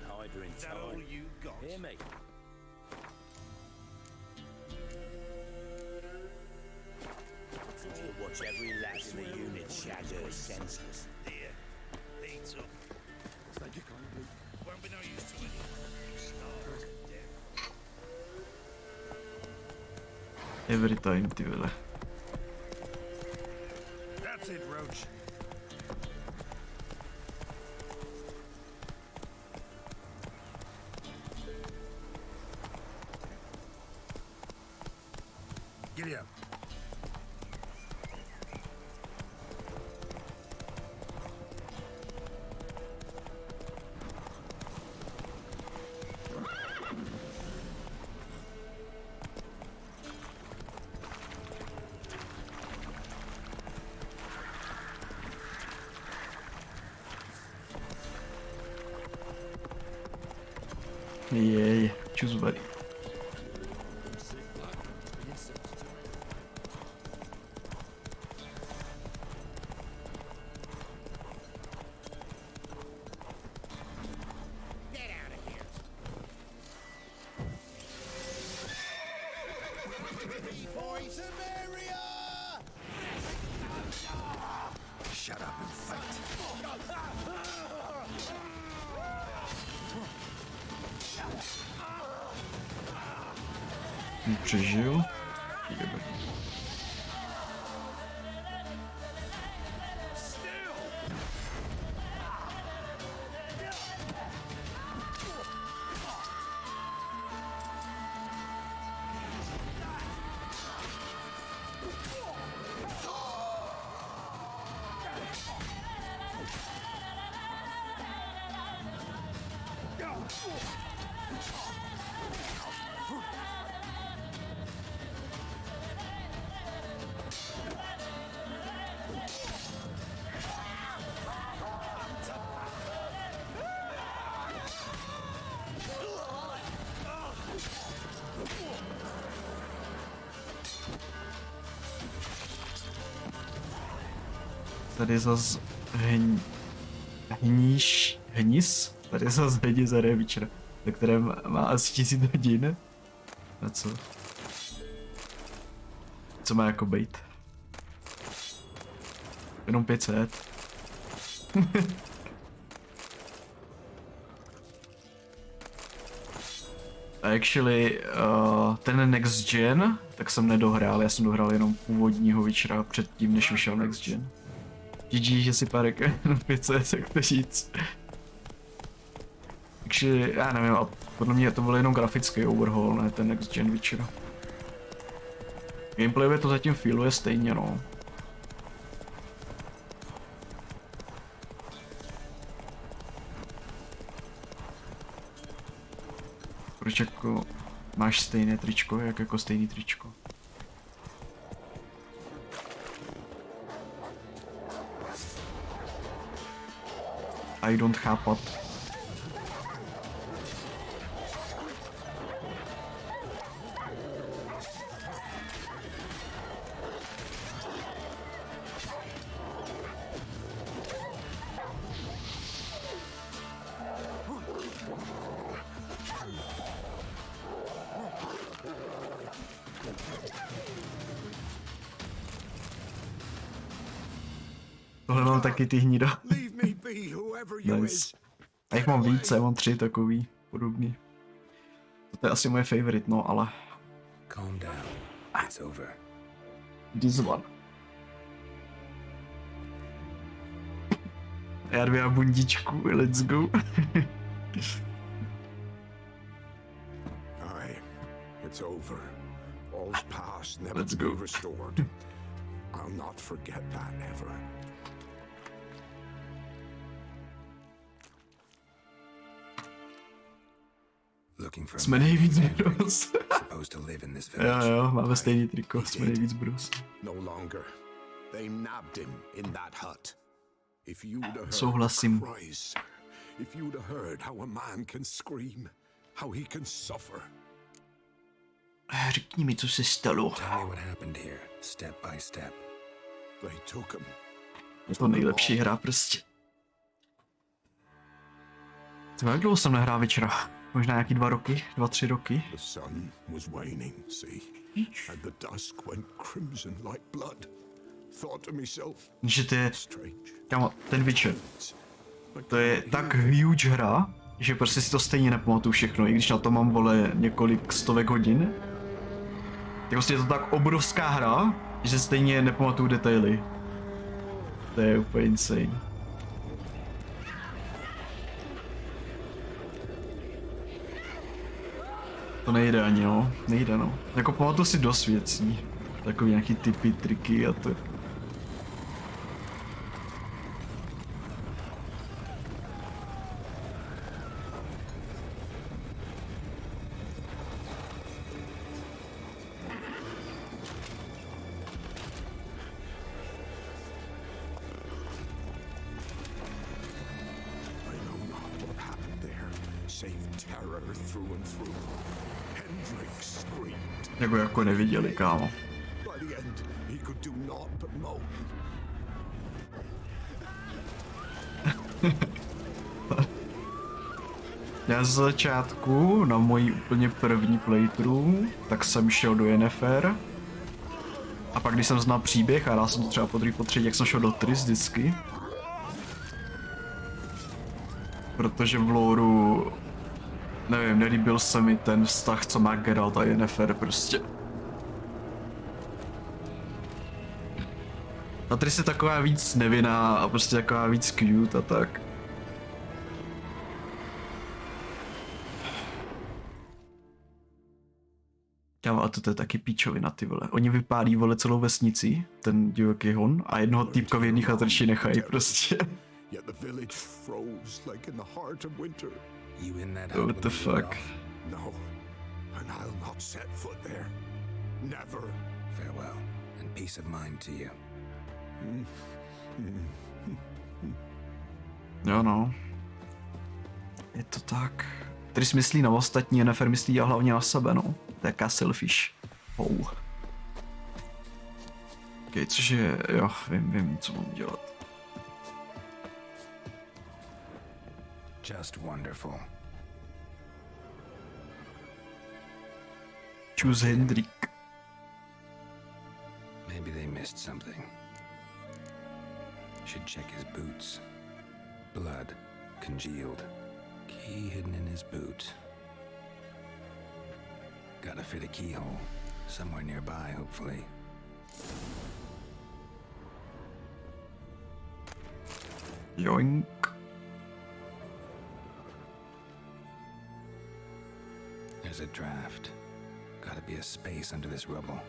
not hide her in Is that all time. you got? Hear me? You'll watch every lad in the unit shatter senseless. Here, eat up. Thank you kindly. Won't be no use to anyone. You starve to death. Every time, ty vole. That's it, Roach. Giddy up. Jej, čus buddy. Shut up and fight. Přežil. Tady zas hnis, tady zas hni za Revičera, na kterém má asi 1000 hodin. A co? Co má jako bait? Jenom 500. Actually, ten Next Gen, tak jsem nedohrál, já jsem dohrál jenom původního Witchera předtím, než vyšel Next Gen. GG, že si párek jenom 500, jak to říct. Takže já nevím, a podle mě to byl jenom grafický overhaul, ne ten Next Gen Witcher. Gameplayově to zatím feeluje stejně, no. Proč jako máš stejné tričko, jak jako stejný tričko? I don't chápat. Tohle mám taky ty hnída. Nice. A jich mám více, mám 3 takový podobný. To je asi moje favorite, no ale... Calm down. It's over. This one. Já 2 bundičku, let's go. Aye, it's over. All's past, never Let's to be go. restored. I'll not forget that ever. Looking for a Jsme man nejvíc named bros. supposed to live in this village. Jo, máme stejný triko, jsme nejvíc bros. No longer. They nabbed him in that hut. If you'd have heard Souhlasím. the cries, sir. If you'd have heard how a man can scream, how he can suffer. Řekni mi, co se stalo. Tell me what happened here, step by step. They took him. Je to nejlepší hra prostě. Jak dlouho jsem nehrál Witchera? Možná nějaký 2 roky? 2-3 roky? The sun was waning, see, and the dusk went crimson like blood. Thought to myself, Že ty, strange. kámo, ten Witcher, to je tak huge hra, že prostě si to stejně nepamatuju všechno, i když na to mám, vole, několik stovek hodin. Tak prostě je to tak obrovská hra, že stejně nepamatuju detaily. To je úplně insane. To nejde ani, no. Nejde, no. Jako pamatuju si dost věcí. Takový nějaký typy, triky a to. I know not what happened there, save terror through and through. Hendrik screamed. Jako neviděli, kámo. By the end, he could do naught but moan. Já z začátku, na mojí úplně první playthrough, tak jsem šel do Yennefer. A pak když jsem znal příběh a dal jsem to třeba po třetí, jak jsem šel do Triss vždycky. Protože v loreu, nevím, nelíbil se mi ten vztah, co má Geralt a Yennefer prostě. A Triss je taková víc nevinná a prostě taková víc cute a tak. Kámo, a to je taky píčovina, ty vole. Oni vypálí, vole, celou vesnici, ten divoký hon, a jednoho týpka v jedné chatrči nechají prostě. Yet the village froze like in the heart of winter. You in that What the fuck? No, and I'll not set foot there. Never. Farewell, and peace of mind to you. Jo no. Je to tak. Triss myslí na ostatní, Yennefer myslí a hlavně na sebe, no. Taká selfish. Oh. Okay, cože, jo, vím, co mám dělat. Just wonderful. Choose Hendrik. Maybe they missed something. Should check his boots. Blood congealed. Key hidden in his boot. Gotta fit a keyhole. Somewhere nearby, hopefully. Joink. There's a draft. Gotta be a space under this rubble.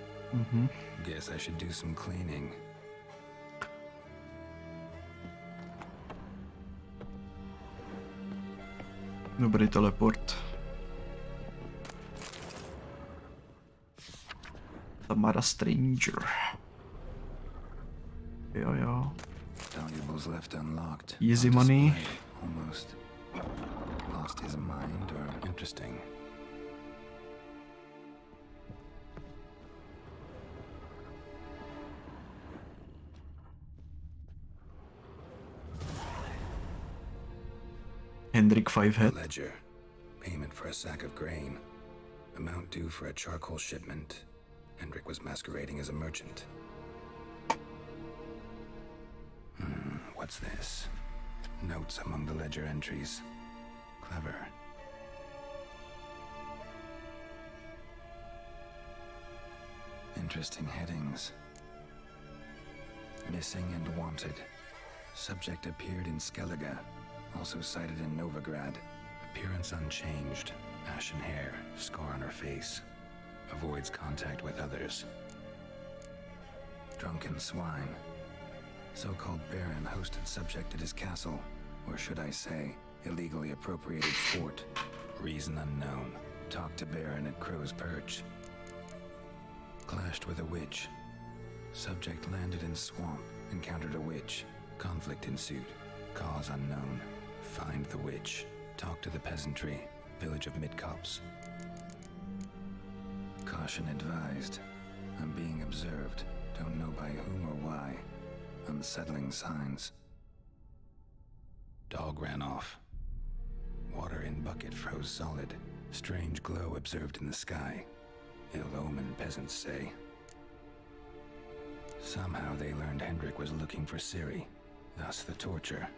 Guess I should do some cleaning. Dobrý teleport. Tamara Stranger. Jo. Valuables left unlocked. Easy On money. display. Almost lost his mind, or interesting. Hendrik 5 head. Ledger. Payment for a sack of grain. Amount due for a charcoal shipment. Hendrik was masquerading as a merchant. What's this? Notes among the ledger entries. Clever. Interesting headings. Missing and wanted. Subject appeared in Skellige. Also cited in Novigrad. Appearance unchanged. Ashen hair. Scar on her face. Avoids contact with others. Drunken swine. So-called Baron hosted subject at his castle. Or should I say, illegally appropriated fort. Reason unknown. Talked to Baron at Crow's Perch. Clashed with a witch. Subject landed in swamp. Encountered a witch. Conflict ensued. Cause unknown. Find the witch. Talk to the peasantry. Village of Midcopse. Caution advised. I'm being observed. Don't know by whom or why. Unsettling signs. Dog ran off. Water in bucket froze solid. Strange glow observed in the sky. Ill omen, peasants say. Somehow they learned Hendrik was looking for Ciri, thus the torture.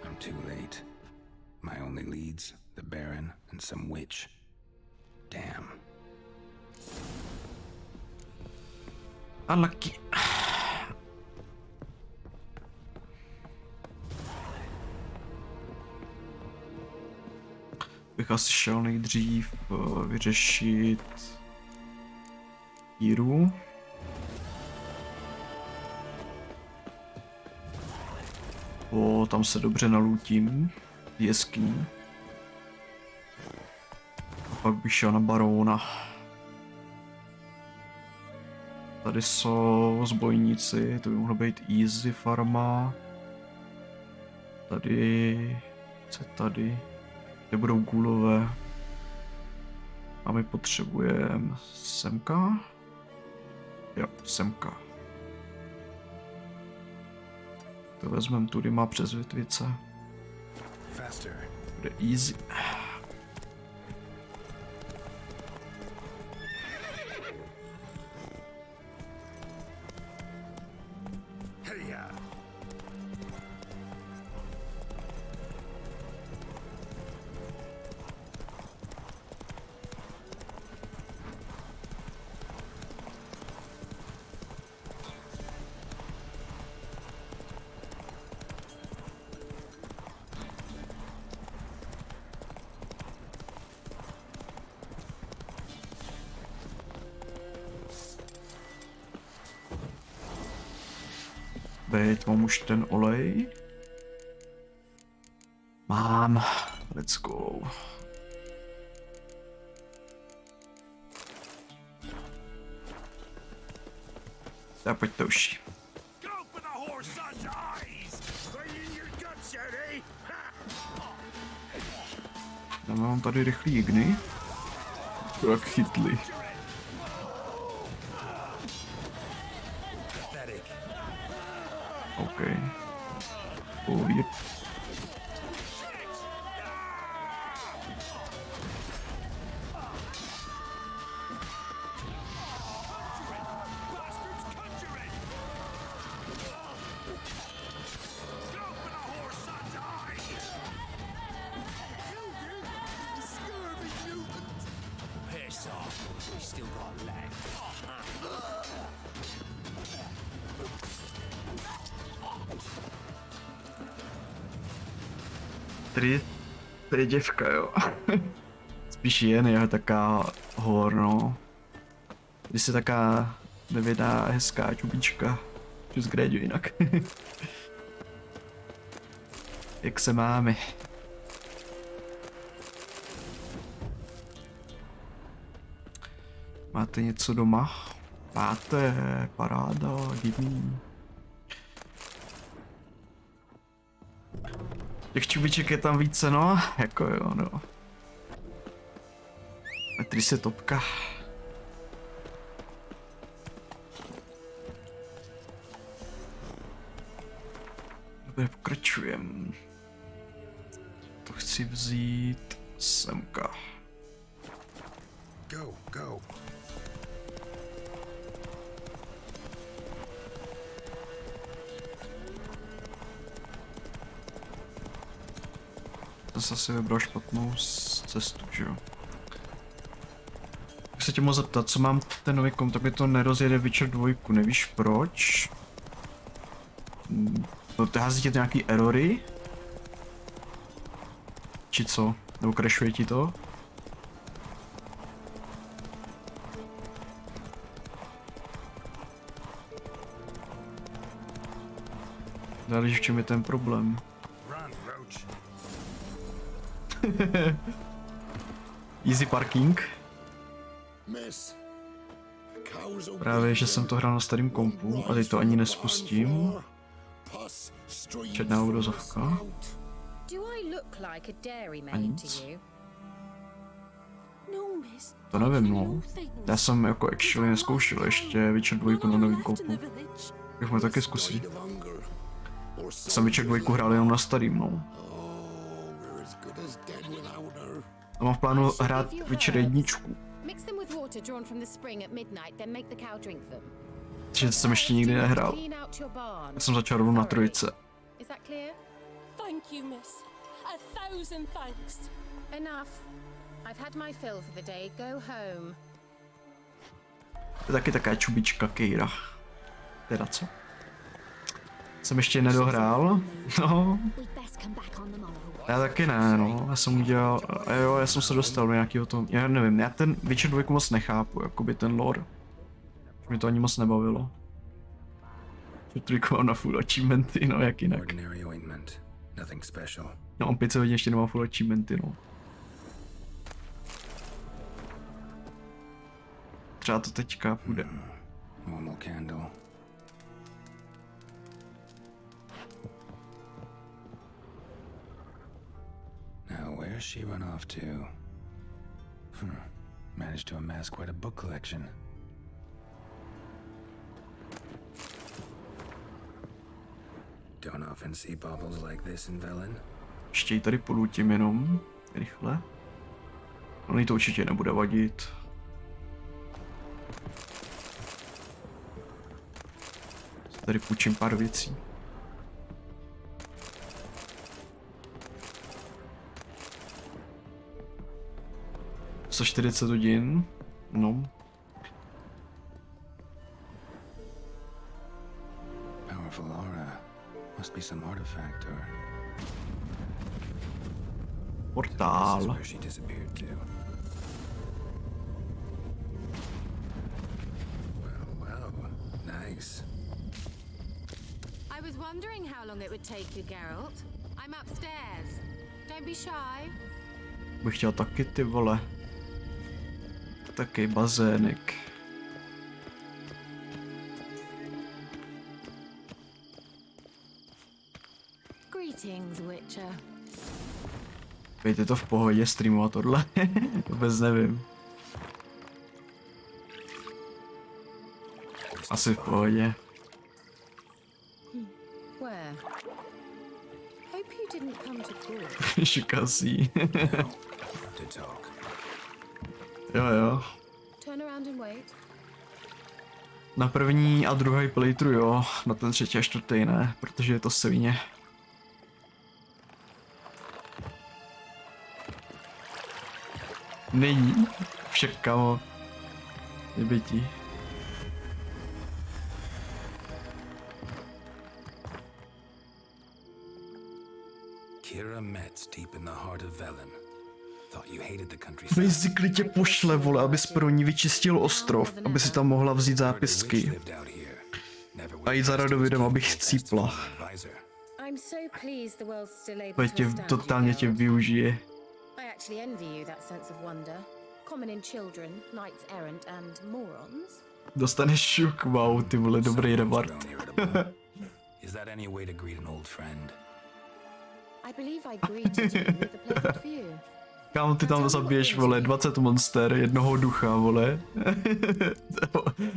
I'm too late. My only leads, the Baron and some witch. Damn. Unlucky. Bych asi šel nejdřív vyřešit Jiru. Tam se dobře nalutím v jeskyni. A pak bych šel na barona. Tady jsou zbojníci, to by mohlo být easy farma. Tady, co tady? Kde budou gůlové? A my potřebujeme semka? Jo, semka. To vezmeme tudy, má přes větvice. Bude easy. Bejt, mám už ten olej? Mám. Let's go. Tak pojďte už. Já mám tady rychlý igny. Jak chytli. Okay. Oh, yep. To je děvka, jo. Spíš jen je taká horno. Když se taká nevědá hezká čubička. Just grade jinak. Jak se máme? Máte něco doma? Máte, paráda, divný. Těch čubiček je tam více, no, jako jo, no. A tady se topka. Dobře, pokračujem. To chci vzít semka. Go, go. Zase asi vybral špatnou cestu, že jo. Bych se tě mohl zeptat, co mám ten nový komp, tak mi to nerozjede Witcher 2, nevíš proč? No to hází tě nějaký erory? Či co? Nebo crashuje ti to? Záleží, v čem je ten problém. Easy parking. Právě, že jsem to hrál na starém kompu a teď to ani nespustím. Četná obrazovka. A nic. To nevím, no. Já jsem jako actually neskoušel ještě Witcher 2 na novém kompu. Bych mě taky zkusit. Jsem Witcher 2 hrál jenom na starým, no. as good as dead without her. A mám v plánu hrát večer jedničku. Mix them with water drawn from the spring at midnight, then make the cow drink them. Takže jsem ještě nikdy nehrál. Clean out your barn. Já jsem začal rovnou na trojce. Is that clear? Thank you, miss. 1,000 thanks. Enough. I've had my fill for the day. Go home. To je taky taková čubička Keira. Teda co? Jsem ještě nedohrál. No. Já taky ne, no. Já jsem udělal, jo, já jsem se dostal do nějakého toho, já nevím, já ten Witcher 2 moc nechápu, jakoby ten lore. Mě to ani moc nebavilo. Trojku mám na full achievementy, no jak jinak. No, on 500 hodin ještě nemá full achievementy, no. Třeba to teďka půjde. Normal candle. Now, where's she run off to? Managed to amass quite a book collection. Don't often see baubles like this in Velen. Ještě ji tady polutím jenom. Rychle. On jí to určitě nebude vadit. Tady půjčím pár věcí. Co 40 hodin? No. Powerful aura. Must be some artifact or... Portál. This is where she disappeared to. Well, nice. I was wondering how long it would take you, Geralt. I'm upstairs. Don't be shy. Bych chtěl taky, ty vole. Taky bazének. Greetings, Witcher. Víte to v pohodě streamovat tohle? Vůbec nevím. Asi v pohodě. Where? Hope you didn't come to court. Šukasí. To talk. Jo. Turn around and wait. Na první a druhý playthrough jo, na ten třetí a čtvrtý ne, protože je to svině. Není. Však kamo. Nebětí. Kira Metz deep in the heart of Velen. Thought you hated the Basically tě pošle, vole, abys pro ní vyčistil ostrov, aby si tam mohla vzít zápisky. A jít za Radovidem, abych chcípla. I'm so pleased the world's still able Protože to stand totálně tě využije. I actually envy you that sense of wonder. Common in children, knights errant and morons. Dostaneš šuk, wow, ty vole, dobrý reward. Is that any way to greet an old friend? I believe I greeted you with a pleasant view. Kámo, ty tam zabiješ, vole, 20 monster, jednoho ducha, vole.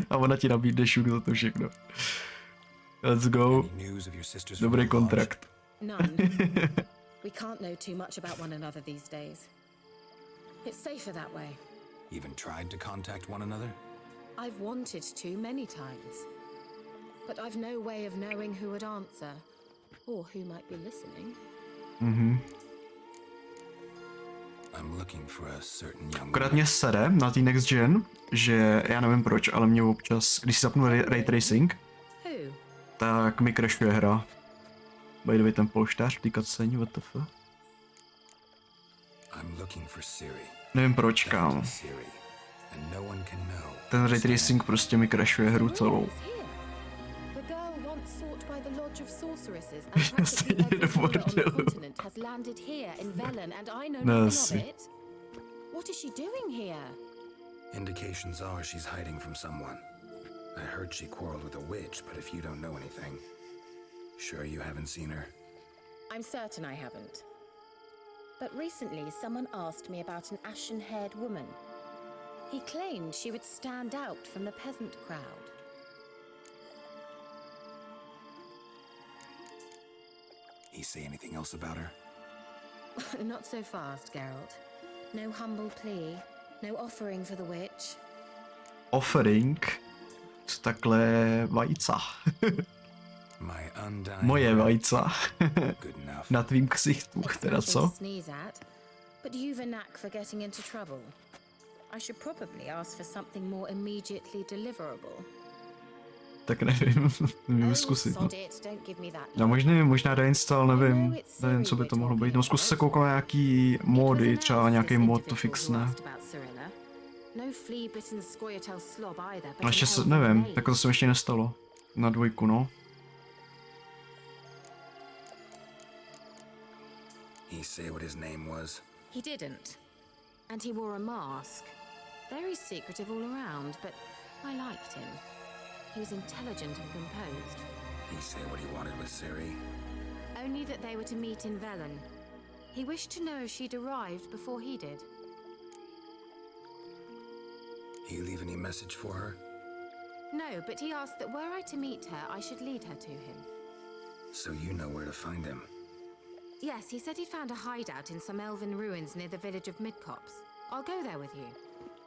A ona ti nabídne šuk za to všechno. Let's go. Dobrý kontrakt. None. We can't know too much about one another these days. It's safer that way. Even tried to contact one another? I've wanted to many times. But I've no way of knowing who would answer. Or who might be listening. I'm looking for a certain young Akorát mě sere na tý next gen, že já nevím proč, ale mě občas, když si zapnu ray tracing, Who? tak mi crashuje hra. By the way, ten polštář v té cutscéně, what the fuck? I'm looking for Ciri. Nevím proč, kámo. Ciri. And no one can know. Ten ray tracing prostě mi crashuje hru celou. The girl once sought by the Lodge of Sorceresses and practically Stejně every do ruler on the bordelu. continent has landed here in Velen and I know No, nothing si. of it. What is she doing here? Indications are she's hiding from someone. I heard she quarreled with a witch, but if you don't know anything, sure you haven't seen her? I'm certain I haven't. But recently someone asked me about an ashen-haired woman. He claimed she would stand out from the peasant crowd. He say anything else about her? Not so fast, Geralt. No humble plea, no offering for the witch. Offering? Takhle vajca. My undying Moje breath. vajca. Good enough. Na tvým ksichtu, teda It's co? nothing to sneeze at, but you've a knack for getting into trouble. I should probably ask for something more immediately deliverable. Tak nevím, nevím Oh, zkusit. No. sod it, don't give me that Já look. možná reinstall, nevím, co by to mohlo být. No zkus se kouknout na nějaký mody, třeba nějaký mod to fixne. No flea-bitten scoia'tail slob either, but A ještě an se, elven nevím, maid. tak to se mi ještě nestalo. Na dvojku, no. He say what his name was? He didn't. And he wore a mask. Very secretive all around, but I liked him. He was intelligent and composed. He say what he wanted with Ciri? Only that they were to meet in Velen. He wished to know if she'd arrived before he did. He leave any message for her? No, but he asked that were I to meet her, I should lead her to him. So you know where to find him. Yes, he said he'd found a hideout in some elven ruins near the village of Midcopse. I'll go there with you.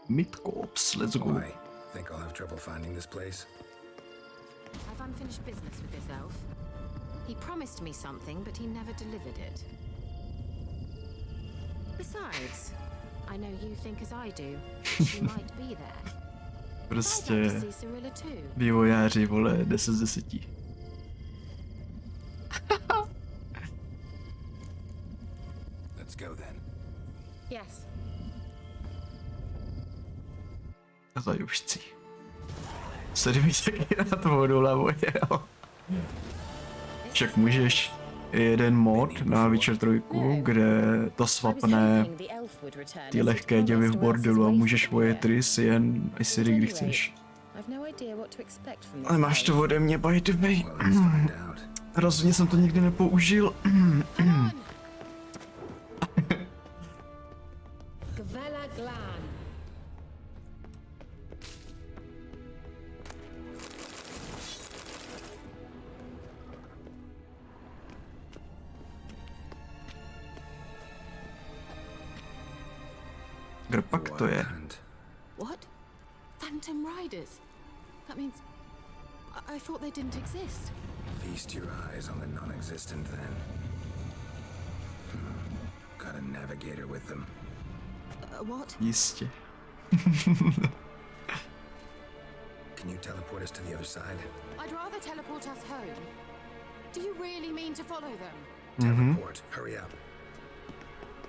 Midcorps, let's go. Why? Think I'll have trouble finding this place? I've unfinished business with this elf. He promised me something, but he never delivered it. Besides, I know you think as I do. She might be there. I'd Prostě like to see Cirilla too. vývojáři, vole, 10 z 10. Let's go then. Yes. Zajužci. Sedmi taky na tvou dolevo, jo. Však můžeš jeden mod na Witcher 3, kde to swapne ty lehké děvy v bordelu a můžeš vojet Triss jen i Ciri, kdy chceš. Ale máš to ode mě, by the way. Well, let's find out. Rozhodně jsem to nikdy nepoužil. Gvella Glan. Kde pak to je? Hand. What? Phantom Riders? That means... I thought they didn't exist. Feast your eyes on the non-existent then. Got a navigator with them. What? Jistě. Can you teleport us to the other side? I'd rather teleport us home. Do you really mean to follow them? Teleport. Hurry up.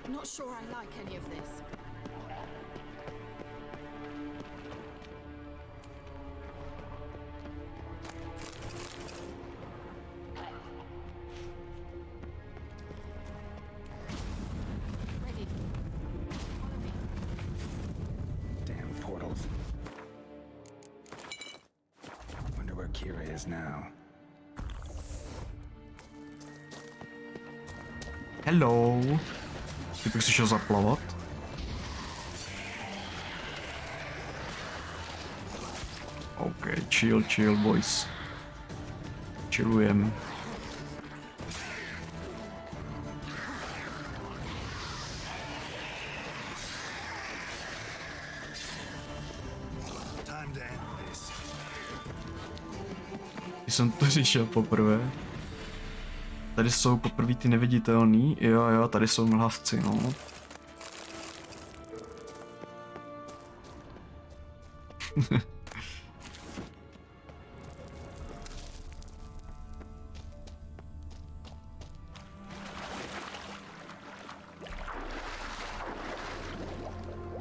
Not sure I like any of this. Ready. Follow me. Damn portals. Wonder where Kira is now. Hello. Ty bych si šel zaplavat. OK, chill boys. Chillujem. Time to end this. Když jsem to řešil poprvé. Tady jsou poprvé ty neviditelný. Jo, tady jsou mlhavci, no.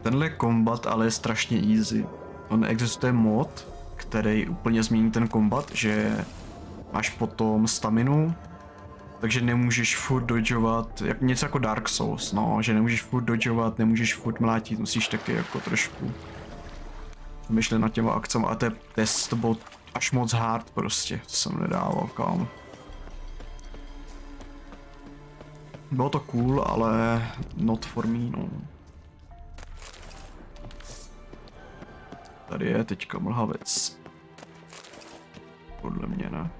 Tenhle kombat ale je strašně easy. On existuje mod, který úplně změní ten kombat, že máš potom staminu, takže nemůžeš furt dodžovat, něco jako Dark Souls, no, že nemůžeš furt dodžovat, nemůžeš furt mlátit, musíš taky jako trošku myšlet nad těma akcemi a to bylo až moc hard prostě, to jsem nedával, kam. Bylo to cool, ale not for me, no. Tady je teďka mlhavec. Podle mě ne.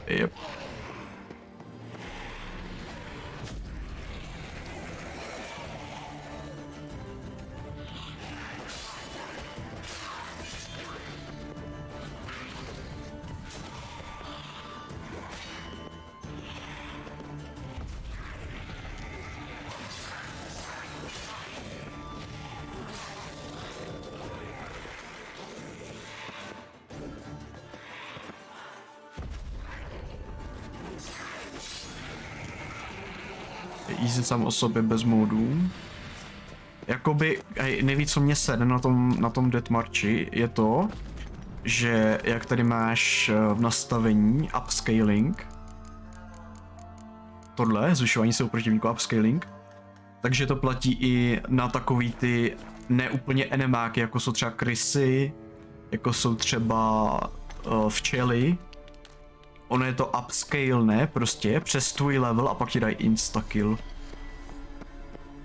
Yep. easy sám o sobě bez modů. Jakoby, nejvíc co mě sede na tom Deathmarchi je to, že jak tady máš v nastavení upscaling, tohle, zvyšování se u protivníku upscaling, takže to platí i na takový ty neúplně enemáky, jako jsou třeba krysy, jako jsou třeba včely. Ono je to upscale, ne? Prostě přes tvůj level a pak ti dají instakill.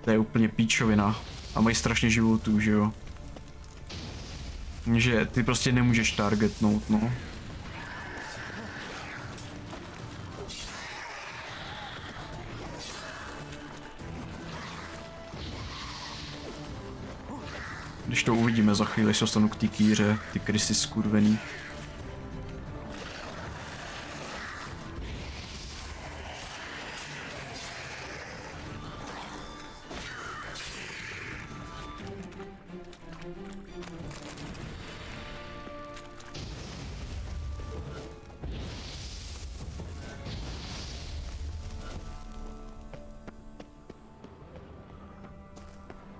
To je úplně píčovina. A mají strašně životů, že jo? Že ty prostě nemůžeš targetnout, no. Když to uvidíme za chvíli, se dostanu k té kýře, ty krysy skurvený.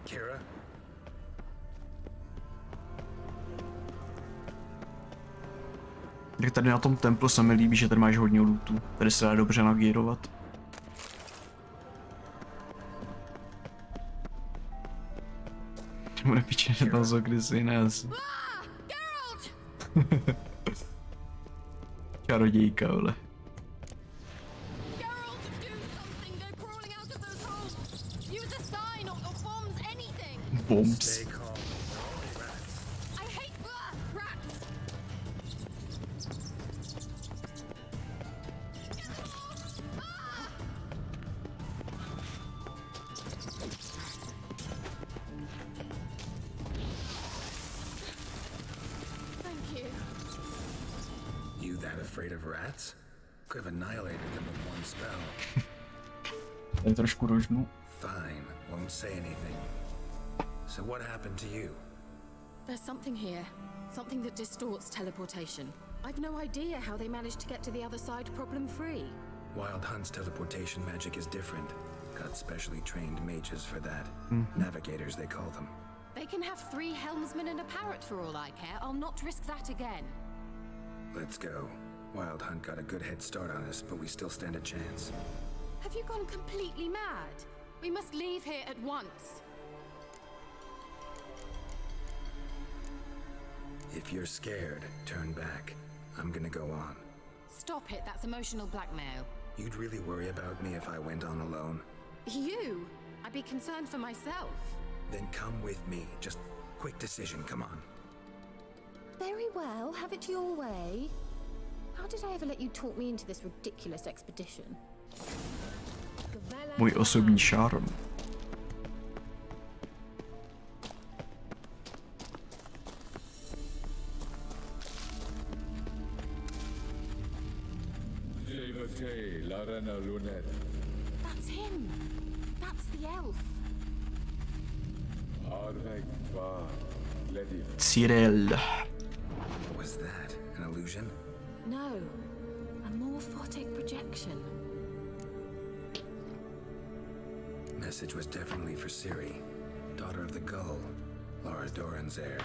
Kira? Jak tady na tom templu se mi líbí, že tady máš hodně lootů. Tady se dá dobře nagírovat. Bude piče, že tam jsou kdysi jiné. Čarodějka, vole. Bombs. You that afraid of rats? Could have annihilated them with one spell. Tady trošku rožnu. Fine, won't say anything. So what happened to you? There's something here. Something that distorts teleportation. I've no idea how they managed to get to the other side problem-free. Wild Hunt's teleportation magic is different. Got specially trained mages for that. Navigators, they call them. They can have 3 helmsmen and a parrot for all I care. I'll not risk that again. Let's go. Wild Hunt got a good head start on us, but we still stand a chance. Have you gone completely mad? We must leave here at once. If you're scared, turn back. I'm gonna go on. Stop it, that's emotional blackmail. You'd really worry about me if I went on alone? You? I'd be concerned for myself. Then come with me. Just quick decision, come on. Very well, have it your way. How did I ever let you talk me into this ridiculous expedition? Můj osobní šarm. That's him. That's the elf. Cyril. What was that? An illusion? No, a morphotic projection. Message was definitely for Ciri, daughter of the Gull, Lara Doran's heir.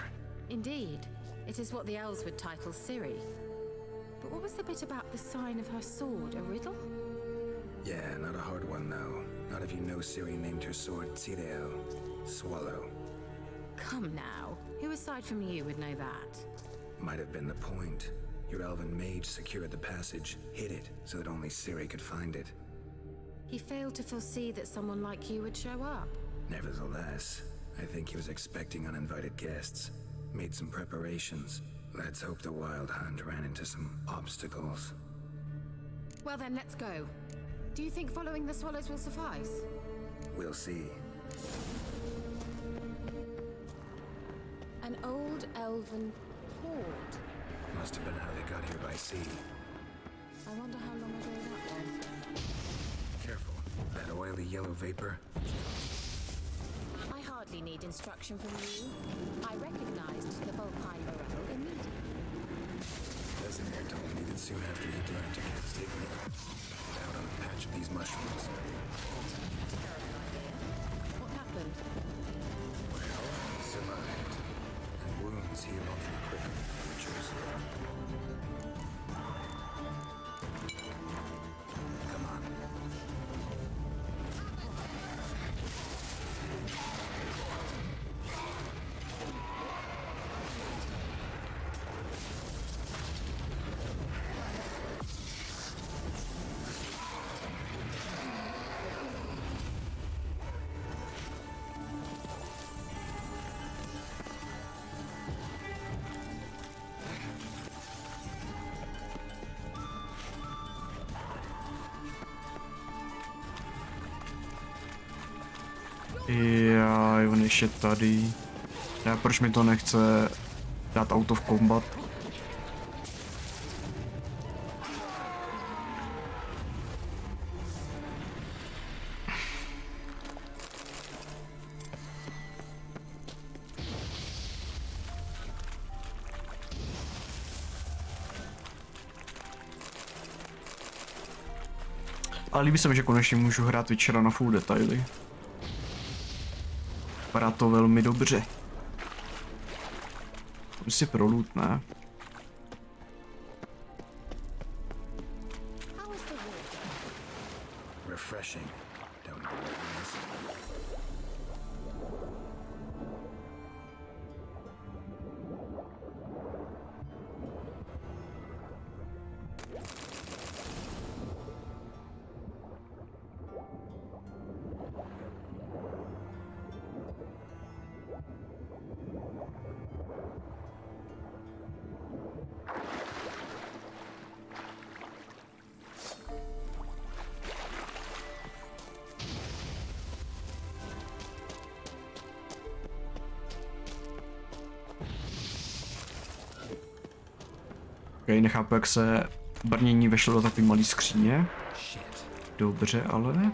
Indeed, it is what the elves would title Ciri. But what was the bit about the sign of her sword, a riddle? Yeah, not a hard one though. Not if you know Ciri named her sword Cireo, swallow. Come now, who aside from you would know that? Might have been the point. Your elven mage secured the passage, hid it, so that only Ciri could find it. He failed to foresee that someone like you would show up. Nevertheless, I think he was expecting uninvited guests. Made some preparations. Let's hope the Wild Hunt ran into some obstacles. Well then, let's go. Do you think following the swallows will suffice? We'll see. An old elven port. Must have been how they got here by sea. I wonder how long ago that was. Careful. That oily yellow vapor. I hardly need instruction from you. I recognized the Volpine Morel immediately. Casimir told me that soon after he'd learned to get dignity, out on a patch of these mushrooms. Well, he survived. And wounds heal awfully quickly for creatures. Come on. Jaj, on ještě tady. Já proč mi to nechce dát out of combat? Ale líbí se mi, že konečně můžu hrát Witchera na full detaily. Vypadá to velmi dobře. Prostě pro loot, ne? Refreshing. Don't know what it is. Ok, nechápu, jak se brnění vešlo do takové malé skříně. Dobře, ale...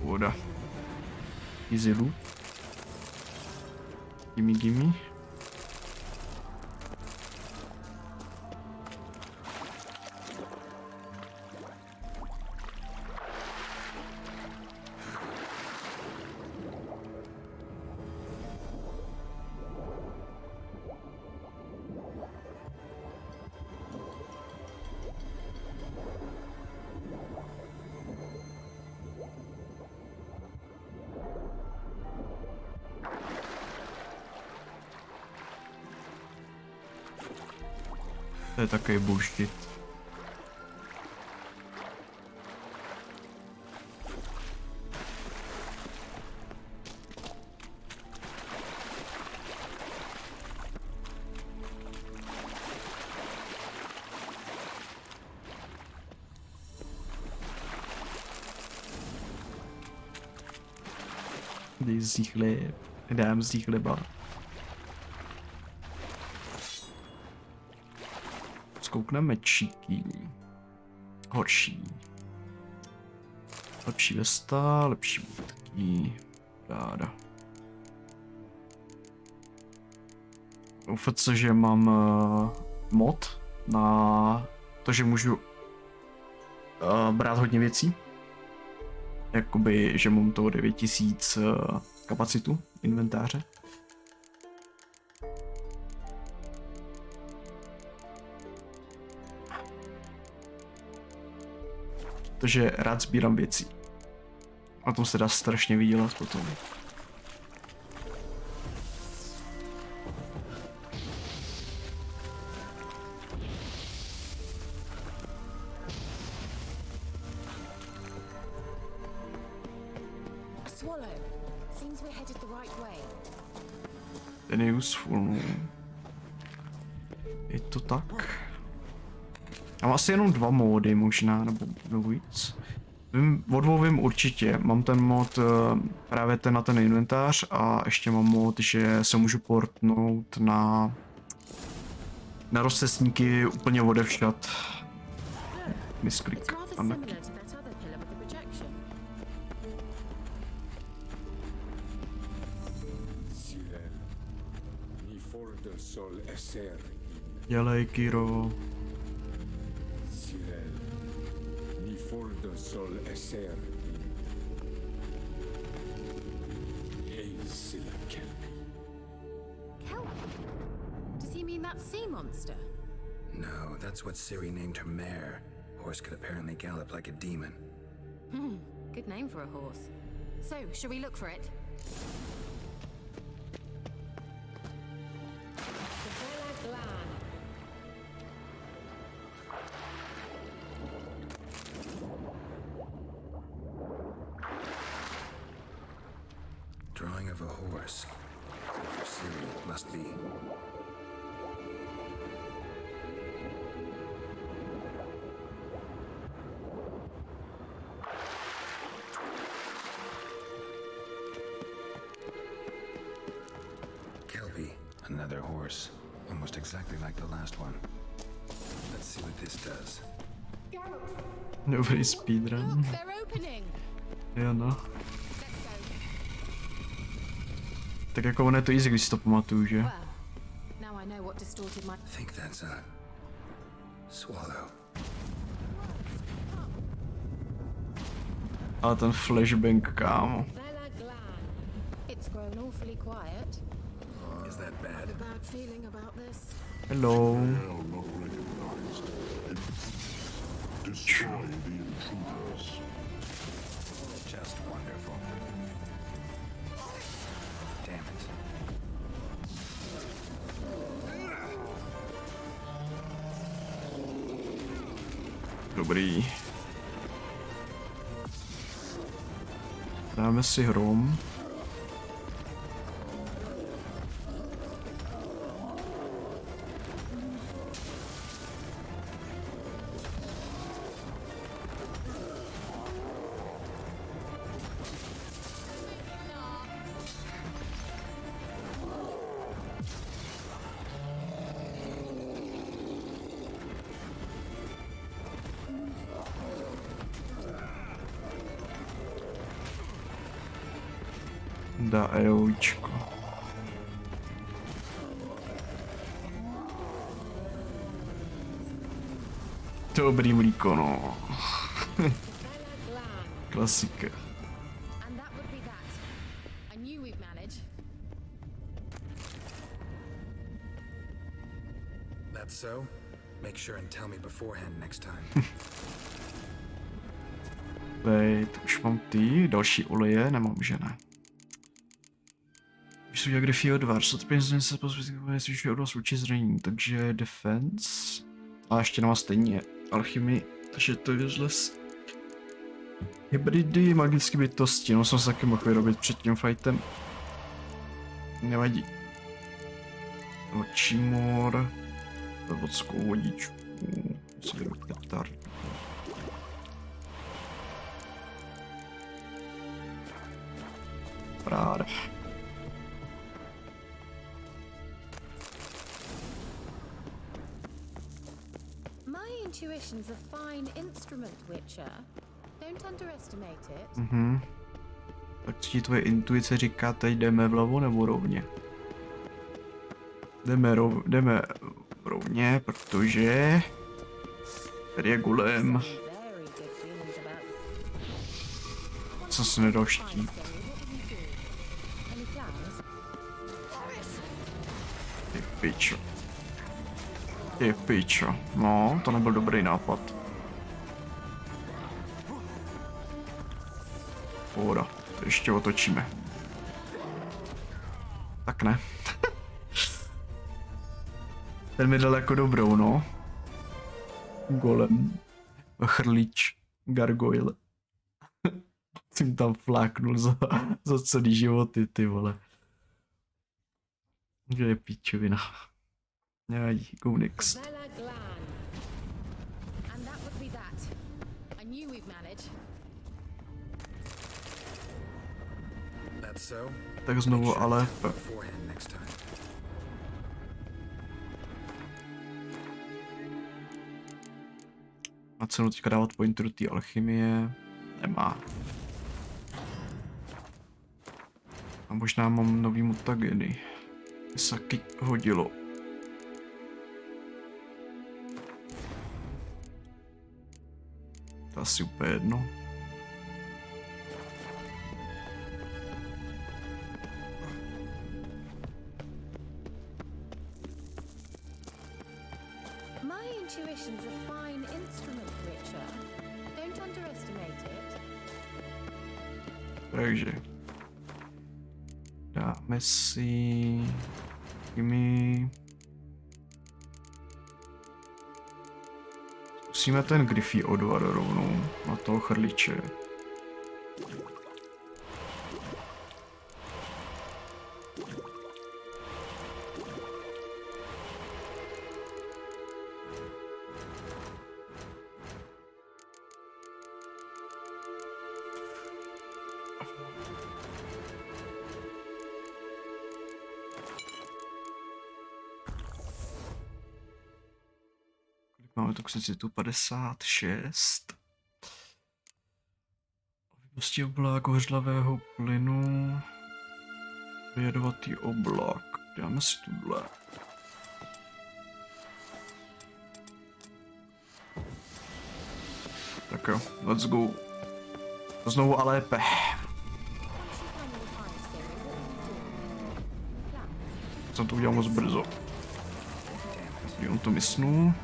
Voda. Easy loot. Gimme. To je takový bullshit. Dám si chleba. Zkoukneme číky. Horší. Lepší vesta, lepší útky. Ráda. Ufec, že mám mod na to, že můžu brát hodně věcí. Jakoby, že mám toho 9000 kapacitu inventáře. Takže rád sbírám věci. A tom se dá strašně vydělat potom. Any useful, no. Je to tak. Já mám asi jenom 2 módy možná, nebo víc. O 2 vím určitě. Mám ten mod právě ten na ten inventář a ještě mám mod, že se můžu portnout na rozcestníky úplně odevšat. Misklik. Dělej, Kiro. Does he mean that sea monster? No, that's what Ciri named her mare. Horse could apparently gallop like a demon. Good name for a horse. So, shall we look for it? Drawing of a horse. For Ciri, must be. Another horse, almost exactly like the last one. Let's see what this does. Dobrý speedrun. Look, they're opening. Jo no. Let's go. Tak jako ono je to easy, když si to pamatuju, že? Well, now I know what distorted my... I think that's a swallow. Ale ten flashbang, kámo. It's grown awfully quiet. Is that bad? A bad feeling about this. Hello. Hell not recognized. Destroy the intruders. Just wonderful. Damn it. Dobrý. Dáme si hrom. Da EOčko. Dobrý mlíko, no. Klasika. And that would be that. I knew we'd manage. That's so? Make sure and tell me beforehand next time. Wait, už mám ty další oleje, nemám, že ne. Jsou jak Griffy odvar, co to peníze se pozbytkové, jestli odnos vůči zranění, takže defense. A ještě nemá stejně alchymii, takže to je useless. Hybridy, magické bytosti, no jsem se taky mohl vyrobit před tím fightem. Nevadí. Nočimor, vodskou vodičku, co je petar. Rád. Intuition's a fine instrument, Witcher. Don't underestimate it. Tak co ti tvoje intuice říká, teď jdeme vlevo nebo rovně? Jdeme rovně, protože tady je golem. Very good feelings about Co se nedal štít. any plans? Ty pičo. Ty pičo. No, to nebyl dobrý nápad. Pohoda, to ještě otočíme. Tak ne. Ten mi dal jako dobrou, no. Golem. Chrlič. Gargoyle. Jsem tam fláknul za celý životy, ty vole. Kde je píčovina? Nevadí, go next. Vela Glan. And that would be that. I knew we'd manage. That's so. Tak znovu ale... Beforehand next time. Má cenu teďka dávat pointer do té alchymie? Nemá. A možná mám nový mutageny. By se taky hodilo. To asi úplně jedno. My intuition's a fine instrument, Richard. Don't underestimate it. Takže. Dáme si... Kimi... Zkusíme ten Griffy odvar rovnou na toho chrliče. Máme toxicitu 56. Vypustí oblák hořlavého plynu. Vyjedovatý oblak. Dáme si tuhle. Tak jo, let's go. Znovu a lépe. Jsem to udělal moc brzo. On to mysnul.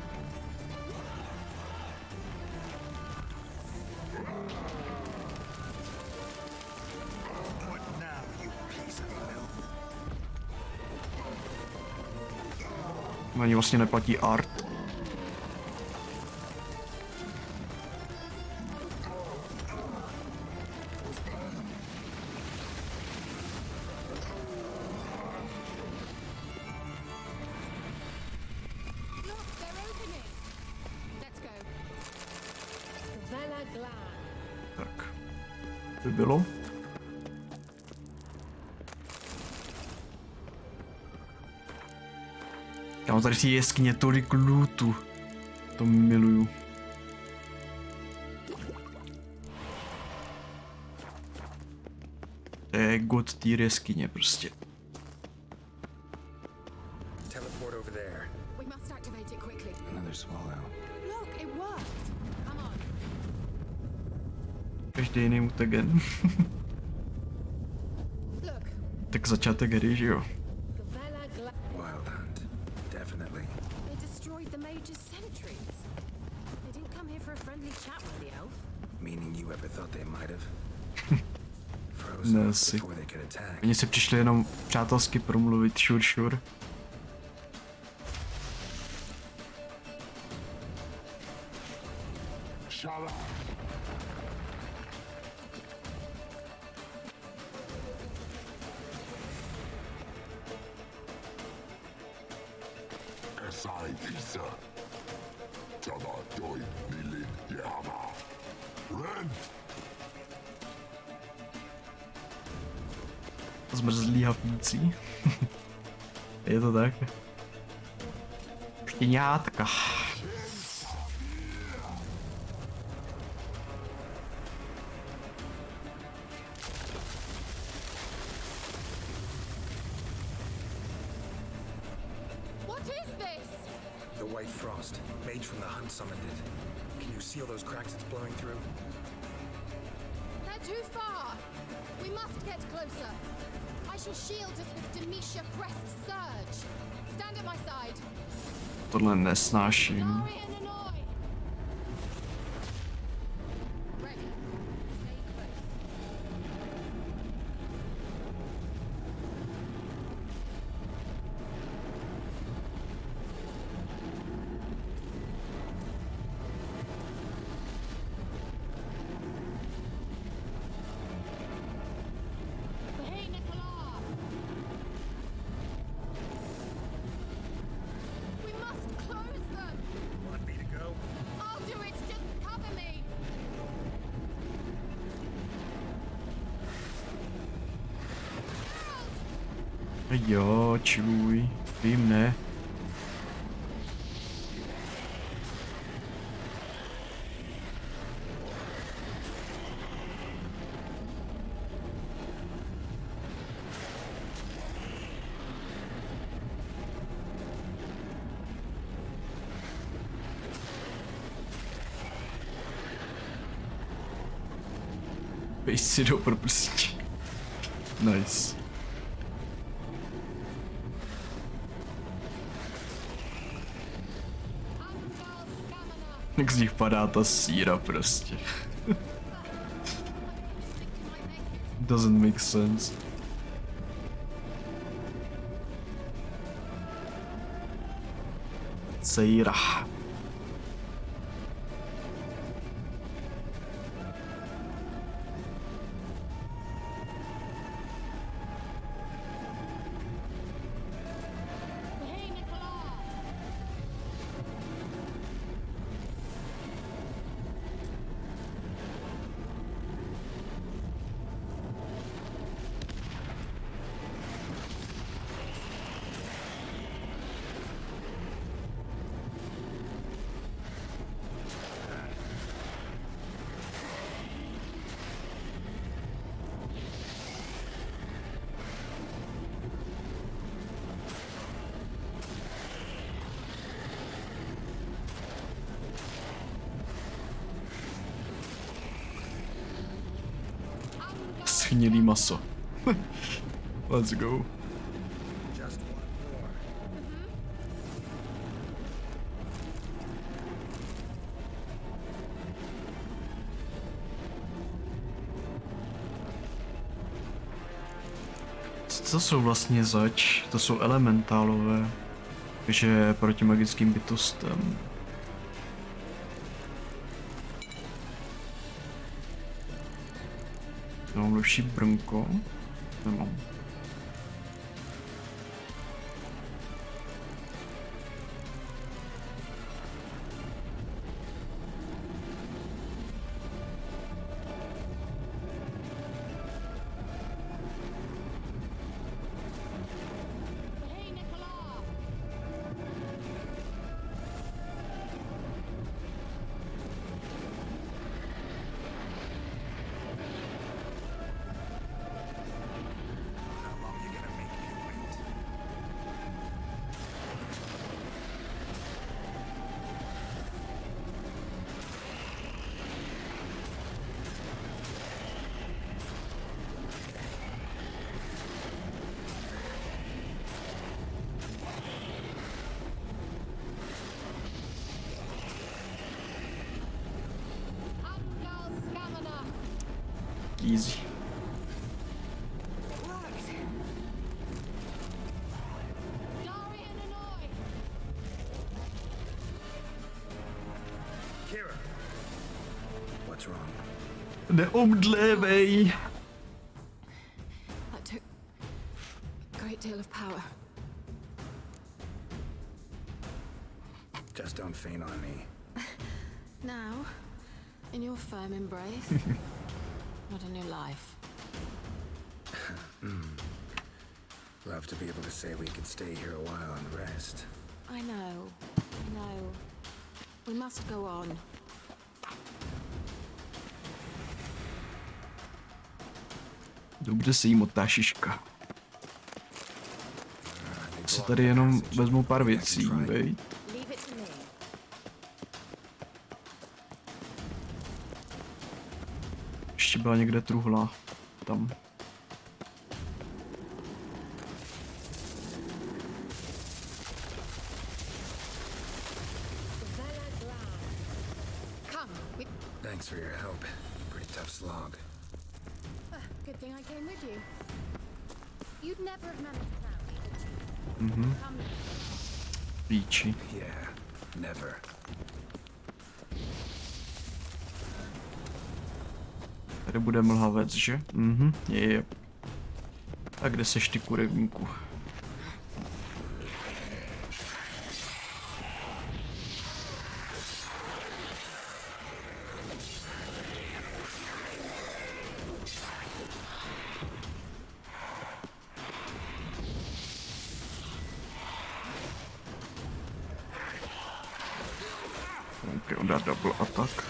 Ani vlastně neplatí art. Tak. By bylo. Já mám tady v té jeskyně tolik lootu. To miluju. To je god tier jeskyně prostě. Teleport over there. We must activate it quickly. Another swallow. Look, it worked. Come on. Každý jiný mutagen. Look, Tak začátek hry, že jo? Vela Glan. Wild hunt. Definitely. They destroyed the mage's sentries. They didn't come here for a friendly chat with the elf. Meaning you ever thought they might have? Ne, Frozen asi. before they could attack. Oni se přišli jenom přátelsky promluvit, sure. Shut up. Esai Isa. Tama doi nilin yama. Ren. Zmrzlý hafnící. Je to tak? Štěňátka. What is this? The white frost. Mage from the hunt summoned it. Can you seal those cracks it's blowing through? They're too far. We must get closer. I shall shield us with Demetia Crest Surge. Stand at my side. Tohle nesnáším. Glory and annoy. Ready. Stay close. Hey, Nicola. Jo, čiluj. Vím, ne. Běž si do propustí. Nice. Jak z nich padá ta síra prostě. Doesn't make sense. Sejra. Schnilý maso. Let's go. Co jsou vlastně zač? To jsou elementálové. Takže proti magickým bytostem. Mám lepší brnko? Nemám. Easy. What's wrong? Neomdlévej. That took a great deal of power. Just don't faint on me. Now, in your firm embrace, not a new life. Love to be able to say we could stay here a while and rest. I know. We must go on. Dobře se jí motá šiška. Si tady jenom vezmu pár věcí, vej. Leave it to me. Ještě byla někde truhla. Tam. Come. Thanks for your help. Pretty tough slog. Good thing I came with you. You'd never have managed without me, would you? Come. Píči. Yeah, never. Tady bude mlhavec, že? Mhm, je. A kde seš ty kurevníku? Okay, on dá double attack.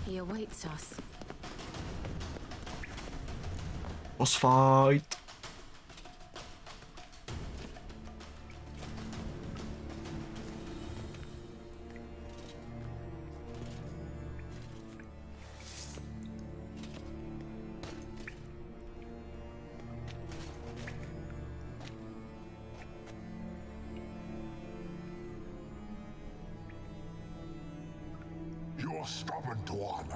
He awaits us. Boss fight. You're stubborn, Tuan.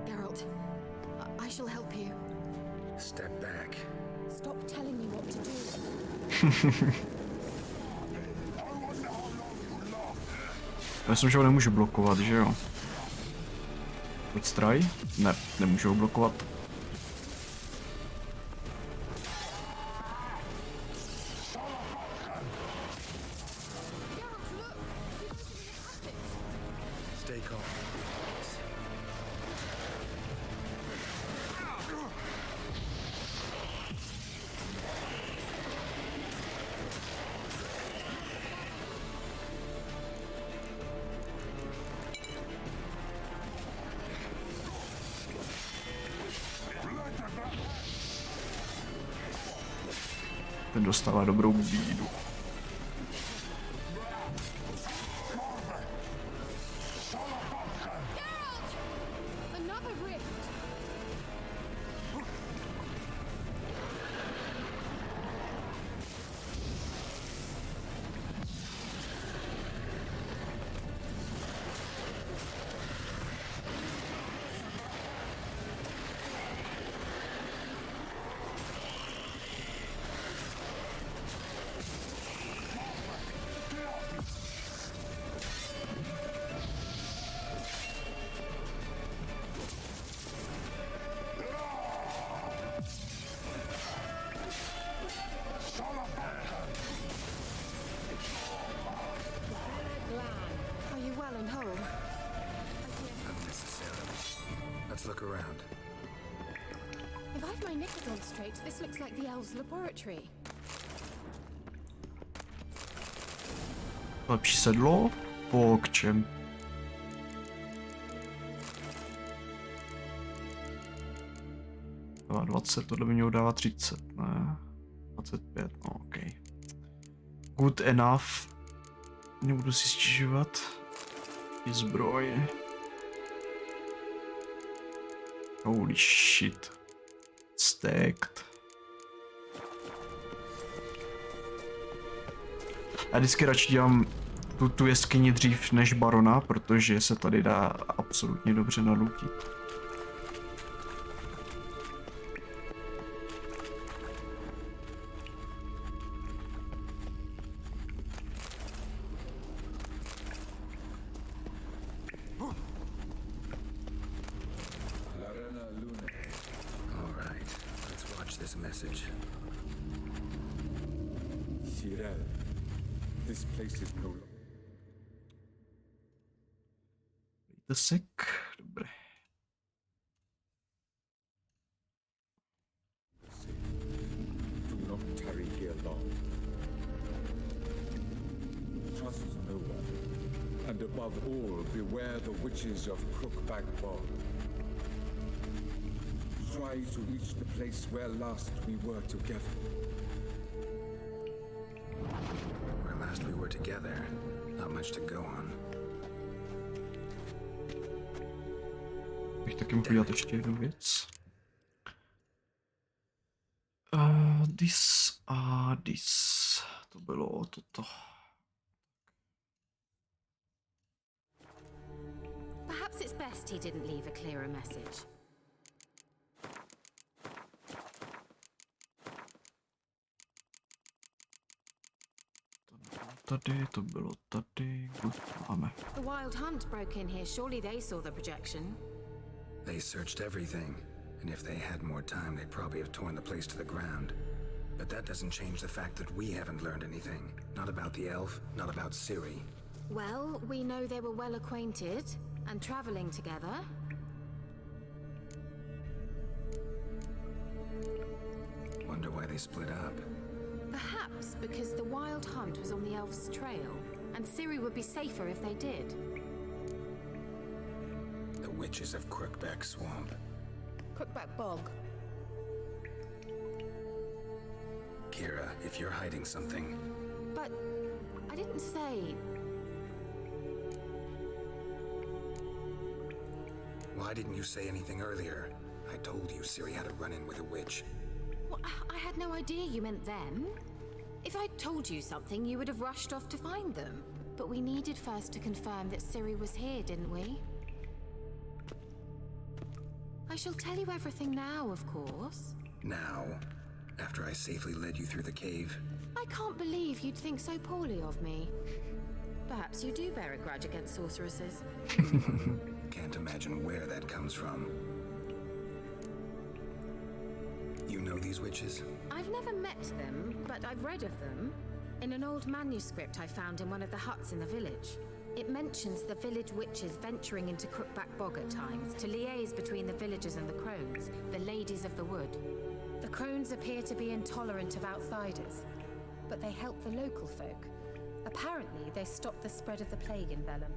Geralt, I shall help you. Step back. Stop telling me what to do. Já myslím, že ho nemůžu blokovat, že jo? Pojď straj? Ne, nemůžu ho blokovat. Stay calm. Ten dostává dobrou bídu. Another rift! Are you well and whole? Unnecessarily. Let's look around. If I've my knickers on straight, this looks like the elves' laboratory. Lepší sedlo? Pokčem. Dává 20, tohle by mělo dávat 30, ne? 25, no ok. Good enough. Nebudu si stěžovat. I zbroj. Holy shit. Stacked. Já vždycky radši dělám tu jeskyni dřív než barona, protože se tady dá absolutně dobře nalutit. All right, let's watch this message. Tyrell, this place is no longer. The sick. Dobré. Do not tarry here long. Trust no one, and above all, beware the witches of Crookback Bog. Try to reach the place where last we were together. Where last we were together, not much to go on. Bych taky mohl dělat ještě jednu věc. This a this. To bylo toto. Perhaps it's best he didn't leave a clearer message. Tady, to bylo tady. Good, máme. The Wild Hunt broke in here. Surely they saw the projection. They searched everything, and if they had more time, they'd probably have torn the place to the ground. But that doesn't change the fact that we haven't learned anything. Not about the elf, not about Ciri. Well, we know they were well acquainted and traveling together. Wonder why they split up. Perhaps because the wild hunt was on the elf's trail, and Ciri would be safer if they did. The witches of Crookback Swamp. Crookback Bog. Kira, if you're hiding something... But I didn't say... Why didn't you say anything earlier? I told you Ciri had a run-in with a witch. Well, I had no idea you meant them. If I'd told you something, you would have rushed off to find them. But we needed first to confirm that Ciri was here, didn't we? I shall tell you everything now, of course. Now? After I safely led you through the cave? I can't believe you'd think so poorly of me. Perhaps you do bear a grudge against sorceresses. Can't imagine where that comes from. You know these witches? I've never met them, but I've read of them. In an old manuscript I found in one of the huts in the village. It mentions the village witches venturing into Crookback Bog at times to liaise between the villagers and the crones, the ladies of the wood. The crones appear to be intolerant of outsiders, but they help the local folk. Apparently, they stopped the spread of the plague in Velen.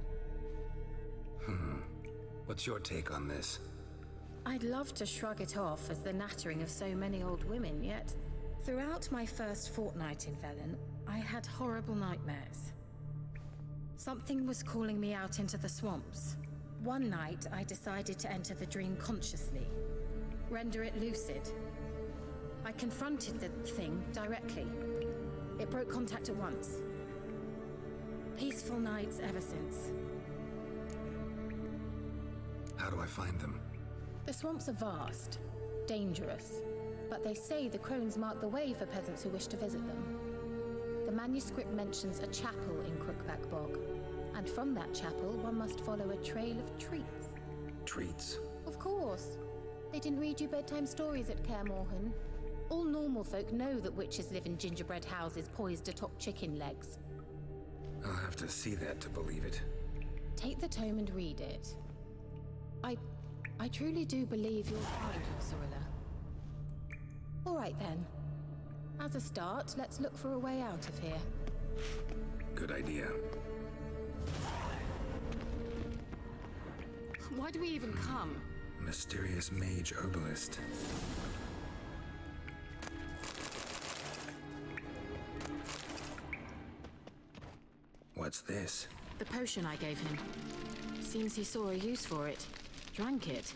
What's your take on this? I'd love to shrug it off as the nattering of so many old women, yet throughout my first fortnight in Velen, I had horrible nightmares. Something was calling me out into the swamps. One night, I decided to enter the dream consciously, render it lucid. I confronted the thing directly. It broke contact at once. Peaceful nights ever since. How do I find them? The swamps are vast, dangerous, but they say the crones mark the way for peasants who wish to visit them. The manuscript mentions a chapel in Crookback Bog, and from that chapel one must follow a trail of treats. Treats? Of course. They didn't read you bedtime stories at Kaer Morhen. All normal folk know that witches live in gingerbread houses poised atop chicken legs. I'll have to see that to believe it. Take the tome and read it. I truly do believe you'll find your Sorilla. All right then. As a start, let's look for a way out of here. Good idea. Why do we even come? Mysterious mage herbalist. What's this? The potion I gave him. Seems he saw a use for it. Drank it.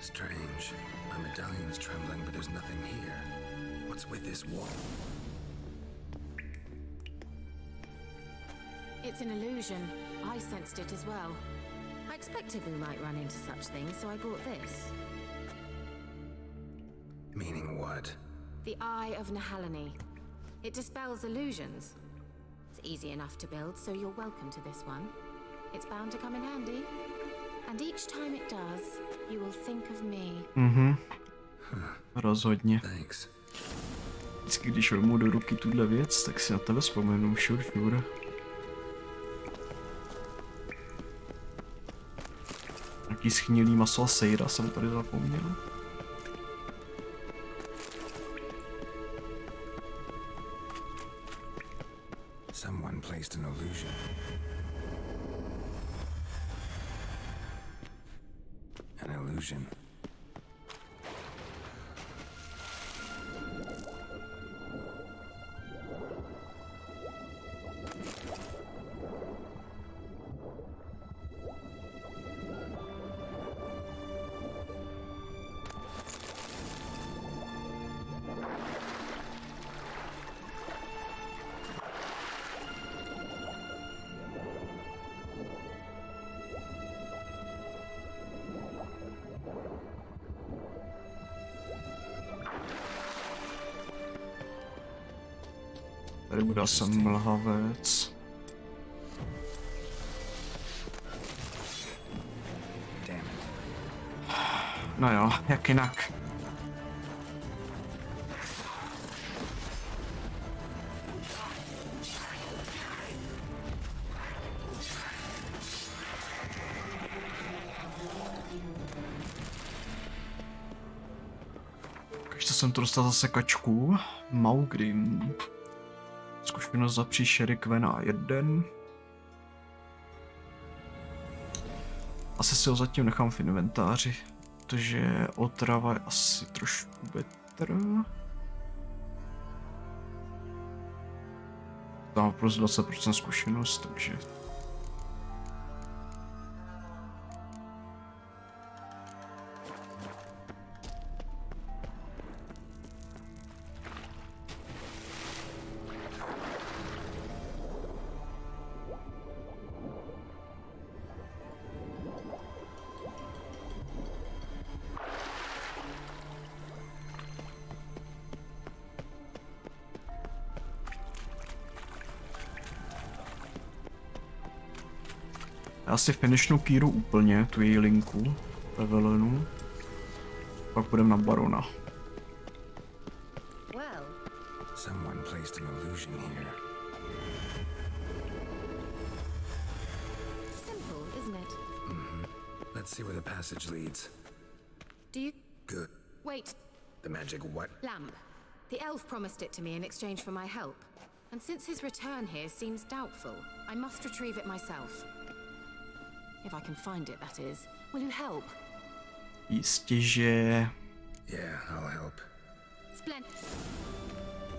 Strange. My medallion's trembling, but there's nothing here. What's with this wall? It's an illusion. I sensed it as well. I expected we might run into such things, so I brought this. Meaning what? The Eye of Nehaleni. It dispels illusions. It's easy enough to build, so you're welcome to this one. It's bound to come in handy. And each time it does, you will think of me. Rozhodně. Thanks. Vždycky, když vezmu do ruky tuhle věc, tak si na tebe vzpomenu, sure. Nějaký schnilý maso a sejra jsem tady zapomněl. Someone placed an illusion. An illusion. Tady bude asi mlhavec. No jo, jak jinak. Ještě jsem to dostal zase kačku. Maugrim. Zkušenost za příšery Kvena 1. Asi si ho zatím nechám v inventáři, protože otrava je asi trošku better. Tam plus 20% zkušenost, takže... Já si finishnu Kýru úplně, tu její linku, Evelenu. Pak půjdem na Barona. Well, Someone placed an illusion here. simple, isn't it? Let's see where the passage leads. Do you... Good. Wait, The magic what? lamp. The elf promised it to me in exchange for my help. And since his return here seems doubtful, I must retrieve it myself. If I can find it, that is. Will you help? Jistě, že... Yeah, I'll help.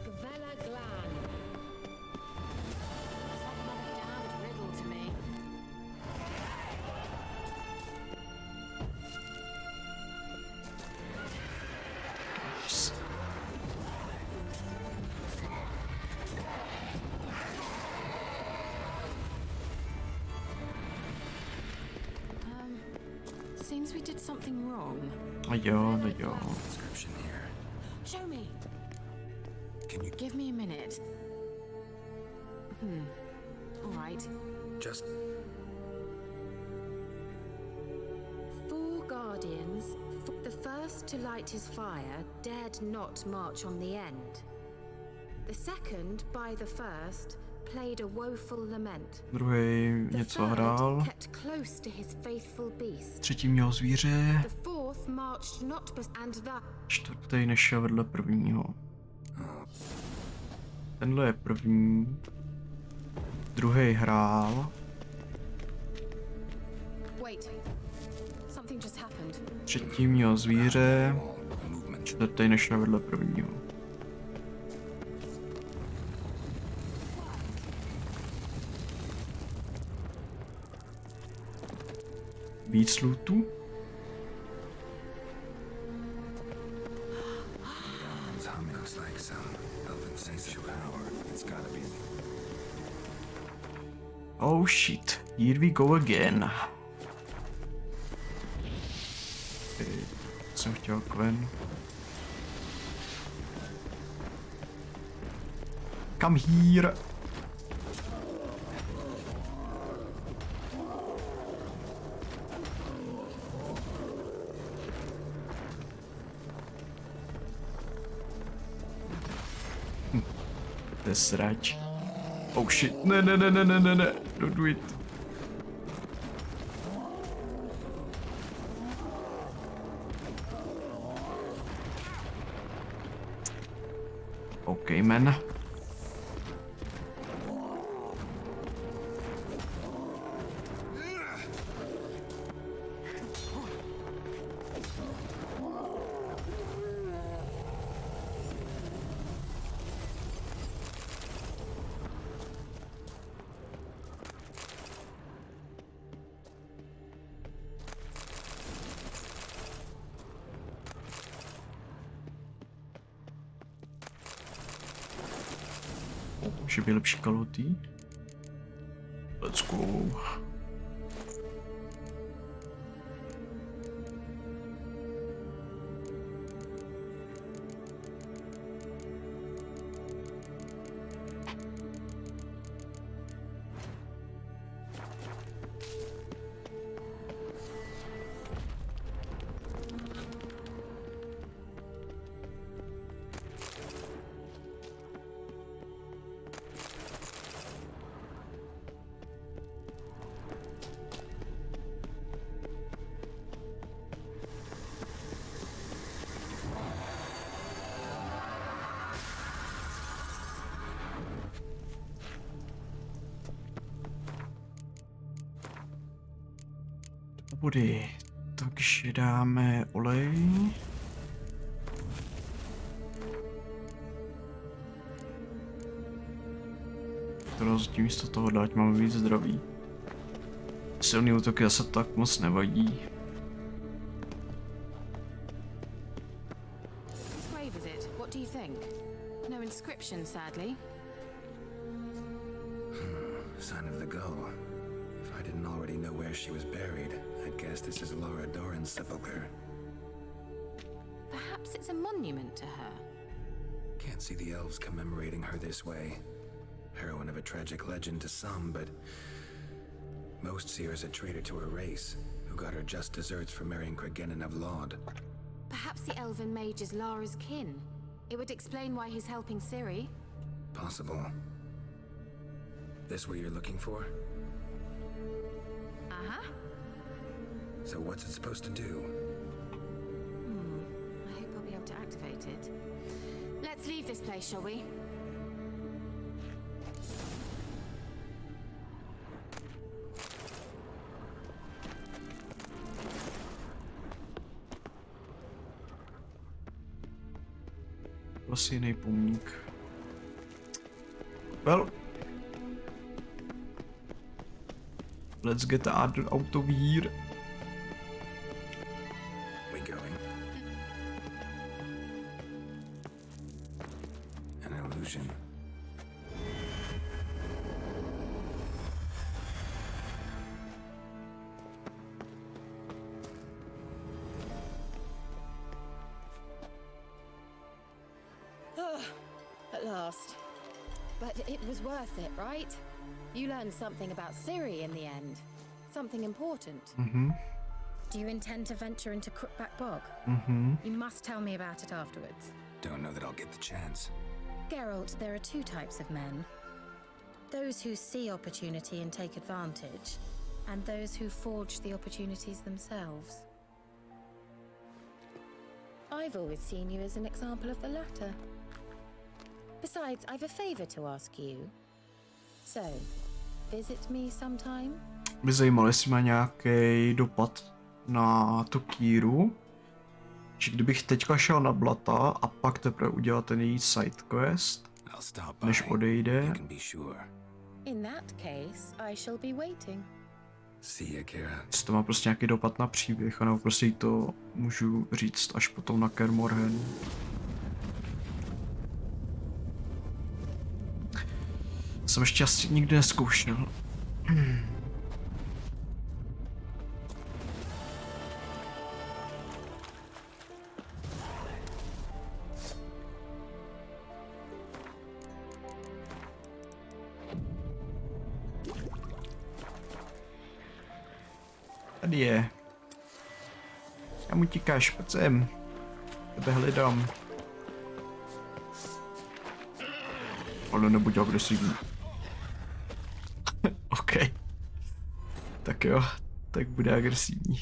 Gvella Glan. It's like another damned riddle to me. Seems we did something wrong. A jo, no jo. Inscription here. Show me. Can you Give me a minute. All right. just... Four guardians, the first to light his fire, dared not march on the end. The second, by the first, played a woeful lament. Druhý The něco third hrál. kept close to his faithful beast. Třetí měl zvíře. The fourth marched not and the... Čtvrtý nešel vedle prvního. Tenhle je první. Druhý hrál. Wait. Something just happened. Třetí měl zvíře. The movement. Čtvrtý nešel vedle prvního. Víc lootu? It's humming. Looks like some elven sensual power. It's gotta be. Oh shit, here we go again. Jsem chtěl Gwen. Come here. To je srač. Oh shit, ne, don't do it. Okay, man. Že by lepší kalhoty. Let's go. Vody. Takže dáme olej. To rozhodně místo toho dát máme víc zdraví. Silný útoky zase tak moc nevadí. Sign of the gull. If I didn't already know where she was buried, I'd guess this is Laura Doran's sepulcher. Perhaps it's a monument to her. Can't see the elves commemorating her this way. Heroine of a tragic legend to some, but most see her as a traitor to her race, who got her just desserts for marrying Cregennan of Laud. Perhaps the elven mage is Lara's kin. It would explain why he's helping Ciri. Possible. This what you're looking for? Uh-huh. So what's it supposed to do? I hope I'll be able to activate it. Let's leave this place, shall we? Asi jiný pomník. Well. Let's get out of here. We going? An illusion. At last. But it was worth it, right? You learned something about Ciri in the end. Something important. Do you intend to venture into Crookback Bog? You must tell me about it afterwards. Don't know that I'll get the chance. Geralt, there are two types of men. Those who see opportunity and take advantage, and those who forge the opportunities themselves. I've always seen you as an example of the latter. Besides, I've a favor to ask you. So, visit me sometime? Mě zajímalo, jestli má nějaký dopad na tu Kýru. Že kdybych teďka šel na Blata a pak teprve udělal ten její sidequest, než odejde. In that case, I shall be waiting. See you, Kira. To má prostě nějaký dopad na příběh, anebo prostě to můžu říct až potom na Kaer Morhen. Jsem ještě asi nikdy nezkoušel. Tady je. Kam utíkáš? Pojď sem. Tebe hledám. Ale nebuď agresivní. OK. Tak jo, tak bude agresivní.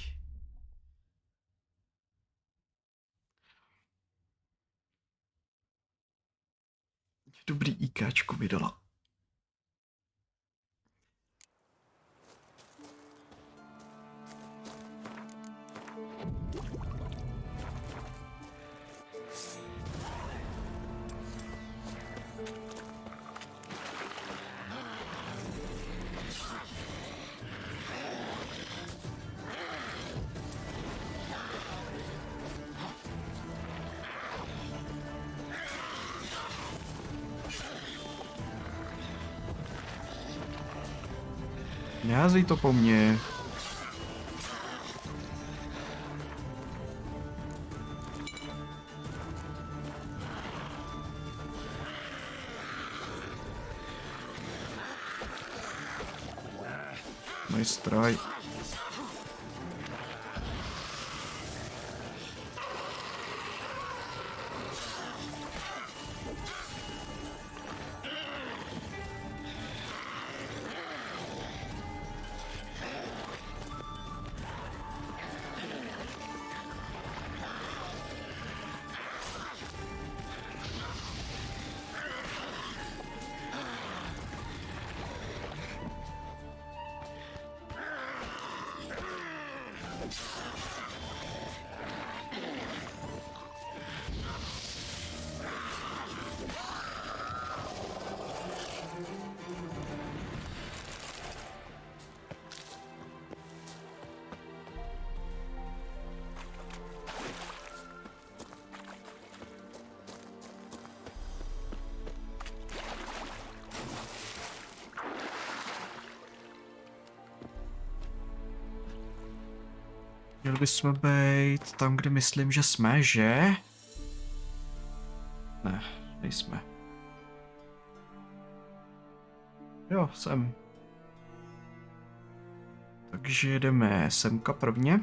Dobrý IKčko vydala. Neházej to po mně. Nice try. Měli bychom být tam, kde myslím, že jsme, že? Ne, nejsme. Jo, jsem. Takže jedeme semka prvně.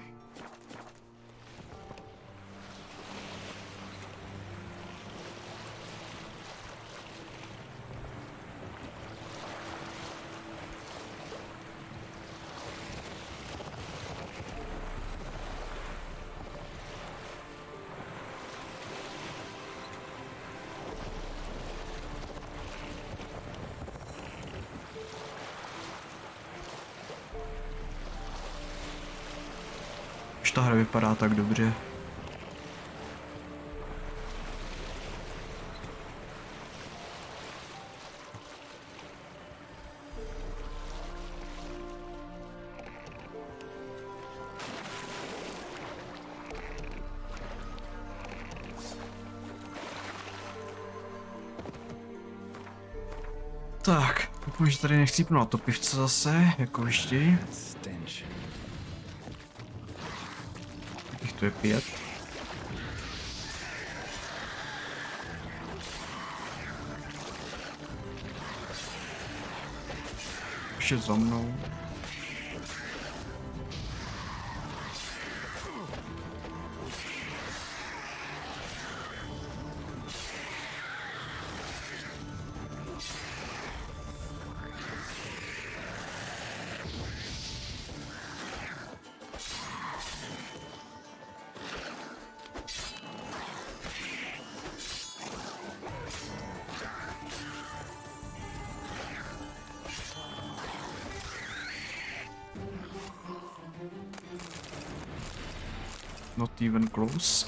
Už ta hra vypadá tak dobře. Tak, doufám, že tady nechcípnu na to pivce zase, jako vždy. Stench. Těch tu je 5. Ještě za mnou. Not even close.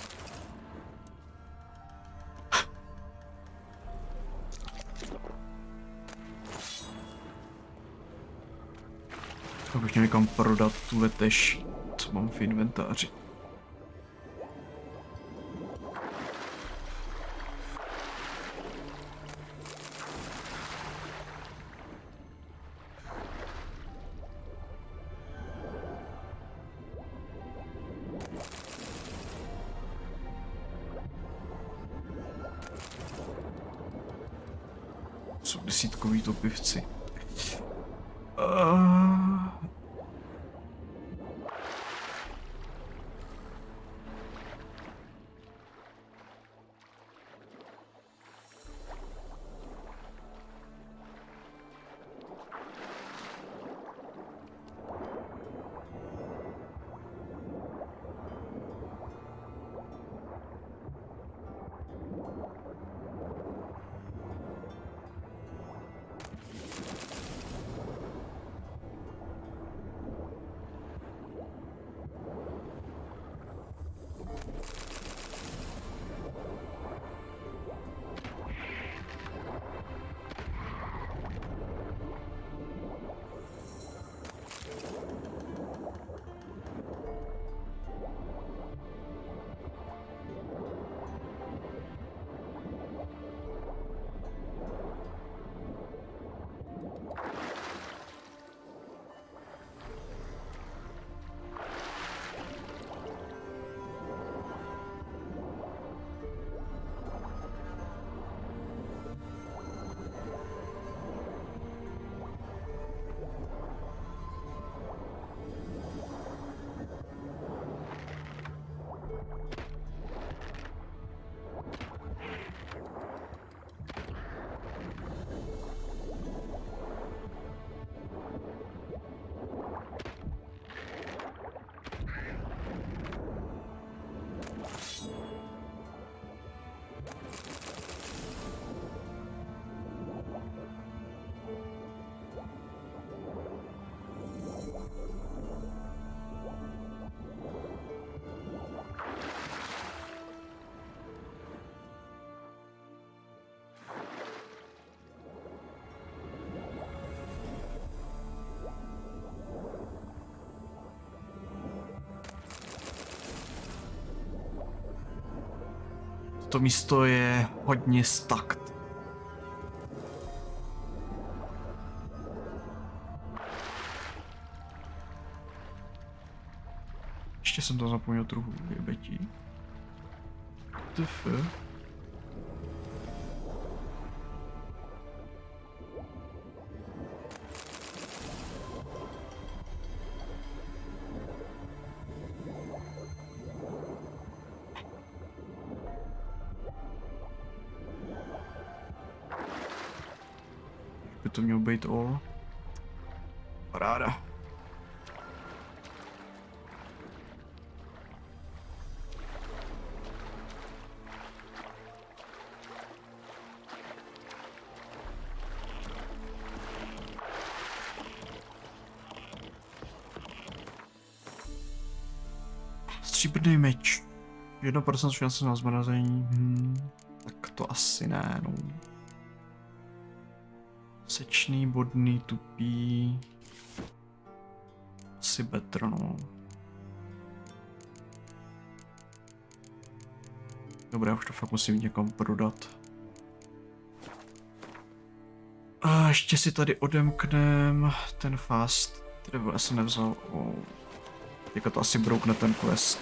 Tak bych měl někam prodat tu vetež, co mám v inventáři. Jsou desítkový topivci. To místo je hodně stakt. Ještě jsem to zapomněl trochu jebetí. Diff. By to mělo být all. Paráda. Stříbrný meč. 1% šance na zmrazení. Tak to asi ne, no. Sečný, bodný, tupý. Asi better, no. Dobré, už to fakt musím někam prodat. A ještě si tady odemknem ten fast travel, jsem nevzal. Teďka to asi broukne ten quest.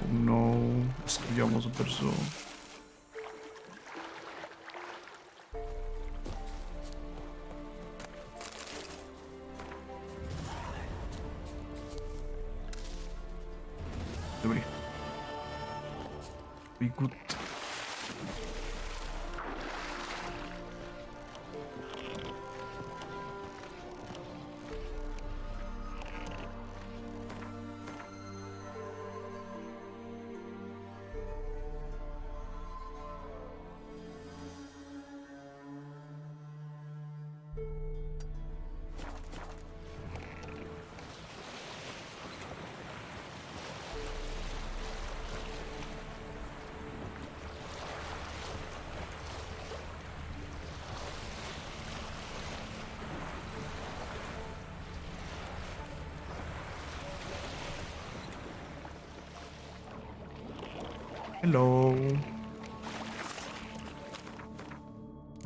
No, jestli to udělám moc brzo. Dobrý. Be good. Hello.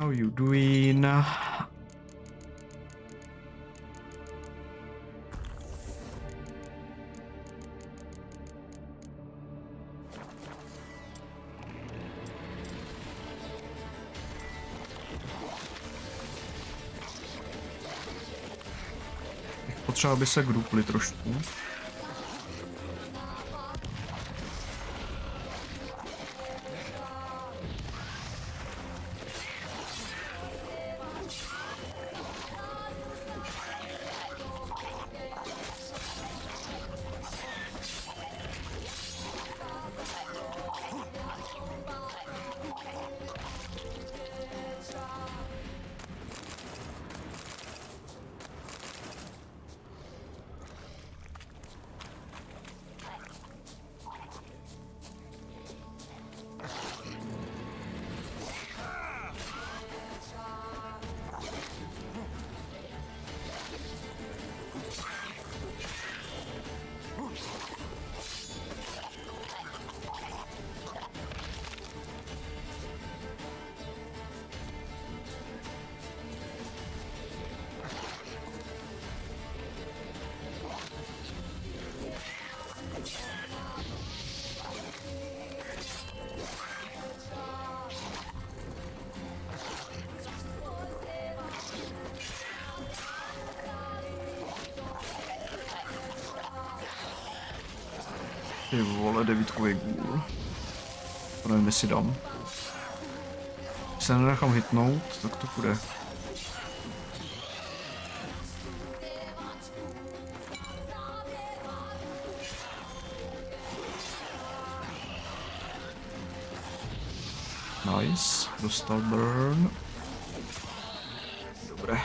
How you doing? Potřeba by se grupli trošku. Ty vole, 9kový gůl. To nevím, jestli dám. Když se nenechám hitnout, tak to půjde. Nice, dostal burn. Dobré.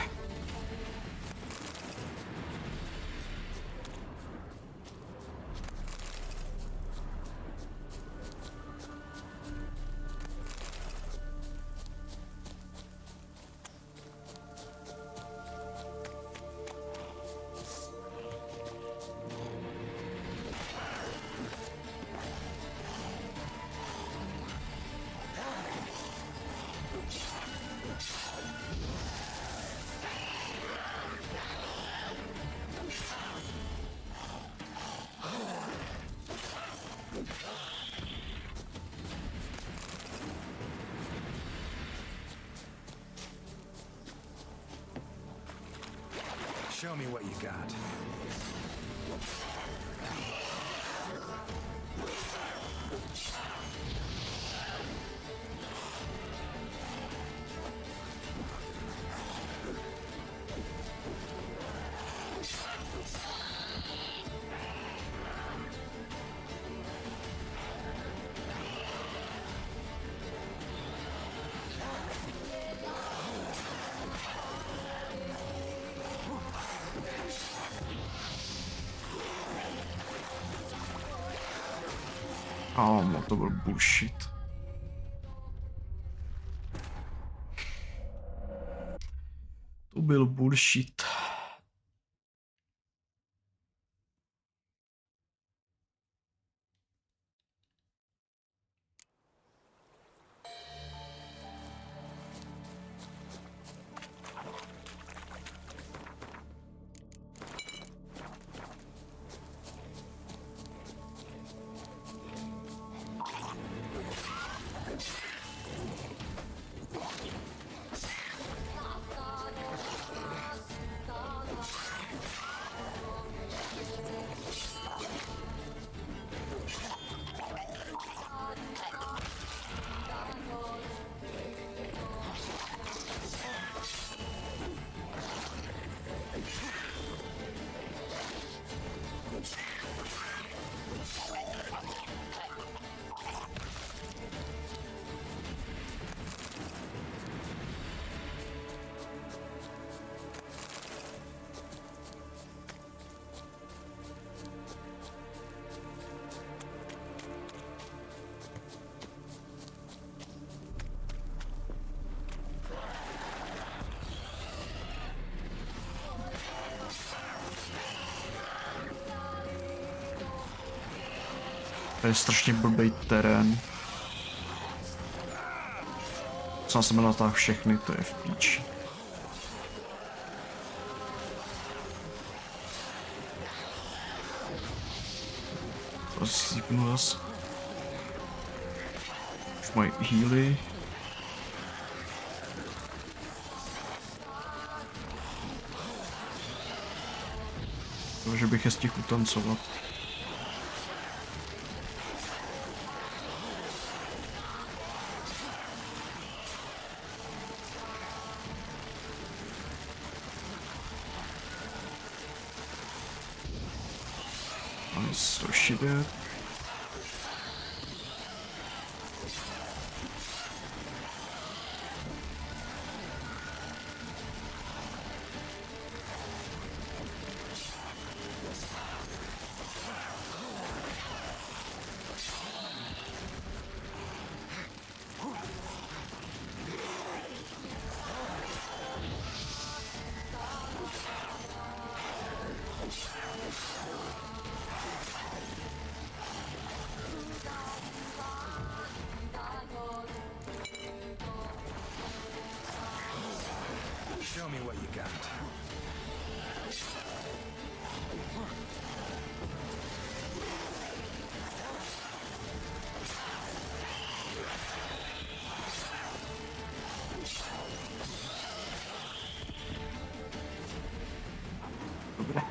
Show me what you got. Kámo, to byl bullshit. To byl bullshit. To je strašně blbý terén. Co jsem natáhl všechny, to je v píči. Rozsípnu zase. Už mají healy. Takže bych je stihl utancovat. So she did. Show me what you got. Dobré.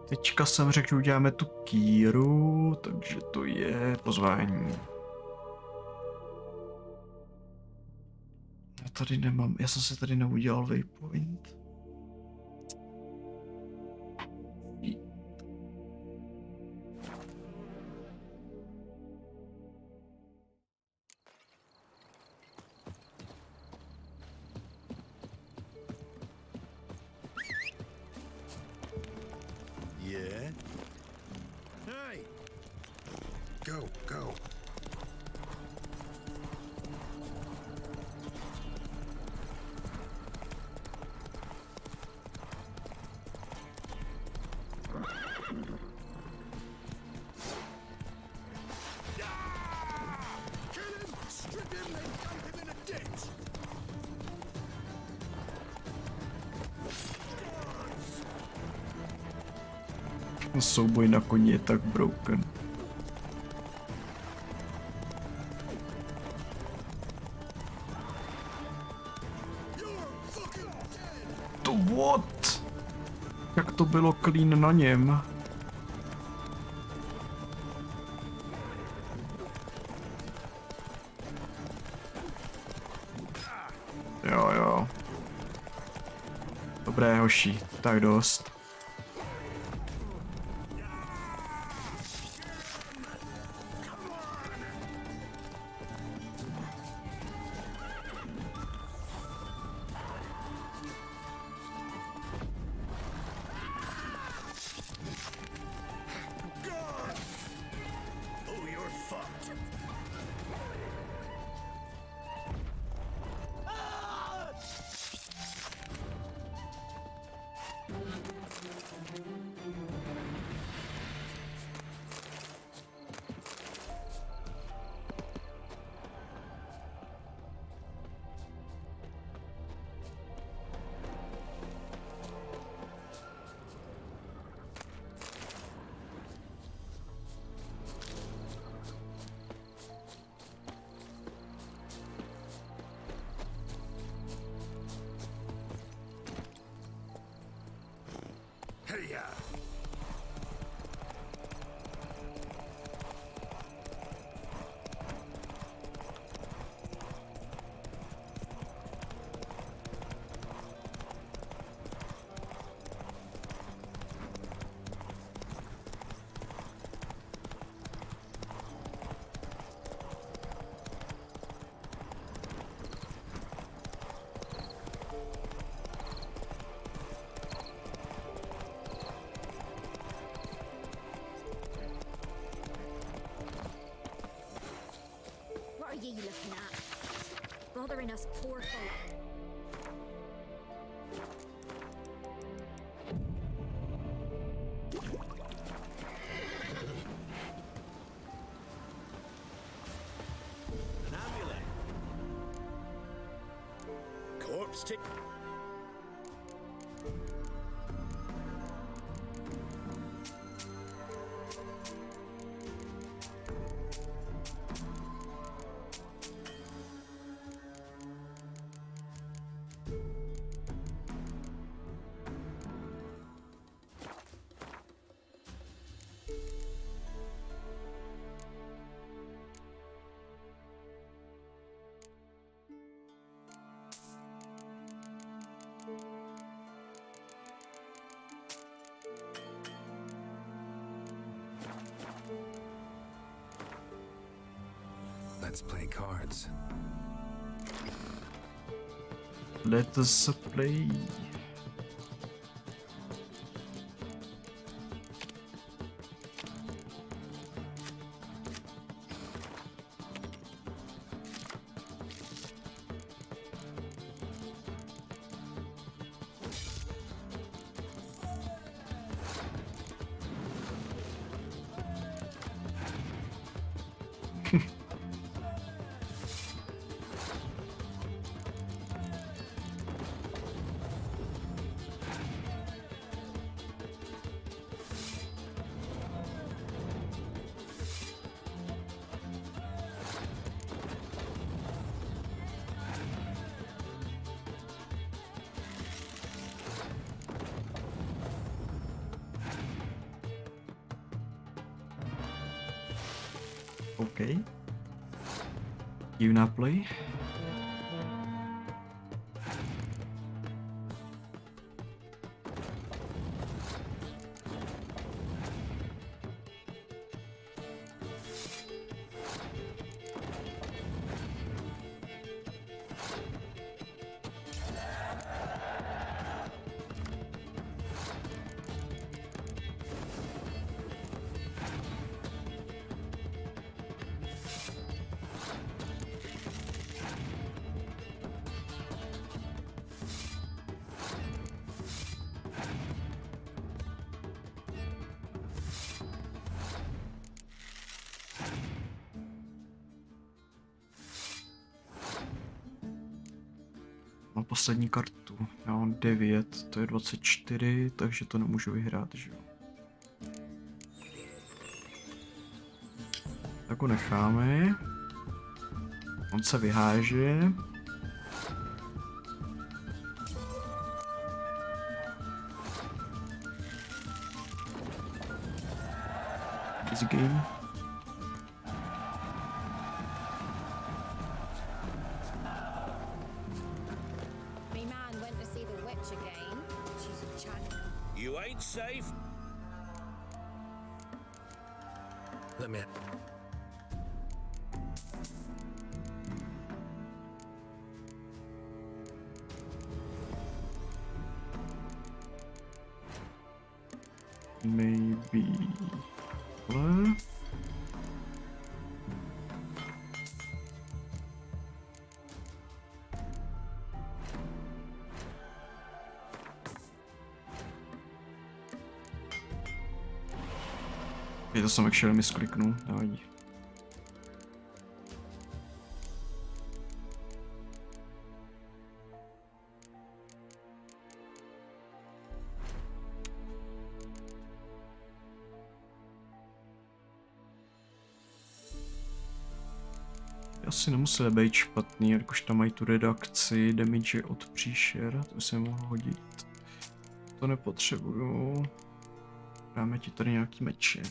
Teďka jsem řekl, že uděláme tu kýru, takže to je pozvání. Já tady nemám, já jsem si tady neudělal waypoint. Yeah? Hey! Go, go. Kill him! Strip him, then dump him in a ditch! Souboj na koni je tak broken. To what? Jak to bylo clean na něm? Jo. Dobré, hoši, tak dost. Oh, you're fucked. Hey-ya. What are ye looking at? Bothering us poor folk. An amulet. Corpse tick. Let's play cards. Let us play. OK. Divná play. Mám poslední kartu. Já mám 9, to je 24, takže to nemůžu vyhrát, že jo. Tak ho necháme. On se vyháže. Easy game. Me man went to see the witch again. She's a chat. You ain't safe. Let me. Maybe. Tohle. Je to jsem actually miskliknul, nevadí. Asi nemuseli být špatný, jakož tam mají tu redakci, damage od příšer, to se mohl hodit. To nepotřebuju. Dáme ti tady nějaký meče.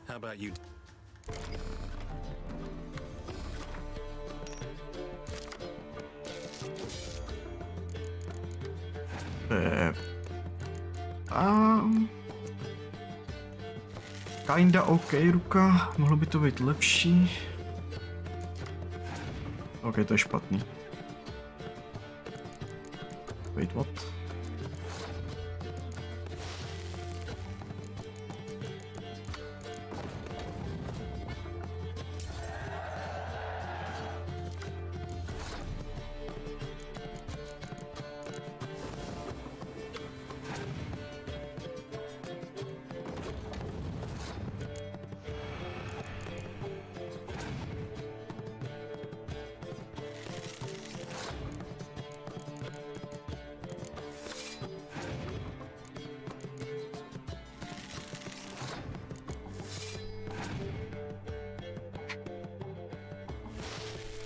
How about you? Kinda OK ruka, mohlo by to být lepší. OK, to je špatný. Wait, what?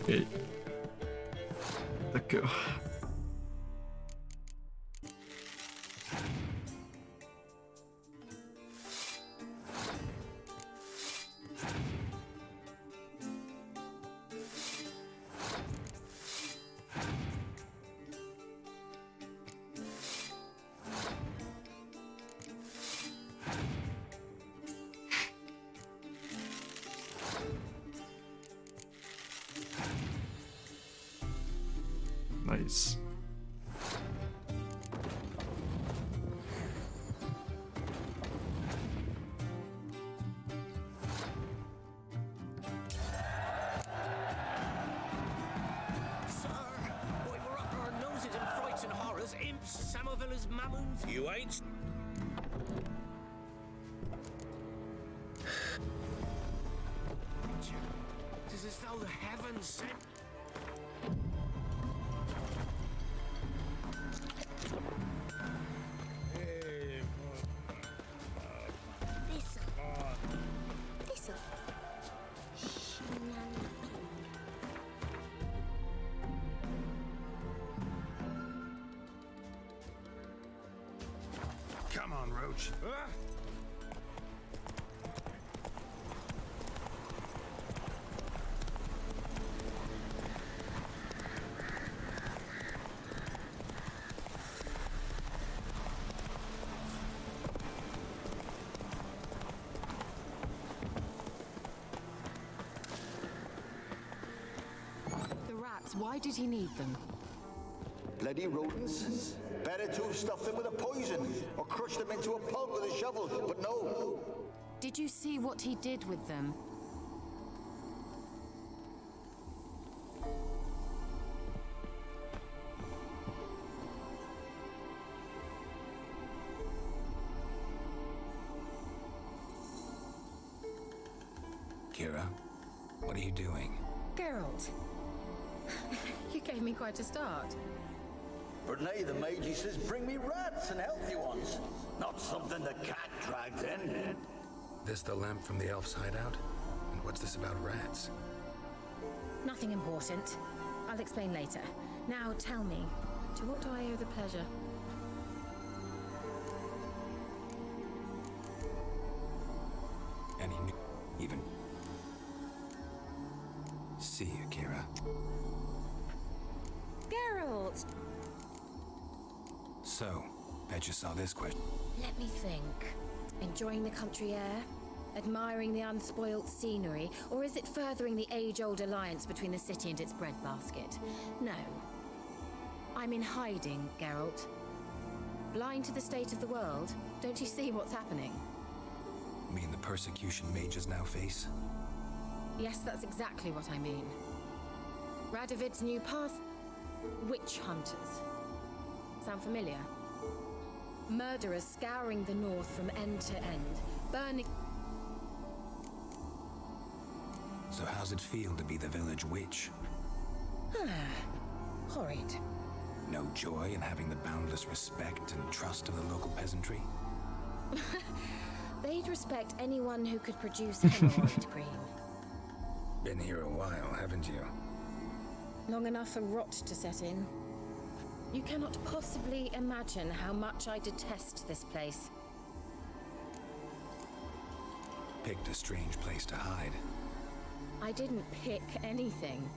Okay. Tak jo. Nice. You ain't. It's as though the heavens sent. Come on, Roach. The rats, why did he need them? Bloody rodents. Better to have stuffed them with a poison or crushed them into a pulp with a shovel, but no. Did you see what he did with them? Kira. What are you doing? Geralt. You gave me quite a start. But nay, the mage says bring me rats and healthy ones. Not something the cat dragged in. This the lamp from the elf's hideout? And what's this about rats? Nothing important. I'll explain later. Now tell me, to what do I owe the pleasure? Any new... even... See you, Kira. Geralt! So, bet you saw this question. Let me think. Enjoying the country air? Admiring the unspoilt scenery? Or is it furthering the age-old alliance between the city and its breadbasket? No. I'm in hiding, Geralt. Blind to the state of the world? Don't you see what's happening? Mean the persecution mages now face? Yes, that's exactly what I mean. Radovid's new path... Witch hunters. Sound familiar? Murderers scouring the north from end to end, burning... So how's it feel to be the village witch? Horrid. No joy in having the boundless respect and trust of the local peasantry? They'd respect anyone who could produce hemorrhoid cream. Been here a while, haven't you? Long enough for rot to set in. You cannot possibly imagine how much I detest this place. Picked a strange place to hide. I didn't pick anything.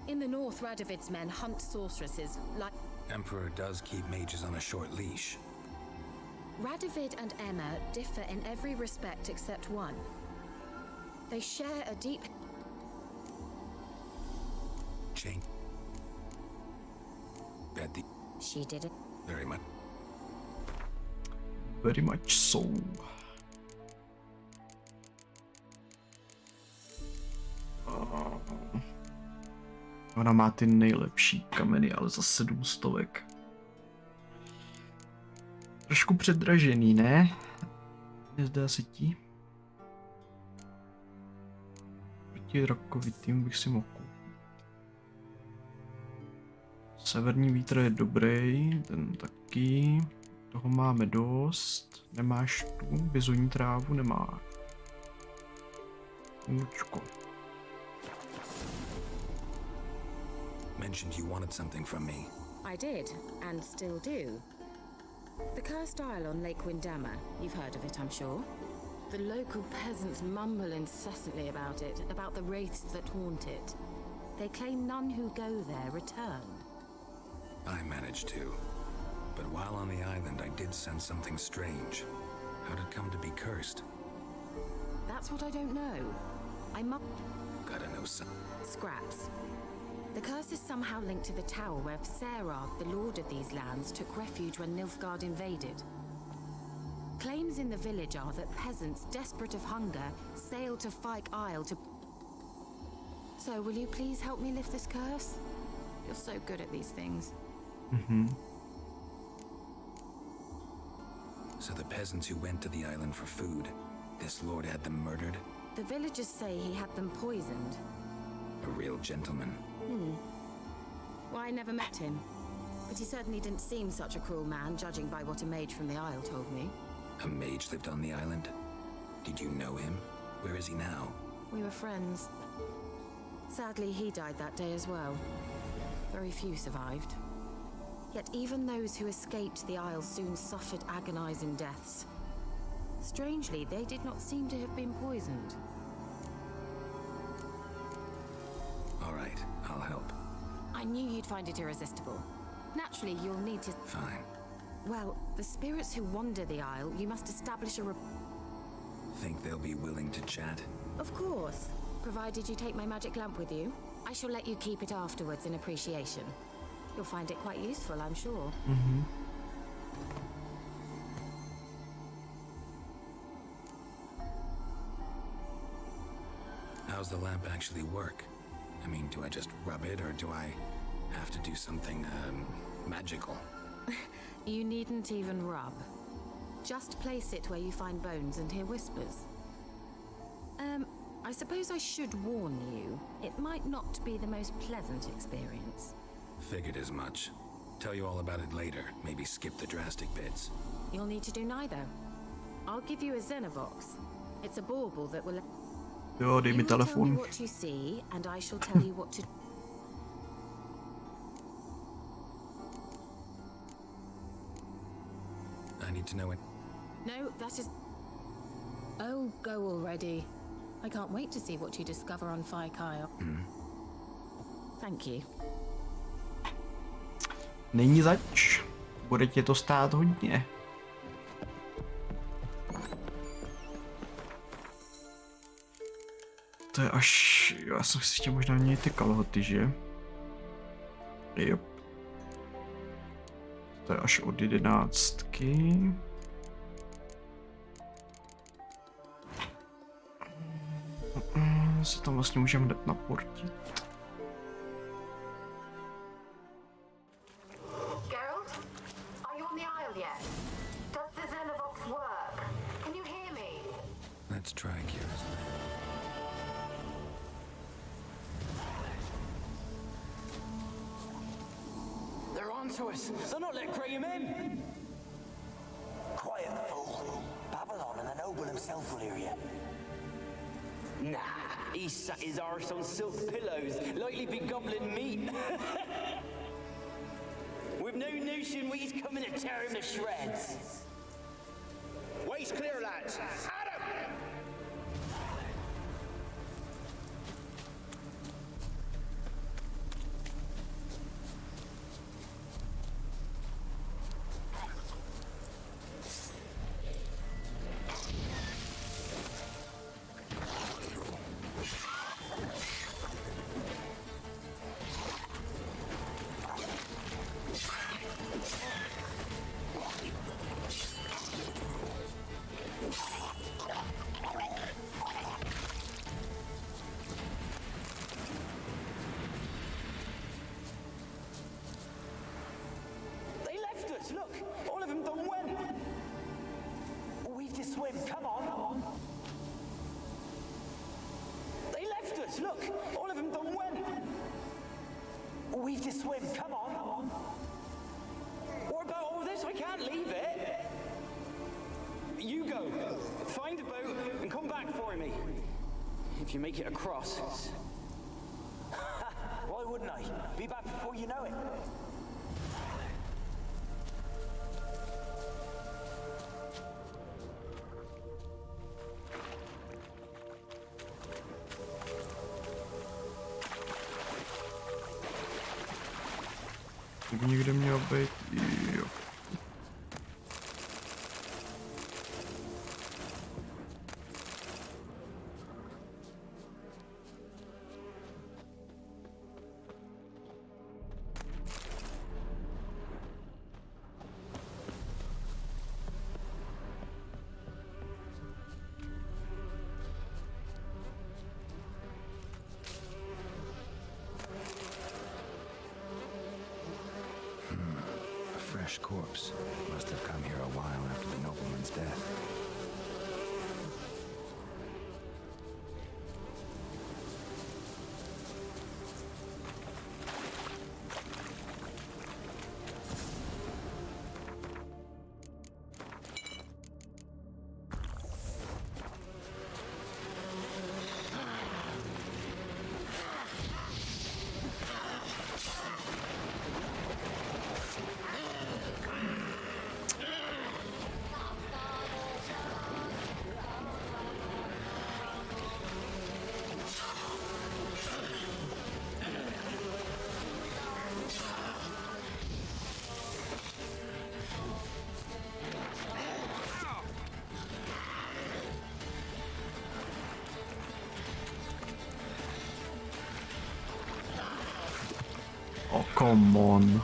In the north, Radovid's men hunt sorceresses like... Emperor does keep mages on a short leash. Radovid and Emma differ in every respect except one. They share a deep... Chain. Bet the... She did it. Very much. Very much so. Ona má ty nejlepší kameny, ale za 700. Trošku předražený, ne? Nezdá se ti? Proti rakovitým bych si mohl koupit. Severní vítr je dobrý, ten taky. Toho máme dost. Nemáš tu? Bizonní trávu nemáš. Lučko. Mentioned you wanted something from me. I did, and still do. The cursed isle on Lake Windammer. You've heard of it, I'm sure. The local peasants mumble incessantly about it, about the wraiths that haunt it. They claim none who go there return. I managed to. But while on the island, I did sense something strange. How'd it come to be cursed? That's what I don't know. I must... Gotta know some... Scraps. The curse is somehow linked to the tower where Serag, the lord of these lands, took refuge when Nilfgaard invaded. Claims in the village are that peasants, desperate of hunger, sailed to Fyke Isle to... So, will you please help me lift this curse? You're so good at these things. Mhm. So the peasants who went to the island for food, this lord had them murdered? The villagers say he had them poisoned. A real gentleman. Well, I never met him. But he certainly didn't seem such a cruel man, judging by what a mage from the Isle told me. A mage lived on the island? Did you know him? Where is he now? We were friends. Sadly, he died that day as well. Very few survived. Yet even those who escaped the Isle soon suffered agonizing deaths. Strangely, they did not seem to have been poisoned. All right, I'll help. I knew you'd find it irresistible. Naturally, you'll need to... Fine. Well, the spirits who wander the Isle, you must establish a... Think they'll be willing to chat? Of course. Provided you take my magic lamp with you. I shall let you keep it afterwards in appreciation. You'll find it quite useful, I'm sure. Mhm. How's the lamp actually work? I mean, do I just rub it, or do I have to do something, magical? You needn't even rub. Just place it where you find bones and hear whispers. I suppose I should warn you. It might not be the most pleasant experience. Figured as much. Tell you all about it later. Maybe skip the drastic bits. You'll need to do neither. I'll give you a Xenovox. It's a bauble that will... Jo, dej mi You will tell me telefon. what you see, and I shall tell you what to... I need to know it. No, that is... Oh, go already. I can't wait to see what you discover on Phi Kyle. Thank you. Není zač. Bude tě to stát hodně. To je až... Já jsem si chtěl možná měnit ty kalhoty, že? Jop. To je až od 11. Se tam vlastně můžeme dát naportit. Geralt, are you on the Isle yet? Does the Xenovox work? Can you hear me? Let's try, Kira. They're onto us. They'll not let Graham in. Quiet, fool. Babylon and the noble himself will hear you. Nah, he sat his arse on silk pillows, likely be gobbling meat. With no notion we's coming to tear him to shreds. Waist clear, lads. Adam! They left us, look. All of them done went. We've to swim, come on. They left us, look. All of them done went. We've to swim, come on. What about all this? I can't leave it. You go. Find a boat and come back for me. If you make it across. Why wouldn't I? Be back before you know it. Tak někde měl být, jo. A fresh corpse. Must have come here a while after the nobleman's death. Oh, come on.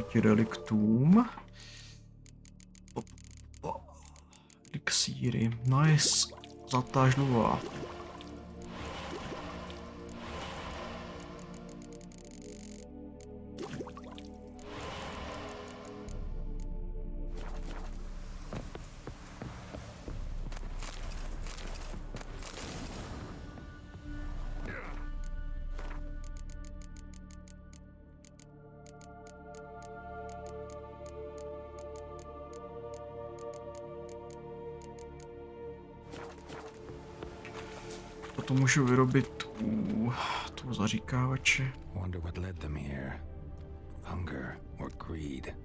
proti reliktům. Elixíry. Nice. Zlatá žluva. To můžu vyrobit tu zaříkávače. Wonder what led them here. Hunger or greed.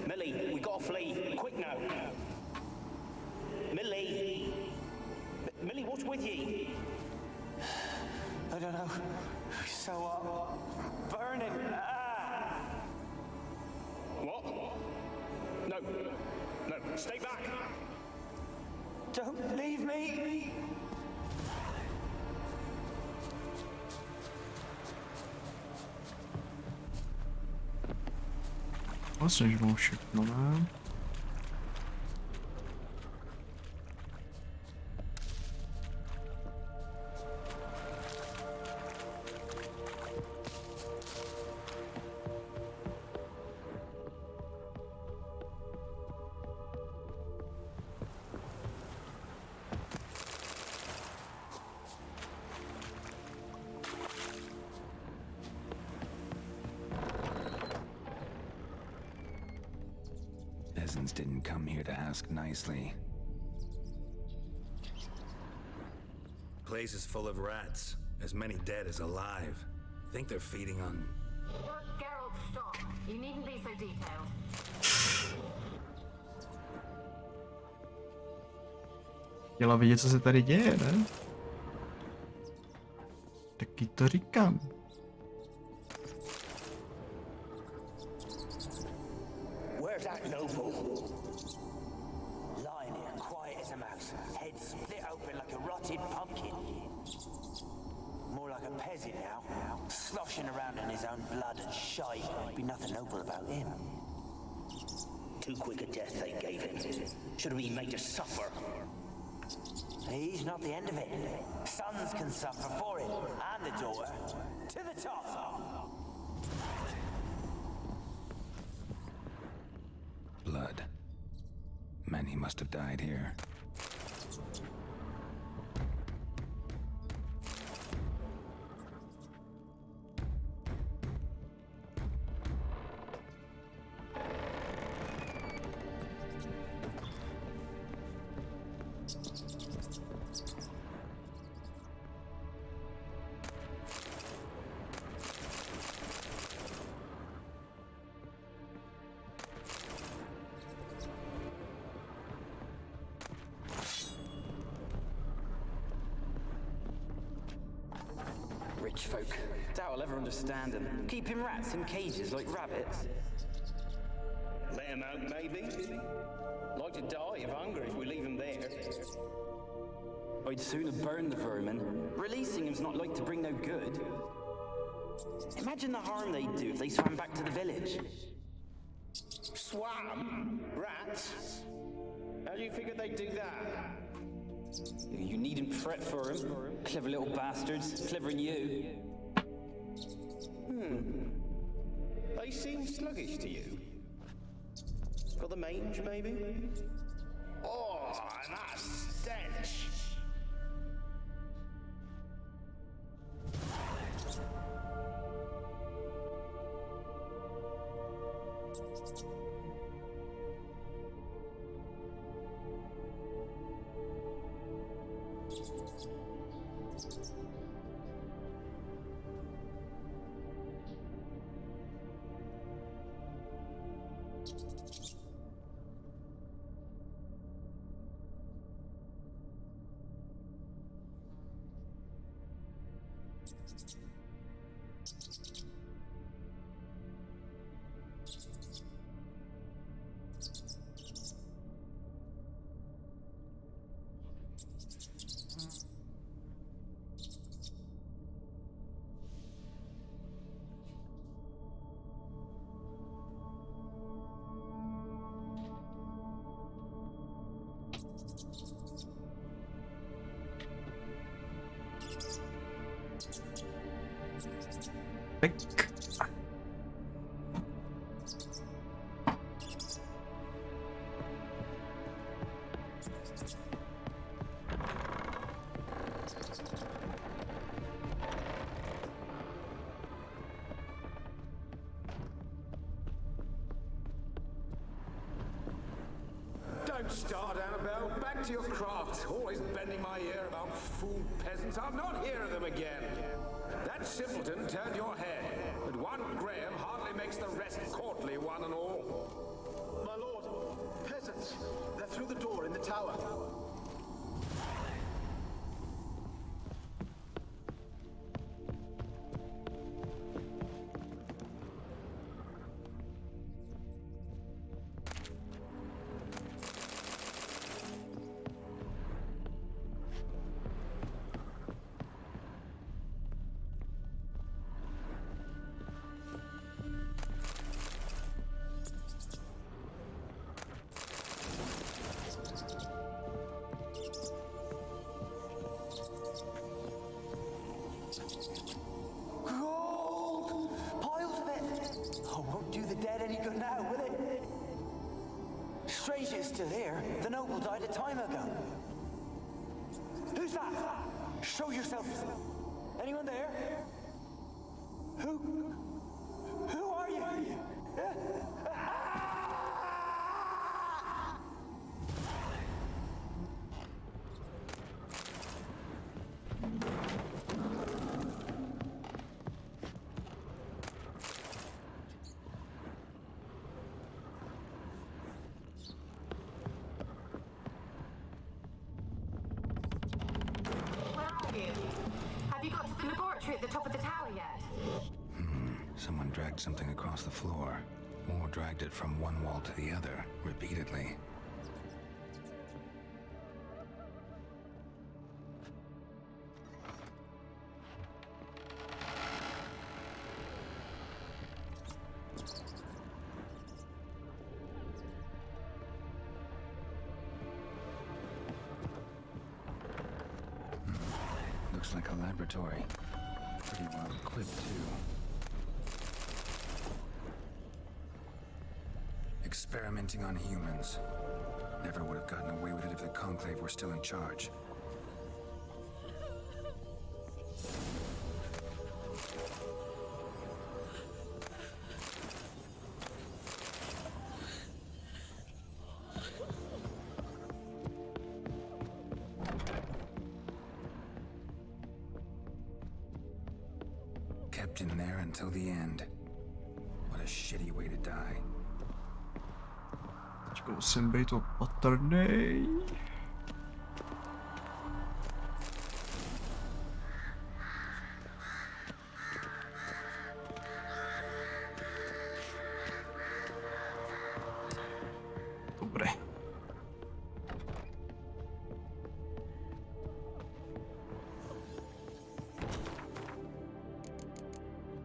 Millie, we gotta flee. Quick now. Millie. Millie, what's with ye? I don't know. So burning. Ah. What? No. No. Stay back. Don't leave me. Vlastně, že mám všechno, ne? Peasants didn't come here to ask nicely. Place is full of rats. As many dead as alive. Think they're feeding on... Geralt, stop. You needn't be so detailed. Chtěla vidět, co se tady děje, ne? Taky to říkám. Where's that noble? Lying here, quiet as a mouse, head split open like a rotted pumpkin. More like a peasant now, sloshing around in his own blood and shite. Be nothing noble about him. Too quick a death they gave him. Should have been made to suffer. He's not the end of it. Sons can suffer for it, and the daughter. To the top! Blood. Many must have died here. Rich folk. Doubt I'll ever understand them. Keeping rats in cages like rabbits. Let them out, maybe. Like to die of hunger if we leave them there. I'd sooner burn the vermin. Releasing them's not like to bring no good. Imagine the harm they'd do if they swam back to the village. Swam? Rats? How do you figure they'd do that? You needn't fret for them. Clever little bastards. Clever than you. They seem sluggish to you. Got the mange, maybe? Oh, and that stench! Don't start, Annabelle. Back to your craft. Always bending my ear about fool peasants. I'll not hear of them again. That simpleton turned your head, but one Graham hardly makes the rest courtly, one and all. My lord, peasants. They're through the door in the tower. Strange it's still here. The noble died a time ago. Who's that? Show yourself. Anyone there? Who are you? Have you got to the laboratory at the top of the tower yet? Someone dragged something across the floor, or dragged it from one wall to the other, repeatedly. Looks like a laboratory. Pretty well equipped, too. Experimenting on humans. Never would have gotten away with it if the Conclave were still in charge. Kept in there until the end. What a shitty way to die. Musím být opatrnej. Dobré.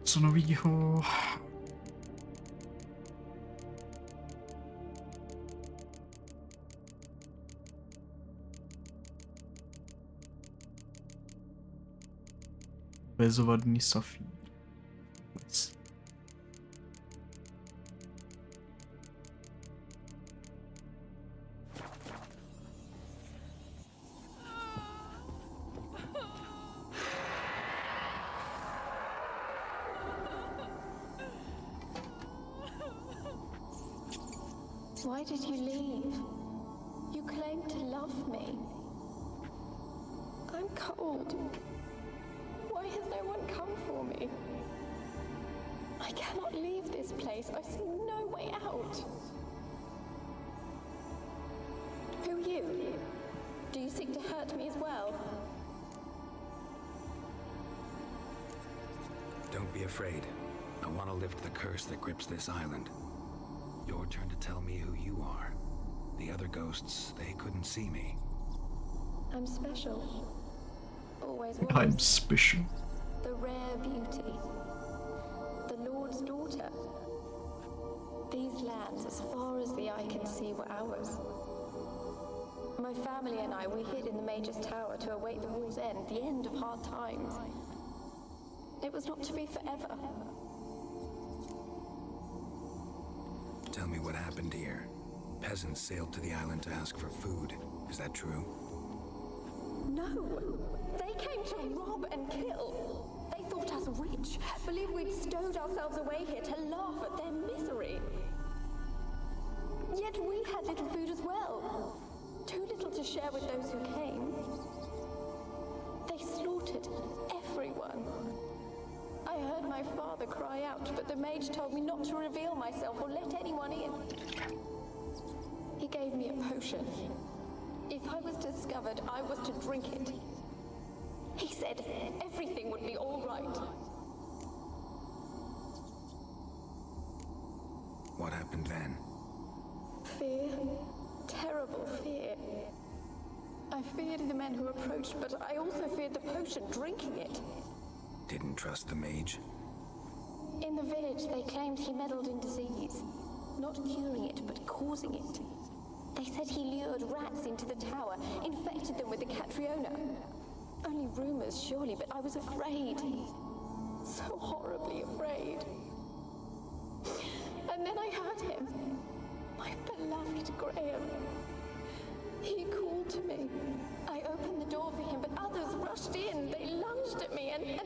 Co novýho? Bezvadný safír. Why did you leave? You claimed to love me. I'm cold. Why has no one come for me? I cannot leave this place. I see no way out. Who are you? Do you seek to hurt me as well? Don't be afraid. I want to lift the curse that grips this island. Your turn to tell me who you are. The other ghosts, they couldn't see me. I'm special. Always was. I'm special. The rare beauty. The Lord's daughter. These lands, as far as the eye can see, were ours. My family and I, we hid in the Major's Tower to await the war's end, the end of hard times. It was not to be forever. Tell me what happened here. Peasants sailed to the island to ask for food. Is that true? No! They came to rob and kill. They thought us rich, believed we'd stowed ourselves away here to laugh at their misery. Yet we had little food as well. Too little to share with those who came. They slaughtered everyone. I heard my father cry out, but the mage told me not to reveal myself or let anyone in. He gave me a potion. If I was discovered, I was to drink it. He said everything would be all right. What happened then? Fear. Terrible fear. I feared the men who approached, but I also feared the potion, drinking it. Didn't trust the mage? In the village, they claimed he meddled in disease. Not curing it, but causing it. They said he lured rats into the tower, infected them with the Catriona. Only rumors, surely, but I was afraid. So horribly afraid. And then I heard him. My beloved Graham. He called to me. I opened the door for him, but others rushed in. They lunged at me and...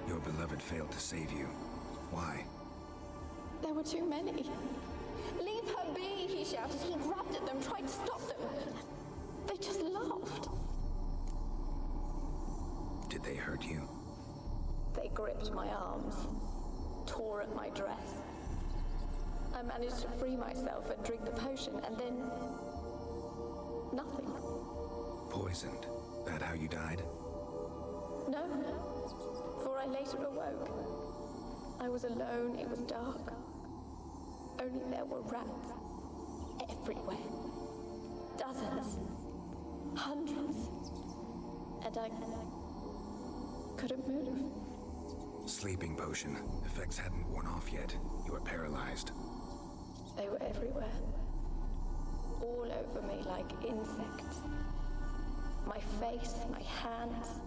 Your beloved failed to save you. Why? There were too many. Leave her be, he shouted. He grabbed at them, tried to stop them. They just laughed. Did they hurt you? They gripped my arms, tore at my dress. I managed to free myself and drink the potion, and then... nothing. Poisoned? That how you died? No, for I later awoke. I was alone, it was dark. Only there were rats. Everywhere. Dozens. Hundreds. And I couldn't move. Sleeping potion. Effects hadn't worn off yet. You were paralyzed. They were everywhere. All over me like insects. My face, my hands.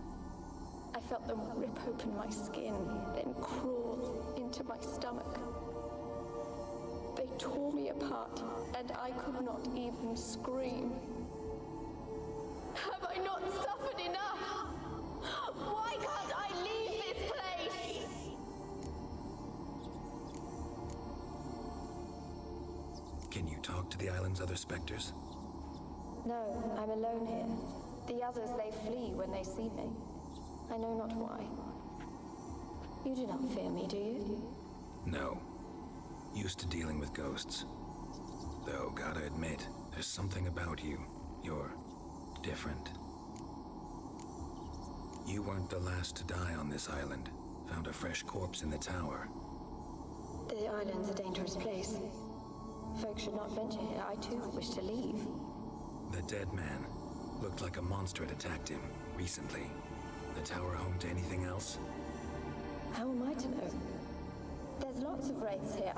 I felt them rip open my skin, then crawl into my stomach. They tore me apart, and I could not even scream. Have I not suffered enough? Why can't I leave this place? Can you talk to the island's other specters? No, I'm alone here. The others, they flee when they see me. I know not why. You do not fear me, do you? No. Used to dealing with ghosts. Though, gotta admit, there's something about you. You're different. You weren't the last to die on this island. Found a fresh corpse in the tower. The island's a dangerous place. Folks should not venture here. I too wish to leave. The dead man. Looked like a monster had attacked him recently. The tower home to anything else? How am I to know? There's lots of wraiths here.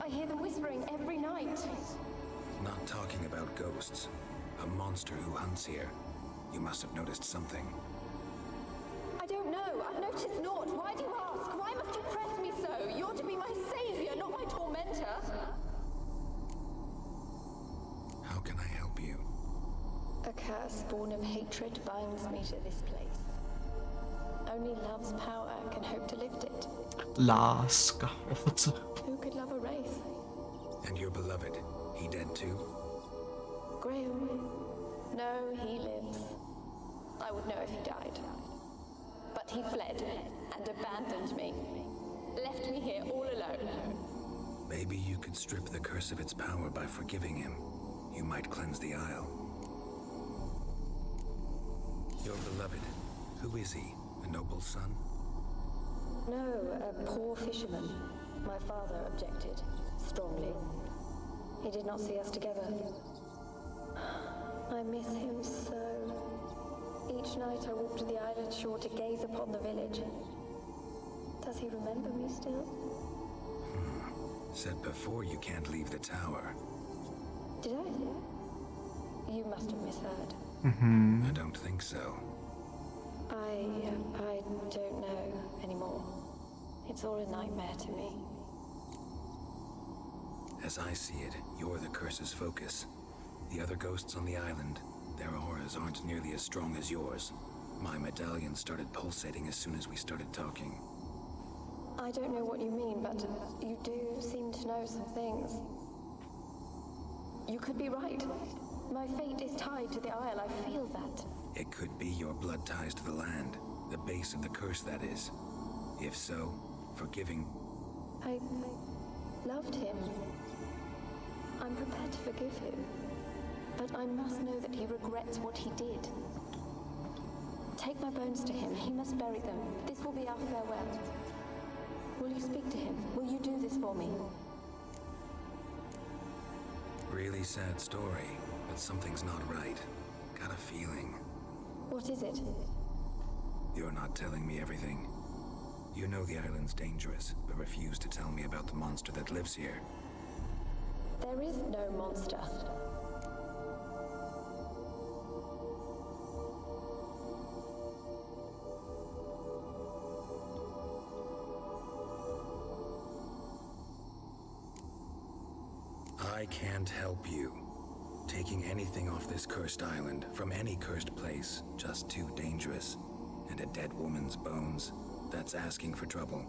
I hear them whispering every night. Not talking about ghosts. A monster who hunts here. You must have noticed something. I don't know. I've noticed naught. Why do you ask? Why must you press me so? You're to be my savior, not my tormentor. How can I help you? A curse born of hatred binds me to this place. Only love's power can hope to lift it. Láska, ovoce. Who could love a wraith? And your beloved, he dead too? Graham? No, he lives. I would know if he died. But But he fled and abandoned me. Left me here all alone. Maybe you could strip the curse of its power by forgiving him. You might cleanse the Isle. Your beloved, who is he? A noble son? No, a poor fisherman. My father objected, strongly. He did not see us together. I miss him so. Each night I walk to the island shore to gaze upon the village. Does he remember me still? Said before you can't leave the tower. Did I? You must have misheard. I don't think so. I don't know anymore. It's all a nightmare to me. As I see it, you're the curse's focus. The other ghosts on the island, their auras aren't nearly as strong as yours. My medallion started pulsating as soon as we started talking. I don't know what you mean, but you do seem to know some things. You could be right. My fate is tied to the Isle, I feel that. It could be your blood ties to the land, the base of the curse, that is. If so, forgiving... I loved him. I'm prepared to forgive him. But I must know that he regrets what he did. Take my bones to him. He must bury them. This will be our farewell. Will you speak to him? Will you do this for me? Really sad story, but something's not right. Got a feeling. What is it? You're not telling me everything. You know the island's dangerous, but refuse to tell me about the monster that lives here. There is no monster. I can't help you. Taking anything off this cursed island, from any cursed place, just too dangerous. And a dead woman's bones, that's asking for trouble.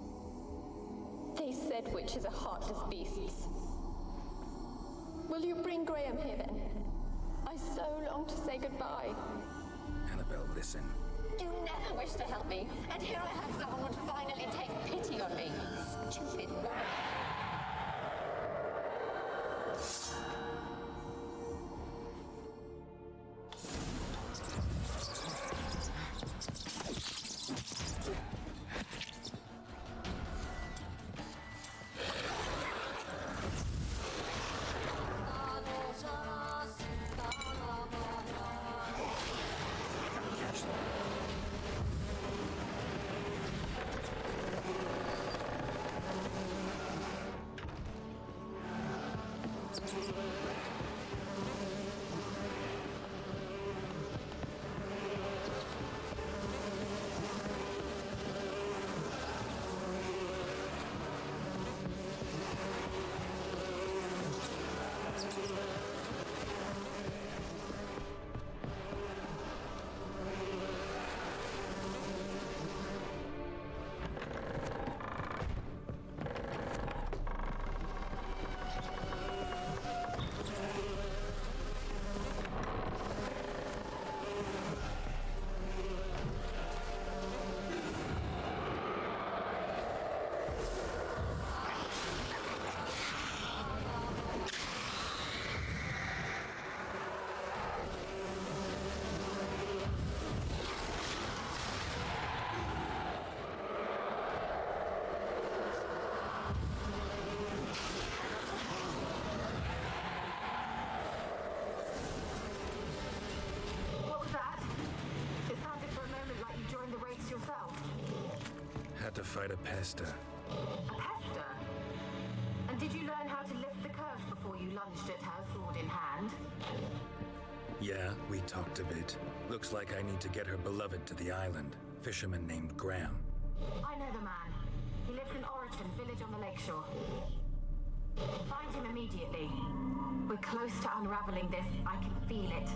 They said witches are heartless beasts. Will you bring Graham here then? I so long to say goodbye. Annabelle, listen. You never wished to help me, and here I have someone who would finally take pity on me. Stupid woman. Had to fight a pesta. A pester? And did you learn how to lift the curse before you lunged at her, sword in hand? Yeah, we talked a bit. Looks like I need to get her beloved to the island. Fisherman named Graham. I know the man. He lives in Oriton, village on the lakeshore. Find him immediately. We're close to unraveling this. I can feel it.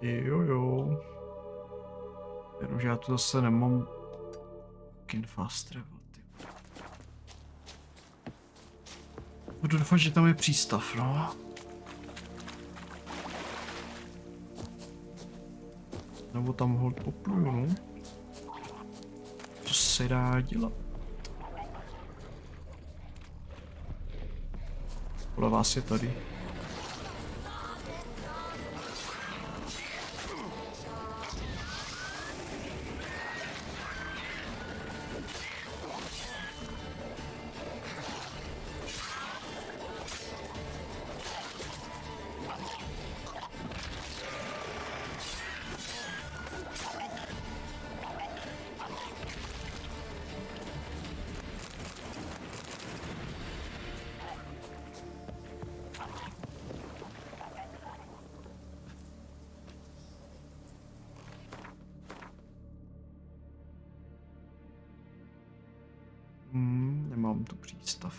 Jo. Jenomže já tu zase nemám fucking fast travel, ty. Budu doufat, že tam je přístav, no. Nebo tam hold popluju, no. Co se dá dělat? Podle vás je tady. Nemám tu přístav.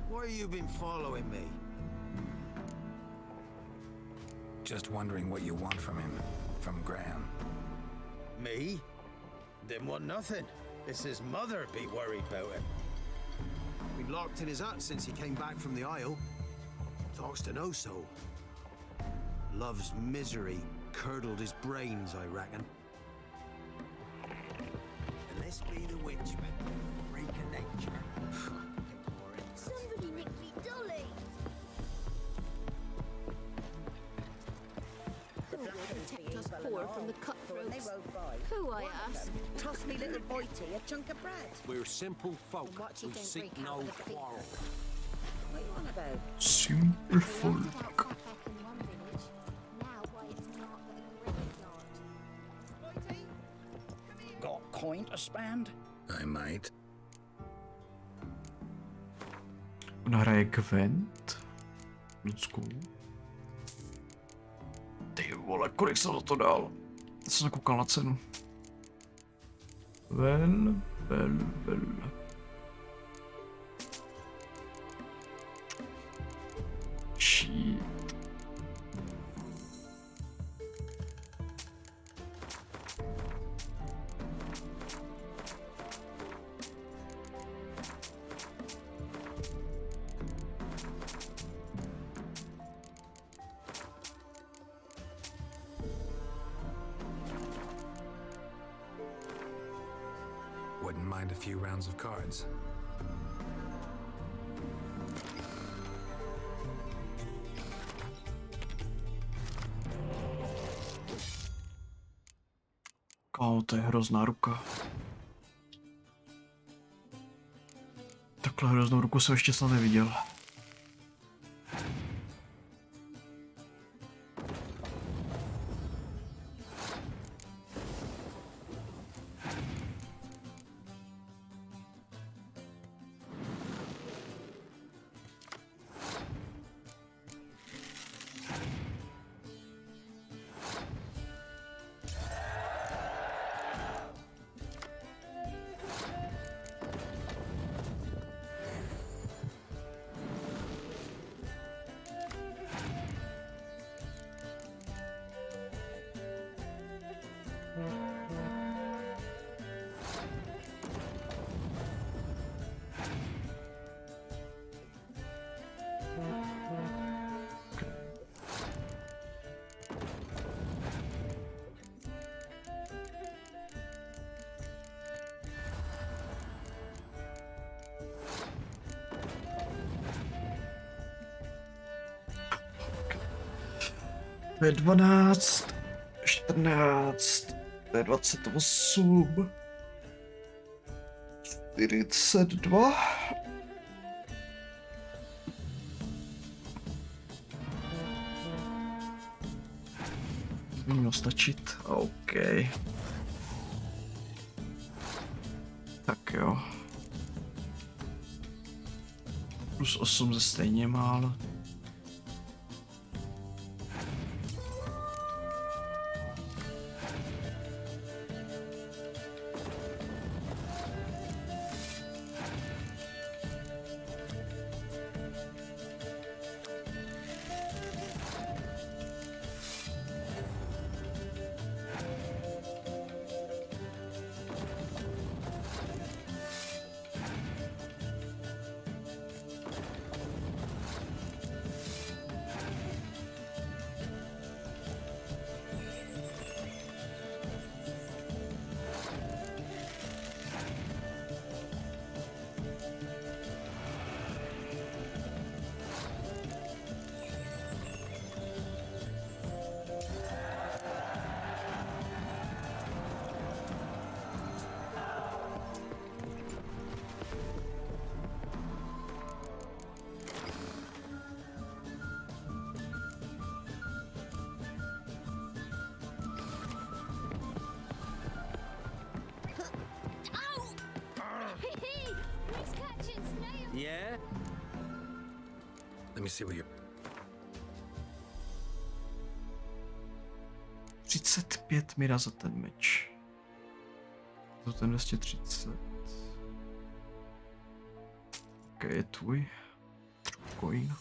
Why have you been following me? Just wondering what you want from him. From Graham. Me? Didn't want nothing. It's his mother be worried about him. Been locked in his hut since he came back from the Isle. Talks to no soul. Love's misery curdled his brains, I reckon. And this be the witch, man. Freak of nature. Somebody nicked me dolly. Who will protect us poor from the cutthroats? Who, I ask? Toss me little Boitie a chunk of bread. We're simple folk. Watch you We don't seek break out no with a quarrel. What are you on about? Simple folk. Got coin to spend? I might. On hraje Gwent. Lidskou. Ty vole, kolik jsem za to dal? Já jsem nekoukal na cenu. Vel. Shit. Wouldn't mind a few rounds of cards. Kámo, to je hrozná ruka. Takhle hroznou ruku jsem ještě snad neviděl. To je 12, 14, to je 28, 42. Mělo stačit. OK. Tak jo. Plus 8 ze stejně málo. Yeah? Let me see what you're... 35 mira za ten meč. Za ten 230. Ok, je tvůj. Coin.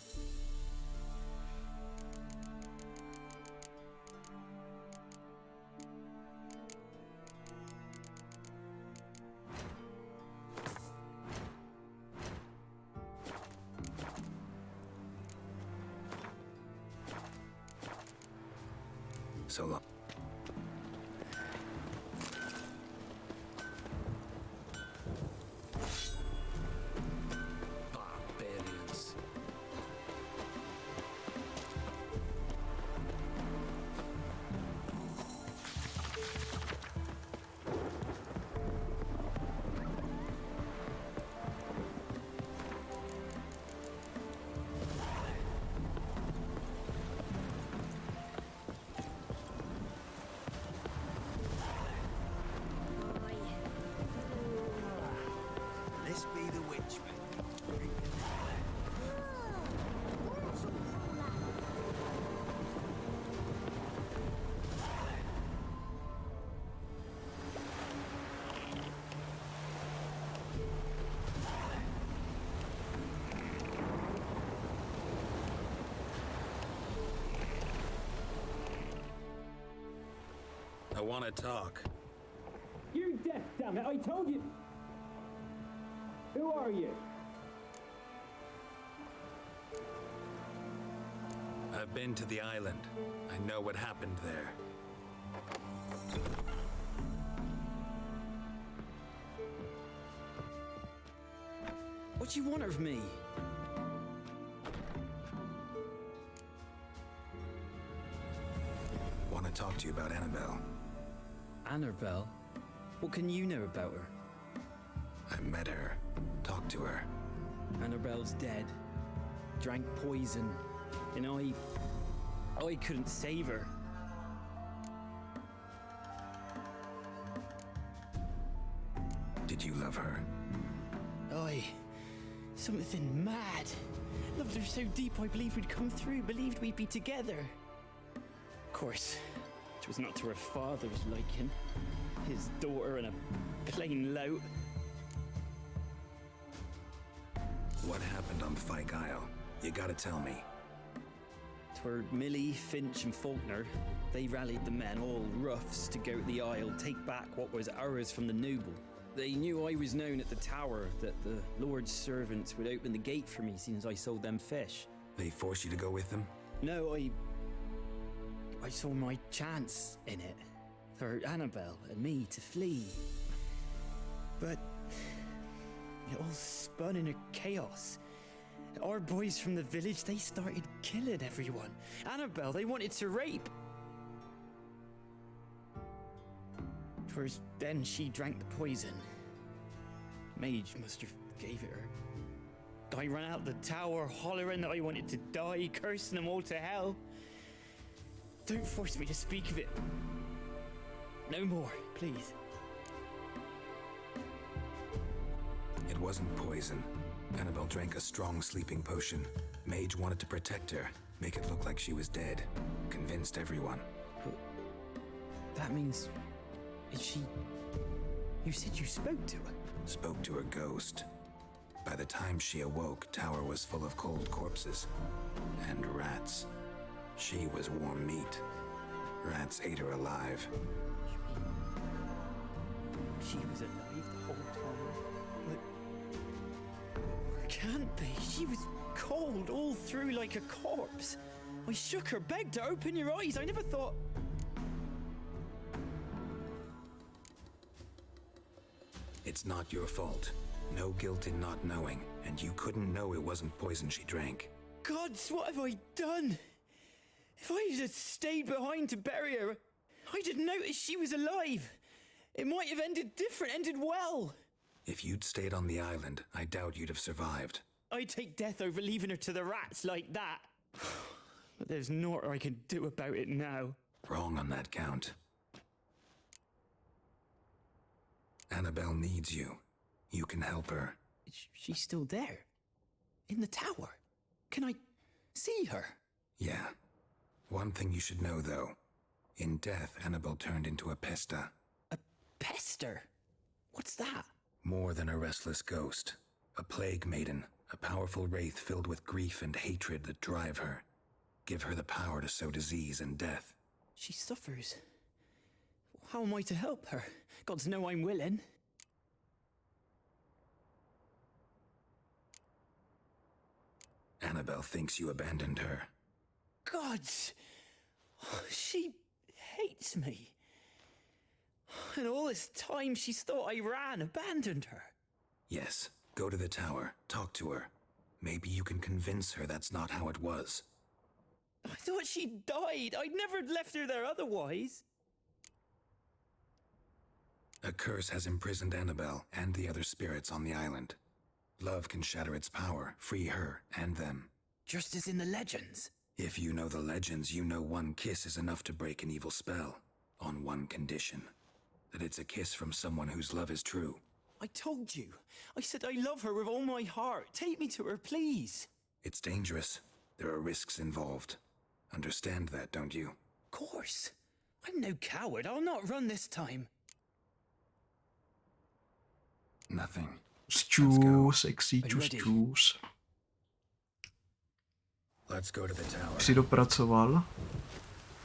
So long. Barbarians. This be the witch. I want to talk. You're deaf, damn it! I told you. Who are you? I've been to the island. I know what happened there. What do you want of me? Want to talk to you about Annabelle. Annabelle? What can you know about her? I met her. Talked to her. Annabelle's dead. Drank poison. And I couldn't save her. Did you love her? Something mad. Loved her so deep I believed we'd come through, believed we'd be together. Of course, it was not to her father's liking. His daughter and a plain lout. What happened on Fyke Isle? You gotta tell me. Twere Millie, Finch and Faulkner. They rallied the men, all roughs, to go to the Isle, take back what was ours from the noble. They knew I was known at the tower, that the Lord's servants would open the gate for me since I sold them fish. They forced you to go with them? No, I saw my chance in it. For Annabelle and me to flee. But it all spun in a chaos. Our boys from the village, they started killing everyone. Annabelle, they wanted to rape. Twas then she drank the poison. Mage must have gave it her. I ran out the tower hollering that I wanted to die, cursing them all to hell. Don't force me to speak of it. No more, please. It wasn't poison. Annabelle drank a strong sleeping potion. Mage wanted to protect her, make it look like she was dead. Convinced everyone. But that means... Is she... You said you spoke to her? Spoke to her ghost. By the time she awoke, Tower was full of cold corpses. And rats. She was warm meat. Rats ate her alive. She was alive the whole time? But... Can't be. She was cold all through like a corpse. I shook her, begged her, open your eyes. I never thought... It's not your fault. No guilt in not knowing, and you couldn't know it wasn't poison she drank. Gods, what have I done? If I had stayed behind to bury her, I didn't notice she was alive. It might have ended different, ended well. If you'd stayed on the island, I doubt you'd have survived. I'd take death over leaving her to the rats like that. But there's naught I can do about it now. Wrong on that count. Annabelle needs you. You can help her. She's still there? In the tower? Can I see her? Yeah. One thing you should know, though. In death, Annabelle turned into a pesta. A pester? What's that? More than a restless ghost. A plague maiden. A powerful wraith filled with grief and hatred that drive her. Give her the power to sow disease and death. She suffers. How am I to help her? Gods know I'm willing. Annabelle thinks you abandoned her. Gods! She hates me. And all this time she's thought I abandoned her. Yes, go to the tower, talk to her. Maybe you can convince her that's not how it was. I thought she died. I'd never left her there otherwise. A curse has imprisoned Annabelle and the other spirits on the island. Love can shatter its power, free her and them. Just as in the legends. If you know the legends, you know one kiss is enough to break an evil spell. On one condition. That it's a kiss from someone whose love is true. I told you. I said I love her with all my heart. Take me to her, please. It's dangerous. There are risks involved. Understand that, don't you? Of course. I'm no coward. I'll not run this time. Nothing. Čus, sexy, čus. Let's go to the tower. Si dopracoval.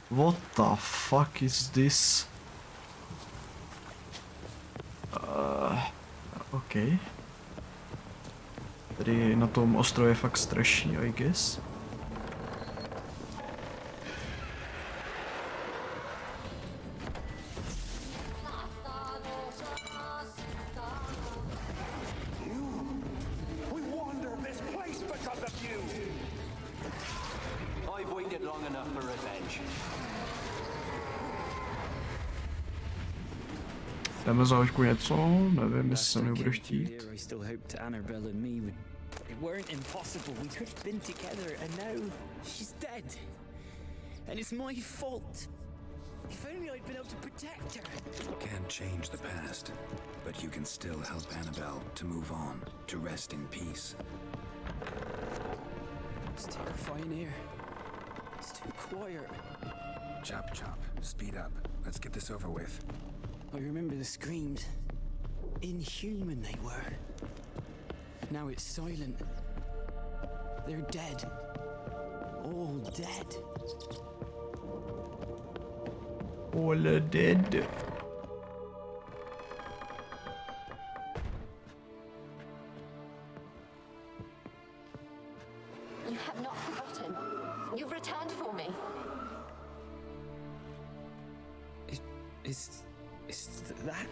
What the fuck is this? OK. Tady na tom ostrově je fakt strašný, I guess. Jdeme za hoďku něco? Nevím, jestli se mi bude chtít. I still hoped Annabelle and me would... It weren't impossible. We could have been together, and now she's dead. And it's my fault. If only I'd been able to protect her. Can't change the past, but you can still help Annabelle to move on, to rest in peace. It's terrifying here. It's too quiet. Chop, chop. Speed up. Let's get this over with. I remember the screams. Inhuman they were. Now it's silent. They're dead. All dead. All are dead. You have not forgotten. You've returned for me. Is that?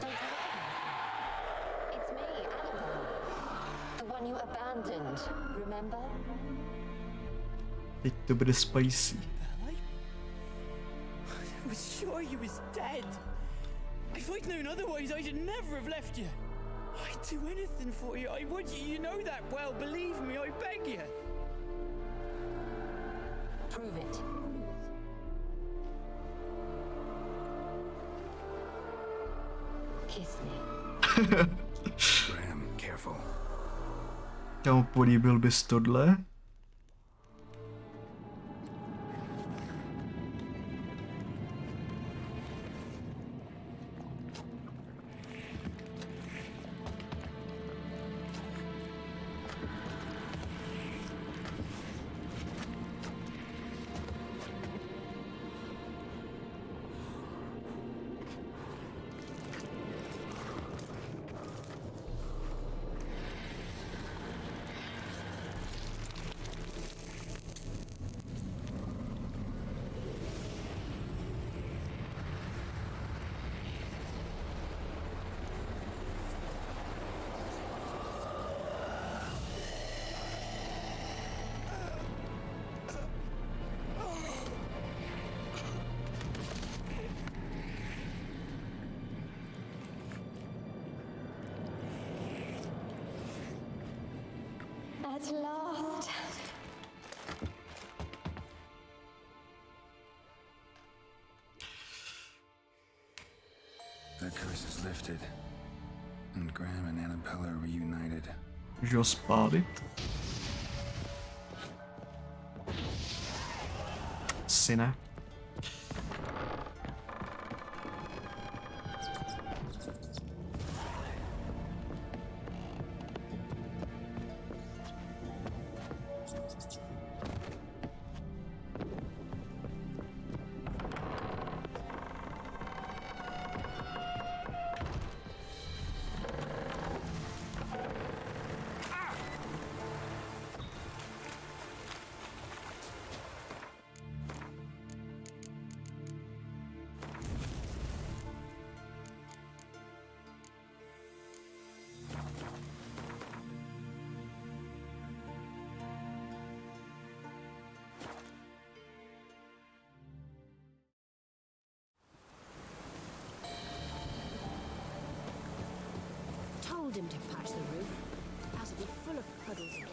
Don't worry. It's me, Annabelle. The one you abandoned, remember? Teď to bude spicy. I was sure you was dead. If I'd known otherwise, I'd never have left you. I'd do anything for you. I would. You know that well. Believe me, I beg you. Prove it. kiss me. Graham, careful. Kámo, políbil bys tohle? At last. The curse is lifted, and Graham and Annabella are reunited. Můžu ho spálit? Syne. Told him to patch the roof. House will be full of puddles again.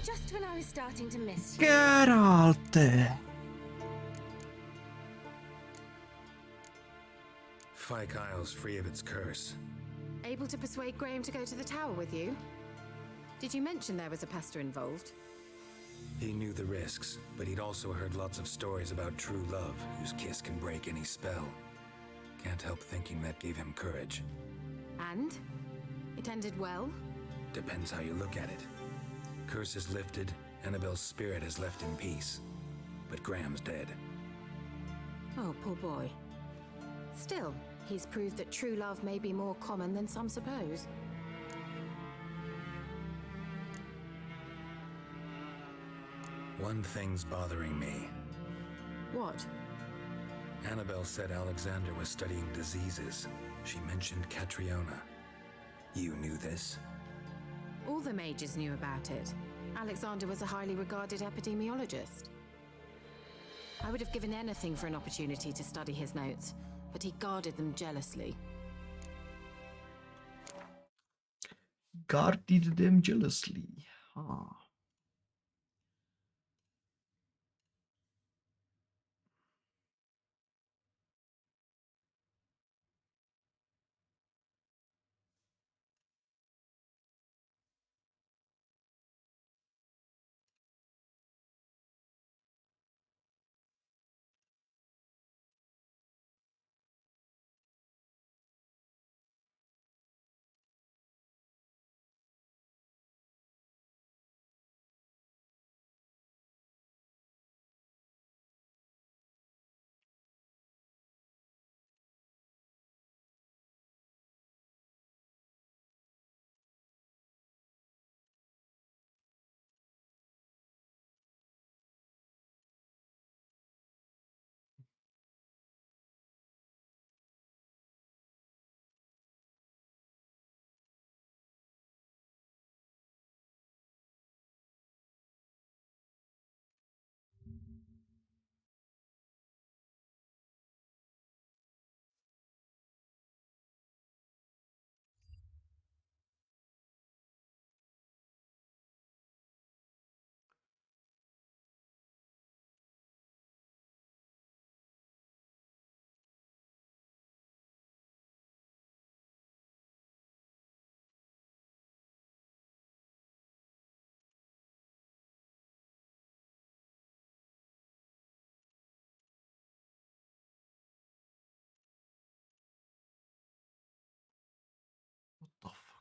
Just when I was starting to miss you. Geralte. Fyke Isle's free of its curse. Able to persuade Graham to go to the tower with you? Did you mention there was a pester involved? He knew the risks, but he'd also heard lots of stories about true love, whose kiss can break any spell. Can't help thinking that gave him courage. And? It ended well? Depends how you look at it. Curse is lifted, Annabelle's spirit is left in peace. But Graham's dead. Oh, poor boy. Still, he's proved that true love may be more common than some suppose. One thing's bothering me. What? Annabelle said Alexander was studying diseases. She mentioned Catriona. You knew this? All the mages knew about it. Alexander was a highly regarded epidemiologist. I would have given anything for an opportunity to study his notes, but he guarded them jealously. Guarded them jealously. Huh.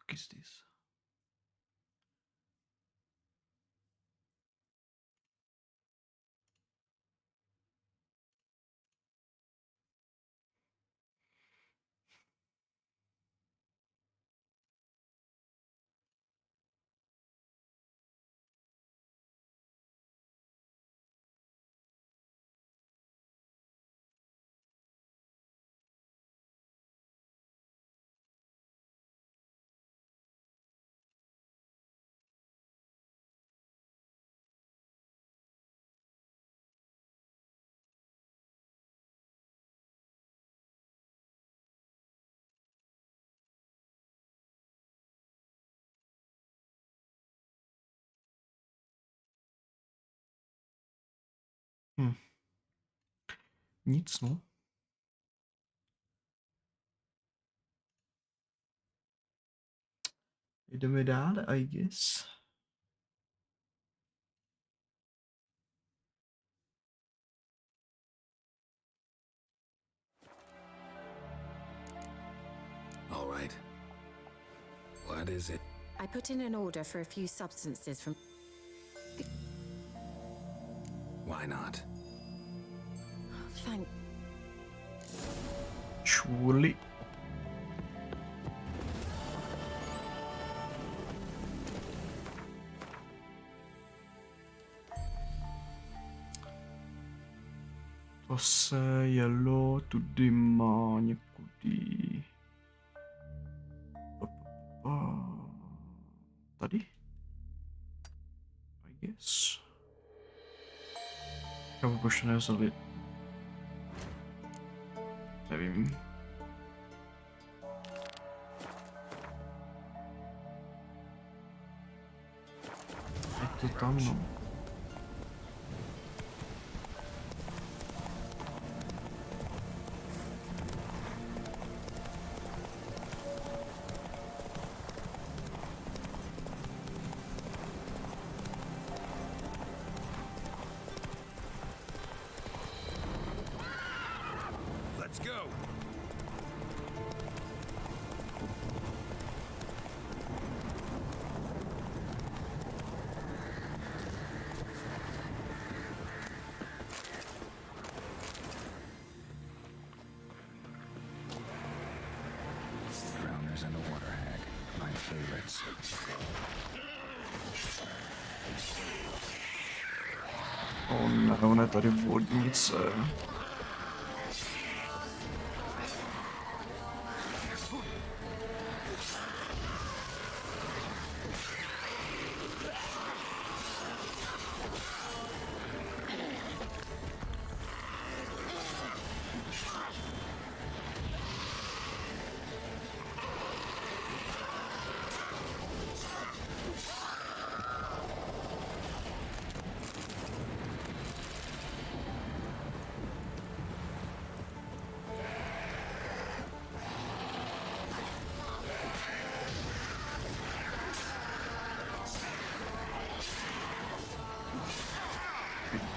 fuck is this? Nic, no. Jdeme dále, I guess. All right. What is it? I put in an order for a few substances from... Why not? Thank... Surely. To se jelo tudy má někudy. Tady? I guess. Já už nevzali. Nevím. Je to tam, no. Let's go. Drowners and a water hag. My favorites. Ne, on je tady vodnice.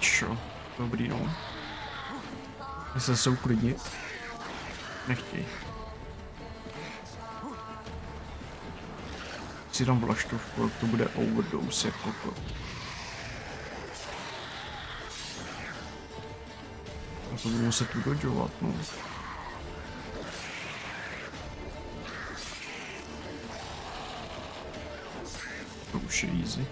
Čo? Dobrý, no. Jestli se uklidnit. Nechtěj. Si dám vlaštovku, to bude overdose jako to. A to budu muset udodžovat, no. To už je easy.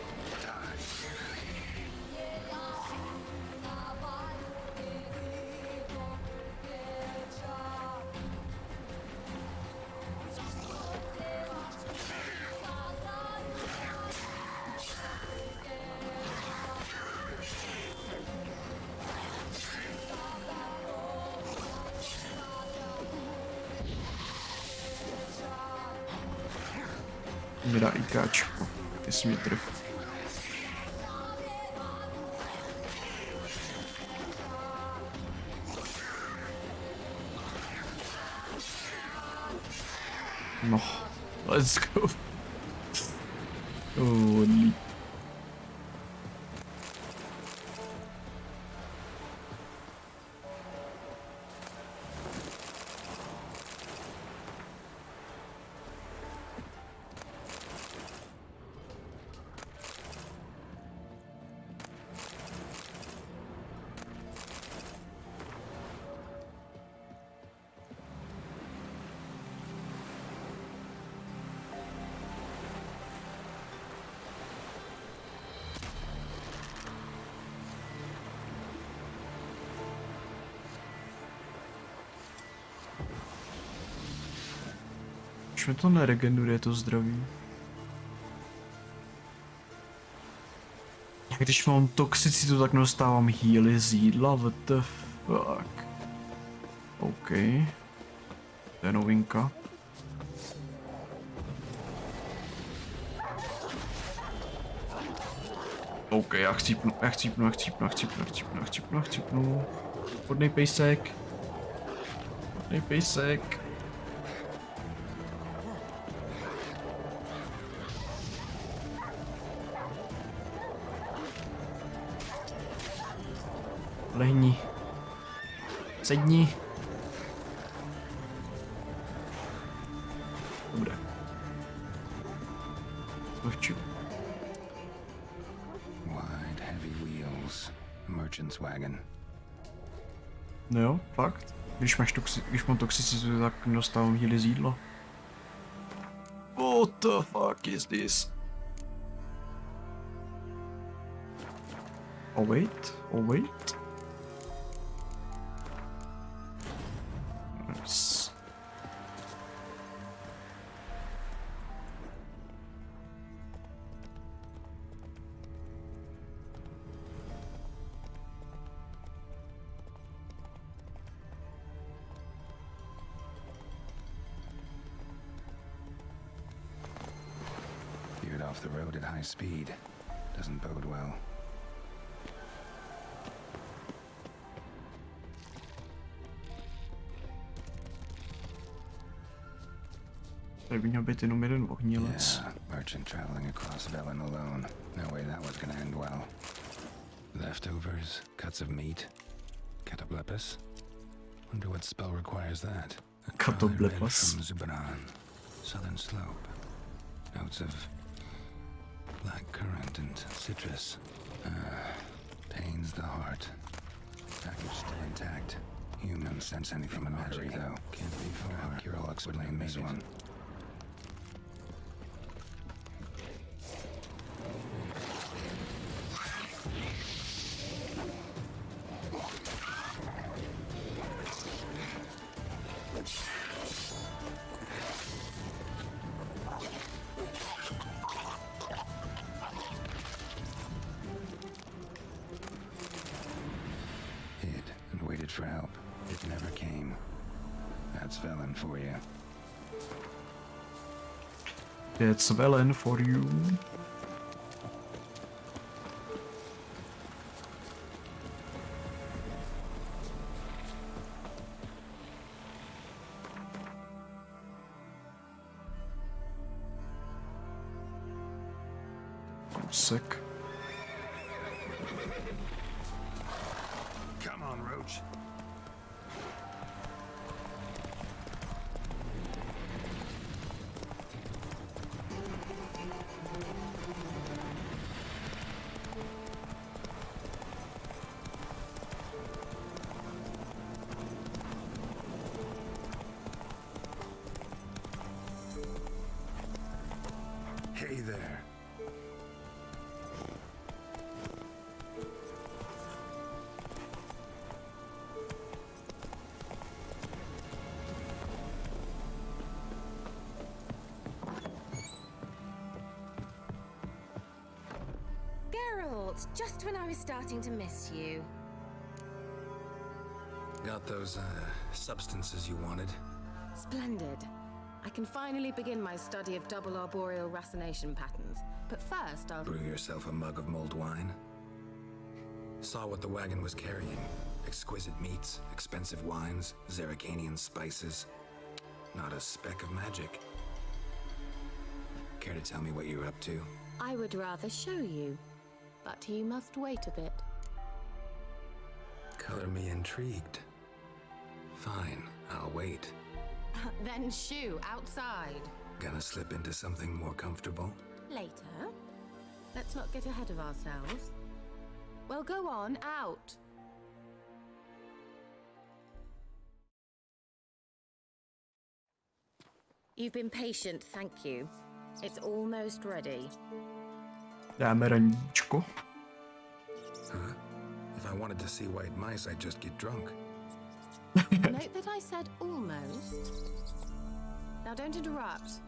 Mi dá IKčko, jestli mě trefí. No, let's go. Holy. Proč mi to neregeneruje to zdraví? Jak když mám toxicitu, tak nedostávám healy z jídla, what the fuck. OK. To je novinka. OK, já chcípnu. Hodnej pejsek. Lehni. Sedni. Dobré. Zlehčil. Wide, heavy wheels. A merchant's wagon. No jo, fakt. Když mám toxicitu, tak dostávám healy z jídla. What the fuck is this? Oh wait. Nice. Veered off the road at high speed. Doesn't bode well. Tady by měl být jenom jeden ohnilec. Yeah, merchant traveling across Velen alone. No way that was gonna end well. Leftovers, cuts of meat, catoblepis. Wonder what spell requires that. Catoblepis. From Zubaran, southern slope. Notes of black currant and citrus. Pains the heart. Package still intact. Humans sense anything from magic though. Can't be far. You'll explain this one. For help. It never came. That's Velen for you. It's Velen for you. I'm sick. Come on, Roach. Hey there. Geralt, just when I was starting to miss you. Got those, substances you wanted? Splendid. I can finally begin my study of double arboreal racination patterns. But first, I'll Brew yourself a mug of mulled wine. Saw what the wagon was carrying. Exquisite meats, expensive wines, Zeracanian spices. Not a speck of magic. Care to tell me what you're up to? I would rather show you, but you must wait a bit. Color me intrigued. Fine, I'll wait. Then shoo, outside. Gonna slip into something more comfortable? Later. Let's not get ahead of ourselves. Well, go on, out. You've been patient, thank you. It's almost ready. Dáme raničko. Huh? If I wanted to see white mice, I'd just get drunk. Note that I said almost. Now don't interrupt.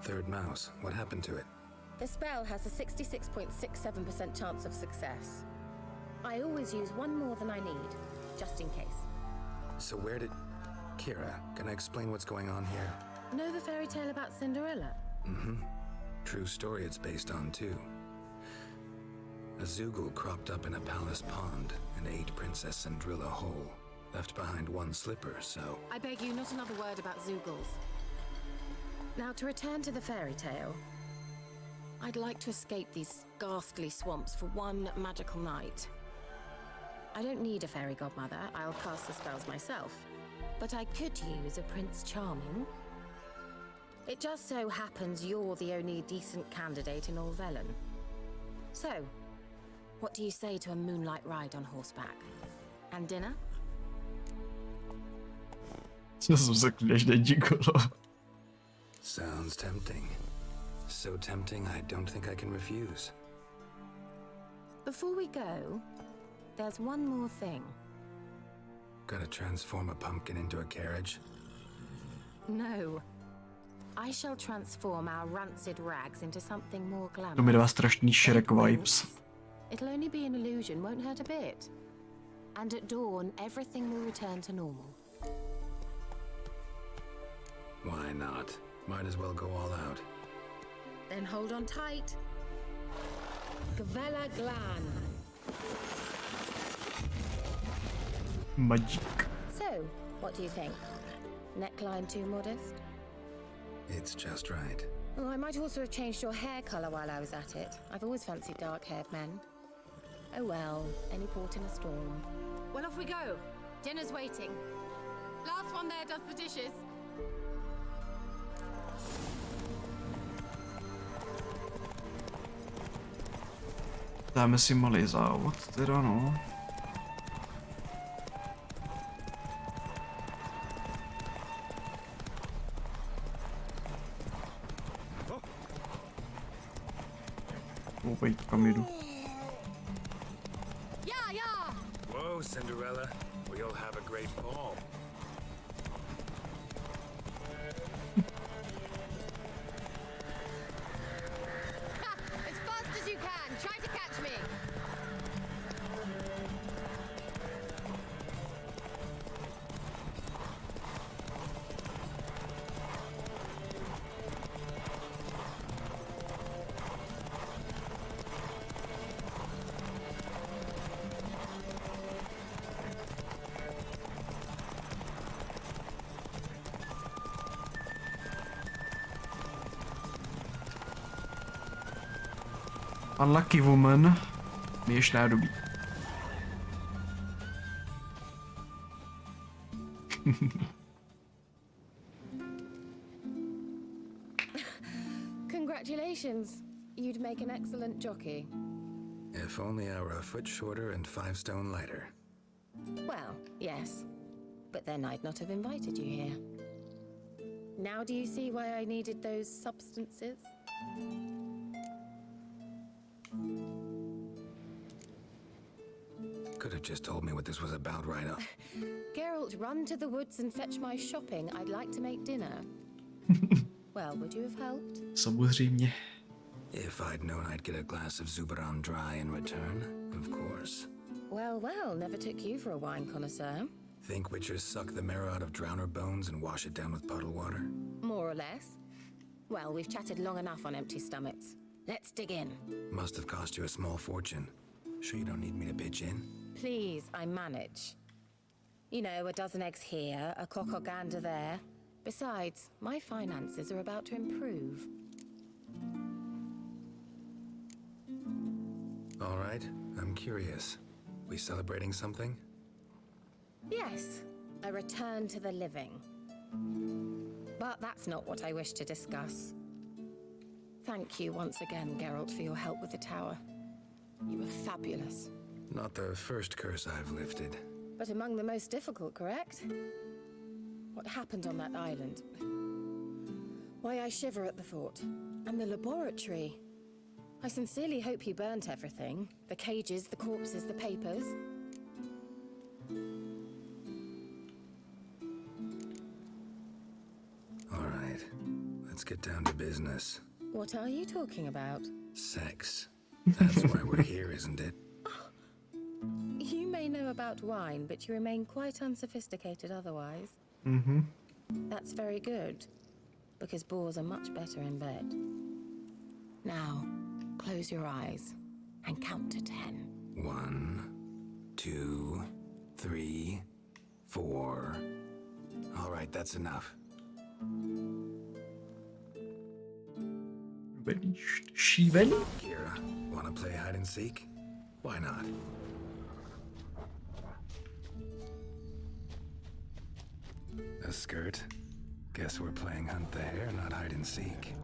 Third mouse. What happened to it? The spell has a 66.67% chance of success. I always use one more than I need, just in case. So where did... Kira, can I explain what's going on here? Know the fairy tale about Cinderella? Mm-hmm. True story it's based on, too. A Zoogle cropped up in a palace pond and ate Princess Cinderella whole. Left behind one slipper, so... I beg you, not another word about Zoogles. Now, to return to the fairy tale, I'd like to escape these ghastly swamps for one magical night. I don't need a fairy godmother, I'll cast the spells myself. But I could use a Prince Charming. It just so happens you're the only decent candidate in all Velen. So, what do you say to a moonlight ride on horseback? And dinner? Co jsem Zaklínač negigolo. Sounds tempting. So tempting, I don't think I can refuse. Before we go, there's one more thing. Gotta transform a pumpkin into a carriage? No. I shall transform our rancid rags into something more glamorous. To mi dává strašný Shrek vibes. It'll only be an illusion, won't hurt a bit. And at dawn, everything will return to normal. Why not? Might as well go all out. Then hold on tight. Gavella Glan. Magic. So, what do you think? Neckline too modest? It's just right. Oh, I might also have changed your hair colour while I was at it. I've always fancied dark-haired men. Oh well, any port in a storm. Well, off we go. Dinner's waiting. Last one there does the dishes. Dáme si malý závod, teda no. Wait, kam jdu? Whoa, Cinderella. We'll have a great fall. As fast as you can. Try to catch me. Unlucky woman. Běž nádobí. Congratulations. You'd make an excellent jockey. If only I were a foot shorter and 5 stone lighter. Well, yes. But then I'd not have invited you here. Now do you see why I needed those substances? Could have just told me what this was about right up. Geralt, run to the woods and fetch my shopping. I'd like to make dinner. Well, would you have helped? Samozřejmě. If I'd known I'd get a glass of Zubaran dry in return, of course. Well, well, never took you for a wine connoisseur. Think witchers suck the marrow out of drowner bones and wash it down with puddle water? More or less. Well, we've chatted long enough on empty stomachs. Let's dig in. Must have cost you a small fortune. Sure you don't need me to pitch in? Please, I manage. You know, a dozen eggs here, a cock or gander there. Besides, my finances are about to improve. All right, I'm curious. We celebrating something? Yes, a return to the living. But that's not what I wish to discuss. Thank you once again, Geralt, for your help with the tower. You were fabulous. Not the first curse I've lifted. But among the most difficult, correct? What happened on that island? Why I shiver at the thought. And the laboratory. I sincerely hope you burnt everything. The cages, the corpses, the papers. All right, let's get down to business. What are you talking about? Sex. That's why we're here, isn't it? You may know about wine, but you remain quite unsophisticated otherwise. Mm-hmm. That's very good, because boars are much better in bed. Now, close your eyes and count to 10. 1, 2, 3, 4. All right, that's enough. Šívený? Kira, wanna play hide and seek? Why not? A skirt? Guess we're playing hunt the hare, not hide and seek.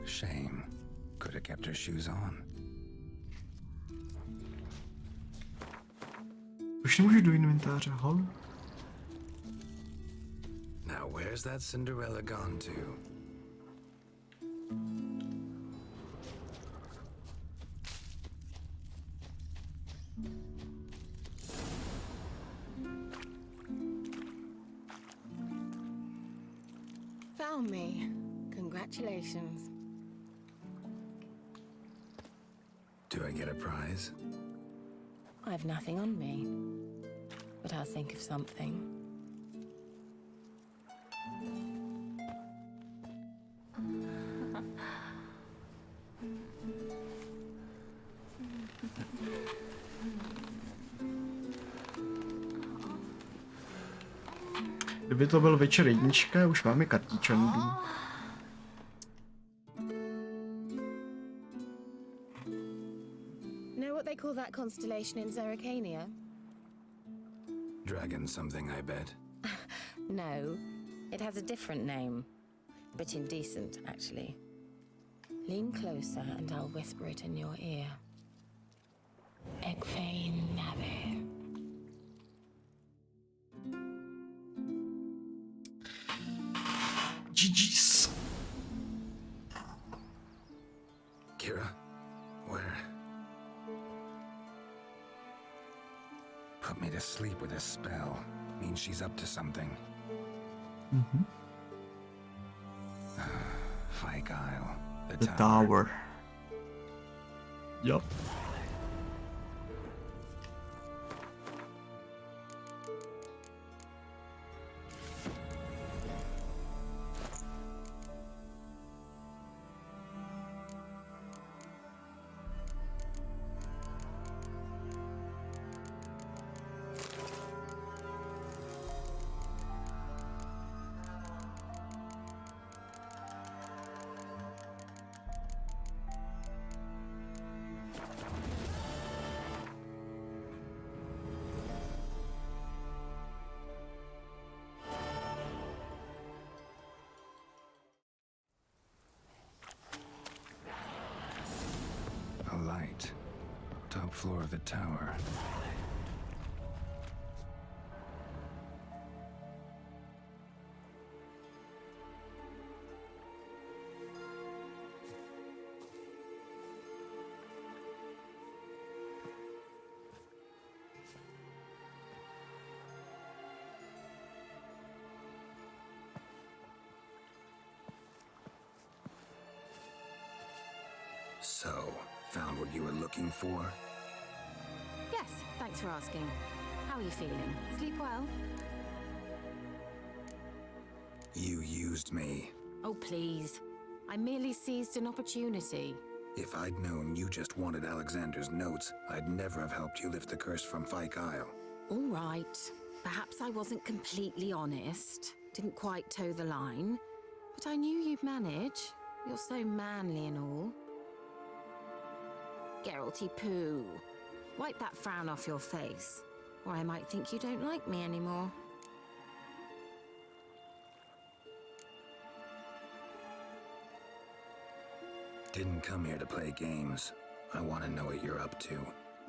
Shame. Could have kept her shoes on. Už nemůžu do inventáře, hol? Now where's that Cinderella gone to? Found me. Congratulations. Do I get a prize? I've nothing on me, but I'll think of something. Kdyby to byl večer jednička, už máme kartičandu. Know what they call that constellation in Zerrikania? Dragon something, I bet. No, it has a different name. But indecent, actually. Lean closer and I'll whisper it in your ear. Egfain Nave. GG's. Kira, where? Put me to sleep with a spell. Means she's up to something. Mm-hmm. Fyke Isle. The tower. Yup. A light. Top floor of the tower. So, found what you were looking for? Yes, thanks for asking. How are you feeling? Sleep well? You used me. Oh, please. I merely seized an opportunity. If I'd known you just wanted Alexander's notes, I'd never have helped you lift the curse from Fyke Isle. All right. Perhaps I wasn't completely honest. Didn't quite toe the line. But I knew you'd manage. You're so manly and all. Geralty poo. Wipe that frown off your face, or I might think you don't like me anymore. Didn't come here to play games. I want to know what you're up to.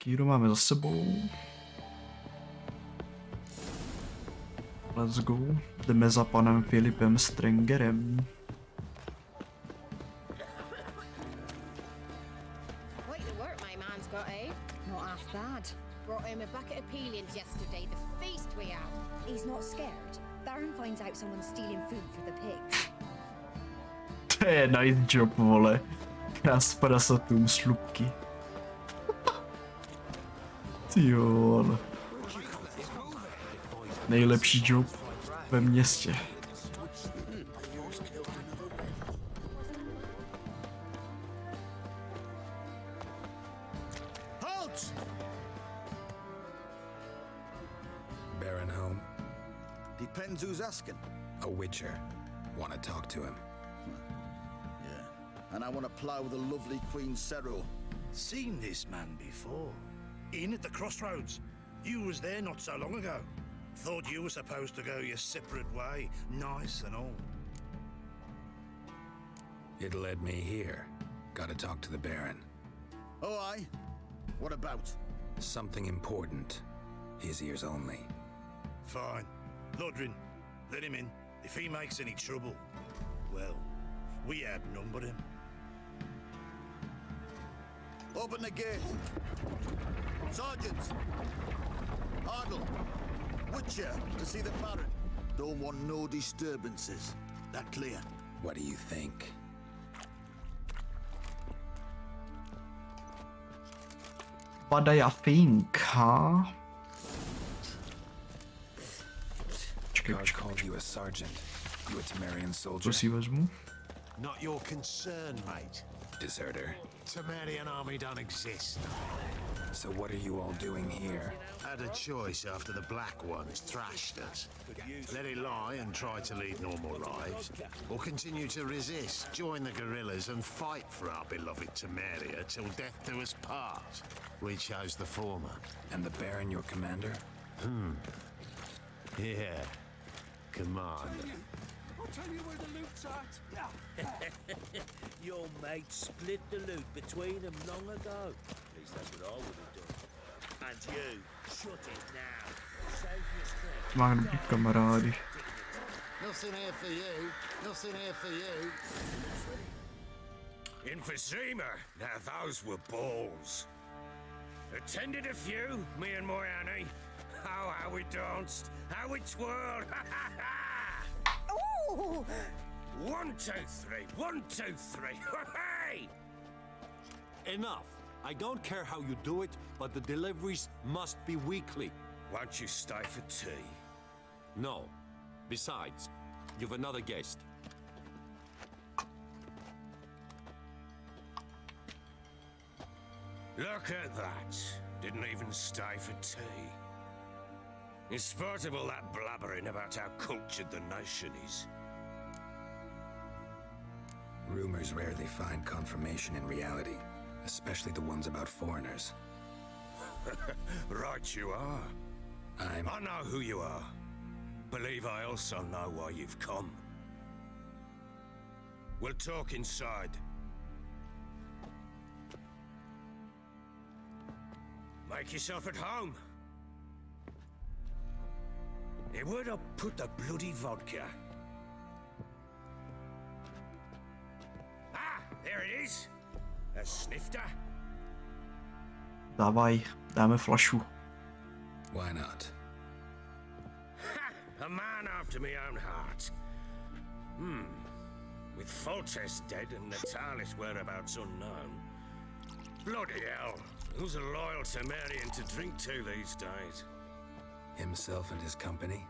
Kýru máme za sebou. Let's go. Jdeme za panem Filipem Strangerem. Quite the work my man's got, eh? Not half bad. Brought him a bucket of peelings yesterday, the feast we had. He's not scared. Baron finds out someone's stealing food for the pigs. To je nice job, vole. Já s prasatům šlupky. Tyjo, vole. Nejlepší job ve městě. Baron home? Depends who's asking. A witcher. Want to talk to him? Yeah. And I want to plough the lovely Queen Cero. Seen this man before. In at the crossroads. You was there not so long ago. Thought you were supposed to go your separate way, nice and all. It led me here. Gotta talk to the Baron. Oh, aye? What about? Something important. His ears only. Fine. Lodrin, let him in. If he makes any trouble, well, we outnumber him. Open the gate. Sergeants! Ardle! Witcher, to see the Baron. Don't want no disturbances. That clear? What do you think? What do you think, huh? Guard called you a sergeant. You a Temerian soldier? To si vezmu. Not your concern, mate. Deserter. Temerian army don't exist. So what are you all doing here? Had a choice after the Black Ones thrashed us. Let it lie and try to lead normal lives, or continue to resist, join the guerrillas and fight for our beloved Temeria till death do us part. We chose the former. And the Baron your commander? Yeah. Commander. I'll tell you where the loot's at. Your mate split the loot between them long ago. At least that's what I would have done. And you, shut it now. Save your strength. Mám být kamarády. Nothing here for you. Nothing here for you. Emphysema. Now those were balls. Attended a few, me and my Annie. Oh, how we danced, how we twirled. Ooh! 1, 2, 3. 1, 2, 3. Hey! Enough. I don't care how you do it, but the deliveries must be weekly. Won't you stay for tea? No. Besides, you've another guest. Look at that. Didn't even stay for tea. In spite of all that blabbering about how cultured the nation is. Rumors rarely find confirmation in reality, especially the ones about foreigners. Right you are. I know who you are. Believe I also know why you've come. We'll talk inside. Make yourself at home. Hey, where'd I put the bloody vodka? Ah, there it is. A snifter. Dávaj, dáme flašu. Why not? Ha! A man after my own heart. With Foltest dead and Natalis whereabouts unknown. Bloody hell. Who's a loyal Temerian to drink to these days? Himself and his company?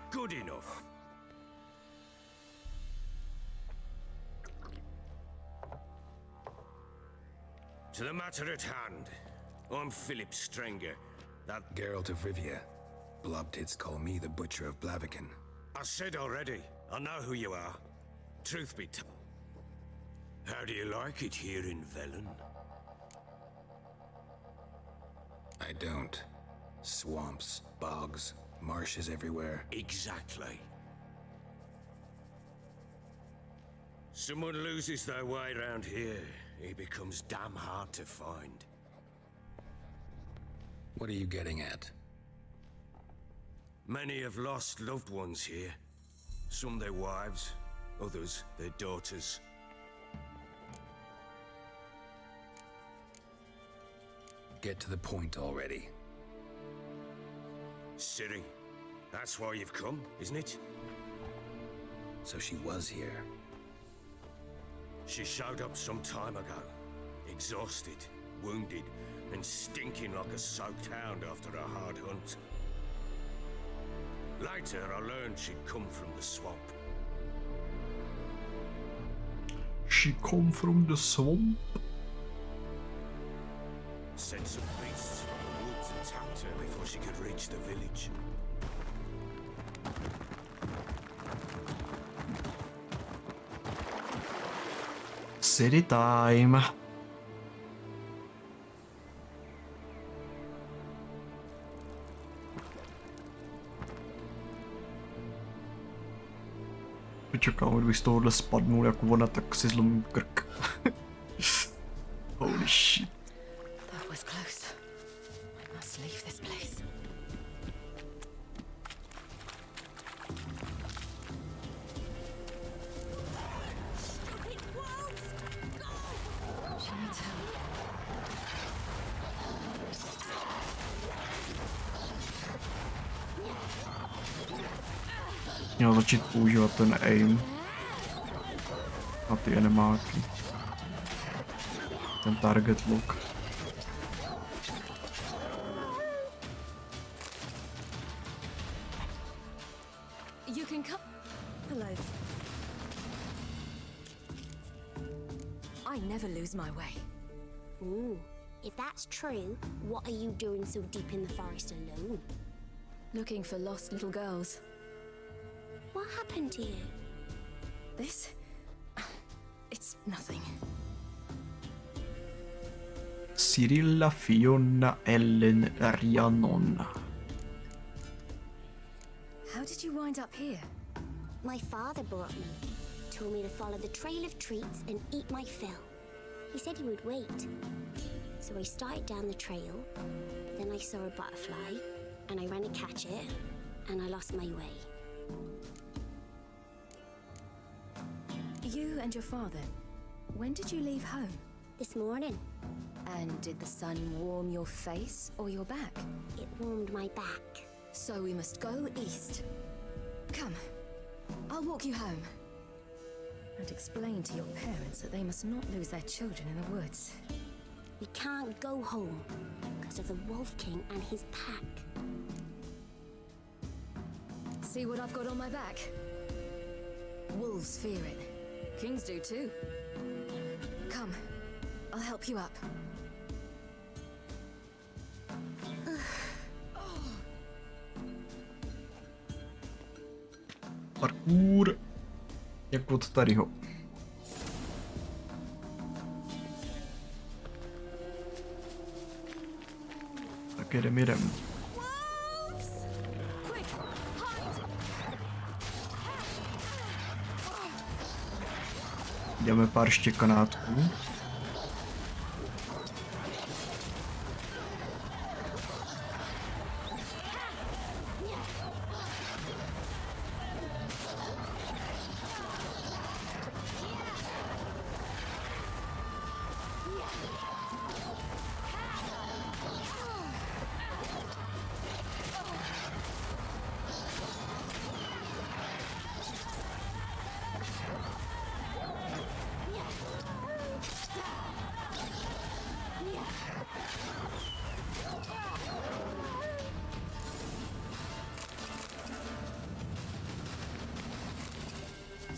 Good enough. To the matter at hand. I'm Philip Strenger. That Geralt of Rivia. Blobtits call me the Butcher of Blaviken. I said already. I know who you are. Truth be told. How do you like it here in Velen? I don't. Swamps, bogs, marshes everywhere. Exactly. Someone loses their way around here, he becomes damn hard to find. What are you getting at? Many have lost loved ones here. Some their wives, others their daughters. Get to the point already. Ciri, that's why you've come, isn't it? So she was here. She showed up some time ago. Exhausted, wounded, and stinking like a soaked hound after a hard hunt. Later, I learned she'd come from the swamp. She come from the swamp? Sent some beasts from the woods attacked her before she could reach the village. City time. Čekám, kdybych z tohohle spadnul jako ona, tak si zlomím krk. Holy shit. That was close. I must leave this place. She needs help. Měl začít používat ten aim na ty enemáky. Ten target lock. You can come. Hello. I never lose my way. Ooh, if that's true, what are you doing so deep in the forest alone? Looking for lost little girls. What happened to you? This? It's nothing. Cyrilla, Fiona, Ellen, Rhiannon. How did you wind up here? My father brought me. Told me to follow the trail of treats and eat my fill. He said he would wait. So I started down the trail, but then I saw a butterfly, and I ran to catch it, and I lost my way. You and your father, when did you leave home? This morning. And did the sun warm your face or your back? It warmed my back. So we must go east. Come, I'll walk you home. And explain to your parents that they must not lose their children in the woods. We can't go home because of the Wolf King and his pack. See what I've got on my back? Wolves fear it. Kings do too. Come, I'll help you up. Parkour. Jak od tadyho. Tak jedem. Jdeme pár štěkanátků.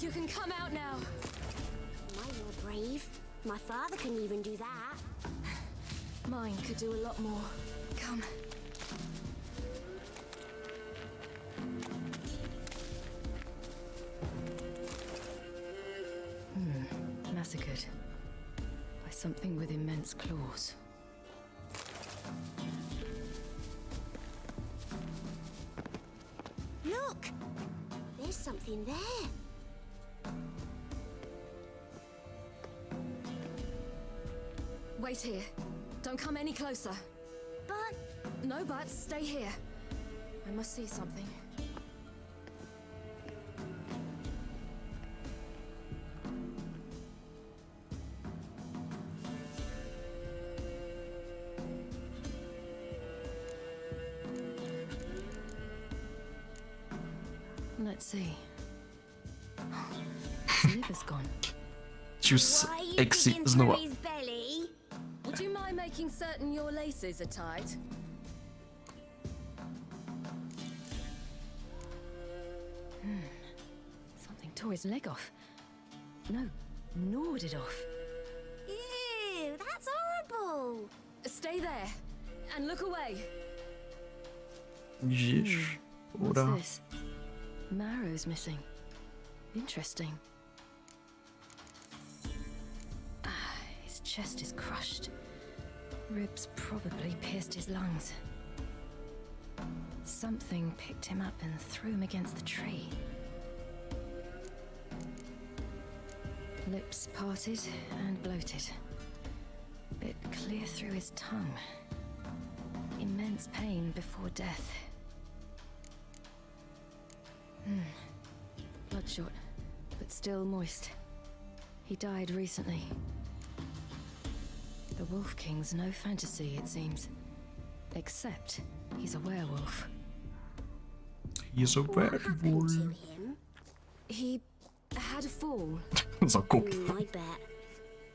You can come out now. My, you're brave. My father couldn't even do that. Mine could do a lot more. Come. Massacred by something with immense claws. Look! There's something there. Wait here. Don't come any closer. But No buts, stay here. I must see something. Let's see. His liver's gone. Čus, exi, znova. Would you mind making certain your laces are tight? Something tore his leg off. No, gnawed it off. Ew, that's horrible. Stay there and look away. Ježiš, What's ura. this? Marrow's missing. Interesting. His chest is crushed. Ribs probably pierced his lungs. Something picked him up and threw him against the tree. Lips parted and bloated. Bit clear through his tongue. Immense pain before death. Bloodshot, but still moist. He died recently. The Wolf King's no fantasy, it seems. Except he's a werewolf. He's a werewolf. He had a fall. Zakop. I bet.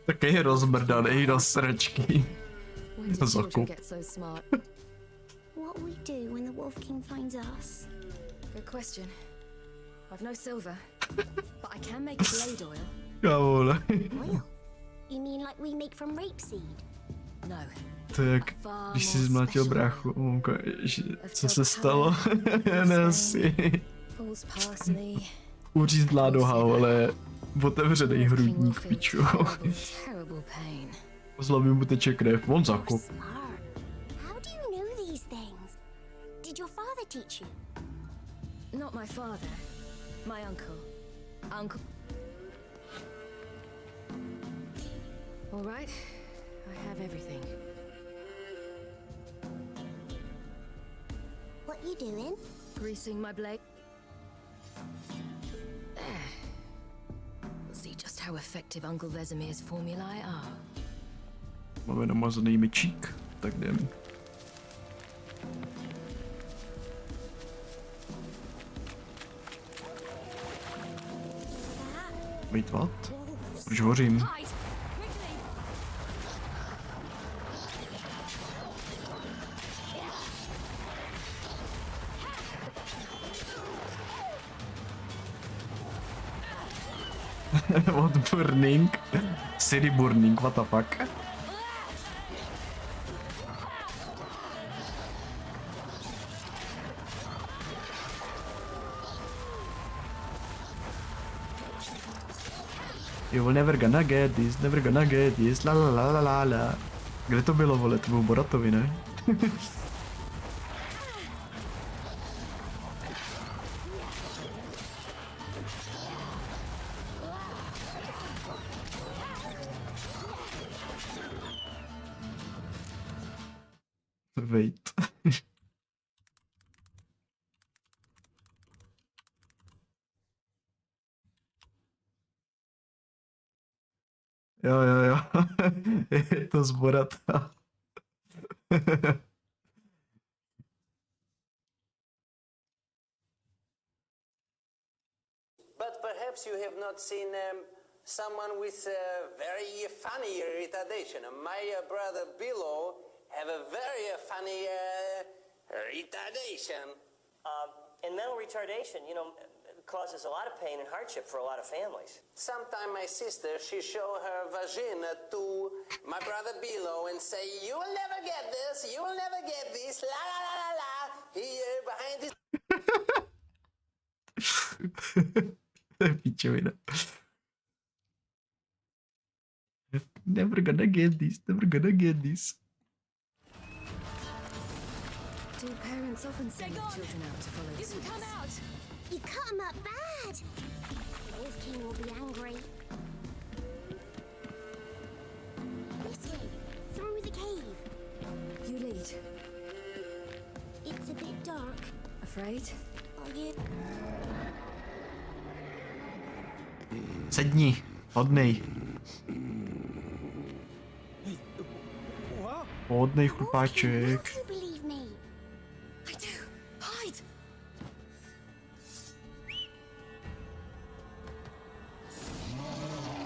Taky rozmrdaný na sračky. When did children Zakop. get so smart? What will we do when the Wolf King finds us? Good question. I've no silver, but I can make blade oil. Kámo, Oil? You mean like we make from rapeseed? No. tak, když jsi zmlátil bráchu, co se stalo? Nelsi. False parsley. Uřízlá noha, ale otevřenej hrudník, piču. Terrible pain. Zlomí mu teče krev, on zakop. How do you know these things? Did your father teach you? Not my father. My uncle. Uncle. All right. I have everything. What you doing? Greasing my blade. There. We'll see just how effective Uncle Vesemir's formulae are. Máme namazaný mečík, tak jdem. Wait, what? Proč hořím? What burning? City burning, what the fuck? You will never gonna get this, la la la la la la. Kde to bylo, vole, to byl Boratovi, ne? Wait. Jo. Je to z Borata. But perhaps you have not seen someone with a very funny retardation. My brother Billo have a very funny retardation. And mental retardation, you know, causes a lot of pain and hardship for a lot of families. Sometime my sister, she show her vagina to my brother Billo and say, "You will never get this, you will never get this, la la la la la." He behind his... Pičovina. Never gonna get this, never gonna get this. Do parents often send their children out to follow suit? Come out! You cut him up bad. The Wolf King will be angry. This way, through the cave. You lead. afraid. Sedni, hodnej. Hodnej chlupáček.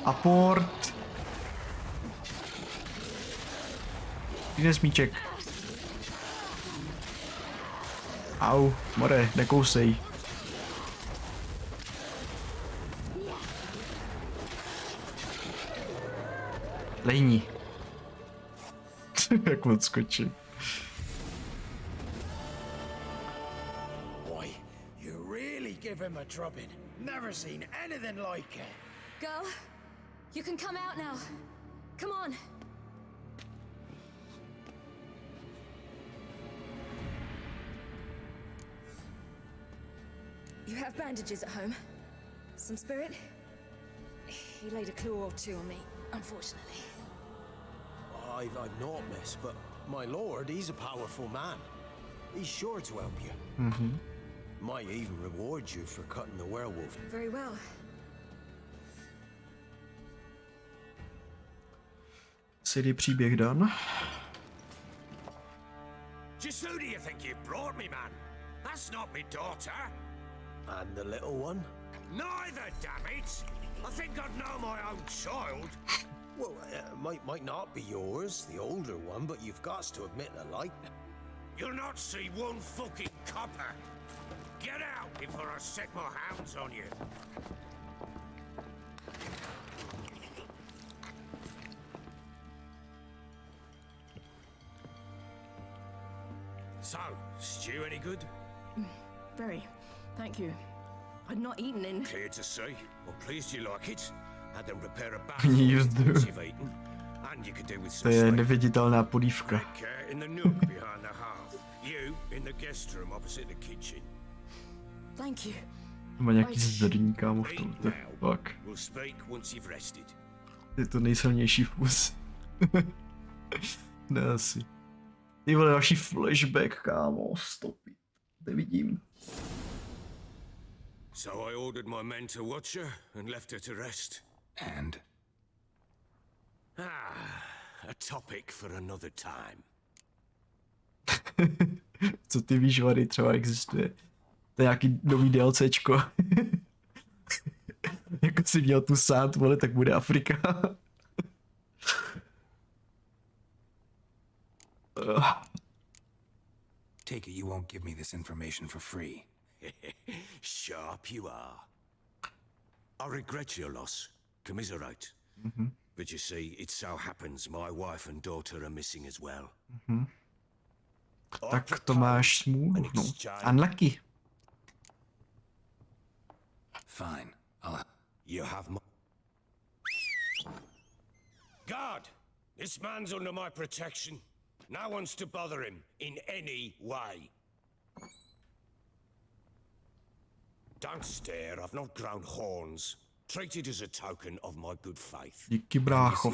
Aport. Přijde smíček. Au, more, nekousej. Lejni. Jak odskočí. Boy, you really give him a drubbing. Never seen anything like it. Girl, you can come out now. Come on. You have bandages at home? Some spirit? He laid a claw or two on me, unfortunately. I've not, miss, but my lord, he's a powerful man. He's sure to help you. Might even reward you for cutting the werewolf. Very well. City příběh dan. Just who do you think you brought me, man? That's not me daughter. And the little one? Neither, damn it! I think I'd know my own child. Well, might not be yours, the older one, but you've got to admit the likeness. You'll not see one fucking copper. Get out before I set my hounds on you. So, stew any good? Very. Thank you. I'd not eaten in... Clear to see. Well, pleased you like it. Had them prepare a bath Oni jízdu. once you've eaten. And you could do with To some je sleep. neviditelná polívka. In the nook behind the hearth. You in the guest room opposite the kitchen. Thank you. Má nějaký zrní, kámo, v tom. To je fuck. We'll speak once you've rested. Je to nejsilnější vkus. Ne asi. Ty vole, další flashback, kámo, stopit. Nevidím. So I ordered my men to watch her and left her to rest. And? A topic for another time. Co ty víš, Vary, třeba existuje. To je nějaký nový DLCčko. Jako si měl tu sád, vole, tak bude Afrika. Take it you won't give me this information for free. Sharp you are. I regret your loss. Commiserate. But you see, it so happens my wife and daughter are missing as well. Tak to máš smůlu, no. Unlucky. Fine. You have my... Guard! This man's under my protection. No one's to bother him in any way. Don't stare, I've not grown horns. Treat it as a token of my good faith. Díky, brácho.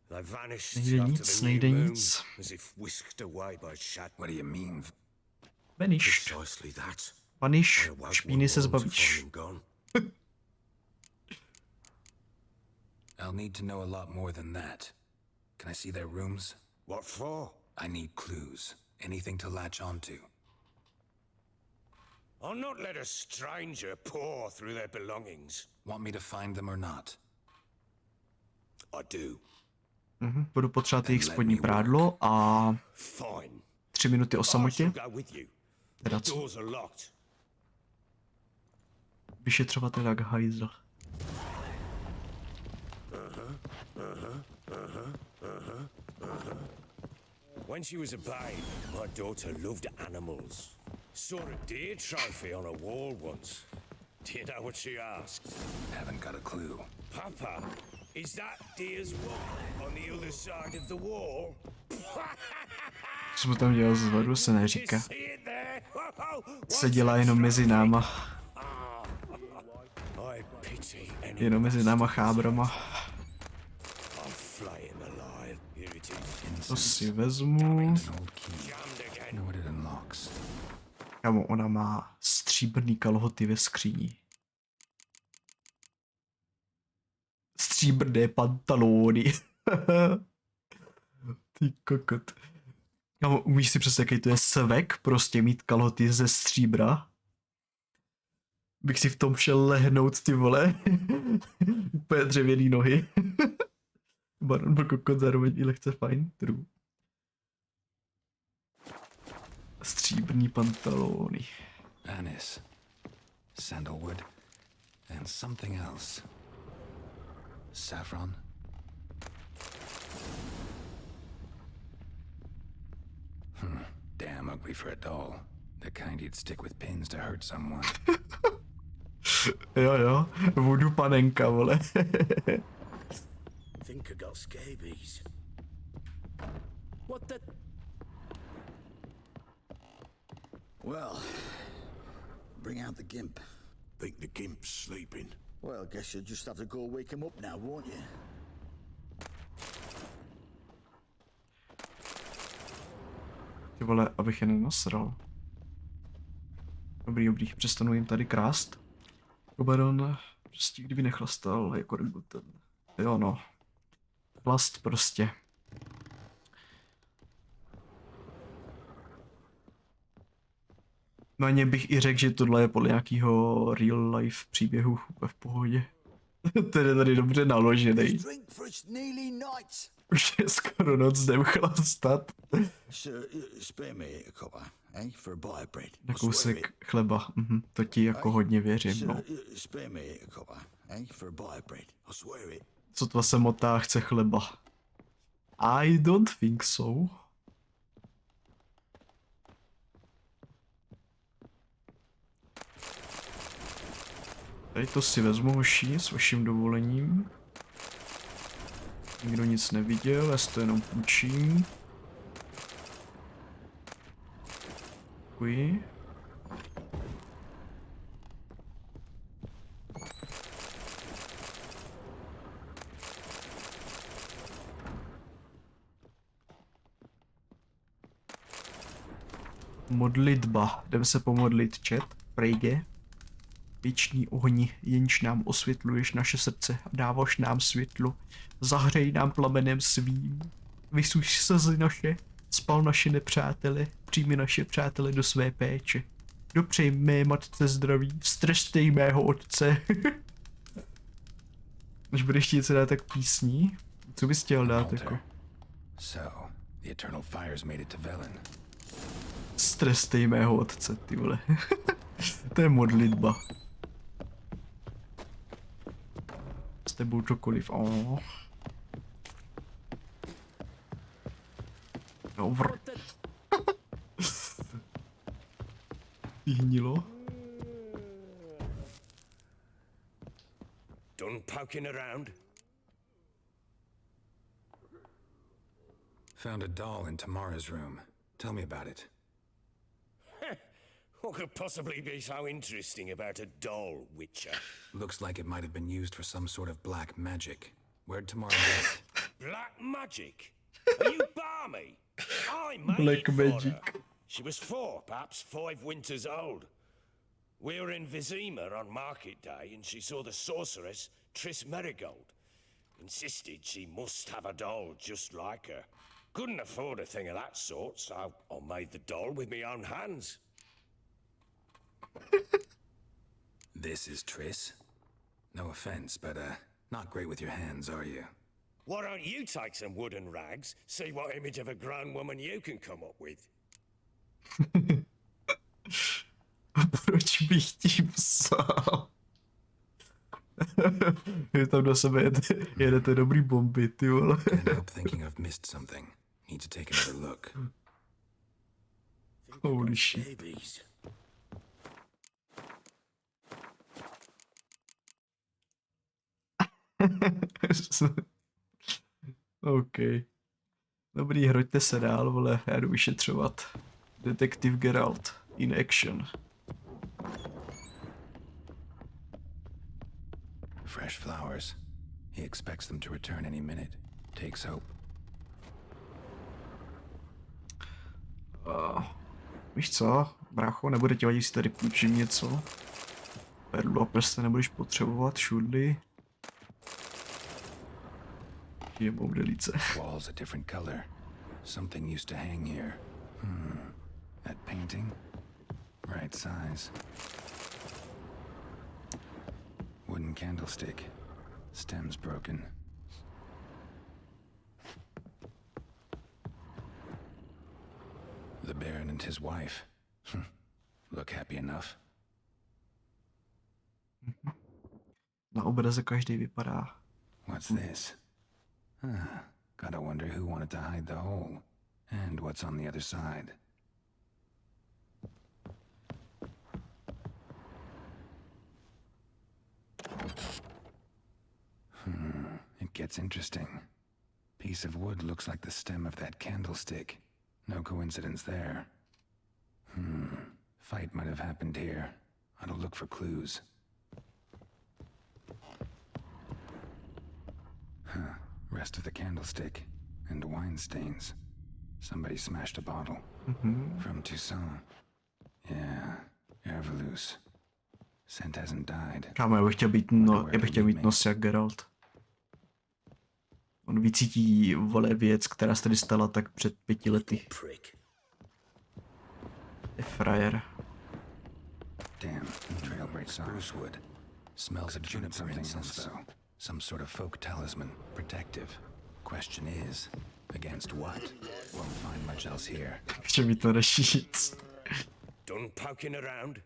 They vanished Nejde after nic, the nejde new moon, nic. as if whisked away by shadow. What do you mean? Vanished. Precisely that. Vaniš, I awoke špíny one se morning to zbavíš. find them gone. I'll need to know a lot more than that. Can I see their rooms? What for? I need clues. Anything to latch onto. I'll not let a stranger pore through their belongings. Want me to find them or not? I do. Budu potřebovat jejich spodní prádlo a 3 minuty o samotě. Teda co? Vyšetřovatel jak hajzl. When she was a babe, my daughter loved animals. Saw a deer trophy on a wall once. Do you know what she asked? Haven't got a clue. Papa, is that deer's wall on the other side of the wall? Co mu tam dělal zvodu, se neříká. Se dělá jenom mezi náma. Jenom mezi náma chábrama. To si vezmu. Kámo, ona má stříbrný kalhoty ve skříni. Stříbrné pantalóny. Ty kokot. Kámo, umíš si představit, jaký to je svek, prostě mít kalhoty ze stříbra? Bych si v tom šel lehnout, ty vole. Úplně dřevěný nohy. Baron byl kokot, zároveň i lehce fajn. True. Stříbrný pantalóny. Anise, sandalwood, and something else. Saffron? Damn ugly for a doll. The kind you'd stick with pins to hurt someone. Jo, voodoo panenka, vole. Think I got scabies. What the... Well, bring out the gimp. Think the gimp's sleeping? Well, guess you'll just have to go wake him up now, won't you? Ty vole, abych je nenasral. Dobrý, přestanu jim tady krást. Baron, prostě kdyby nechlastal, jako byl ten. Jo no. Chlast prostě. No ani bych i řekl, že tohle je podle nějakého real life příběhu úplně v pohodě. Ten je tady dobře naložený. Už je skoro noc, jdem chlastat. Na kousek chleba, to ti jako hodně věřím, no. Sotva se motá, chce chleba. I don't think so. Tady to si vezmu, hoši, s vaším dovolením. Nikdo nic neviděl, já si to jenom půjčím. Děkuji. Modlitba. Jdeme se pomodlit, chat. Prejge. Věčný ohni, jenž nám osvětluješ naše srdce a dáváš nám světlo. Zahřej nám plamenem svým. Vysuš slzy naše, spal naše nepřátele, přijmi naše přátele do své péče. Dopřej mé matce zdraví, strestej mého otce. Až budeš něco dát tak písní, co bys chtěl dát jako? So, the eternal fires made it to Velen. Strestej mého otce, ty vole. To je modlitba. S tebou cokoliv, Dobr. Ty hnilo. Done poking around? Found a doll in Tamara's room. Tell me about it. What could possibly be so interesting about a doll, Witcher? Looks like it might have been used for some sort of black magic. Where'd Tamara get it? Black magic? Are you balmy? I made Black it for magic. her. She was 4, perhaps 5 winters old. We were in Vizima on market day, and she saw the sorceress, Triss Merigold. Insisted she must have a doll just like her. Couldn't afford a thing of that sort, so I made the doll with my own hands. This is Triss? No offense, but not great with your hands, are you? Why don't you take some wooden rags, see what image of a grown woman you can come up with? Proč bych ti psal? Vy tam do sebe jedete dobrý bomby, ty vole. Can't help thinking I've missed something. Need to take another look. Holy shit. OK. Dobrý, hroďte se dál, vole, já jdu vyšetřovat. Detektiv Geralt in action. Fresh flowers. He expects them to return any minute. Takes hope. Víš co, brácho, nebude ti vadit, jestli tady půjčím něco. Perlu a prste nebudeš potřebovat, šudly. Je moudelice. Walls a different color. Something used to hang here. That painting? Right size. Wooden candlestick. Stems broken. The Baron and his wife. Look happy enough. Na obraze každý vypadá. What's this? Gotta wonder who wanted to hide the hole. And what's on the other side. It gets interesting. Piece of wood looks like the stem of that candlestick. No coincidence there. Fight might have happened here. I'll look for clues. Rest of the candlestick. And wine stains. Somebody smashed a bottle. From Toussaint. Yeah, Hervelus. Scent hasn't died. Kámo, já bych chtěl mít nos jak Geralt. On vycítí, vole, věc, která se tady stala tak před 5 lety. Je frajer. Damn, trail breaks spruce wood. Smells of juniper incense though. Some sort of folk talisman, protective. Question is, against what? Won't find much else here. Chce mi to říct. Done poking around?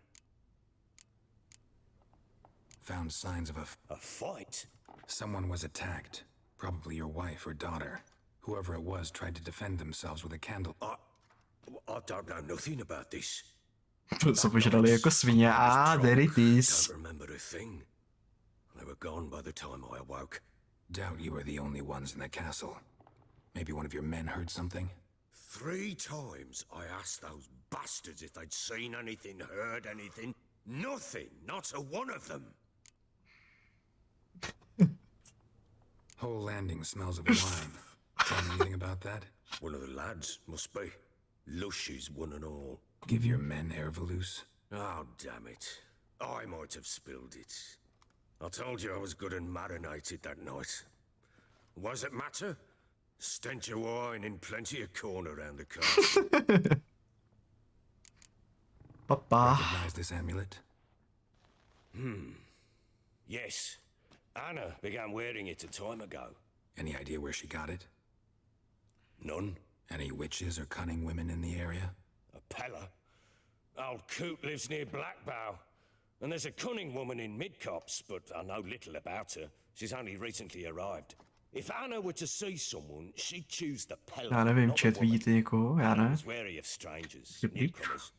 Found signs of a fight? Someone was attacked. Probably your wife or daughter. Whoever it was tried to defend themselves with a candle. I don't know nothing about this. Co požrali jako svině. There it is. Don't remember a thing. They were gone by the time I awoke. Doubt you were the only ones in the castle. Maybe one of your men heard something? 3 times I asked those bastards if they'd seen anything, heard anything. Nothing, not a one of them. Whole landing smells of wine. Tell me anything about that? One of the lads, must be. Lushes, one and all. Give your men Hervelus? Oh, damn it. I might have spilled it. I told you I was good and marinated that night. What does it matter? Stench of wine in plenty of corn around the castle. Papa. Recognize this amulet? Yes. Anna began wearing it a time ago. Any idea where she got it? None. Any witches or cunning women in the area? A Pella. Old Coot lives near Blackbow. And there's a cunning woman in Midcopse, but I know little about her. She's only recently arrived. If Anna were to see someone, she'd choose the Pella. Já nevím, chat, vidíte někoho? Já ne. Wary of strangers, newcomers.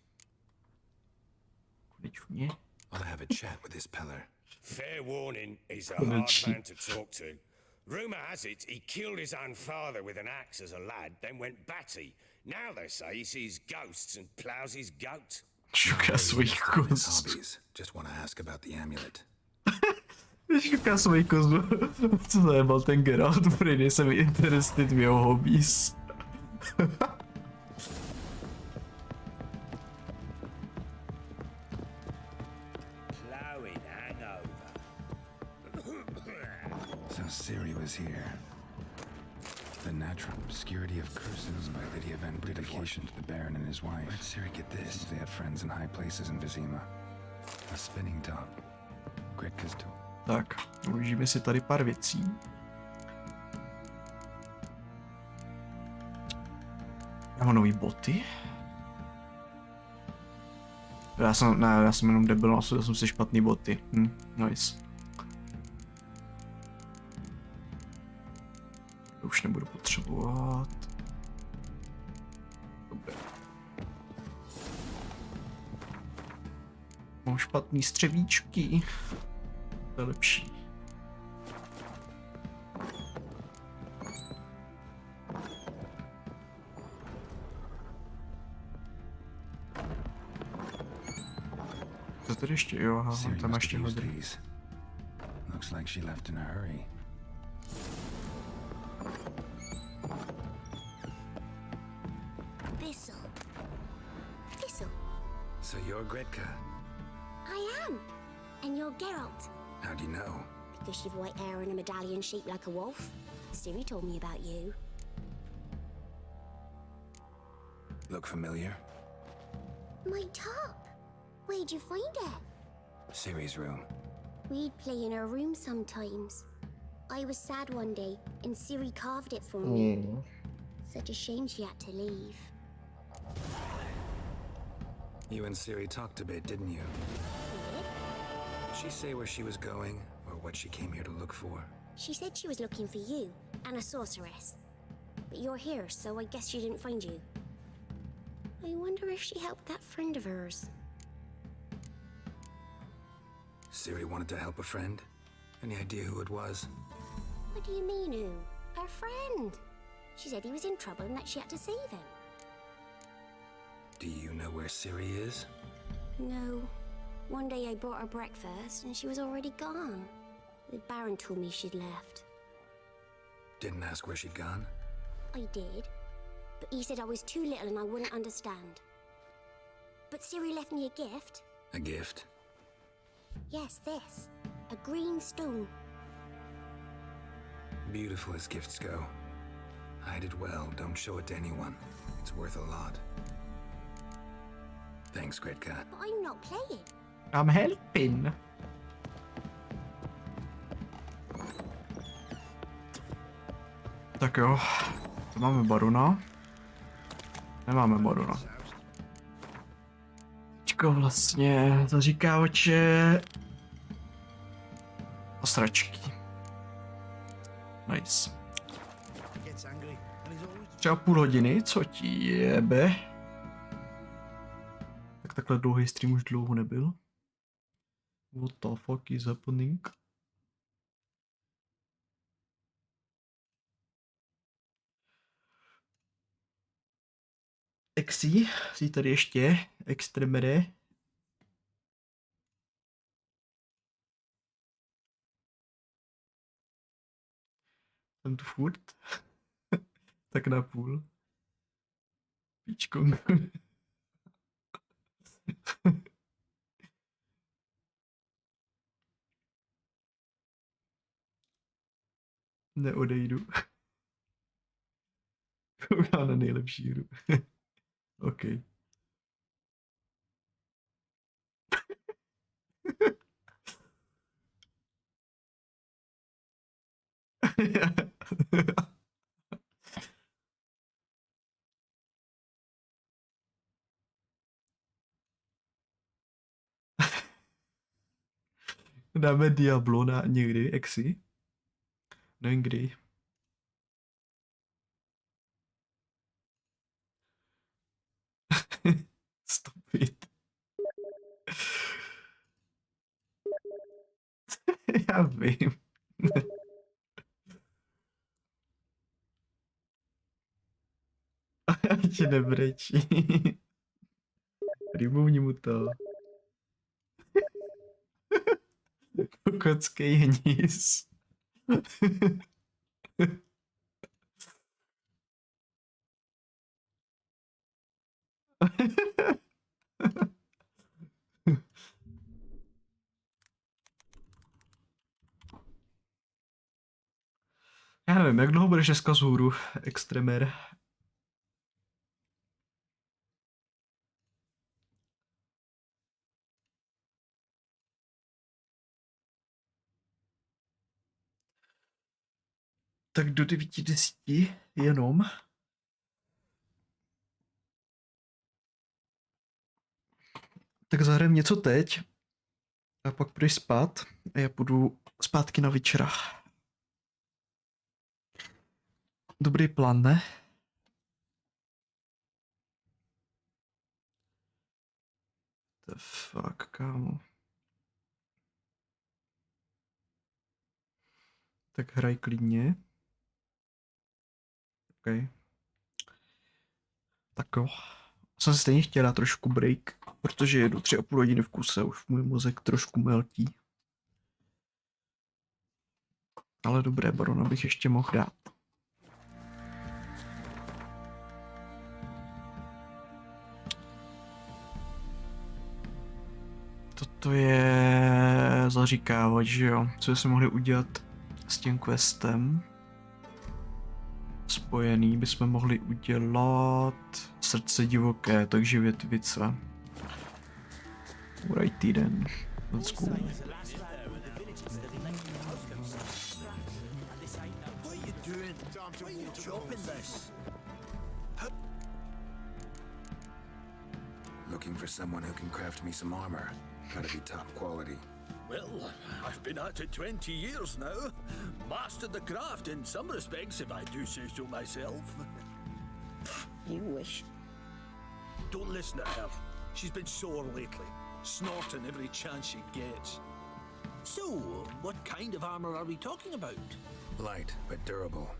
I'll have a chat with this Peller. Fair warning, he's a hard man to talk to. Rumour has it he killed his own father with an axe as a lad, then went batty. Now they say he sees ghosts and ploughs his goat. Šuká svých kost. Just want to ask about the amulet. Šuká svých kost. Co zajebal ten Geralt? Prý nejsem interested v jeho hobbies. So Ciri was here. The natural obscurity of curses by Lydia Van dedication to the Baron and his wife. Where'd Ciri get this? They had friends in high places in Vizima. A spinning top. Gretka's tool. Tak, uložíme si tady pár věcí. Já mám nový boty. Já jsem jenom debil, nosil jsem si špatný boty. Nice. To už nebudu potřebovat. Dobré. Mám špatný střevíčky. To je lepší. Co tady ještě? Jo, aha, tam ještě hodně. Looks like she left in a hurry. Thistle. So you're Gretka? I am. And you're Geralt. How do you know? Because you've white hair and a medallion shaped like a wolf. Siri told me about you. Look familiar? My top. Where'd you find it? Ciri's room. We'd play in her room sometimes. I was sad one day, and Siri carved it for me. Such a shame she had to leave. You and Ciri talked a bit, didn't you? Did she say where she was going, or what she came here to look for? She said she was looking for you, and a sorceress. But you're here, so I guess she didn't find you. I wonder if she helped that friend of hers. Ciri wanted to help a friend? Any idea who it was? What do you mean, who? Her friend. She said he was in trouble and that she had to save him. Do you know where Ciri is? No. One day I bought her breakfast and she was already gone. The Baron told me she'd left. Didn't ask where she'd gone? I did. But he said I was too little and I wouldn't understand. But Ciri left me a gift. A gift? Yes, this. A green stone. Beautiful as gifts go. Hide it well, don't show it to anyone. It's worth a lot. Thanks, Gretka. But I'm not playing. I'm helping. Tak jo, to máme barona. Nemáme barona. Teďko vlastně zaříkávače a sračky. Nice. Třeba půl hodiny, co ti jebe? Tak takhle dlouhý stream už dlouho nebyl. What the fuck is happening? Exi, jsi tady ještě? Extremere? Jsem tu furt? Tak na půl. Píčko. Neodejdu. Koukám na nejlepší hru. OK. Dáme Diablo na někdy, Exi. Nevím kdy. Stop it. Já vím. Ať nebrečí. Removni mu to. Kokockej hníz. Já nevím, jak dlouho budeš dneska z hůru, Extremer? Tak do 9:10 jenom. Tak zahrajeme něco teď. A pak půjdeš spát. A já půjdu zpátky na večera. Dobrý plán, ne? The fuck, kámo. Tak hraj klidně. OK. Tak jo. Jsem si stejně chtěla trošku break, protože jedu 3,5 hodiny v kuse, už můj mozek trošku meltí. Ale dobré, barona bych ještě mohl dát. to je zaříkávat, že jo? Co jsme mohli udělat s tím questem? Spojený bychom mohli udělat srdce divoké, takže větvice. Right týden. Let's go. Looking for someone who can craft me some armor. Gotta be top quality. Well, I've been at it 20 years now. Mastered the craft in some respects, if I do say so myself. You wish. Don't listen to her. She's been sore lately, snorting every chance she gets. So, what kind of armor are we talking about? Light, but durable.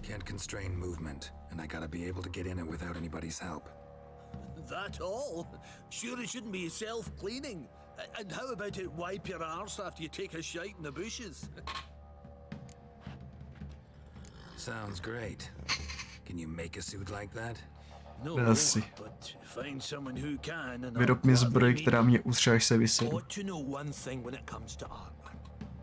Can't constrain movement, and I gotta be able to get in it without anybody's help. That all? Sure it shouldn't be self-cleaning. And how about it wipe your arse after you take a shite in the bushes? Sounds great. Can you make a suit like that? No, Asi. but find someone who can and Vyrob mi zbroj, která mě utře, až se vysedí. Got to know one thing when it comes to armor.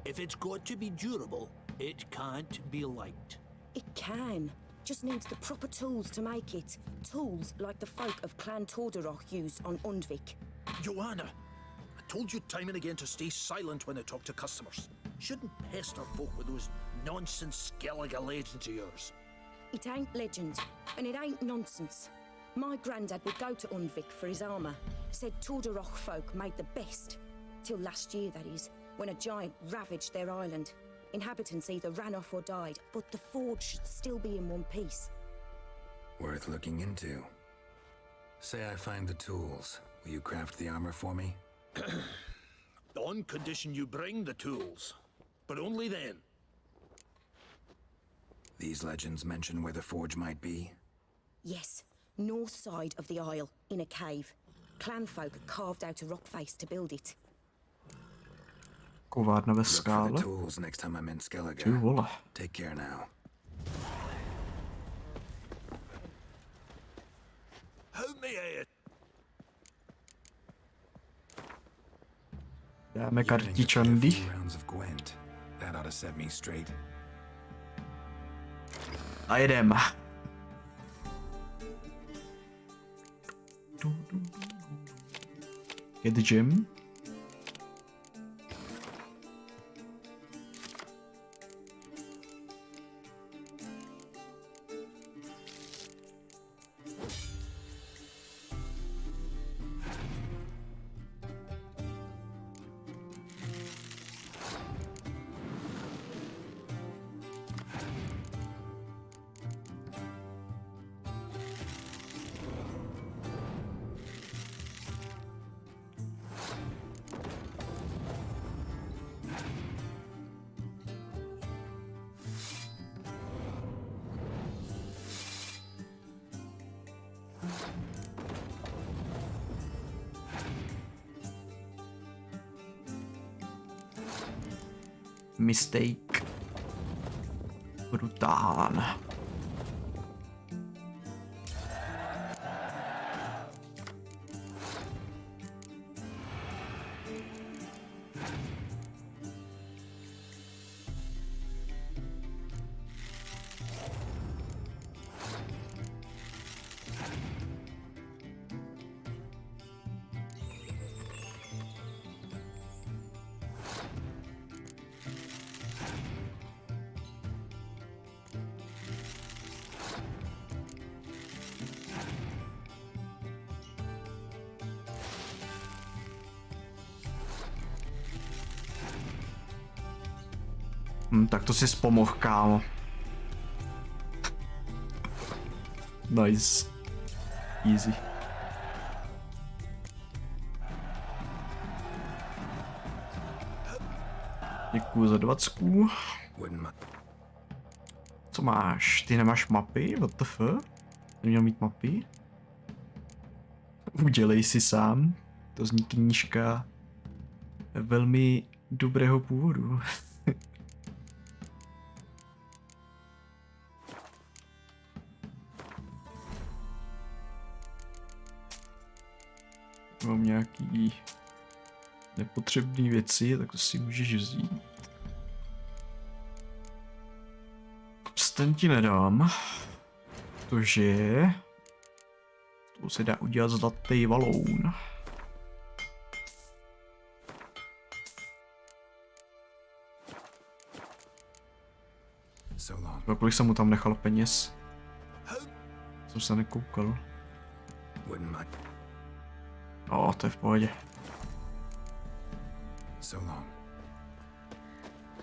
If it's got to be durable, it can't be light. It can. Just needs the proper tools to make it. Tools like the folk of Clan Tordaroch used on Undvik. Joanna, I told you time and again to stay silent when I talk to customers. Shouldn't pester folk with those nonsense Skellige legends of yours. It ain't legend, and it ain't nonsense. My granddad would go to Undvik for his armor. Said Tordaroch folk made the best. Till last year, that is, when a giant ravaged their island. Inhabitants either ran off or died, but the forge should still be in one piece. Worth looking into. Say I find the tools. Will you craft the armor for me? On condition you bring the tools. But only then. These legends mention where the forge might be? Yes, north side of the isle, in a cave. Clanfolk carved out a rock face to build it. Kovárna ve Look for the skále. tools next time I'm in Skellige. Ty vole. Take care now. Help me out. Dáme kartičandy. Rounds of Gwent. That ought to set me straight. A jedem. Get the gym. Mistake. Brutální. Tak to si vzpomohl, kámo. Nice. Easy. Děkuju za 20. Co máš? Ty nemáš mapy? What the fuck? Neměl mít mapy? Udělej si sám. To zní knížka velmi dobrého původu. Mám nějaký nepotřebné věci, tak to si můžeš vzít. Prsten ti nedám, protože to se dá udělat zlatý valoun. A kolik jsem mu tam nechal peněz? Jsem se nekoukal. To je v pohodě.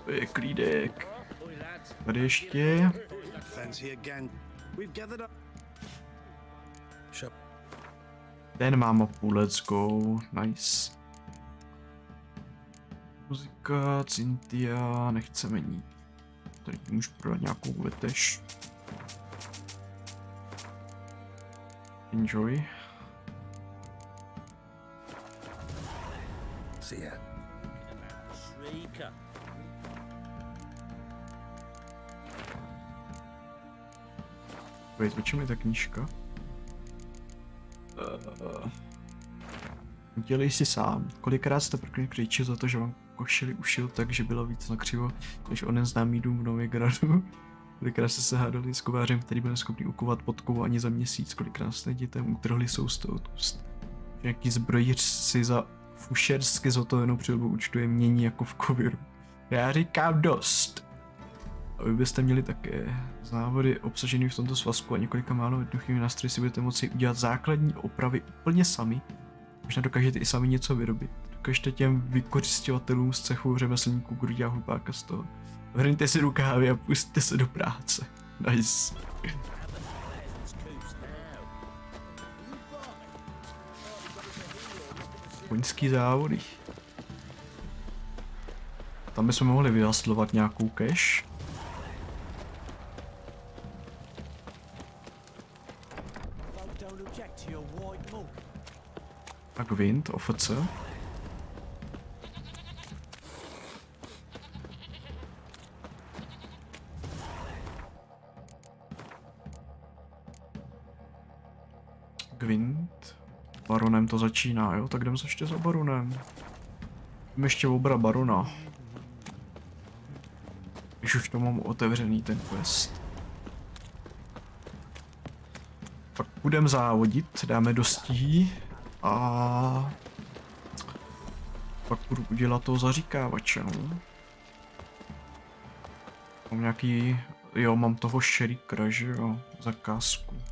To je klídek. Tady ještě. Ten mám půl, let's go. Nice. Muzika, Cynthia, nechceme nic. Tady můžu prodat nějakou vetež. Enjoy. See ya. Wait, o čem je ta knížka? Udělej si sám. Kolikrát jste prkli křičil za to, že vám košili ušil tak, že bylo víc nakřivo, než onen známý dům v Novigradu. Kolikrát jste se hádali s kovářem, který byl neschopný ukovat podkovu ani za měsíc. Kolikrát jste dětem utrhli sousto od úst. Nějaký zbrojíř si za fušersky zhotovenou přilbu účtuje mění jako v koviru. Já říkám dost. A vy byste měli také závody obsažený v tomto svazku a několika málo jednoduchými nástroji si budete moci udělat základní opravy úplně sami. Možná dokážete i sami něco vyrobit. Dokážete těm vykořisťovatelům z cechu řemeslníků budu dělat hlupáka z toho. Vrňte si rukávy a pusťte se do práce. Nice. Koňský závody. Tam bychom mohli vyhaslovat nějakou cash. A Gwent, OFC. Gwent. Baronem to začíná, jo? Tak jdem se ještě za baronem. Jdem ještě obra barona. Když už to mám otevřený ten quest. Pak budeme závodit, dáme dostihý a pak budu udělat toho zaříkávače, no. Mám nějaký, jo, mám toho šerikra, že jo, zakázku.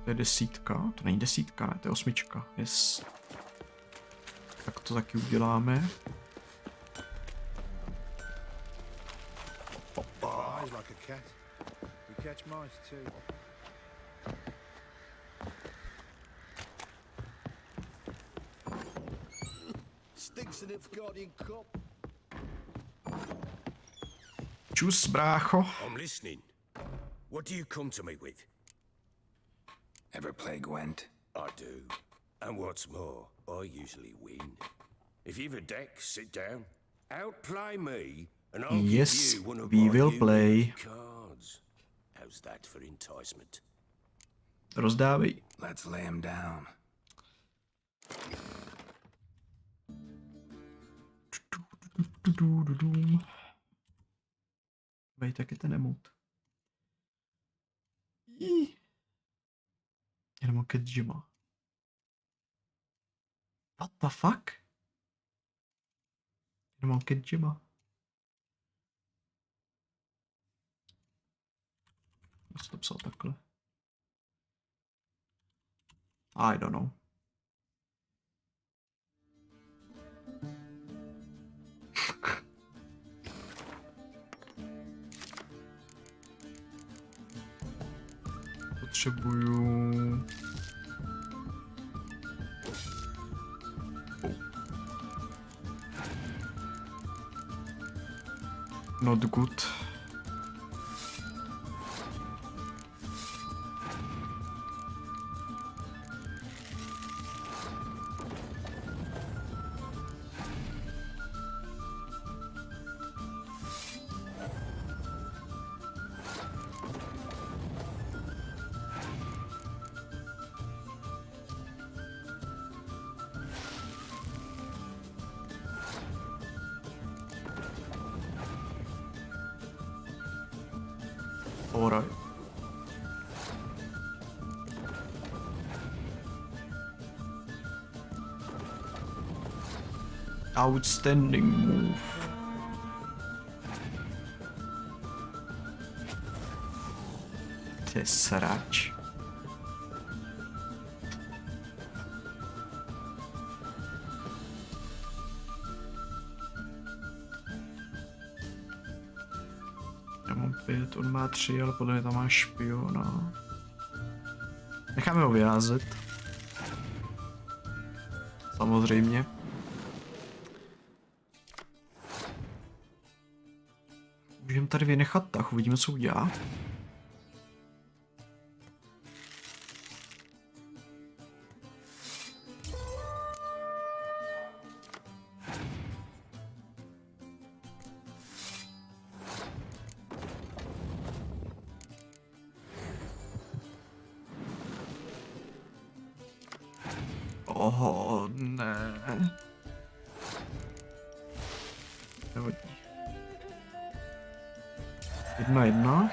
To je 10, to není 10, ne, to je 8, yes. Tak to taky uděláme. Čus, brácho. I'm listening. What do you come to me with? Ever play Gwent? I do. And what's more, I usually win. If you've a deck, sit down. Outplay me, and I'll Yes, give you one of we my will play. unique cards. How's that for enticement? Rozdávej. Let's lay him down. Vej, taky ten emot. Jenom ke Jima. What the fuck? Jenom ke Jima. Já jsem to psal takhle. I don't know. Potřebuju... Not good. Alright. Outstanding move. To je srač. Já mám 5, on má 3, ale podle mě tam má špiona. Necháme ho vyházet. Samozřejmě. Můžeme tady vynechat tak, uvidíme, co udělá. Oho, ne. Nevadí. 1-1.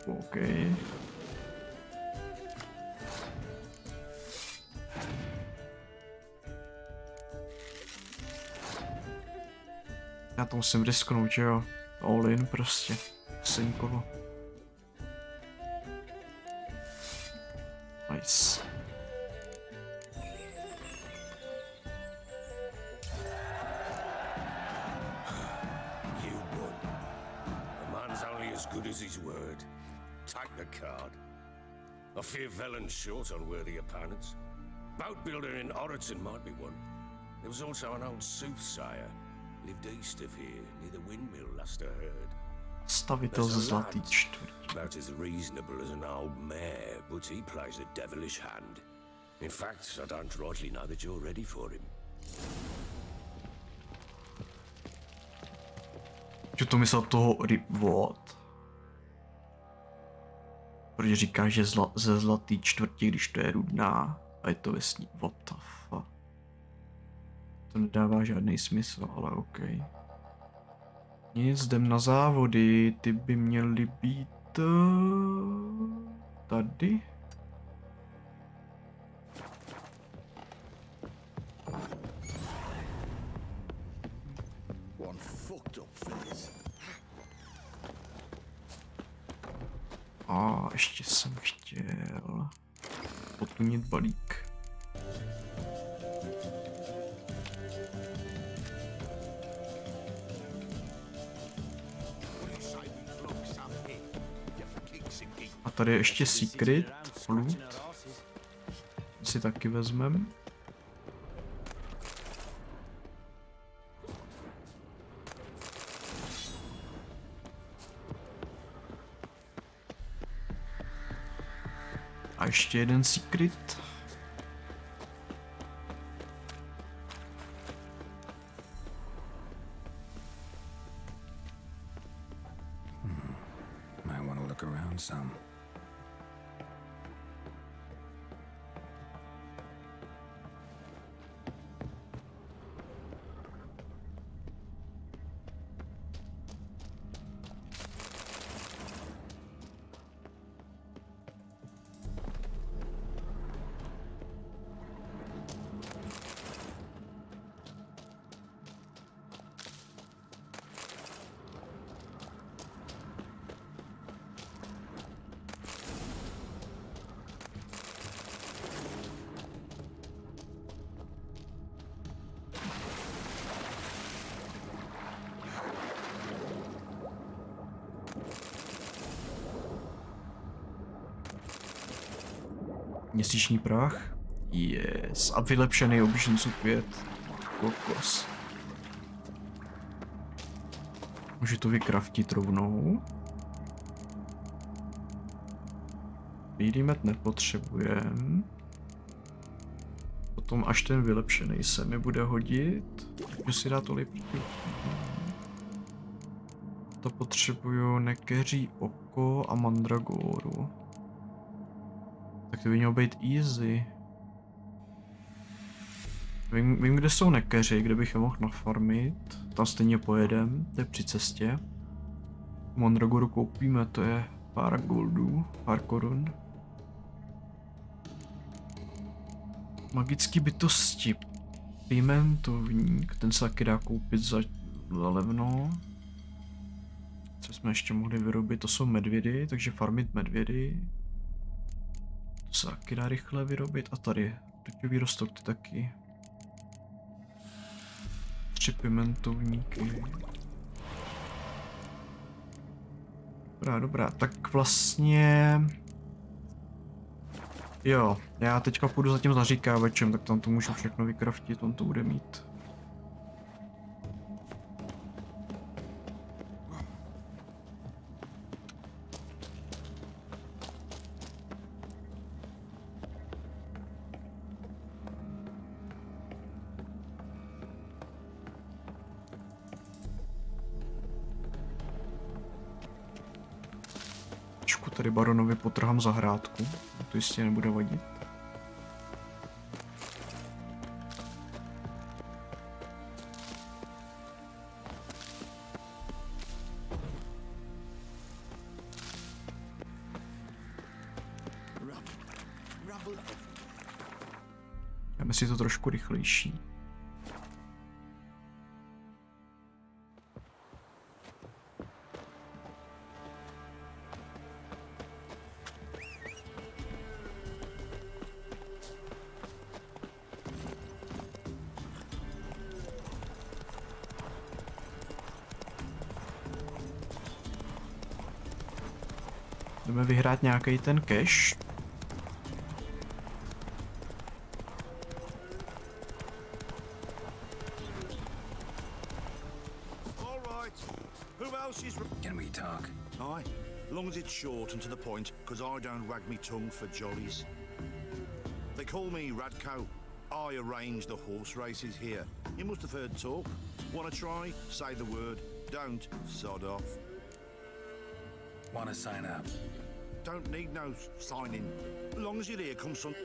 OK. Já to musím risknout, že jo? All in prostě. Poslední kolo. Nice. You won. A man's only as good as his word. Take the card. I fear Velen's short on worthy opponents. Boat builder in Oroton might be one. There was also an old soothsayer. Lived east of here, near the windmill, last I heard. Stavitel ze Zlatý čtvrtí. About as reasonable as an old mare, but he plays a devilish hand. In fact, I don't rightly know that you're ready for him. Co to myslel toho Ripwort? Protože říká, že ze Zlatý čtvrtí, když to je Rudná a je to vesní. What the fuck? To nedává žádný smysl, ale OK. Nic, jdem na závody, ty by měly být tady. One fucked up face. A ještě jsem chtěl podplnit balík. A tady je ještě secret loot. Si taky vezmem. A ještě jeden secret. Might want to look around some. Měsíční prach. Yes. A vylepšený obyčejný květ. Kokos. Můžu to vykraftit rovnou. Bílý med nepotřebujem. Potom až ten vylepšený se mi bude hodit. Můžu si dát olej. To potřebuju nekeří oko. oko a mandragoru. Tak to by mělo být easy. Vím, kde jsou nekeři, kde bych je mohl nafarmit. Tam stejně pojedem, to je při cestě. Mandragoru koupíme, to je pár goldů, pár korun. Magický bytosti. Pimentovník, ten se taky dá koupit za levno. Co jsme ještě mohli vyrobit, to jsou medvědy, takže farmit medvědy. To se taky dá rychle vyrobit. A tady, tuťový rostok ty taky. 3 pimentovníky. Dobrá, tak vlastně... Jo, já teďka půjdu za tím zaříkávačem, tak tam to můžu všechno vykraftit, on to bude mít. Tady baronovi potrhám zahrádku, to jistě nebude vadit. Dáme si to trošku rychlejší. Jdeme vyhrát nějaký ten cash. Can we talk? Aye, long as it's short and to the point, because I don't wag me tongue for jollies. They call me Radko. I arrange the horse races here. You must have heard talk. Wanna try? Say the word. Don't, sod off. Want to sign up? Don't need no signing. Long as you're here, come son.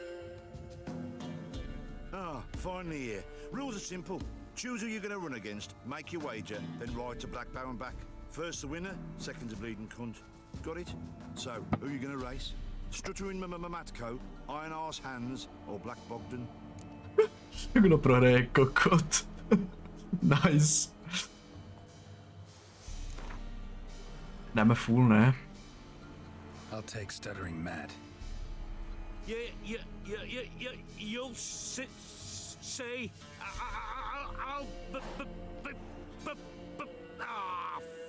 Ah, finally here. Rules are simple. Choose who you're going to run against, make your wager, then ride to Blackbow and back. First the winner, second the bleeding cunt. Got it? So, who are you going to race? Struttering Matko, Iron Arse Hands, or Black Bogdan? Kdo prohraje kokot? Nice. Dáme full, ne? I'll take Stuttering Matt. You'll say, I'll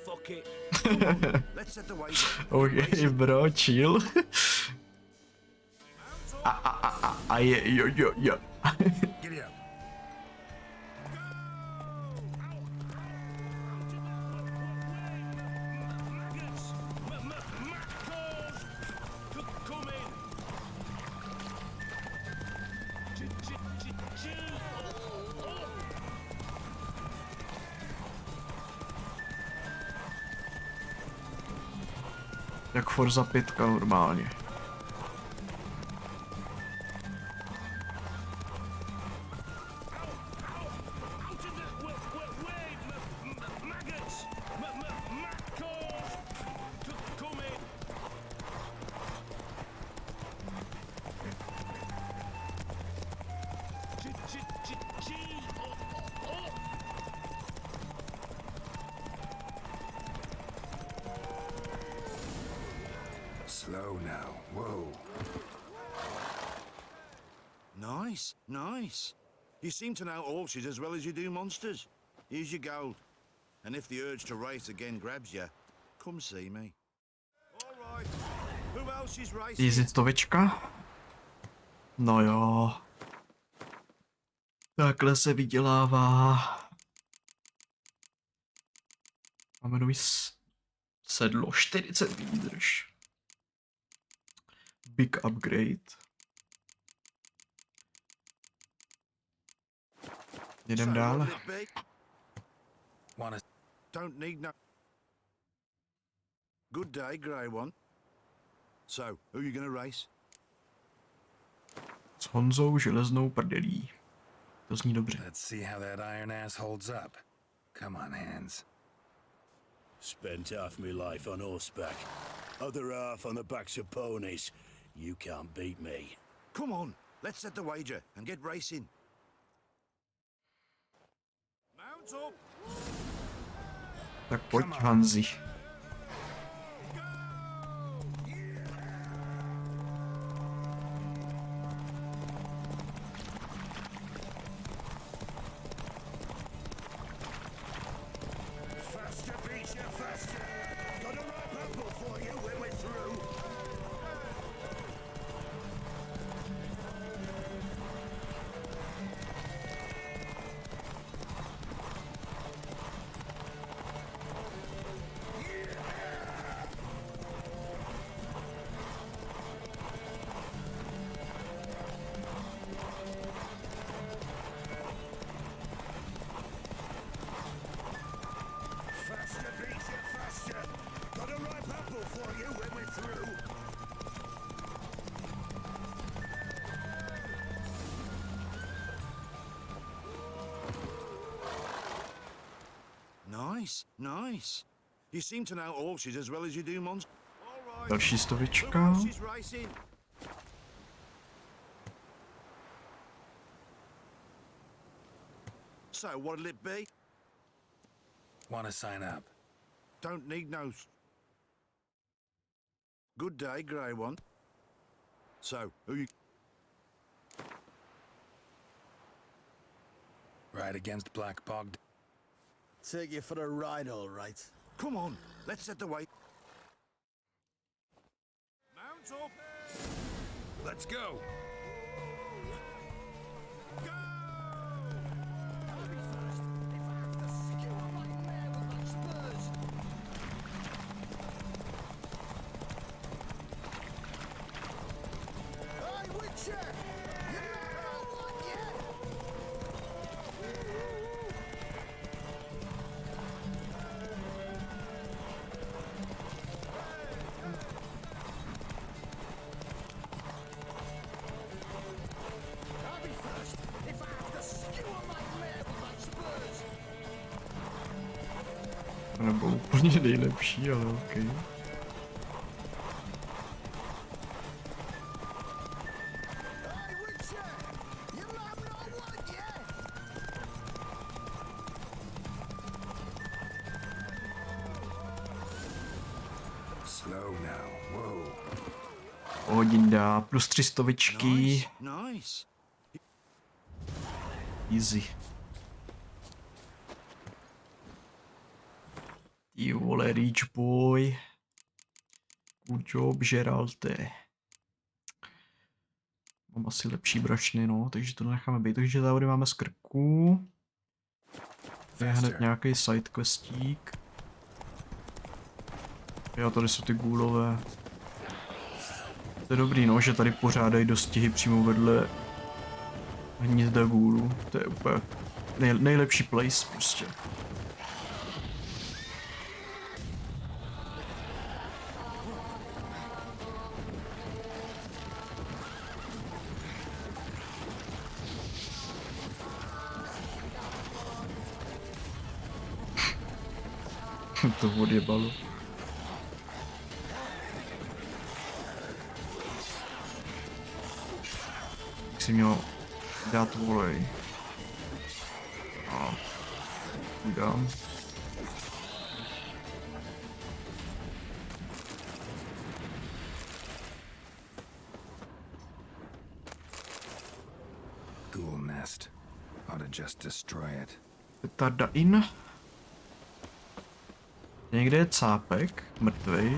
fuck it. Let's set the wager. Okay, bro, chill. Yo. Giddy up. Jak Forza 5 normálně. Slow now. Whoa. Nice. You seem to know horses as well as you do monsters. Here's your gold. And if the urge to race again grabs you, come see me. All right. Who else is racing? Tisícovečka? No jo. Takhle se vydělává. Máme nový sedlo, 40 výdrž. Big upgrade. Jedem dále. Don't need no. Good day, Grey One. So, who are you gonna race? S Honzou železnou prdelí. To zní dobře. Let's see how that iron ass holds up. Come on, hands. Spent half my life on horseback, other half on the backs of ponies. You can't beat me. Come on, let's set the wager and get racing. Mount up! Tak pojď, Hanzi. Faster, beat you faster. Got a ripe apple for you when we're through. Faster, beat you faster. Got a ripe apple for you when we're through. Nice, nice. You seem to know horses as well as you do monsters. Další stovička. So, what'll it be? Want to sign up? Don't need no... Good day, Grey One. So, who you... Ride against Black Bog. Take you for a ride, all right. Come on, let's set the way. Mount up! Let's go. To nebylo úplně nejlepší, ale OK. Slow now. Whoa. Pohodinda, plus 3 stovičky. Nice. Easy. Ty vole, Rich Boy. Good job, Geralte. Mám asi lepší brašny, no, takže to necháme být. Takže závody máme z krku. Je hned nějaký sidequestík. Jo, tady jsou ty gůlové. To je dobrý, no, že tady pořádají dostihy přímo vedle hnízda gůlů. To je úplně nejlepší place prostě. To odjebalo. Tak si měl dát volej. A dám. Ghoul nest. Ought to just destroy it. Petarda in. Někde je cápek, mrtvej,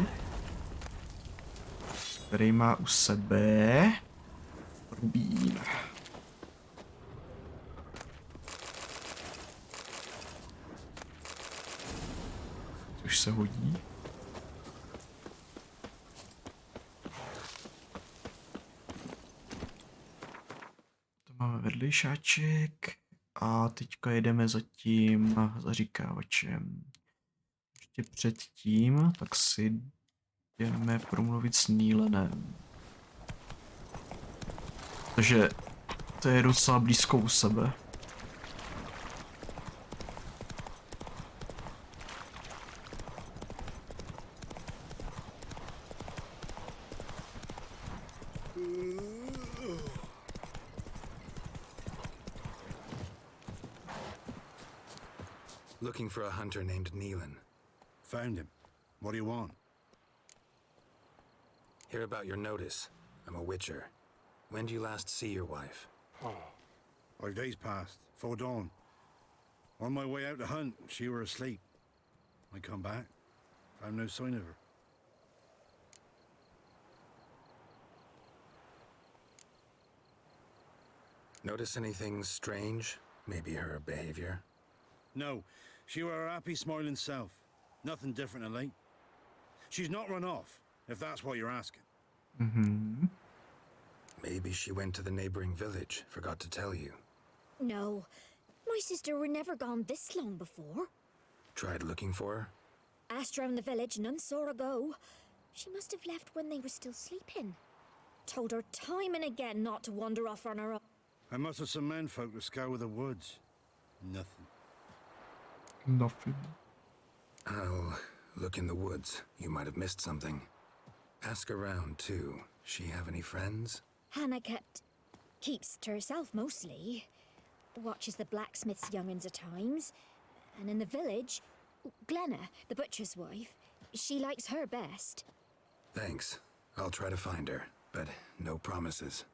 který má u sebe rubín. Což se hodí. To máme vedlejšáček a teďka jedeme za tím zaříkávačem. Ještě předtím, tak si Jdeme promluvit s Nílenem. Takže to je docela blízko u sebe. Looking for a hunter named Neelan. Found him. What do you want? Hear about your notice. I'm a witcher. When did you last see your wife? 5 days passed, 'fore dawn. On my way out to hunt, she were asleep. I come back, found no sign of her. Notice anything strange? Maybe her behavior? No, she were her happy, smiling self. Nothing different of late. She's not run off, if that's what you're asking. Mm-hmm. Maybe she went to the neighboring village, forgot to tell you. No, my sister were never gone this long before. Tried looking for her? Asked round the village, none saw her go. She must have left when they were still sleeping. Told her time and again not to wander off on her own. I must have some menfolk to scour the woods. Nothing. Nothing. I'll look in the woods. You might have missed something. Ask around, too. She have any friends? Hannah keeps to herself mostly. Watches the blacksmith's young'uns at times. And in the village, Glenna, the butcher's wife, she likes her best. Thanks. I'll try to find her, but no promises.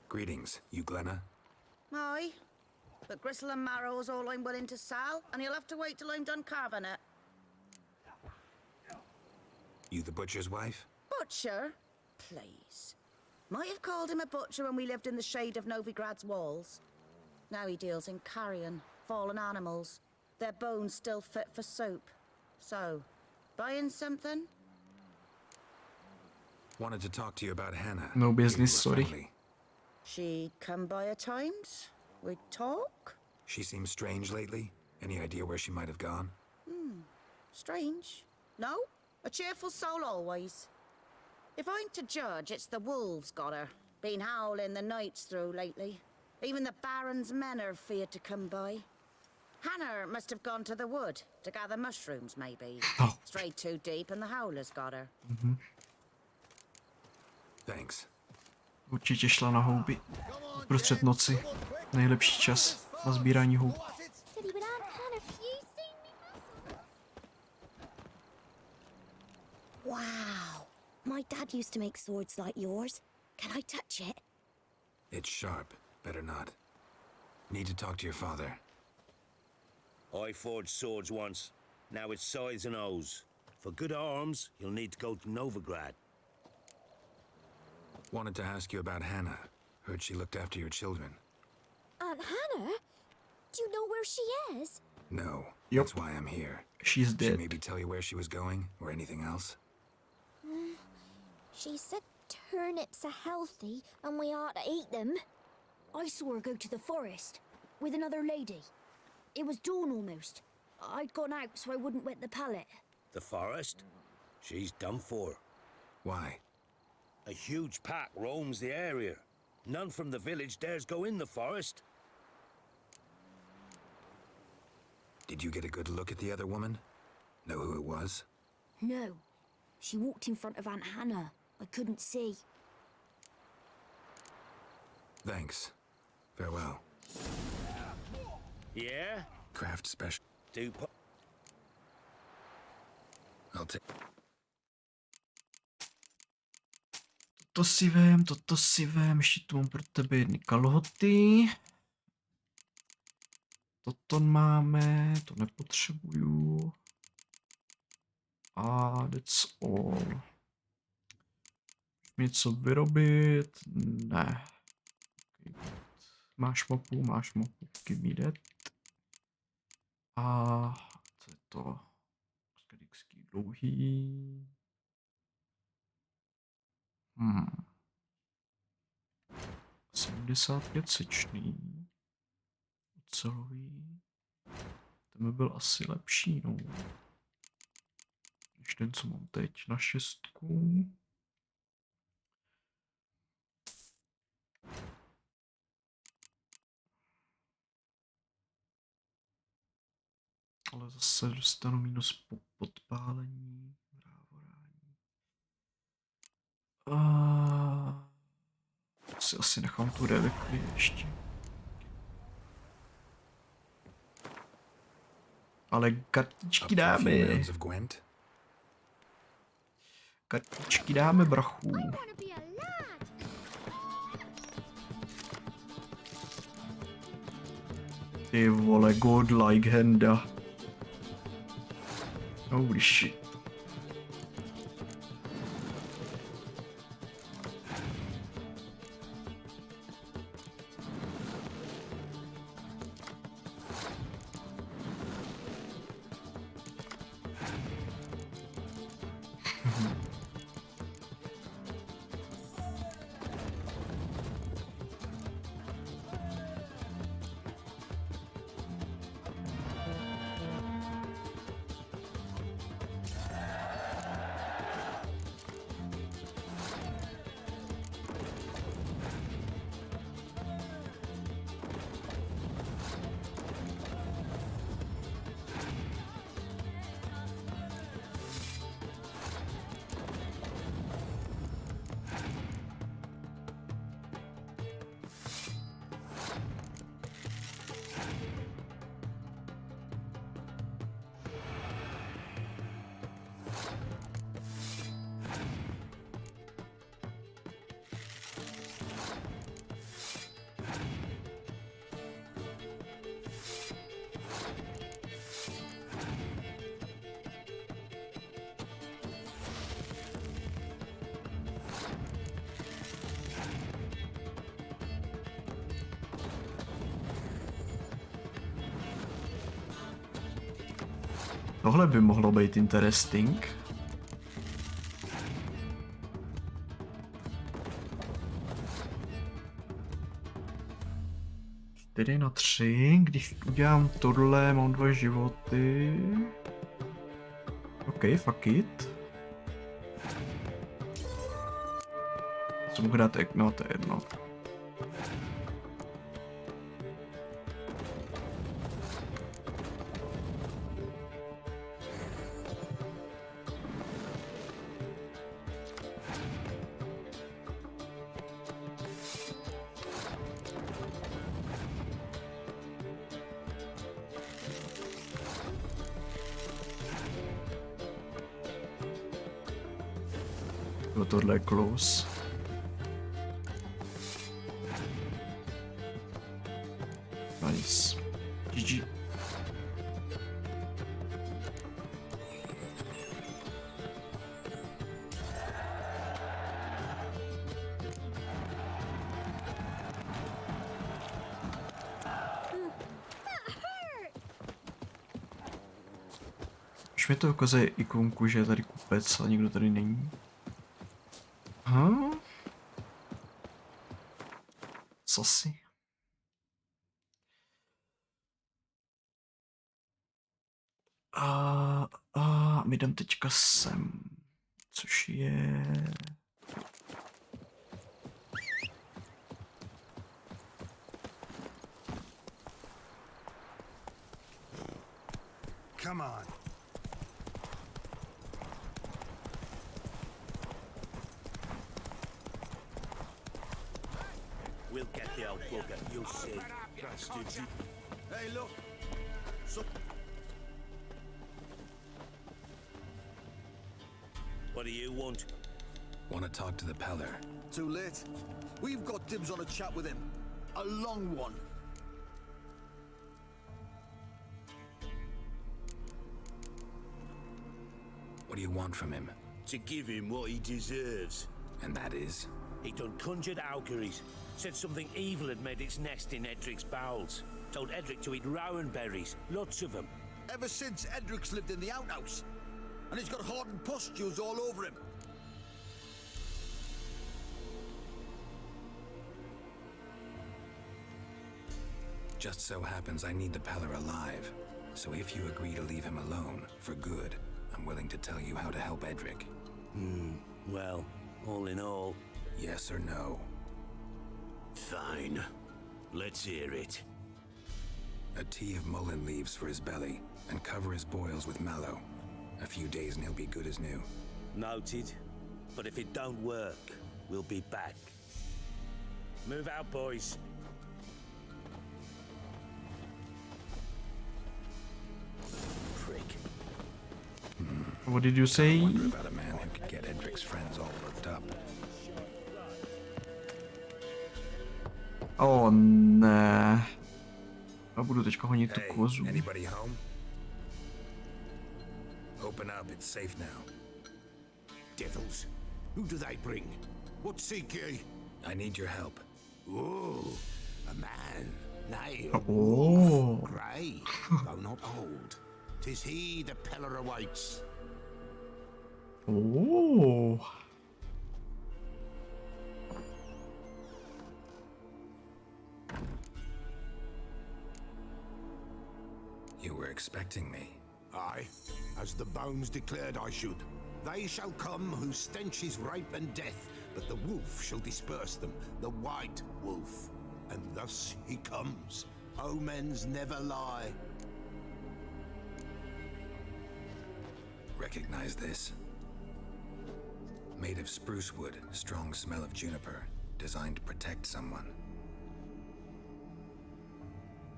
Greetings, you Glenna? Aye, but gristle and marrow's all I'm willing to sell, and you'll have to wait till I'm done carving it. You the butcher's wife? Butcher? Please. Might have called him a butcher when we lived in the shade of Novigrad's walls. Now he deals in carrion, fallen animals, their bones still fit for soup. So, buying something? Wanted to talk to you about Hannah. No business, You were sorry. friendly. She come by at times? We talk? She seems strange lately. Any idea where she might have gone? Strange. No? A cheerful soul always. If I'm to judge, it's the wolves got her. Been howling the nights through lately. Even the Baron's men are feared to come by. Hannah must have gone to the wood to gather mushrooms, maybe. Oh. Strayed too deep and the howlers got her. Mhm. Thanks. Určitě šla na houby. Uprostřed noci. Nejlepší čas na sbírání houb. Said he would Aunt Hannah if you seen me Wow. My dad used to make swords like yours. Can I touch it? It's sharp. Better not. Need to talk to your father. I forged swords once. Now it's scythes and hoes. For good arms, you'll need to go to Novigrad. Wanted to ask you about Hannah. Heard she looked after your children. Aunt Hannah? Do you know where she is? No. Yep. That's why I'm here. She's She dead. maybe tell you where she was going or anything else? She said turnips are healthy and we ought to eat them. I saw her go to the forest with another lady. It was dawn almost. I'd gone out so I wouldn't wet the pallet. The forest? She's done for. Why? A huge pack roams the area. None from the village dares go in the forest. Did you get a good look at the other woman? Know who it was? No. She walked in front of Aunt Hannah. I couldn't see. Thanks. Farewell. Yeah? Craft special. I'll take. Toto si vem, ještě tu mám pro tebe jedny kalhoty. Toto máme, to nepotřebuju. A that's all. Něco vyrobit? Ne. Okay. Máš mapu, give me that. A co je to? Skadixský dlouhý. 75 sečný. Ocelový. Ten by byl asi lepší, no. Než ten, co mám teď na 6. Ale zase dostanu minus po podpálení. Asi nechám tu relikvii ještě. Ale kartičky dáme. Kartičky dáme, brachu. Ty vole, godlike handa. Holy shit. Tohle by mohlo být interesting. Tedy na 3, když udělám tohle, mám 2 životy. OK, fuck it. Co mohu dát, no to je jedno. Tohle je close. Nice. GG. Už mi to ukazuje ikonku, že je tady kupec, ale nikdo tady není. Co si? My jdem teďka sem, což je... Come on. We'll get the old bugger, you'll see. Bastards. Hey, look. So What do you want? Want to talk to the Peller. too late. We've got dibs on a chat with him. A long one. What do you want from him? To give him what he deserves. And that is? He done conjured auguries. Said something evil had made its nest in Edric's bowels. Told Edric to eat rowan berries, lots of them. Ever since Edric's lived in the outhouse. And he's got hardened pustules all over him. Just so happens I need the Peller alive. So if you agree to leave him alone, for good, I'm willing to tell you how to help Edric. Well, all in all... Yes or no? Fine. Let's hear it. A tea of mullein leaves for his belly, and cover his boils with mallow. A few days and he'll be good as new. Noted. But if it don't work, we'll be back. Move out, boys. Prick. What did you say? I wonder about a man who could get Edric's friends all worked up. O ne. A budu teďka honit tu kozu. Anybody home? Open up, it's safe now. Devils. Who do they bring? What seek ye? I need your help. Oh, a man. Nay, a Oh. wolf. Grey, though not old. 'Tis he the Peller awaits. Oh. You were expecting me. Aye, as the bones declared I should. They shall come whose stench is rape and death, but the wolf shall disperse them, the white wolf. And thus he comes. Omens never lie. Recognize this? Made of spruce wood, strong smell of juniper, designed to protect someone.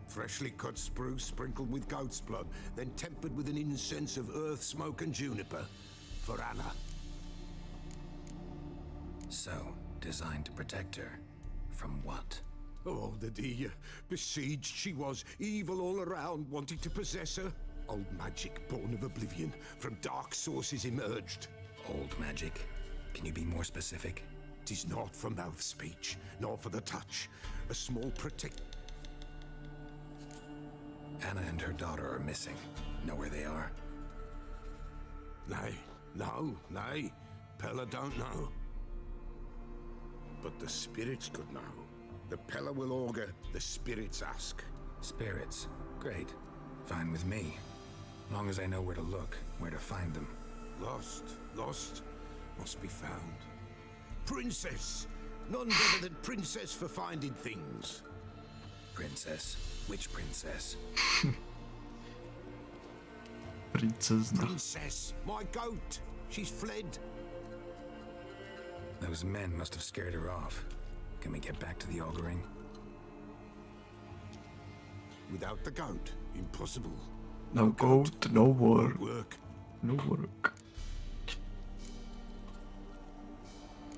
Freshly cut spruce sprinkled with goat's blood, then tempered with an incense of earth, smoke, and juniper. For Anna. So, designed to protect her. From what? Oh, the dear. Besieged she was, evil all around, wanting to possess her. Old magic, born of oblivion, from dark sources emerged. Old magic? Can you be more specific? 'Tis not for mouth speech, nor for the touch. A small protect... Anna and her daughter are missing. Know where they are? Nay, no, nay. Pella don't know. But the spirits could know. The Pella will augur, the spirits ask. Spirits? Great. Fine with me. Long as I know where to look, where to find them. Lost, must be found. Princess! None better than princess for finding things. Princess? Which princess? Princess, my goat. She's fled. Those men must have scared her off. Can we get back to the auguring? Without the goat, impossible. No goat, no work. No work.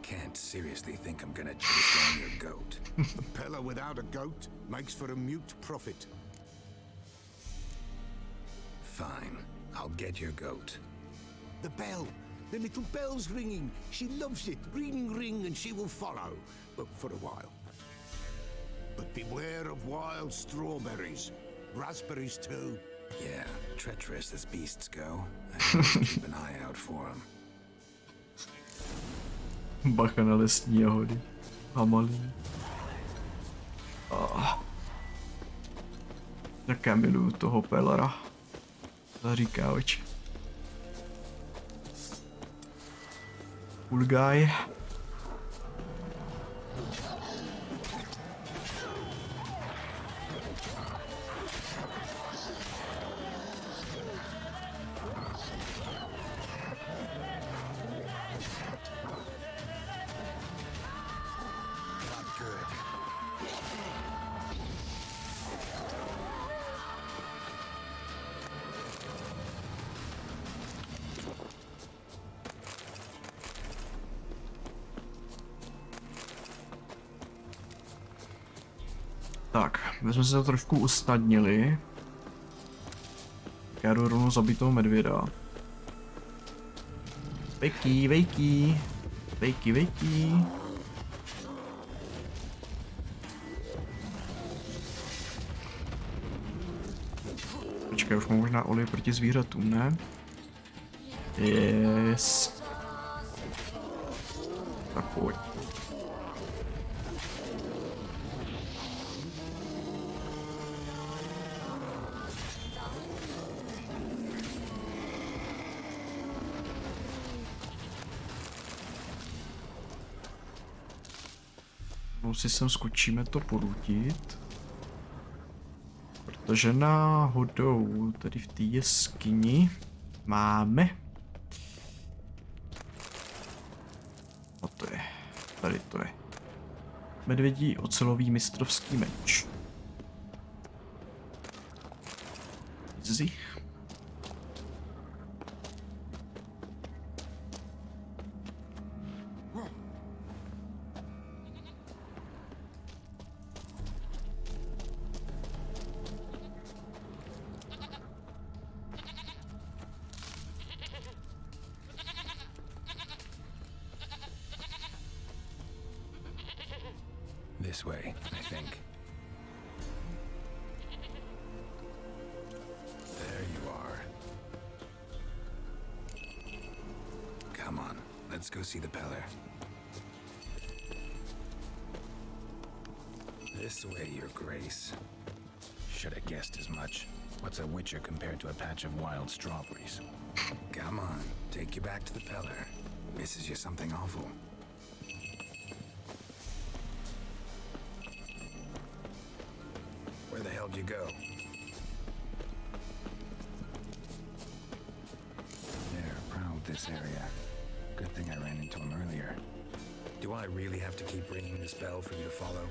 Can't seriously think I'm gonna chase down your goat. A Pella without a goat makes for a mute prophet. Fine. I'll get your goat. The bell. The little bell's ringing. She loves it. Ring, ring, and she will follow. But for a while. But beware of wild strawberries. Raspberries, too. Yeah, treacherous as beasts go. I need to keep an eye out for them. Bacha na lesní jahody. A maliny. Jak já miluju toho Pellera. Zaříkávač. Cool guy. Tak, my jsme se to trošku usnadnili. Já jdu rovnou zabít toho medvěda. Vejký, vejký. Vejký, vejký. Počkej, už mám možná olej proti zvířatům, ne? Yes. Tak pojď. si sem skočíme to porutit. Protože náhodou tady v té jeskyni máme. No to je, tady to je. Medvědí ocelový mistrovský meč. Easy. This way, I think. There you are. Come on, let's go see the Peller. This way, Your Grace. Should have guessed as much. What's a witcher compared to a patch of wild strawberries? Come on, take you back to the Peller. Misses you something awful. Where the hell did you go? There, prowled this area. Good thing I ran into him earlier. Do I really have to keep ringing this bell for you to follow?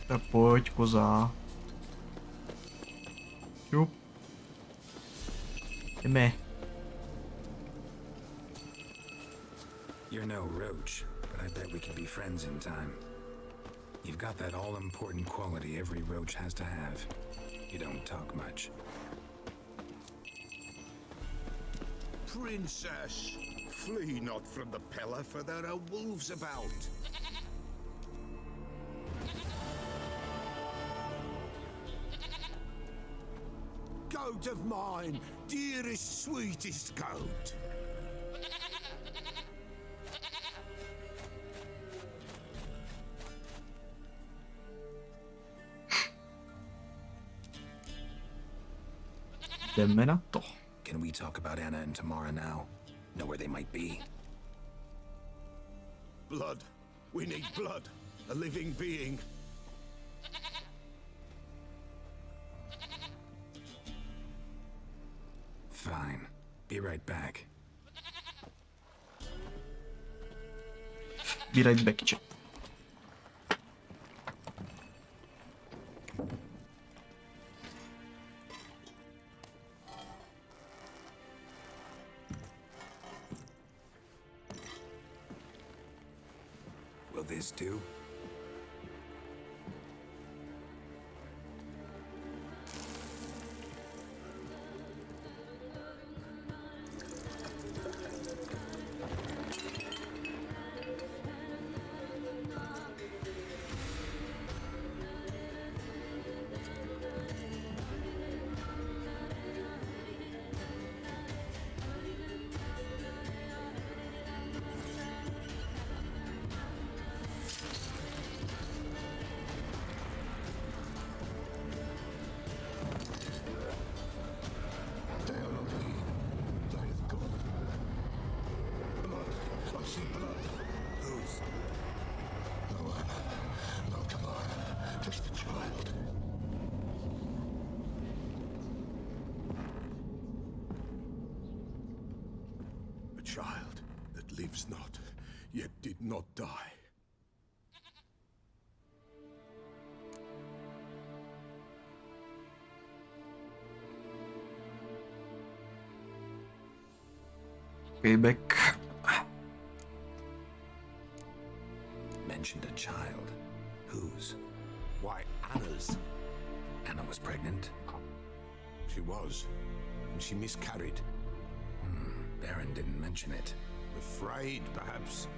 Tak pojď, koza. Čup. Jdeme. You're no roach, but I bet we can be friends in time. You've got that all-important quality every roach has to have. You don't talk much. Princess, flee not from the Peller, for there are wolves about. Goat of mine, dearest, sweetest goat. Jdeme na to. Can we talk about Anna and Tamara now? Know where they might be? Blood. We need blood. A living being. Fine. Be right back. Be right back, chat. Will this do? Child that lives not, yet did not die. Payback. Mentioned a child. Whose? Why, Anna's. Anna was pregnant? She was, and she miscarried. Baron didn't mention it. Afraid, perhaps,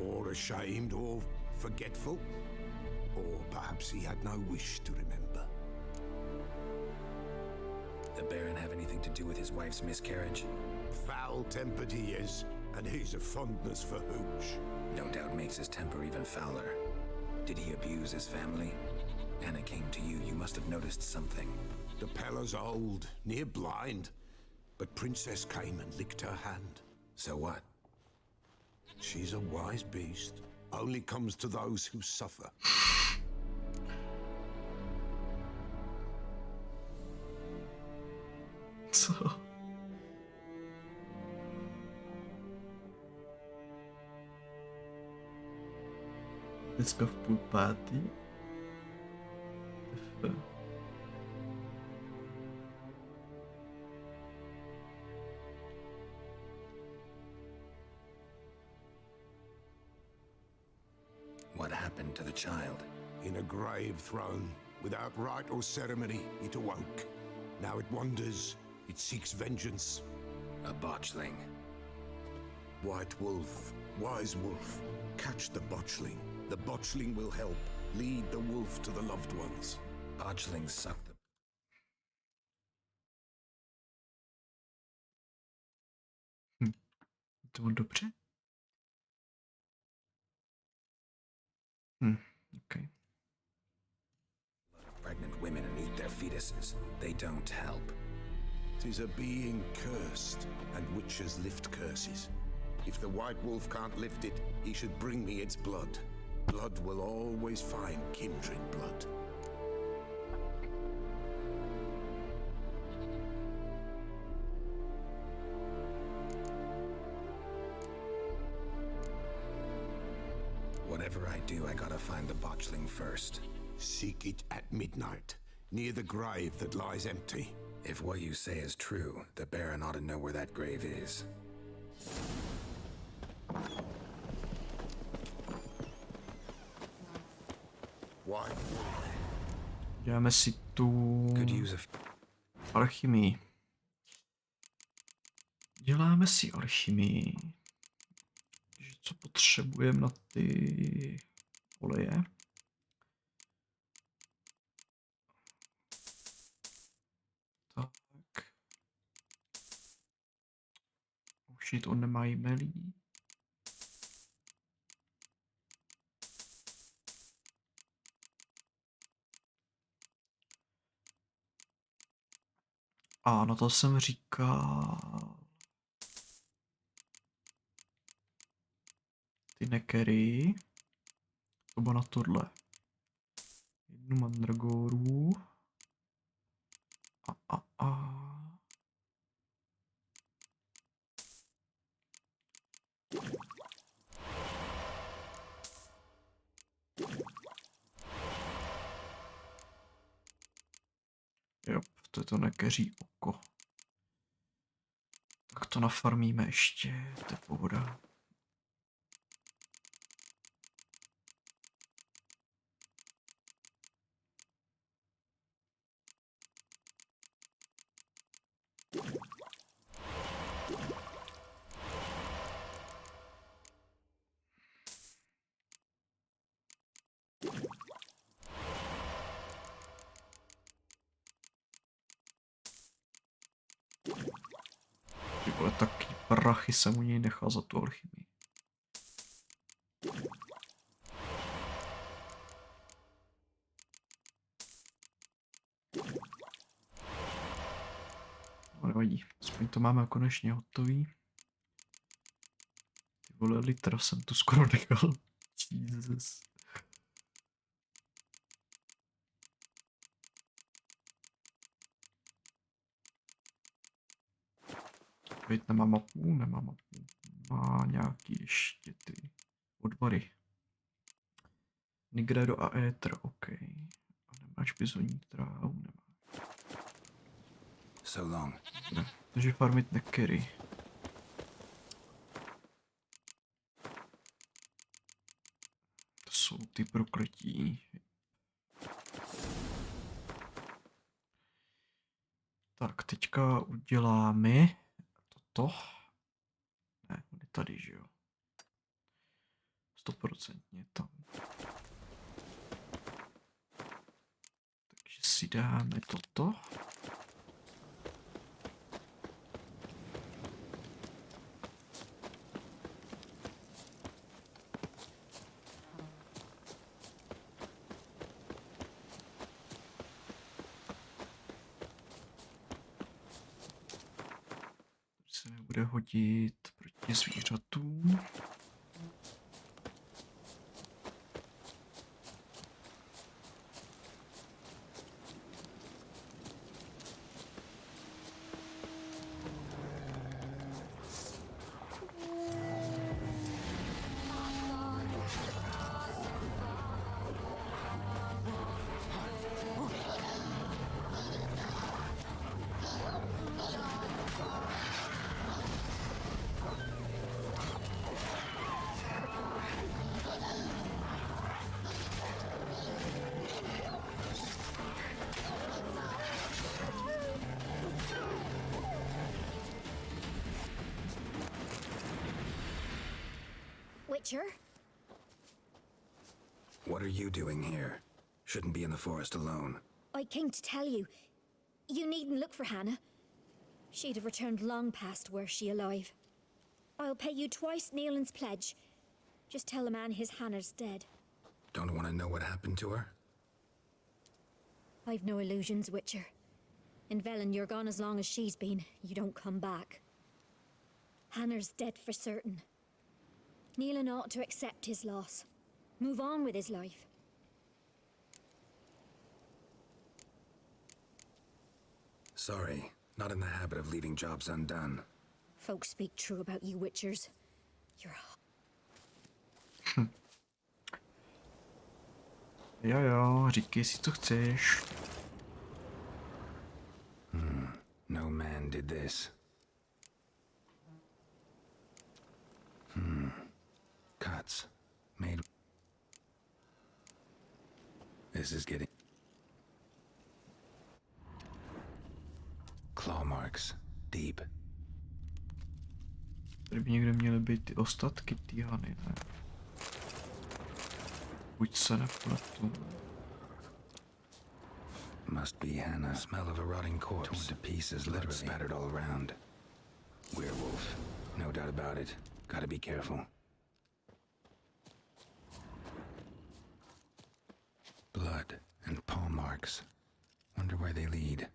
or ashamed, or forgetful. Or perhaps he had no wish to remember. The Baron have anything to do with his wife's miscarriage? Foul-tempered he is, and he's a fondness for hooch. No doubt makes his temper even fouler. Did he abuse his family? Anna came to you, you must have noticed something. The Pella's old, near blind. But Princess came and licked her hand. So what? She's a wise beast. Only comes to those who suffer. Co? Dneska v půl pátý? What happened to the child? In a grave thrown, without rite or ceremony, it awoke. Now it wanders, it seeks vengeance. A botchling. White wolf, wise wolf, catch the botchling. The botchling will help. Lead the wolf to the loved ones. Botchlings suck the... To bylo dobře? Okay. Pregnant women and eat their fetuses. They don't help. 'Tis a being cursed, and witches lift curses. If the white wolf can't lift it, he should bring me its blood. Blood will always find kindred blood. Whatever I do, I gotta find the botchling first. Seek it at midnight, near the grave that lies empty. If what you say is true, the Baron ought to know where that grave is. Why? Děláme si tu alchymii. Děláme si alchymii. Co potřebujeme na ty oleje? Tak. Shit, on nemá jmelí. A na to jsem říkal. Ty nekery. To bylo na tohle. Jednu mandragoru. A. Jo, to je to nekeří oko. Tak to nafarmíme ještě, to je pohoda. Ty vole, taky prachy jsem u něj nechal za tu alchymii. No nevadí, aspoň to máme konečně hotový. Ty vole, litr jsem tu skoro nechal. Jesus. Věď nemá mapu, nemá mapu. Má nějaký ještě ty odbory. Nigredo a éter, OK. A nemáš bizonní trávu, nemáš. So long. Ne, takže farmit nekery. To jsou ty prokletí. Tak, teďka uděláme toto. Ne, on je tady, že jo. 100% tam. Takže si dáme toto. bude hodit proti zvířatům. Witcher? What are you doing here? Shouldn't be in the forest alone. I came to tell you. You needn't look for Hannah. She'd have returned long past were she alive. I'll pay you twice Nealon's pledge. Just tell the man his Hannah's dead. Don't want to know what happened to her? I've no illusions, Witcher. In Velen, you're gone as long as she's been. You don't come back. Hannah's dead for certain. Nealon ought to accept his loss. Move on with his life. Sorry, not in the habit of leaving jobs undone. Folks speak true about you, Witchers. You're... Jo, říkej si, co chceš. No man did this. Cuts. Made... This is getting... Claw marks. Deep. Tady by někde měly být ty ostatky té Hany, ne? Buď se nepletu. Must be Hannah. Smell of a rotting corpse. Torn to pieces, literally spattered all around. Werewolf. No doubt about it. Gotta be careful. Blood and paw marks. Wonder where they lead.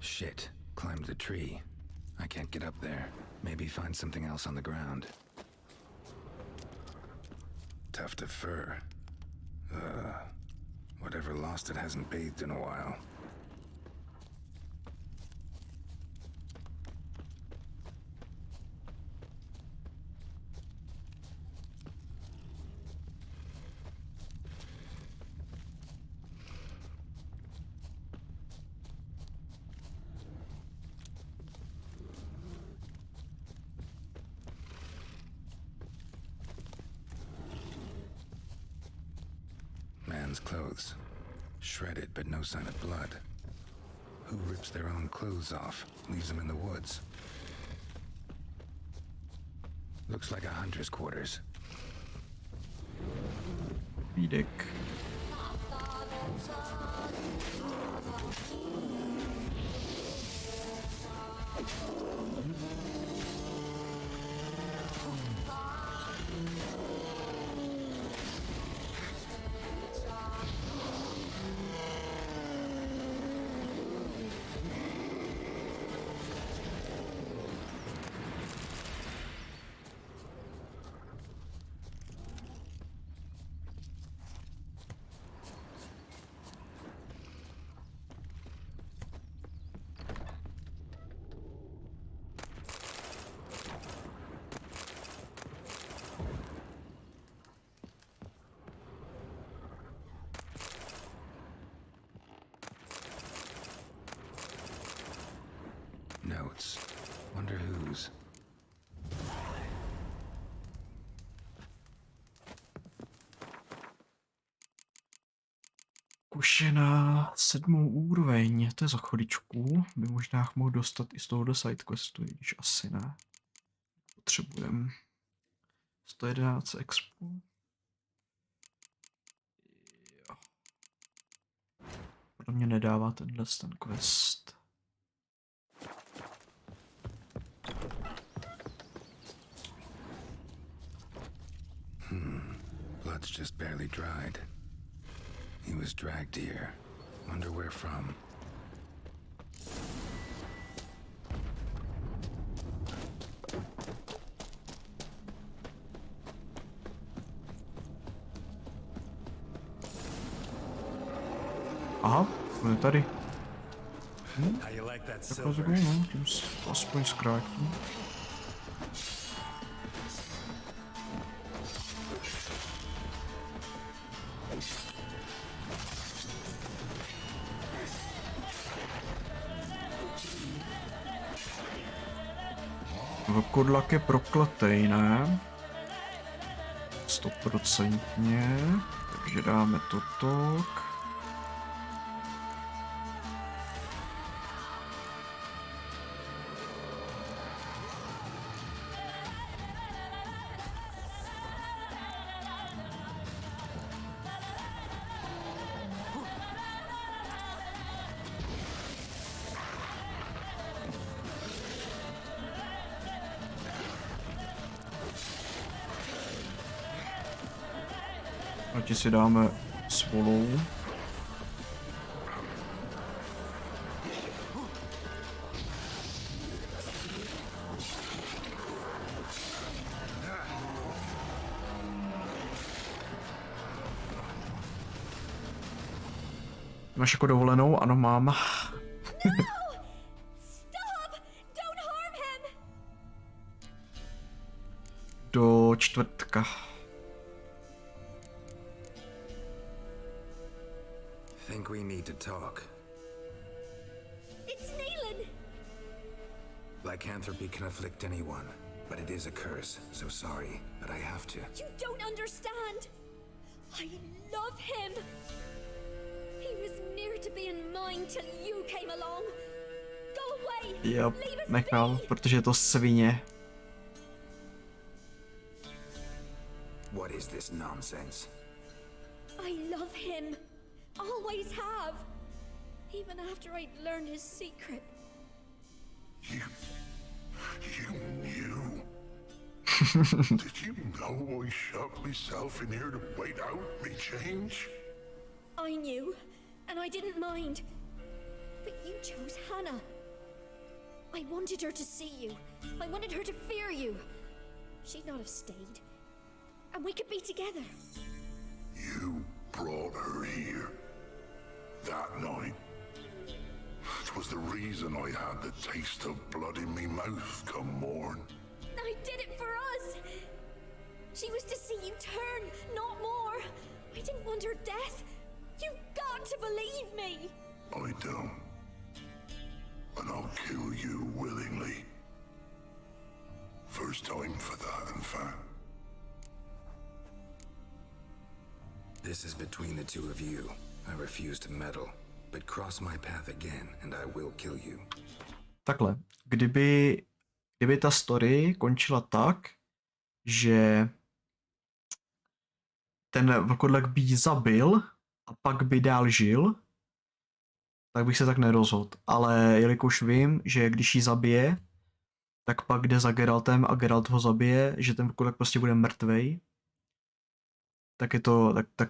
Shit. Climbed the tree. I can't get up there. Maybe find something else on the ground. Tuft of fur. Whatever lost it hasn't bathed in a while. Man's clothes. Shredded, but no sign of blood. Who rips their own clothes off, leaves them in the woods? Looks like a hunter's quarters. Vídek. Notes. Wonder whose. Už je na 7. úroveň, to je za chviličku. By možná mohl dostat i z tohoto sidequestu, i když asi ne. Potřebujeme 111 expo. Jo. Podle mě nedává ten quest. Blood's just barely dried. He was dragged here. Wonder where from. Aha, on je tady. How you like that Takhle silver? no, tím se to aspoň zkrátí. Vlkodlak je prokletej, ne? 100%. Takže dáme toto. A ti si dáme svolou. Máš jako dovolenou? Ano, mám. Do čtvrtka. Think we need to talk. It's Neelan! Lycanthropy can afflict anyone, but it is a curse, so sorry, but I have to. You don't understand! I love him! He was near to being mine till you came along. Go away! Yep, Leave us nechal, be! protože je to svině. What is this nonsense? I love him. Always have. Even after I'd learned his secret. You knew? Did you know I shut myself in here to wait out me change? I knew, and I didn't mind. But you chose Hannah. I wanted her to see you. I wanted her to fear you. She'd not have stayed. And we could be together. You brought her here. That night. It was the reason I had the taste of blood in me mouth come morn. I did it for us. She was to see you turn, not more. I didn't want her death. You've got to believe me. I don't. And I'll kill you willingly. First time for that, in fact. This is between the two of you. I refuse to meddle, but cross my path again and I will kill you. Takhle, kdyby ta story končila tak, že ten vlkodlak by ji zabil a pak by dál žil, tak bych se tak nerozhodl. Ale jelikož vím, že když ji zabije, tak pak jde za Geraltem a Geralt ho zabije, že ten vlkodlak prostě bude mrtvej, tak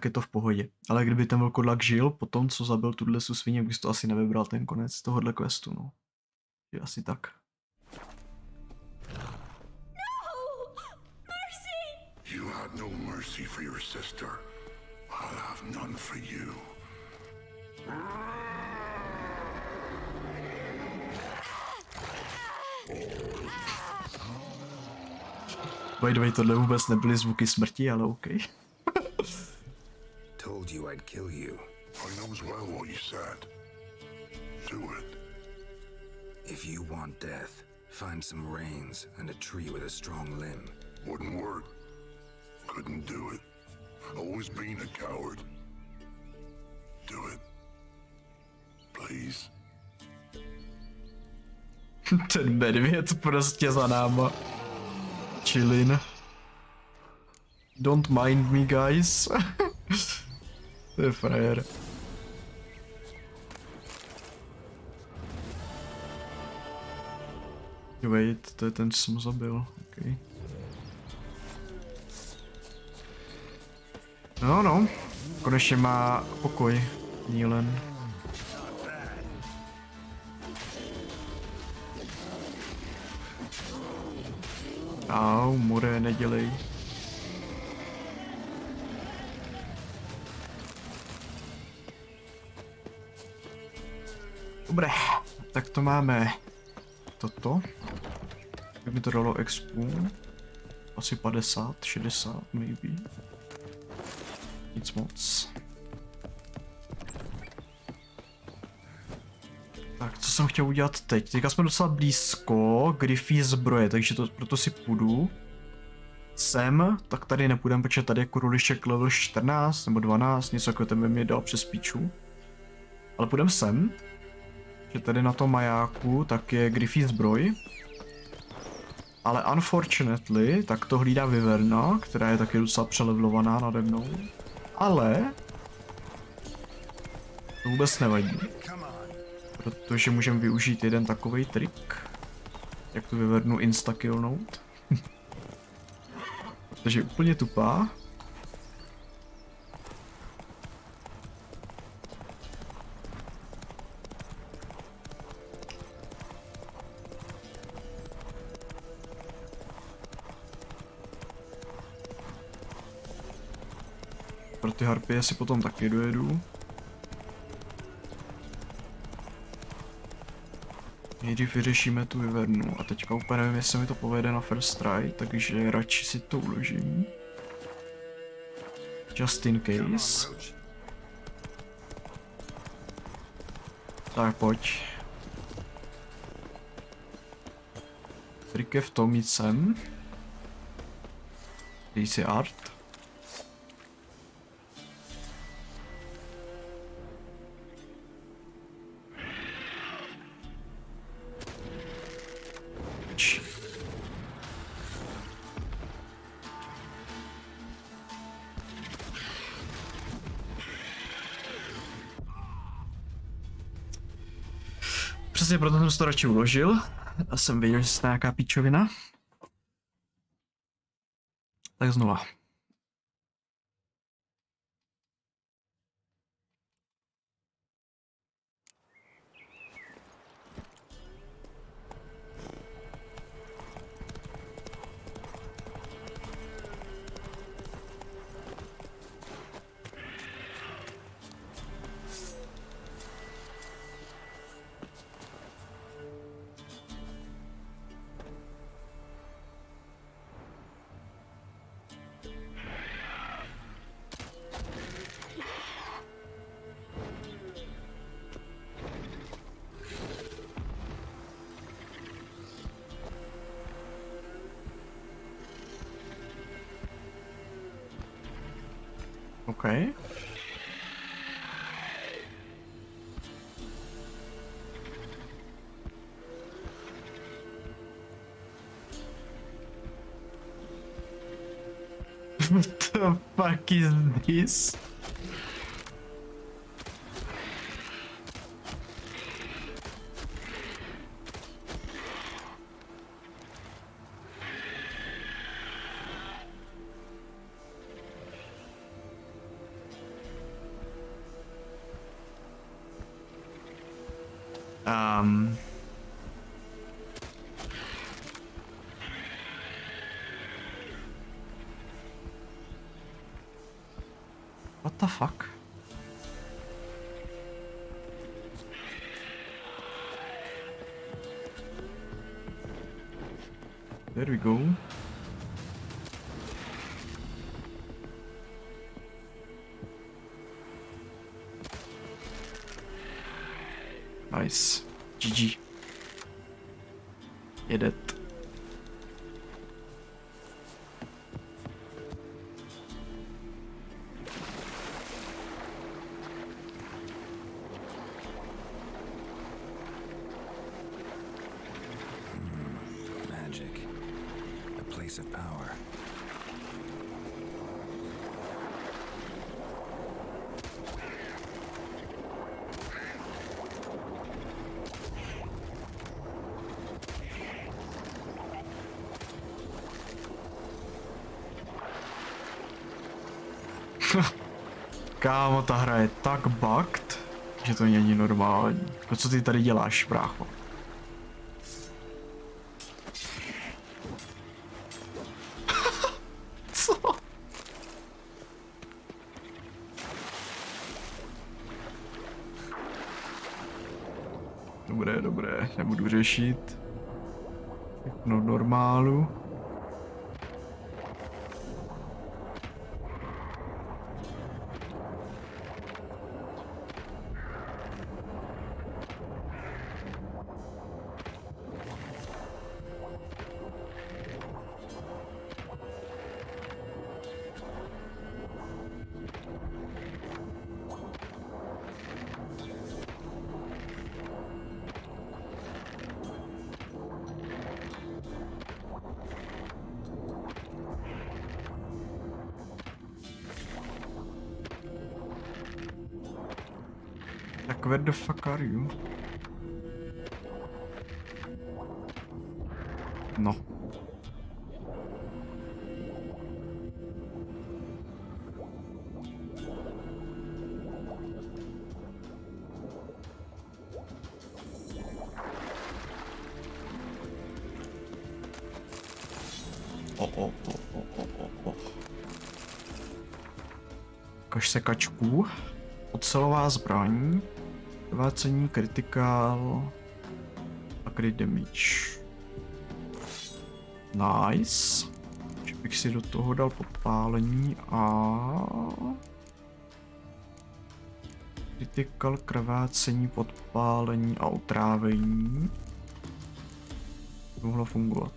je to v pohodě. Ale kdyby ten vlkodlak žil po tom, co zabil tuhle svině, bych to asi nevybral ten konec tohohle questu, no. Je asi tak. You had no mercy for your sister. I'll have none for you. By the way, tohle vůbec nebyly zvuky smrti, ale OK. Told you I'd kill you. I knows well what you said. Do it. If you want death, find some reins and a tree with a strong limb. Wouldn't work. Couldn't do it. Always been a coward. Do it. Please. Ten medvěd prostě za náma. Chillin. Don't mind me, guys. To je frajer. Wait, to je ten, co jsem zabil. Okay. No, konečně má pokoj, Neelan. Au, more, nedělej. Dobré, tak to máme toto. By mi to dalo expu. Asi 50, 60 maybe. Nic moc. Tak, co jsem chtěl udělat teď? Teďka jsme docela blízko k Diffy zbroje, takže proto si půjdu. Sem, tak tady nepůjdem, protože tady je kurulišek level 14 nebo 12, něco jako ten by mi dal přes píču. Ale půjdem sem, že tady na tom majáku tak je Diffy zbroj. Ale unfortunately, tak to hlídá Wyverna, která je taky docela přelevlovaná nade mnou. Ale to vůbec nevadí. Protože můžeme využít jeden takovej trik. Jak tu Wyvernu insta-killnout. Protože je úplně tupá. Pro ty harpie si potom taky dojedu. Nejdřív vyřešíme tu Wyvernu a teďka úplně nevím, jestli mi to povede na first try, takže radši si to uložím. Just in case. Tak pojď. Trik je v tom jít sem. Dej si art. Přesně proto jsem si to radši uložil. A jsem věděl, že je nějaká píčovina. Tak znova. Okay. What the fuck is this? What the fuck? There we go. Nice. GG. Jedet. Magic. A place of power. Kámo, ta hra je tak bugged, že to není normální. To, co ty tady děláš, brácho? Co? nebudu řešit. No normálu. Tak where the fuck are you? No. Ukaž sekačku. Ocelová zbraň. Krvácení, kritikál a crit damage. Nice. Že bych si do toho dal podpálení a... kritikál, krvácení, podpálení a otrávení. Mohlo fungovat.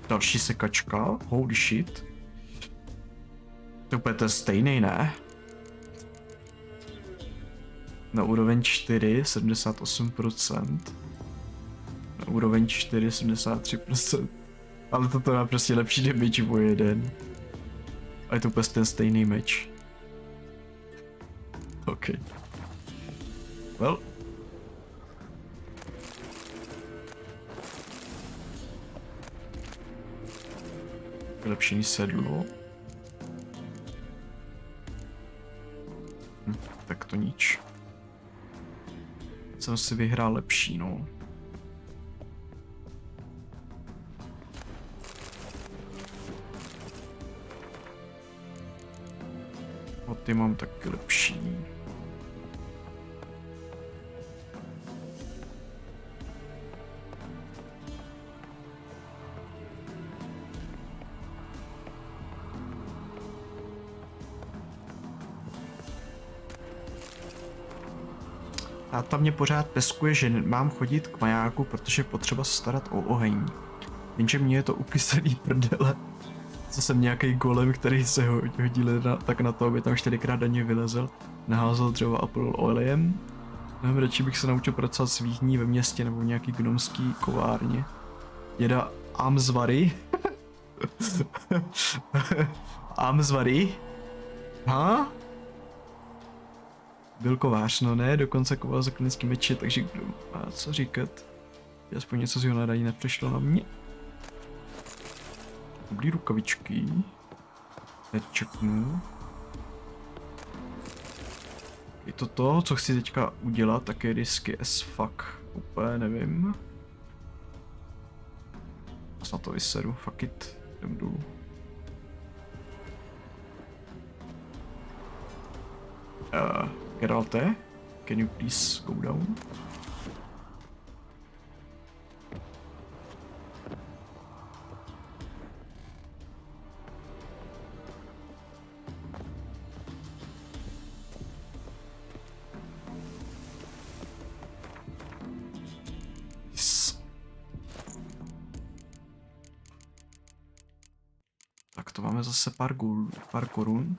Další sekačka, holy shit. To úplně to je stejný, ne? Na úroveň 4, 78%. Na úroveň 4, 73%. Ale toto má prostě lepší damage o jeden. A je to úplně ten stejný meč. OK. Well. Vylepšení sedlo. Tak to nič. Jsem si vyhrál lepší, no. O ty mám taky lepší. Táta mě pořád peskuje, že mám chodit k majáku, protože je potřeba se starat o oheň. Jenže mě je to ukyselý prdele. Co jsem nějaký golem, který se hodil tak na to, aby tam 4krát denně vylezl, naházel dřevo a plul olejem. Nevím, radši bych se naučil pracovat s výhní ve městě nebo v nějaký gnomský kovárně. Děda Amzvary. Amzvary? Ha? Byl kovář, no ne, dokonce koval zaklínačský meče, takže kdo má co říkat. Aspoň něco z jeho nadaní nepřešlo na mě. Dobrý rukavičky. Nečeknu. Je to to, co chci teďka udělat, tak je risky as fuck. Úplně nevím. Snad to vyseru, fuck it. Jdem dolů. Geralte, can you please go down? Yes. Tak to máme zase pár korun.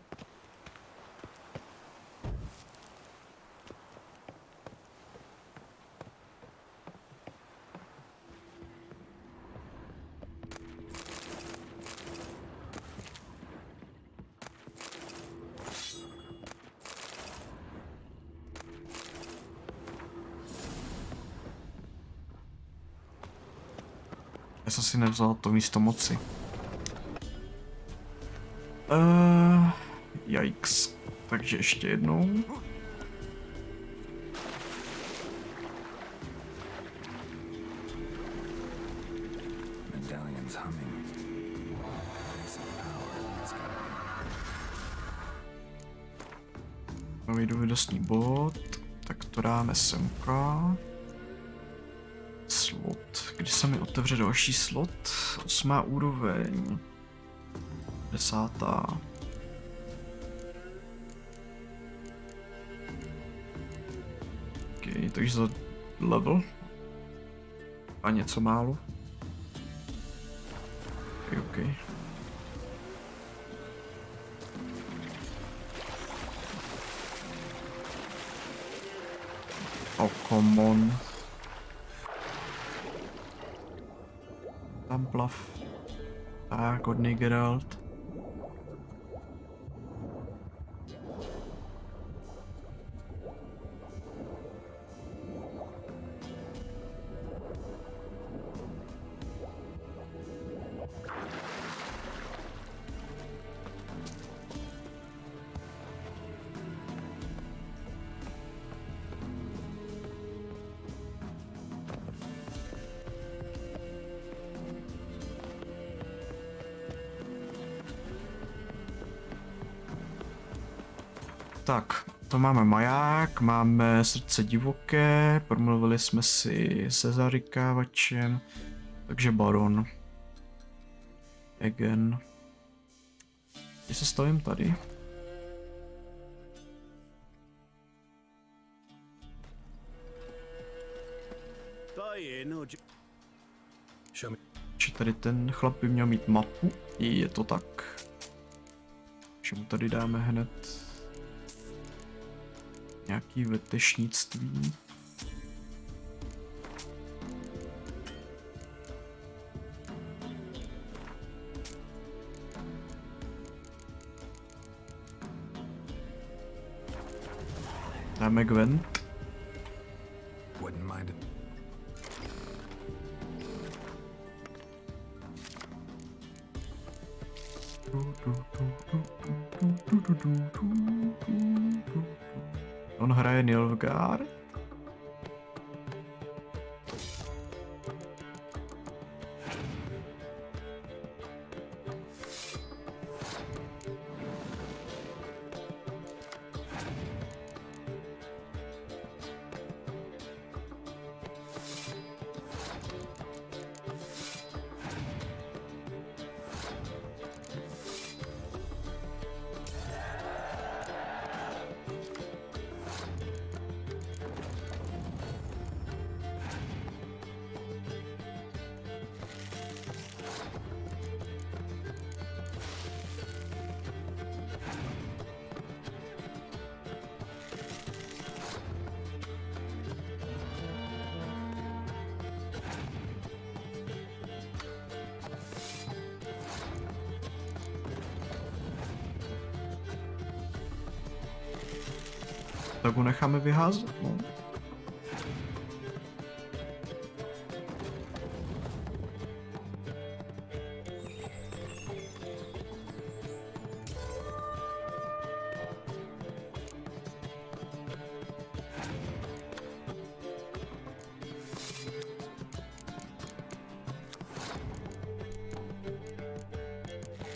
Já jsem si nevzal to místo moci. Yikes. Takže ještě jednou. Medallion's humming. Basic power. It's gotta be. Nový dovednostní bod. Tak to dáme semka. Slot. Když se mi otevře další slot? 8. úroveň. 10. OK, takže za level. A něco málo. OK. Oh, come on. Tam plav. Tak, hodný Geralt. Tak, to máme maják, máme srdce divoké, promluvili jsme si se zarykávačem, takže baron. Again. Když se stavím tady. Či tady ten chlap by měl mít mapu, je to tak. Takže mu tady dáme hned nějaký vetešnictví. Dáme Gwent. Wouldn't mind it. On hraje Nilfgaard. Tak ho necháme vyházet, no.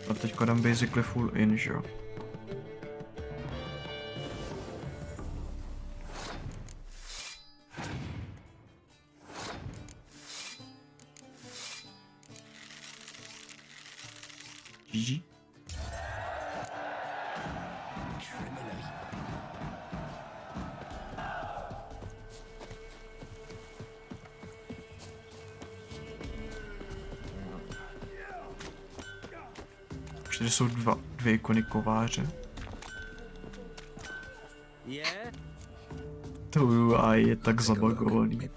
A teďka dám basically full in, že jo. GG. Už tady jsou dvě ikony kováře. To UI je tak zabagovaný.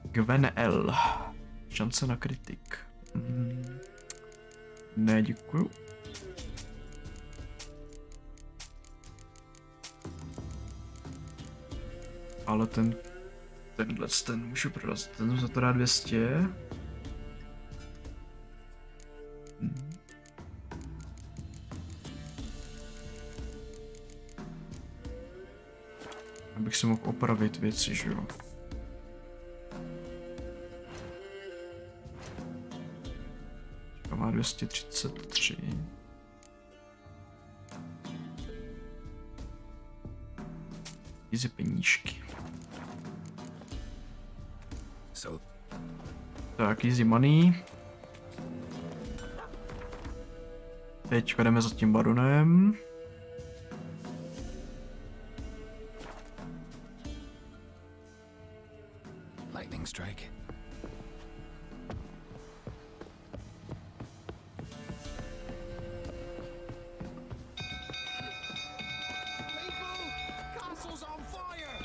Gwen L. Šance na kritik. Ne, děkuju. Ale ten ten můžu prodat, ten za to dá 200. Abych si mohl opravit věci, že jo. To má 233. Easy penížky. Tak, easy money. Teď jdeme za tím baronem. Lightning strike. Castle's on fire!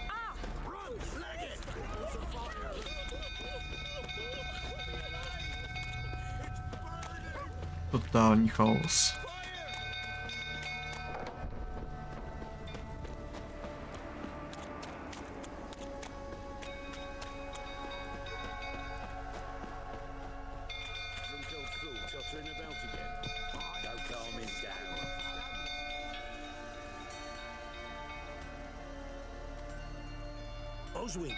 Ah! Run! Leg it! It's on fire! Totální chaos. Oswin?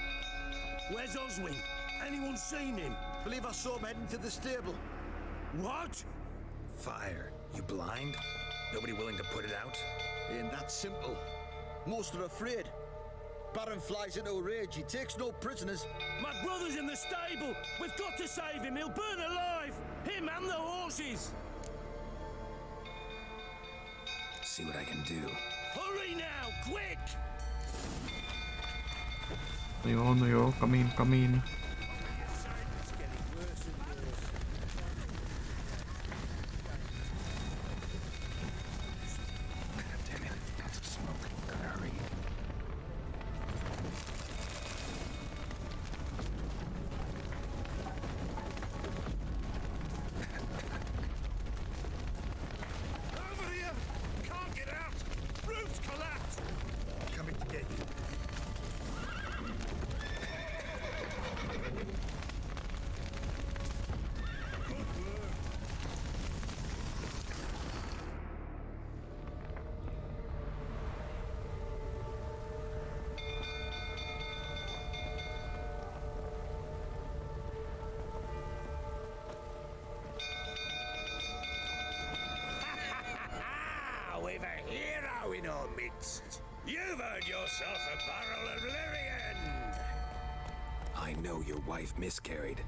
Where's Oswin? Anyone seen him? Believe I saw him heading to the stable. What? Fire. You blind? Nobody willing to put it out? Ain't that simple. Most are afraid. Baron flies into a rage. He takes no prisoners. My brother's in the stable. We've got to save him. He'll burn alive. Him and the horses. See what I can do. Hurry now, quick! No jo, kamín. We've a hero in our midst. You've earned yourself a barrel of Lyrian. I know your wife miscarried.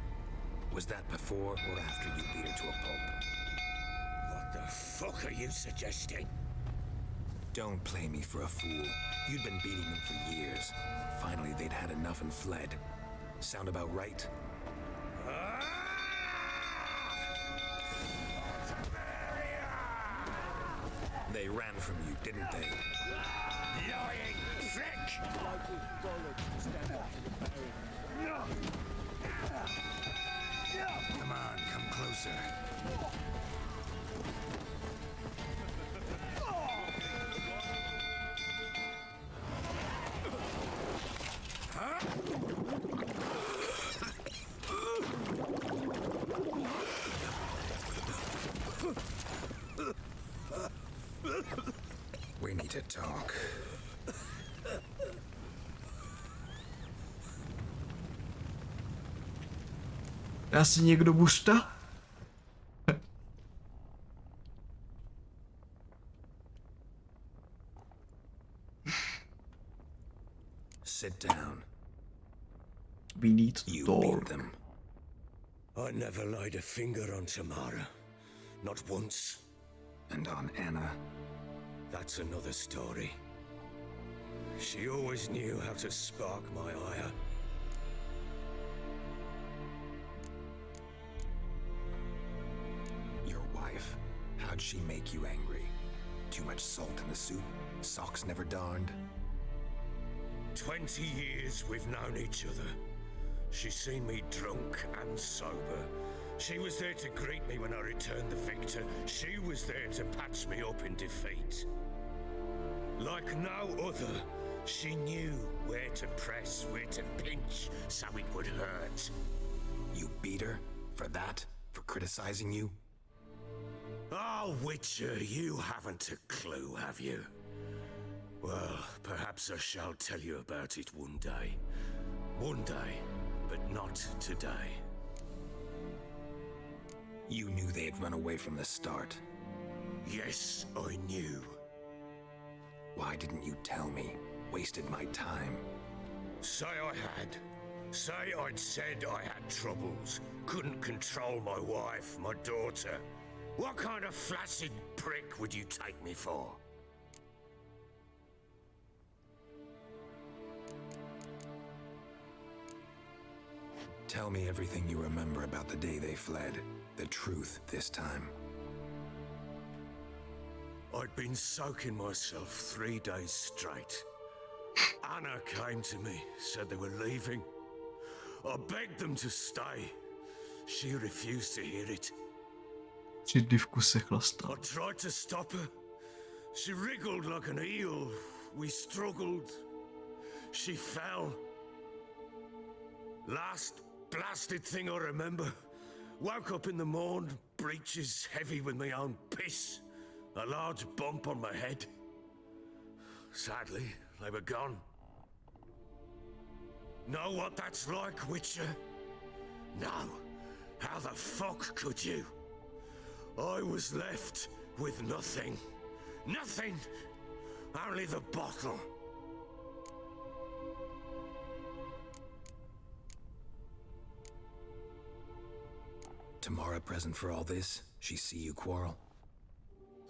Was that before or after you beat her to a pulp? What the fuck are you suggesting? Don't play me for a fool. You'd been beating them for years. Finally, they'd had enough and fled. Sound about right? They ran from you, didn't they? Lying prick! Come on, come closer. We need to talk. Dá si někdo bušta? Sit down. We need to talk. Beat them. I never laid a finger on Tamara. Not once. And on Anna? That's another story. She always knew how to spark my ire. Your wife. How'd she make you angry? Too much salt in the soup? Socks never darned? 20 years we've known each other. She's seen me drunk and sober. She was there to greet me when I returned the victor. She was there to patch me up in defeat. Like no other, She knew where to press, where to pinch, so it would hurt. You beat her? For that? For criticizing you? Oh, Witcher, you haven't a clue, have you? Well, perhaps I shall tell you about it one day. One day, but not today. You knew they had run away from the start. Yes, I knew. Why didn't you tell me? Wasted my time. Say I had. Say I'd said I had troubles. Couldn't control my wife, my daughter. What kind of flaccid prick would you take me for? Tell me everything you remember about the day they fled. The truth this time. I'd been soaking myself 3 days straight. Anna came to me, said they were leaving. I begged them to stay. She refused to hear it. Při Diffku se chlastá. I tried to stop her. She wriggled like an eel. We struggled. She fell. Last blasted thing I remember. Woke up in the morn, breeches heavy with my own piss. A large bump on my head. Sadly, they were gone. Know what that's like, Witcher? No. How the fuck could you? I was left with nothing. Nothing! Only the bottle. Tamara present for all this? She see you quarrel?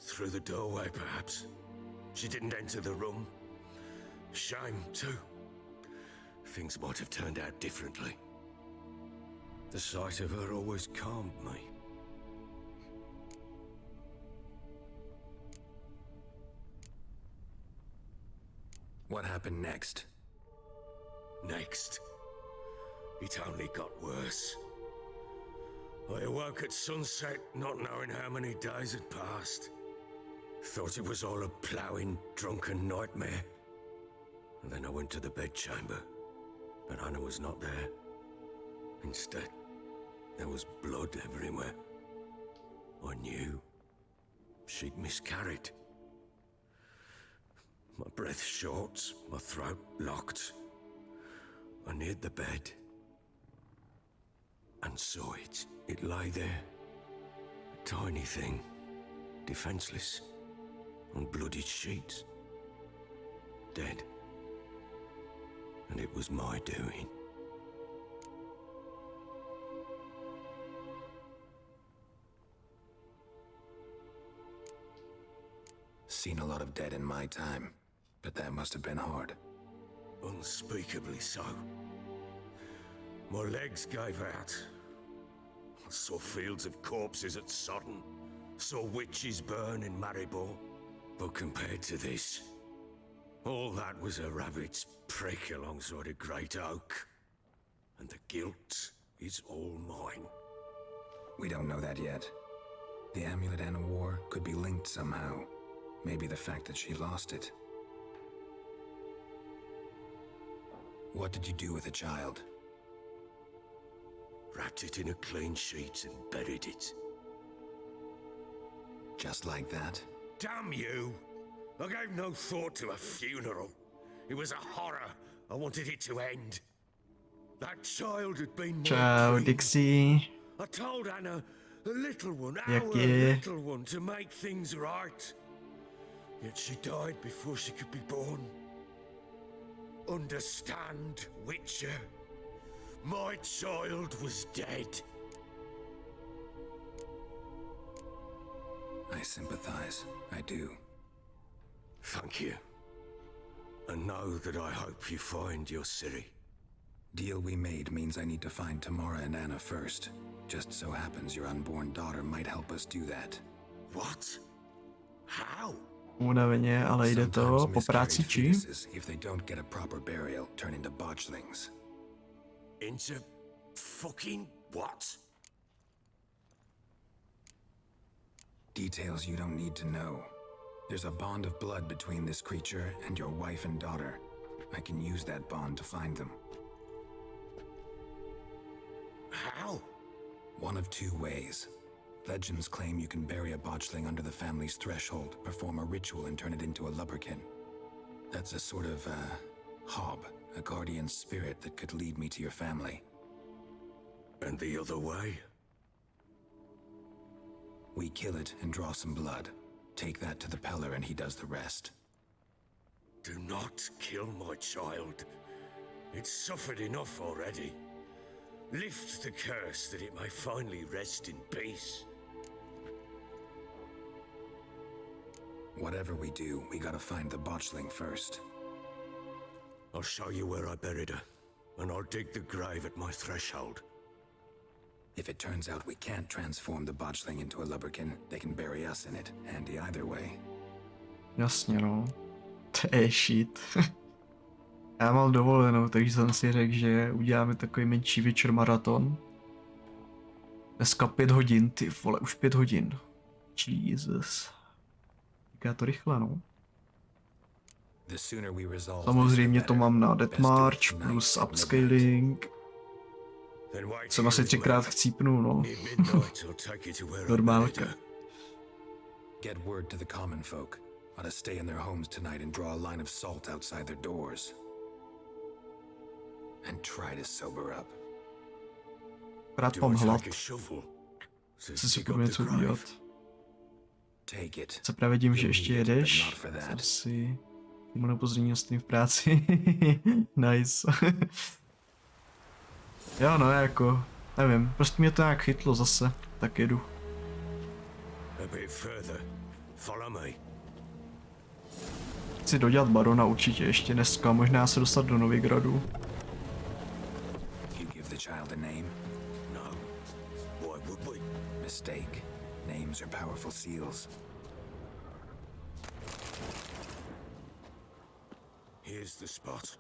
Through the doorway, perhaps. She didn't enter the room. Shame, too. Things might have turned out differently. The sight of her always calmed me. What happened next? Next? It only got worse. I awoke at sunset, not knowing how many days had passed. Thought it was all a ploughing, drunken nightmare. And then I went to the bedchamber, but Anna was not there. Instead, there was blood everywhere. I knew she'd miscarried. My breath short, my throat locked. I neared the bed and saw it. It lay there, a tiny thing, defenseless, on bloodied sheets, dead. And it was my doing. Seen a lot of dead in my time, but that must have been hard. Unspeakably so. My legs gave out. I saw fields of corpses at Sodden. Saw witches burn in Maribor. But compared to this, all that was a rabbit's prick alongside a great oak. And the guilt is all mine. We don't know that yet. The amulet Anna wore could be linked somehow. Maybe the fact that she lost it. What did you do with the child? Wrapped it in a clean sheet and buried it. Just like that? Damn you! I gave no thought to a funeral. It was a horror. I wanted it to end. That child had been my Ciao, dream. Dixie. I told Anna, the little one, Jak our je? little one, to make things right. Yet she died before she could be born. Understand, Witcher? My child was dead. I sympathize. I do. Thank you. And know that I hope you find your Ciri. Deal we made means I need to find Tamara and Anna first. Just so happens your unborn daughter might help us do that. What? How? Unaveně, ale jde to po práci či? If they don't get a proper burial, turn into botchlings. Into fucking what? Details you don't need to know. There's a bond of blood between this creature and your wife and daughter. I can use that bond to find them. How? One of two ways. Legends claim you can bury a botchling under the family's threshold, perform a ritual, and turn it into a lubberkin. That's a sort of, hob, a guardian spirit that could lead me to your family. And the other way? We kill it and draw some blood. Take that to the Peller and he does the rest. Do not kill my child. It's suffered enough already. Lift the curse that it may finally rest in peace. Whatever we do, we gotta find the botchling first. I'll show you where I buried her, and I'll dig the grave at my threshold. If it turns out we can't transform the botchling into a lubberkin, they can bury us in it. Handy either way. Jasně no. To je shit. Já mám dovolenou, takže jsem si řekl, že uděláme takový menší večer maraton. Dneska 5 hodin, ty vole, už 5 hodin. Jesus. Říká to rychle, no. Samozřejmě to mám na Deathmarch plus upscaling. Jsem asi 3krát chcípnu, no. Normálka. Get word to the common folk. Ought to stay in their homes tonight and draw a line of salt outside their doors. And try to sober up. Akorát mám hlad. Chci si kurva něco udělat. Se právě tím, že ještě jedeš, jsem si mnou pozdění stream v práci. Nice. Jo no, jako, nevím, prostě mě to nějak chytlo zase, tak jedu. Chci dodělat barona určitě ještě dneska, možná se dostat do Novigradu. Mistake. Names are powerful seals. Here's the spot.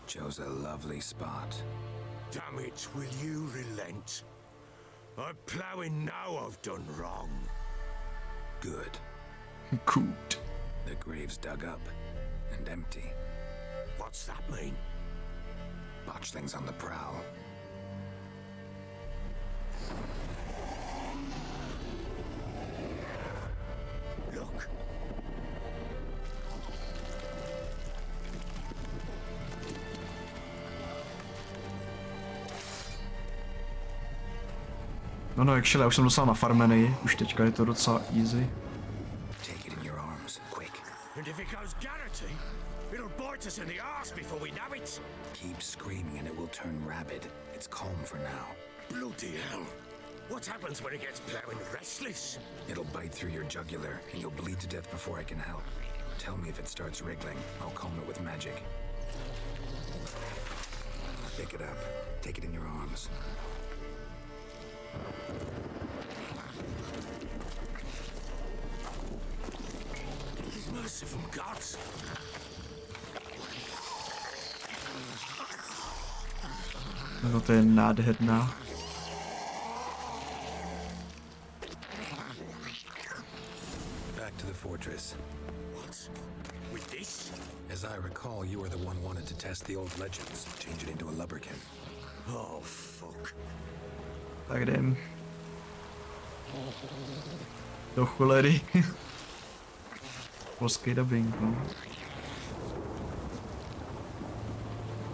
Chose a lovely spot. Damn it, will you relent? I'm ploughing now I've done wrong. Good. Good. The grave's dug up and empty. What's that mean? Botchling's on the prowl. Look. No, actually, já už jsem docela nafarmený, už teďka je to docela easy. Take it in your arms, quick. And if it goes Garrity, it'll bite us in the arse before we know it. Keep screaming and it will turn rabid. It's calm for now. Bloody hell. What happens when it gets plowing restless? It'll bite through your jugular and you'll bleed to death before I can help. Tell me if it starts wriggling. I'll calm it with magic. Pick it up. Take it in your arms. Merciful gods. No to je nádherná. Back to the fortress. What? With this? As I recall, you were the one wanted to test the old legends, change it into a lubberkin. Oh, fuck. Tak jdem. Do cholery. Polský dubbing, no.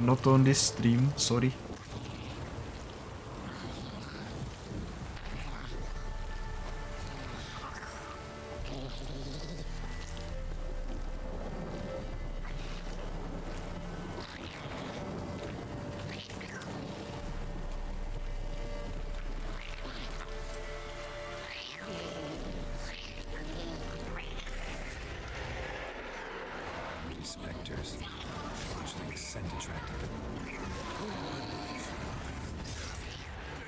Not on this stream, sorry. Spectres. Watching scent attracted them.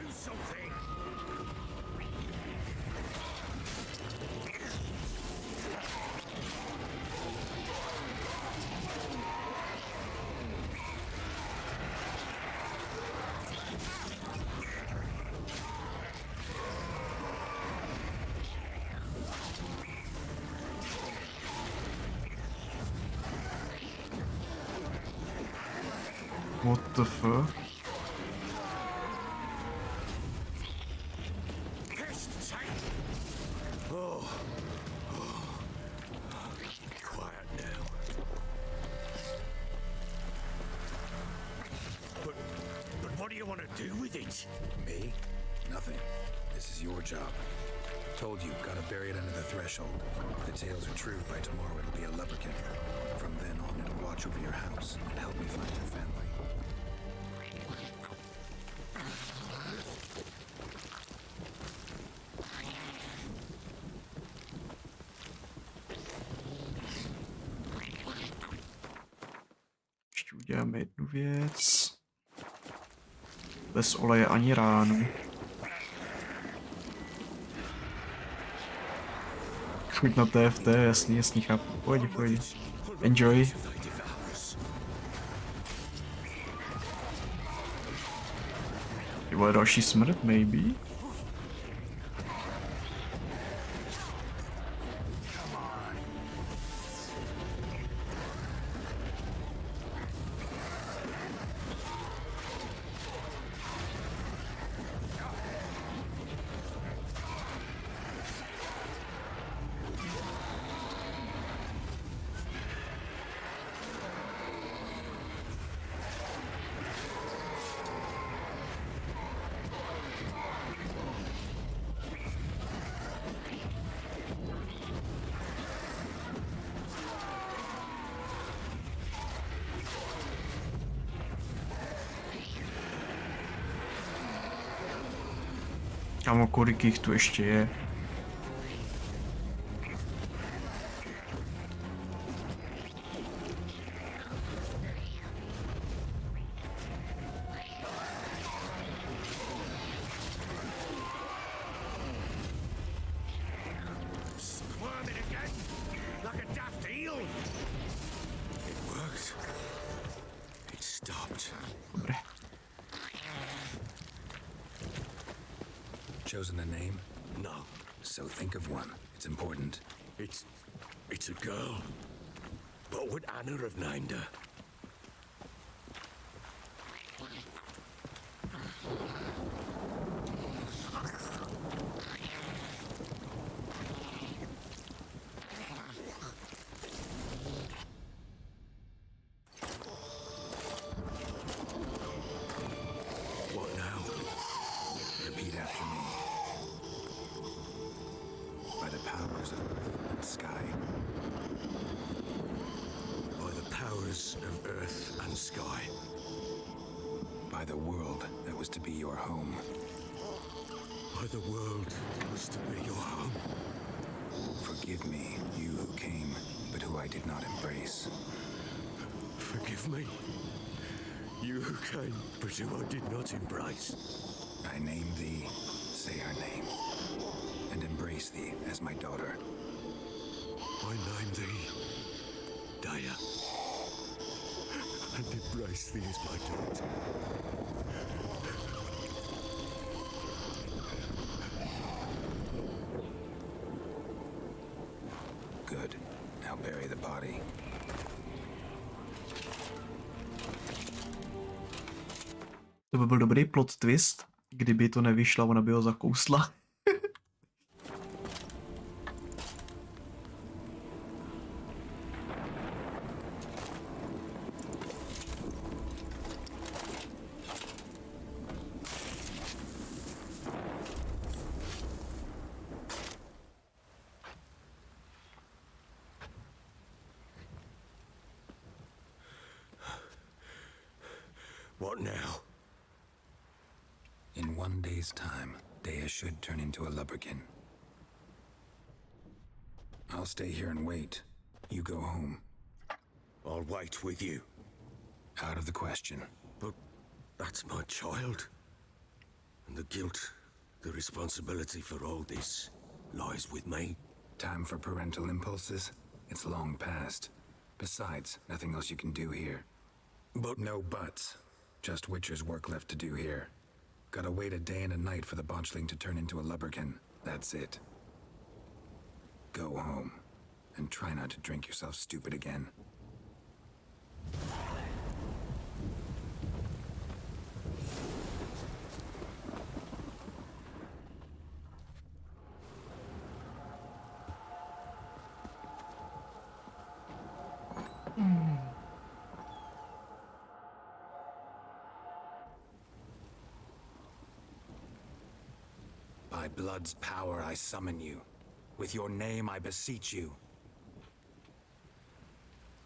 Do something. What the fuck? Quiet now. But what do you want to do with it? Me? Nothing. This is your job. Told you, gotta bury it under the threshold. If the tales are true, by tomorrow it'll be a leprechaun. From then on, it'll watch over your house and help me find your family. Ještě uděláme jednu věc. Bez oleje ani ránu. Chuť na TFT, jasný, chápu. Pojď. Enjoy. Ty vole, další smrt, maybe? Kámo, kolik jich tu ještě je? Squirming again, like a daft eel. It worked. It stopped. Dobré. Chosen a name? No. So think of one. It's important. It's a girl. What would Anna have named her? What now? Repeat after me. By the powers of earth and sky. By the powers of earth and sky. By the world that was to be your home. By the world that was to be your home. Forgive me, you who came, but who I did not embrace. Forgive me. You who came, but who I did not embrace. I name thee, say her name, and embrace thee as my daughter. I name thee Daya, and embrace thee as my daughter. Good. Now bury the body. To by byl dobrý plot twist, kdyby to nevyšlo, ona by ho zakousla. What now? In 1 day's time, Dea should turn into a lubberkin. I'll stay here and wait. You go home. I'll wait with you. Out of the question. But that's my child. And the guilt, the responsibility for all this lies with me. Time for parental impulses? It's long past. Besides, nothing else you can do here. But no buts. Just Witcher's work left to do here. Gotta wait a day and a night for the botchling to turn into a lubberkin. That's it. Go home. And try not to drink yourself stupid again. By blood's power I summon you. With your name I beseech you.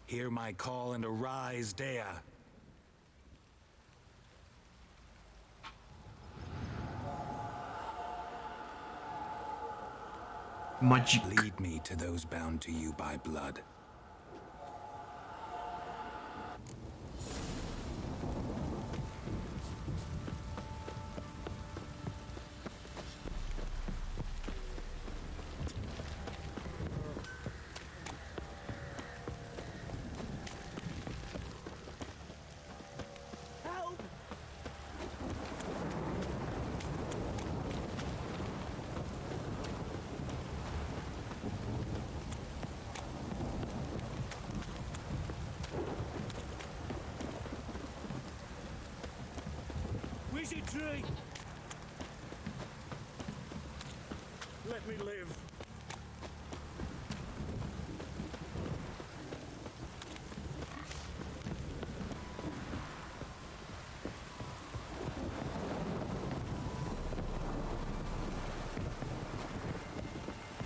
Hear my call and arise, Dea. Magic. Lead me to those bound to you by blood. Wizzy tree! Let me live.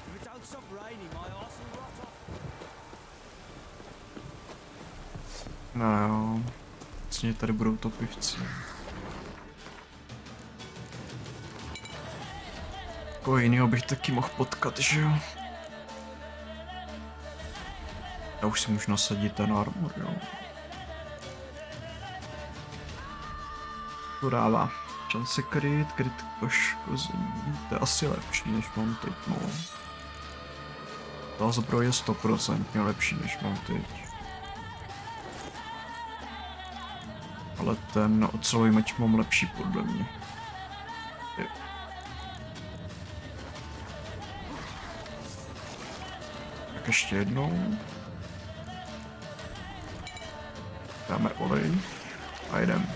If it don't stop raining, my arse will rot off. No jo. Vlastně tady budou topivci. Koho jinýho bych taky mohl potkat, že jo? Já už si můžu nasadit ten armor, jo. To dává. Šance kryt poškození. To je asi lepší, než mám teď, no. Ta zbroj je 100% lepší, než mám teď. Ale ten ocelový meč mám lepší podle mě. Tak ještě jednou. Dáme olej a jdem.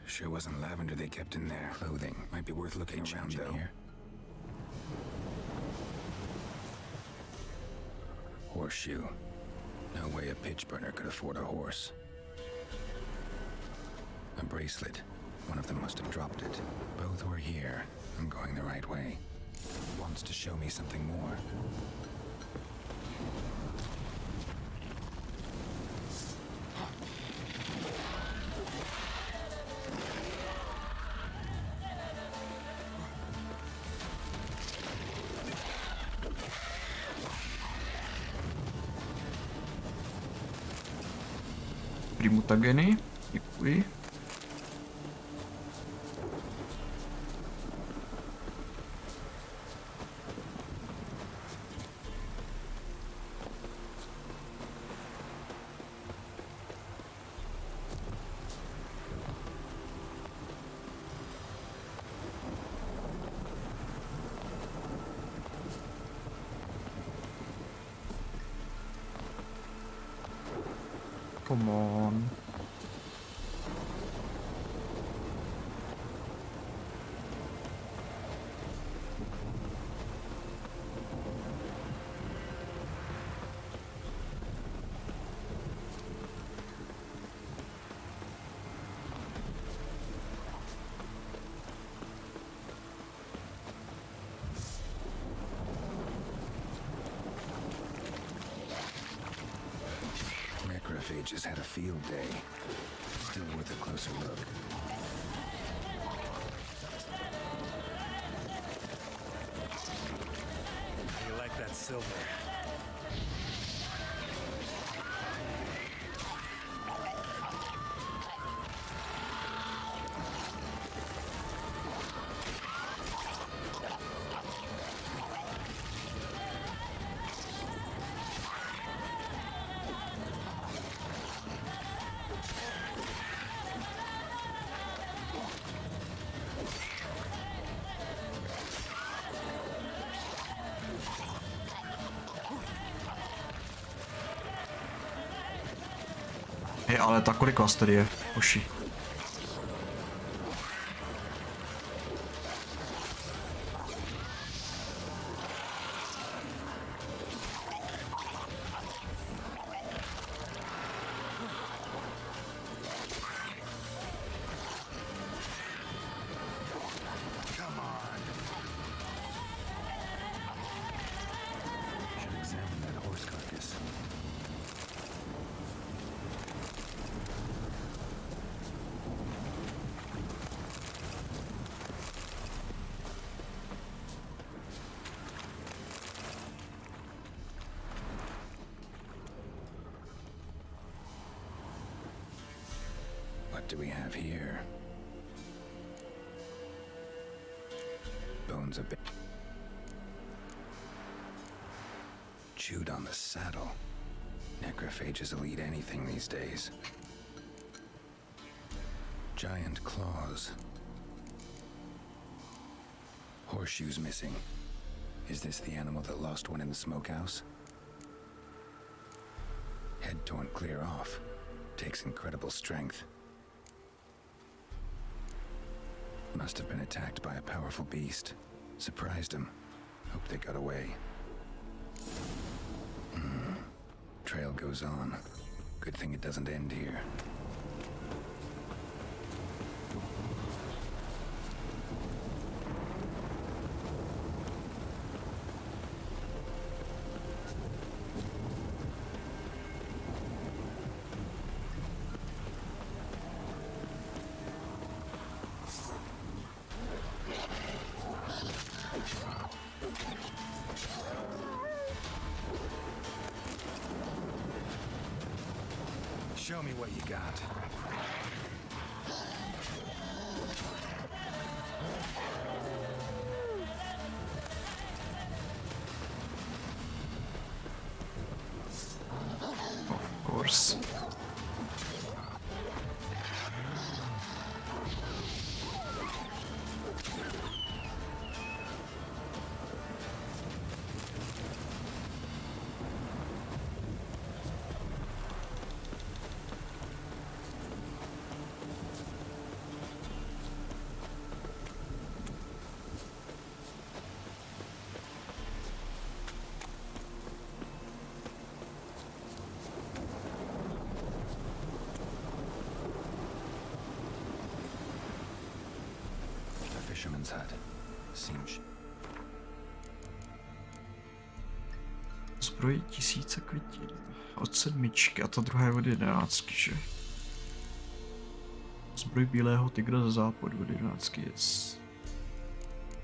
Sure wasn't lavender they kept in their clothing. Might be worth looking around though. Here. Horseshoe. No way a pitch burner could afford a horse. A bracelet. One of them must have dropped it. Both were here. I'm going the right way. Wants to show me something more. Mutageny, děkuji. Come on. Just had a field day. Still worth a closer look. How do you like that silver? Hej, ale tak kolik vás tady je, hoši? What do we have here? Bones of chewed on the saddle. Necrophages will eat anything these days. Giant claws. Horseshoes missing. Is this the animal that lost one in the smokehouse? Head torn clear off. Takes incredible strength. Must have been attacked by a powerful beast. Surprised him. Hope they got away. Trail goes on. Good thing it doesn't end here. Show me what you got. Of course. Fisherman's hut. Seems. Zbroj 1000 květin. Od 7 a ta druhá je od 11, že? Zbroj bílého tygra ze západu od 11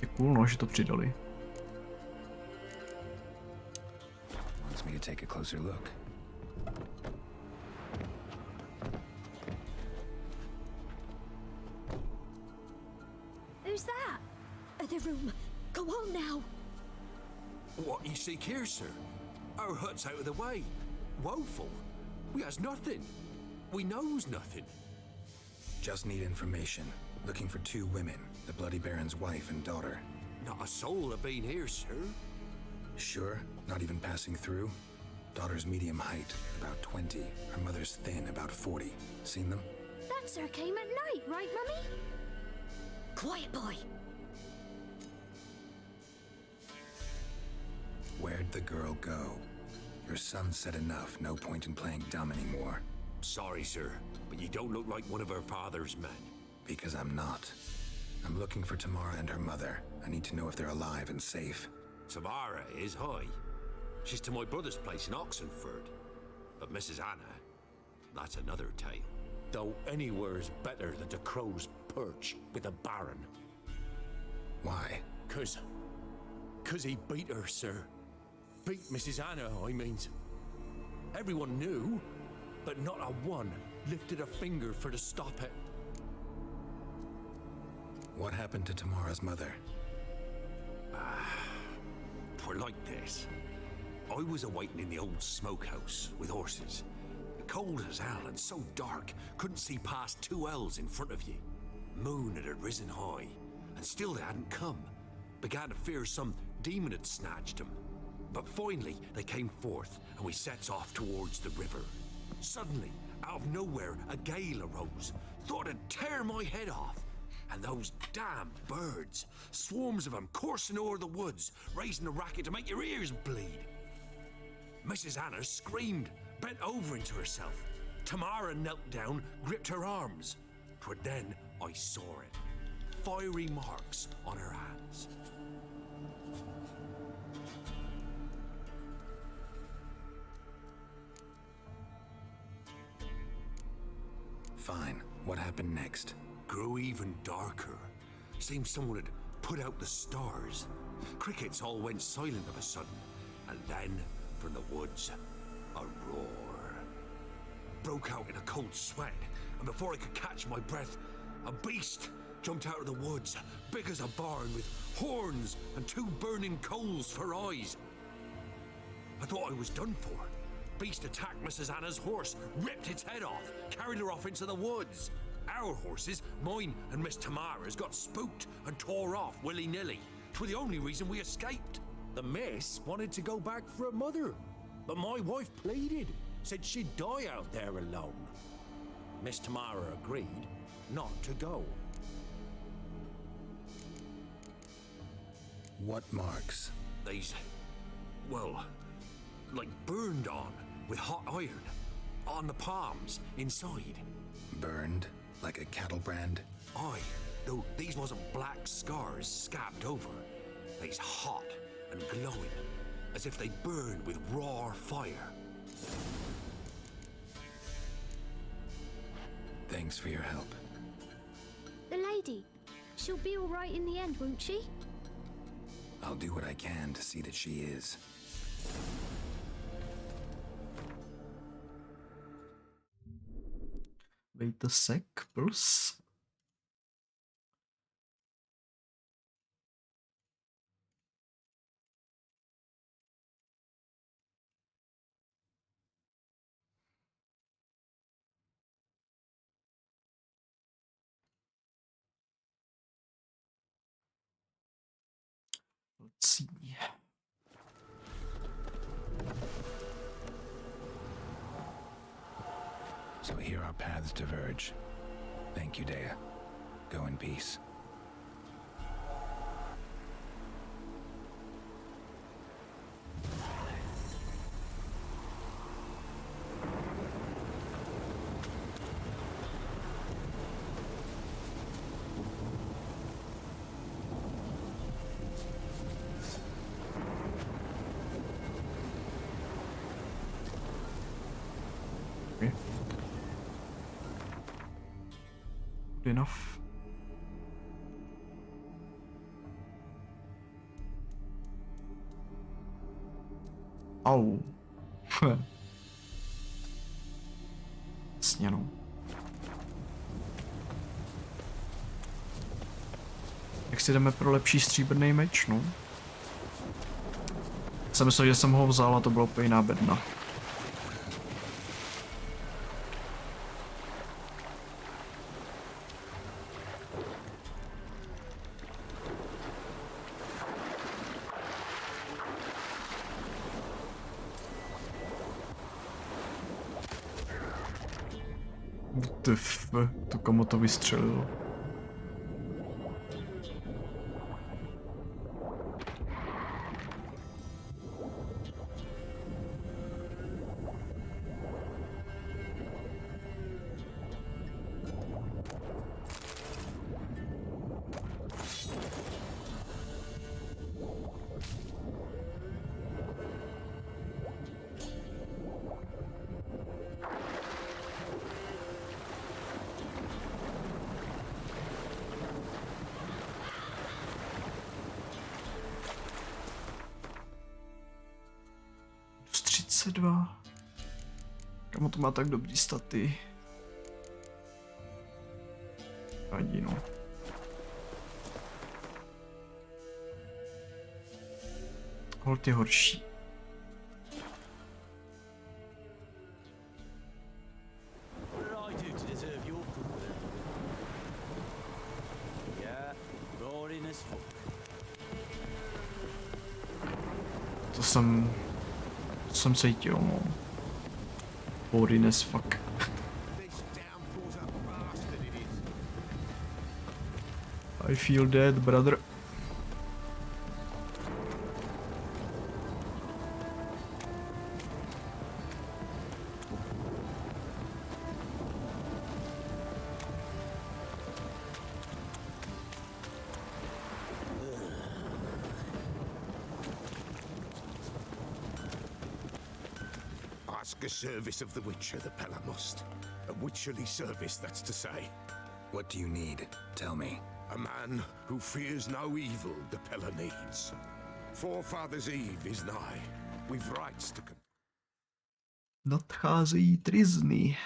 je cool, no, že to přidali. Wants me to take a closer look. Who's that? The room. Go on now. What you seek here, sir? Our hut's out of the way. Woeful. We has nothing. We knows nothing. Just need information. Looking for 2 women, the Bloody Baron's wife and daughter. Not a soul have been here, sir. Sure? Not even passing through? Daughter's medium height, about 20. Her mother's thin, about 40. Seen them? That sir came at night, right, Mummy? Quiet, boy. Where'd the girl go? Your son said enough. No point in playing dumb anymore. Sorry, sir, but you don't look like one of her father's men. Because I'm not. I'm looking for Tamara and her mother. I need to know if they're alive and safe. Tamara is high. She's to my brother's place in Oxenford. But Mrs. Anna, that's another tale. Though anywhere's better than the Crow's Perch with the Baron. Why? 'Cause he beat her, sir. Beat Mrs. Anna, I means. Everyone knew, but not a one lifted a finger for to stop it. What happened to Tamara's mother? Twere like this. I was awaiting in the old smokehouse with horses. Cold as hell and so dark, couldn't see past 2 ells in front of you. Moon had risen high, and still they hadn't come. Began to fear some demon had snatched them. But finally they came forth, and we sets off towards the river. Suddenly, Out of nowhere, a gale arose. Thought it'd tear my head off. And those damn birds, swarms of them coursing over the woods, raising a racket to make your ears bleed. Mrs. Anna screamed, bent over into herself. Tamara knelt down, gripped her arms. 'Twas then I saw it. Fiery marks on her hands. Fine. What happened next? Grew even darker. Seemed someone had put out the stars. Crickets all went silent of a sudden. And then, from the woods, a roar. Broke out in a cold sweat, and before I could catch my breath, a beast jumped out of the woods, big as a barn, with horns and 2 burning coals for eyes. I thought I was done for. Beast attacked Mrs. Anna's horse, ripped its head off, carried her off into the woods. Our horses, mine and Miss Tamara's, got spooked and tore off willy-nilly. 'Twas the only reason we escaped. The miss wanted to go back for her mother, but my wife pleaded, said she'd die out there alone. Miss Tamara agreed not to go. What marks? These, well, like burned on with hot iron. On the palms, inside. Burned? Like a cattle brand? Aye, though these wasn't black scars scabbed over. They's hot and glowing, as if they burned with raw fire. Thanks for your help. The lady, she'll be all right in the end, won't she? I'll do what I can to see that she is. Wait a sec, Bruce. Let's see. So here our paths diverge. Thank you, Dea. Go in peace. Okay. Good enough. Au. Jasně no. Jak si jdeme pro lepší stříbrný meč, no? Jsem myslel, že jsem ho vzal a to bylo úplně jiná bedna. Diff, to komu to vystřelilo. Kamo to má tak dobrý staty. Vadí no. Holt je horší. To jsem cítil, no. Boring as fuck. I feel dead, brother. Ask a service of the Witcher, the Pella must. A witcherly service, that's to say. What do you need? Tell me. A man who fears no evil the Pella needs. Forefathers' Eve is nigh. We've rights to... Nadcházejí trizny.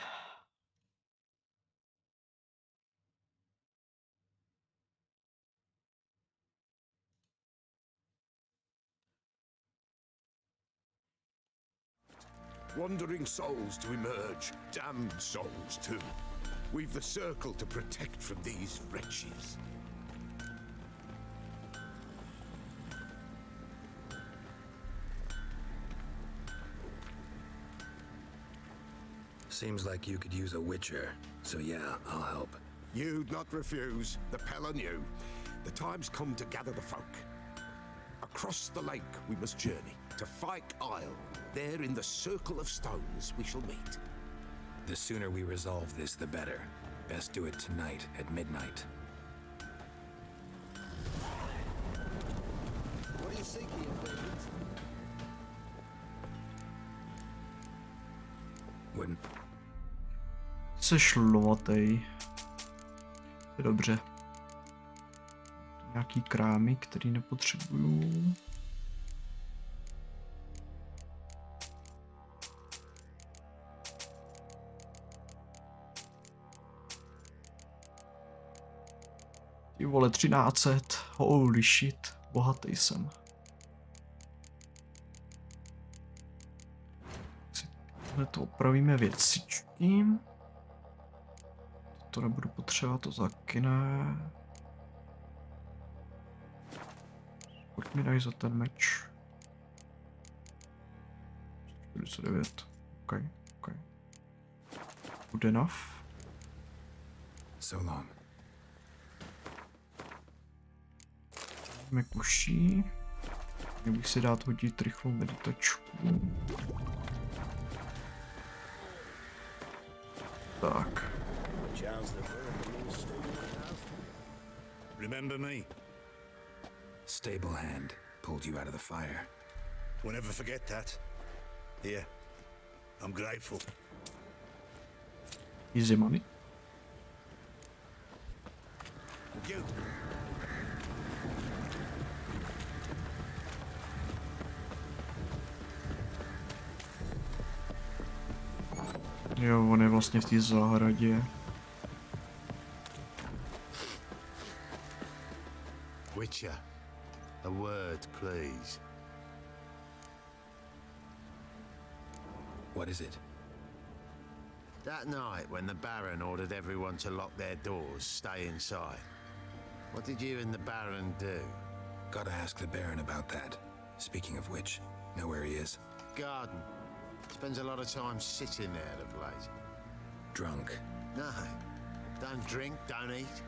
Wandering souls to emerge, damned souls too. We've the circle to protect from these wretches. Seems like you could use a witcher, so yeah, I'll help. You'd not refuse. The Pella knew. The time's come to gather the folk. Across the lake we must journey, to Fyke Isle. There in the circle of stones we shall meet. The sooner we resolve this, the better. Best do it tonight at midnight. What do you seek here, David? Wouldn't... Jseš lovatej. Dobře. Nějaký krámy, který nepotřebuju. Ty vole, 1300. Holy shit. Bohatý jsem. Tohle to opravíme věcičkým. To nebudu potřebovat, to taky ne. Kolik mi dají za ten meč? 49. OK. Good enough. So long. Jdeme kuší. Měl bych si dát hodit rychlou meditačku. Tak. Remember me? Stable hand pulled you out of the fire. We'll never forget that. Here, I'm grateful. Easy money. You. Jo, on je vlastně v té zahradě. Witcher, a word, please. What is it? That night when the Baron ordered everyone to lock their doors, stay inside. What did you and the Baron do? Gotta ask the Baron about that. Speaking of which, know where he is? Garden. Spends a lot of time sitting there of late. Drunk. No, don't drink, don't eat.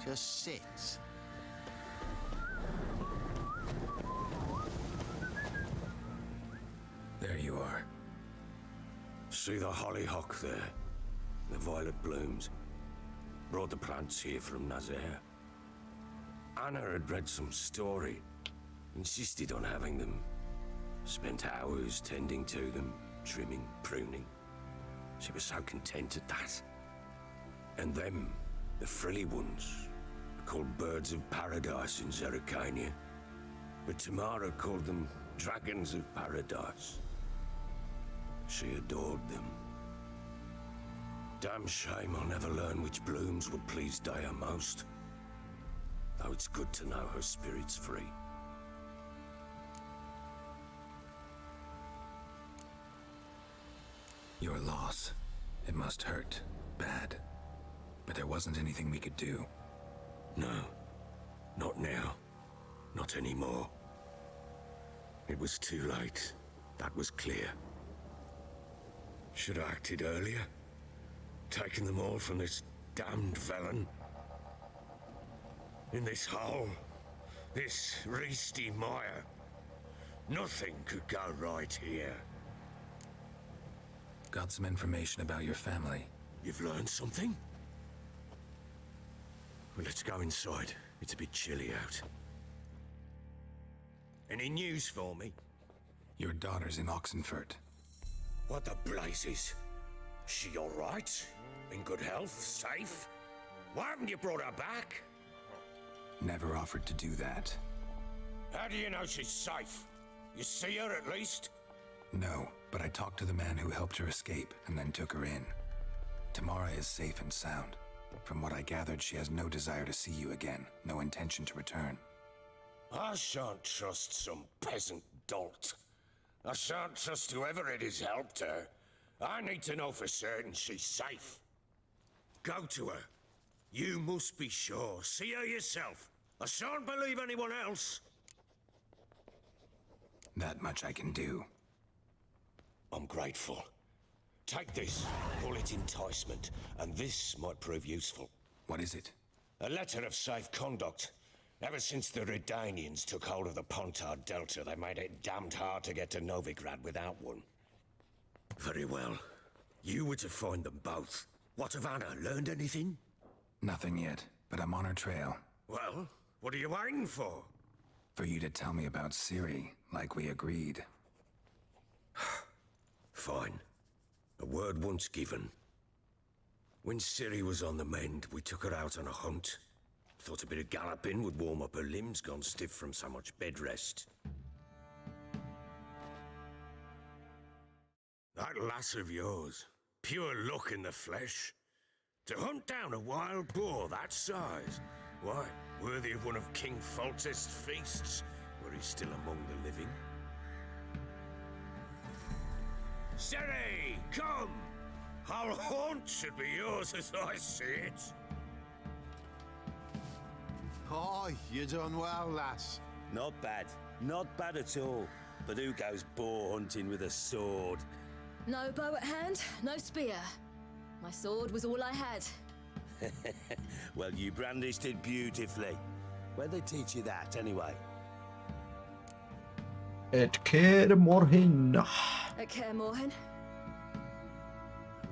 Just sits. There you are. See the hollyhock there? The violet blooms. Brought the plants here from Nazaire. Anna had read some story. Insisted on having them. Spent hours tending to them, trimming, pruning. She was so content at that. And them, the frilly ones, called birds of paradise in Zerrikania. But Tamara called them dragons of paradise. She adored them. Damn shame I'll never learn which blooms would please Daya most. Though it's good to know her spirit's free. Your loss. It must hurt. Bad. But there wasn't anything we could do. No. Not now. Not anymore. It was too late. That was clear. Should have acted earlier. Taken them all from this damned Velen. In this hole, this reesty mire, nothing could go right here. Got some information about your family. You've learned something? Well, let's go inside. It's a bit chilly out. Any news for me? Your daughter's in Oxenfurt. What the blazes? She all right? In good health? Safe? Why haven't you brought her back? Never offered to do that. How do you know she's safe? You see her at least? No, but I talked to the man who helped her escape and then took her in. Tamara is safe and sound. From what I gathered, she has no desire to see you again, no intention to return. I shan't trust some peasant dolt. I shan't trust whoever it is helped her. I need to know for certain she's safe. Go to her. You must be sure. See her yourself. I shan't believe anyone else. That much I can do. I'm grateful. Take this. Call it enticement, and this might prove useful. What is it? A letter of safe conduct. Ever since the Redanians took hold of the Pontard Delta, they made it damned hard to get to Novigrad without one. Very well. You were to find them both. What of Anna? Learned anything? Nothing yet, but I'm on her trail. Well, what are you waiting for? For you to tell me about Ciri, like we agreed. Fine. A word once given. When Ciri was on the mend, we took her out on a hunt. Thought a bit of galloping would warm up her limbs gone stiff from so much bed rest. That lass of yours, pure luck in the flesh. To hunt down a wild boar that size, why, worthy of one of King Foltest's feasts, where he's still among the living. Ciri, come! Our haunt should be yours as I see it. Oh, you done well, lass. Not bad. Not bad at all. But who goes boar hunting with a sword? No bow at hand, no spear. My sword was all I had. Well, you brandished it beautifully. Where'd they teach you that, anyway? At Kaer Morhen. At Kaer Morhen?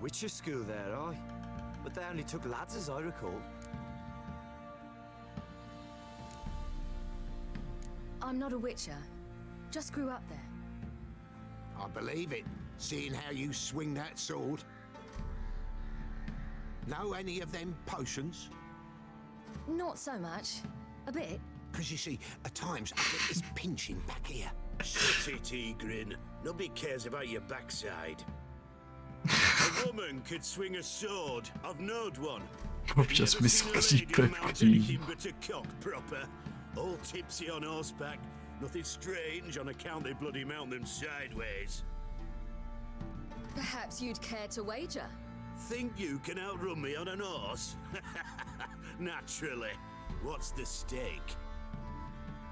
Witcher school there, aye. But they only took lads, as I recall. I'm not a witcher. Just grew up there. I believe it, seeing how you swing that sword. Know any of them potions? Not so much. A bit. Because you see, at times I get this pinching back here. Shut it, Egrin. Nobody cares about your backside. A woman could swing a sword. I've knowed one. Občas mi skřípe v anything but a cock proper. All tipsy on horseback. Nothing strange on account they bloody mount them sideways. Perhaps you'd care to wager? Think you can outrun me on an horse? Naturally. What's the stake?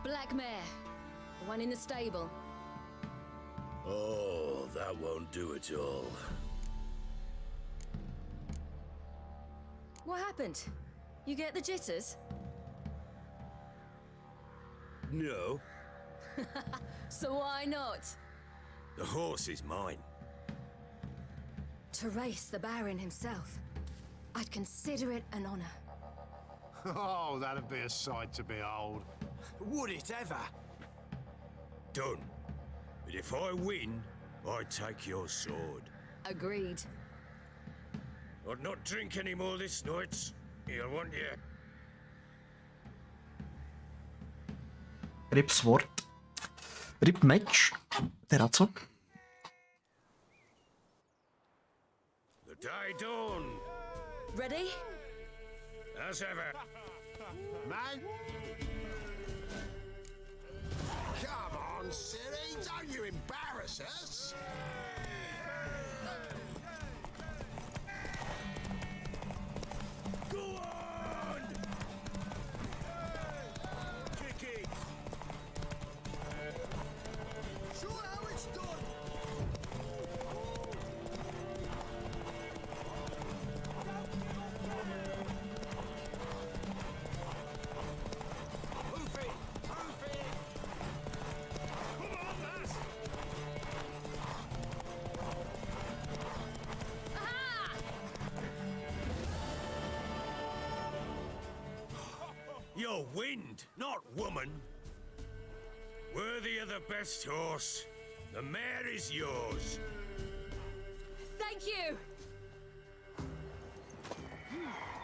Black mare. The one in the stable. Oh, that won't do it all. What happened? You get the jitters? No. So why not? The horse is mine. To race the Baron himself. I'd consider it an honor. Oh, that'd be a sight to behold. Would it ever? Done. But if I win, I take your sword. Agreed. I'd not drink any more this night. You'll want you. Rip sword. Rip meč. Teda co? The day dawn. Ready? As ever. Man? Come on, Ciri, don't you embarrass us. Go on! Kick it! Show how it's done. Oh, wind, not woman. Worthy of the best horse. The mare is yours. Thank you!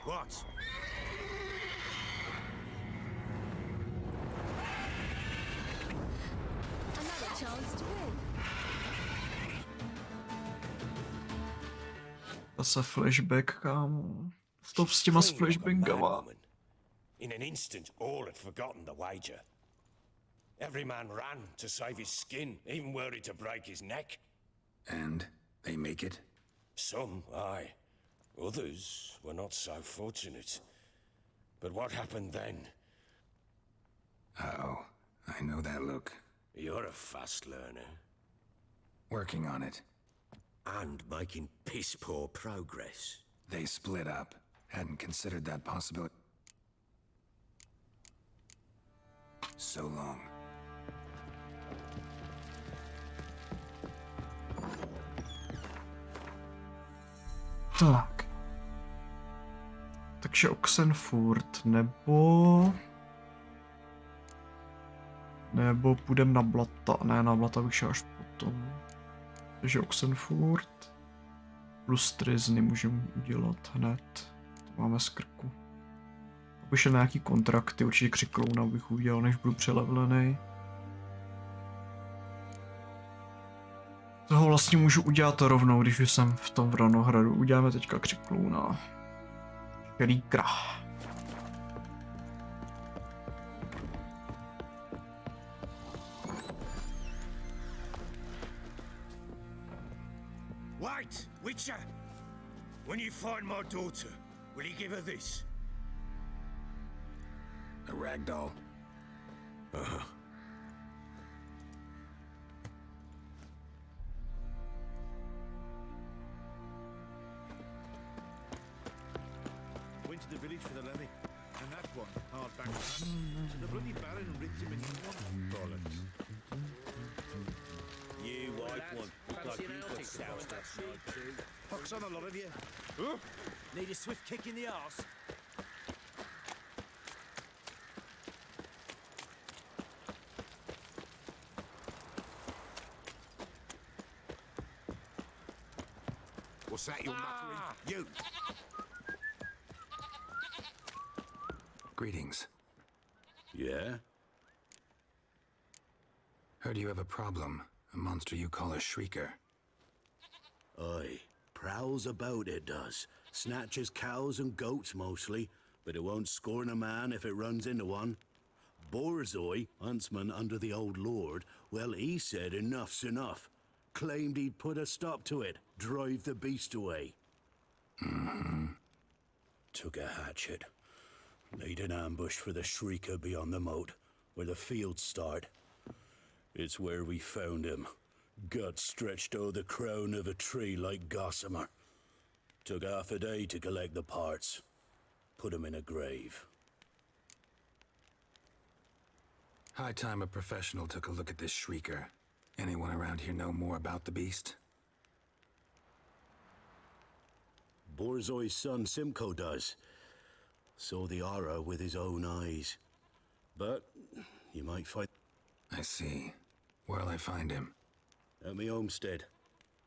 What? Another chance to win. Zase flashback, kámo. Stop s těma flashbangama. In an instant, all had forgotten the wager. Every man ran to save his skin, even worried to break his neck. And they make it? Some, aye. Others were not so fortunate. But what happened then? Uh-oh. I know that look. You're a fast learner. Working on it. And making piss-poor progress. They split up. Hadn't considered that possibility. So long. Tak. Takže Oxenfurt, nebo půjdem na Blata. Ne, na Blata bych šel až potom. Takže Oxenfurt plus Trizny můžeme udělat hned. To máme z krku. Bych šel na nějaký kontrakty, určitě Křiklouna bych udělal, než budu přelevlený. Toho vlastně můžu udělat to rovnou, když už jsem v tom Vranohradu. Uděláme teďka Křiklouna. Šelíkra. Wait, Witcher! When you find my daughter, will you give her this? A ragdoll. Uh-huh. Went to the village for the levy, and that one, hard back. So the bloody Baron ripped him in one bollocks. You white one. Look like you got soused that night too. Pox on a lot of you. Need a swift kick in the arse? What's that you're muttering? You! Greetings. Yeah? Heard you have a problem. A monster you call a shrieker. Aye. Prowls about, it does. Snatches cows and goats mostly, but it won't scorn a man if it runs into one. Borzoi, huntsman under the old lord, well, he said enough's enough. Claimed he'd put a stop to it, drive the beast away. Took a hatchet. Laid an ambush for the shrieker beyond the moat, where the fields start. It's where we found him. Gut stretched o'er the crown of a tree like gossamer. Took half a day to collect the parts. Put him in a grave. High time a professional took a look at this shrieker. Anyone around here know more about the beast? Borzoi's son Simcoe does. Saw the aura with his own eyes. But you might find... I see. Where'll I find him? At me homestead.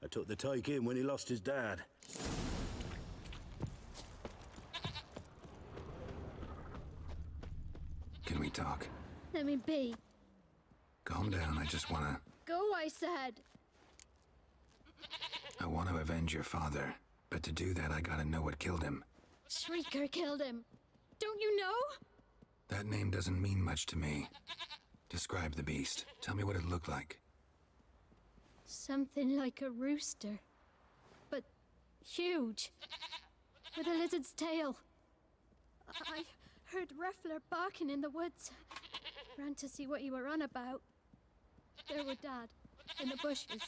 I took the tyke in when he lost his dad. Can we talk? Let me be. Calm down, I just wanna... Go, I said. I want to avenge your father. But to do that, I gotta know what killed him. Shrieker killed him. Don't you know? That name doesn't mean much to me. Describe the beast. Tell me what it looked like. Something like a rooster. But huge. With a lizard's tail. I heard Reffler barking in the woods. Ran to see what you were on about. There were Dad, in the bushes.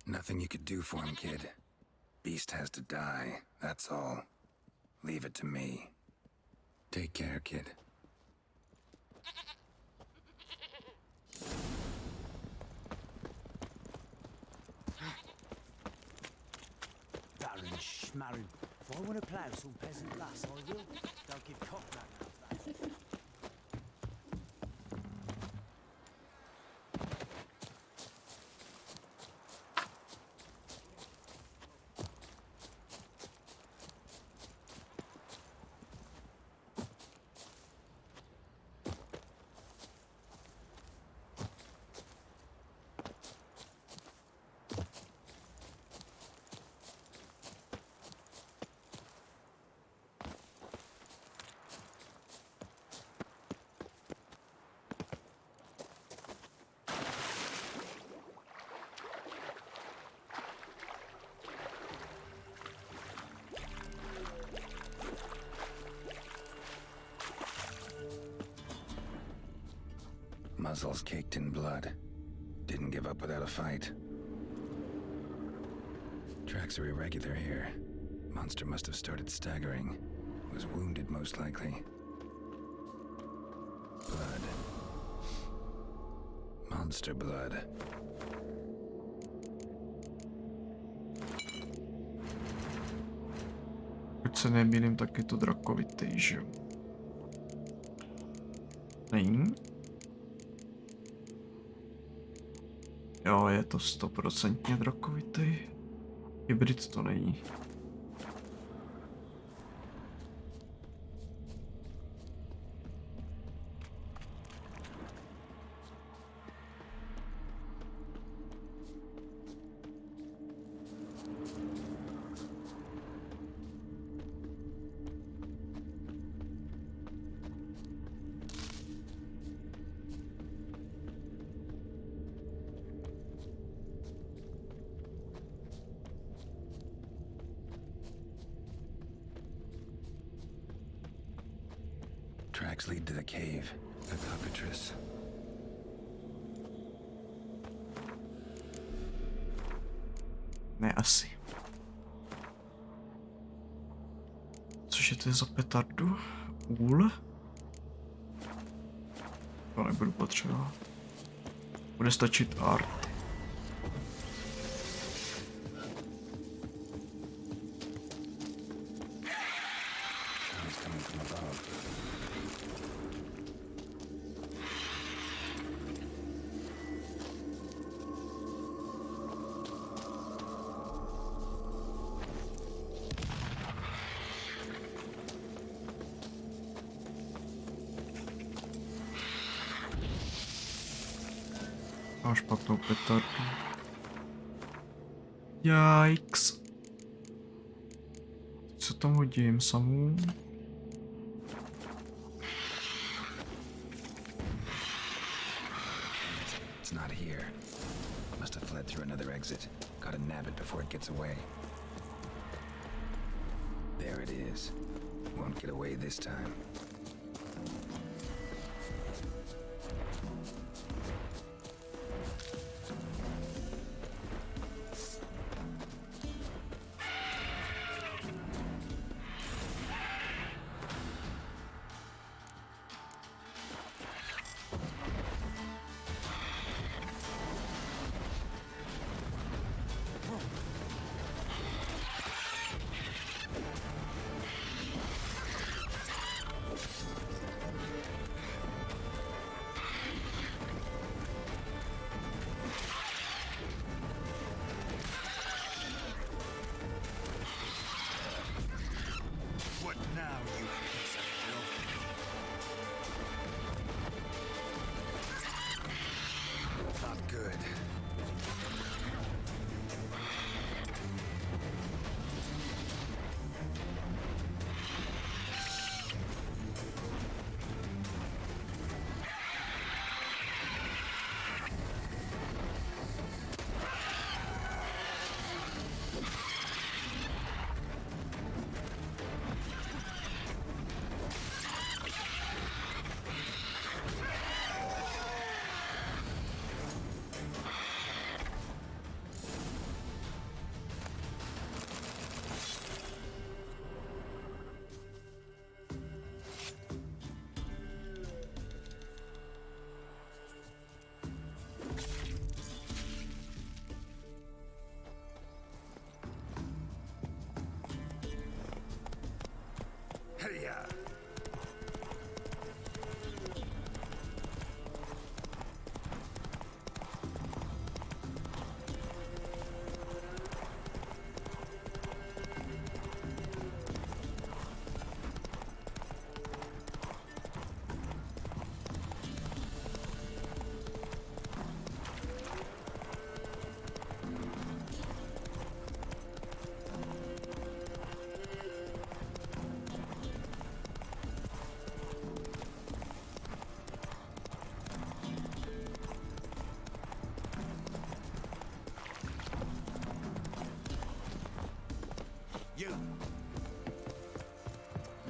Nothing you could do for him, kid. Beast has to die, that's all. Leave it to me. Take care, kid. Baron Schmarren. If I want to plough some peasant lass, I will. Don't give cock that. Muzzles caked in blood. Didn't give up without a fight. Tracks are irregular here. Monster must have started staggering. Was wounded, most likely. Blood. Monster blood. Pokud se nemýlím, tak je to drakovitý, že jo? Není? Jo, je to 100% drakovitý. Hybrid to není. Tracks lead to the cave. The cockatrice. Ne, asi. Což je to za petardu? Úl? To nebudu potřebovat. Bude stačit art. Mám špatnou petardu. Yikes. Co tam hodím samou? It's not here. Must have fled through another exit. Gotta nab it before it gets away. There it is. Won't get away this time.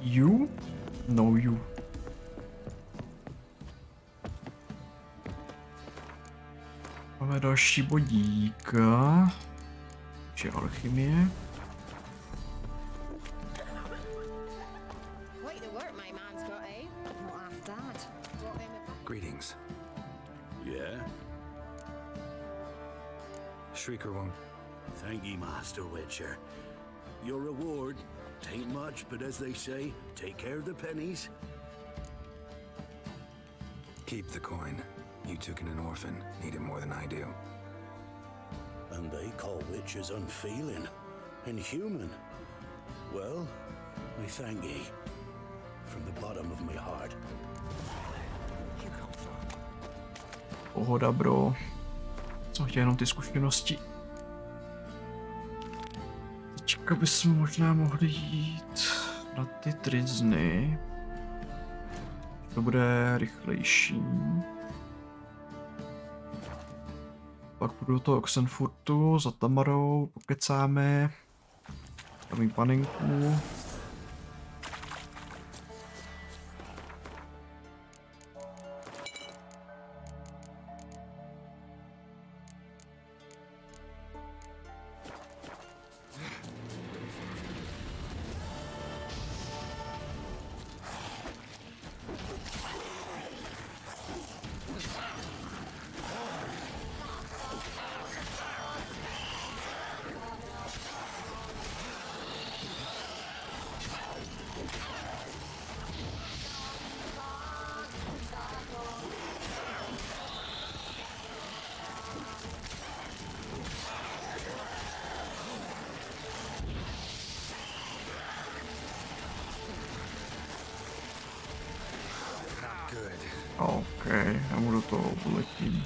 You? No you. Máme další bodíka. Či alchymie. Greetings. Yeah? Shrieker won't. Thank ye, Master Witcher. Your reward tain't much, but as they say, take care of the pennies. Keep the coin. You took in an orphan. Need it more than I do. And they call witches unfeeling, inhuman. Well, I thank ye. From the bottom of my heart. Pohoda, bro. Jsem chtěl jenom ty zkušenosti. Teďka bychom možná mohli jít na ty trizny. To bude rychlejší. Pak půjdu do toho Oxenfurtu za Tamarou, pokecáme. Tam jí panenku. OK, já mu do toho uletím.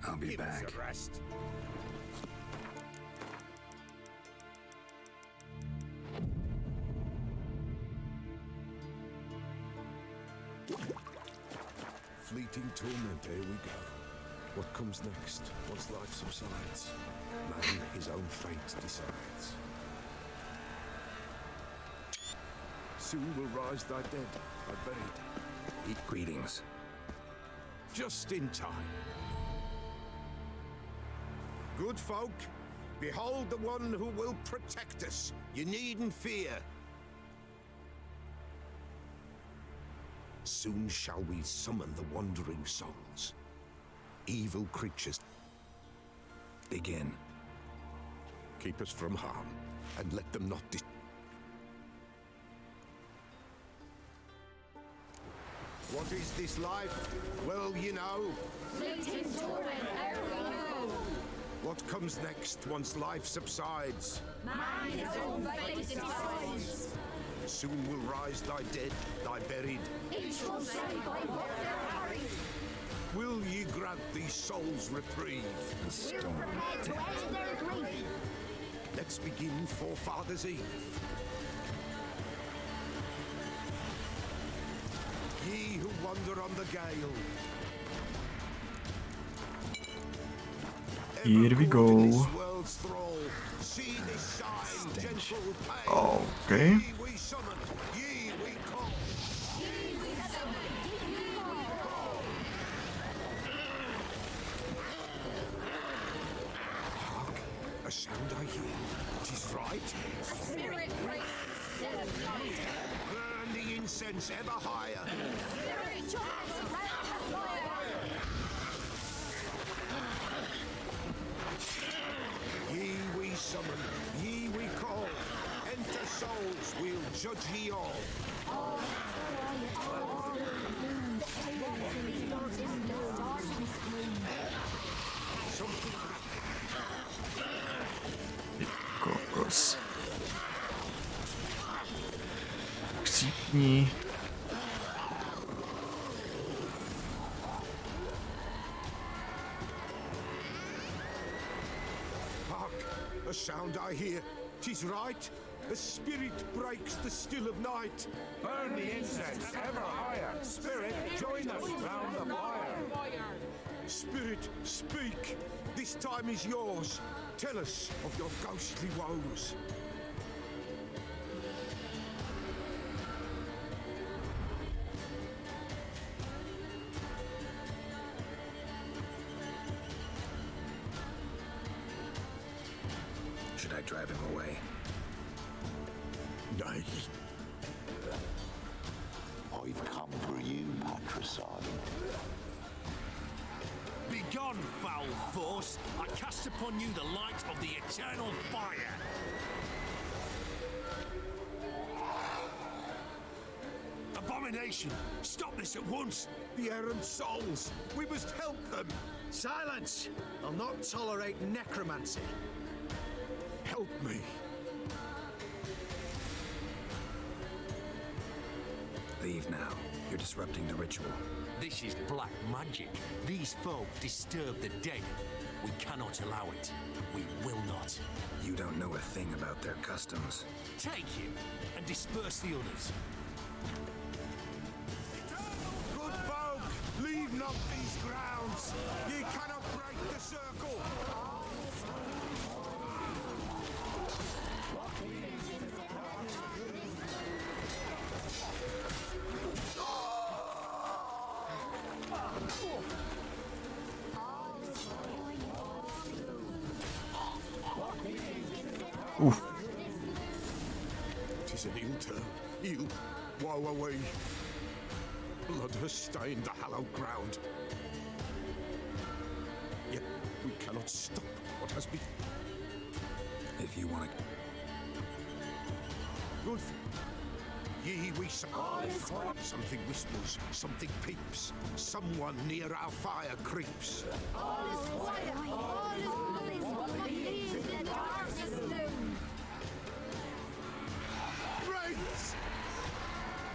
I'll be back. Fleeting torment, here we go. What comes next, once life subsides? Man his own fate decides. Soon will rise thy dead, I buried. Eat greetings. Just in time. Good folk, behold the one who will protect us. You needn't fear. Soon shall we summon the wandering souls. Evil creatures. Begin. Keep us from harm, and let them not What is this life? Well, you know. Fleeting torment, ere we go. What comes next once life subsides? Man his own fate decides. Soon will rise thy dead, thy buried. Each will say by what they're harried. Will ye grant these souls reprieve? We're prepared to end their grief. Let's begin Forefathers' Eve. Ye who wander on the gale. Here we go. Okay. A sound I hear. 'Tis right. Spirit grace instead of light. Burn the incense ever higher. Spirit joys around the fire. všichni. Hark! A sound I hear. 'Tis right. A spirit breaks the still of night. Burn the incense ever higher. Spirit, join us round the fire. Spirit, speak. This time is yours. Tell us of your ghostly woes. Should I drive him away? Nay. I've come for you, patricide. Begone, foul force! I cast upon you the light of the eternal fire! Abomination! Stop this at once! The errant souls! We must help them! Silence! I'll not tolerate necromancy. Help me. Leave now. You're disrupting the ritual. This is black magic. These folk disturb the dead. We cannot allow it. We will not. You don't know a thing about their customs. Take him and disperse the others. Good folk, leave not these grounds. Ye cannot break the circle. Oof. 'Tis an ill turn. Ill. Woe away. Blood has stained the hallowed ground. Yet we cannot stop what has been. If you want to... Good. Ye we something whispers, something peeps. Someone near our fire creeps. Brains!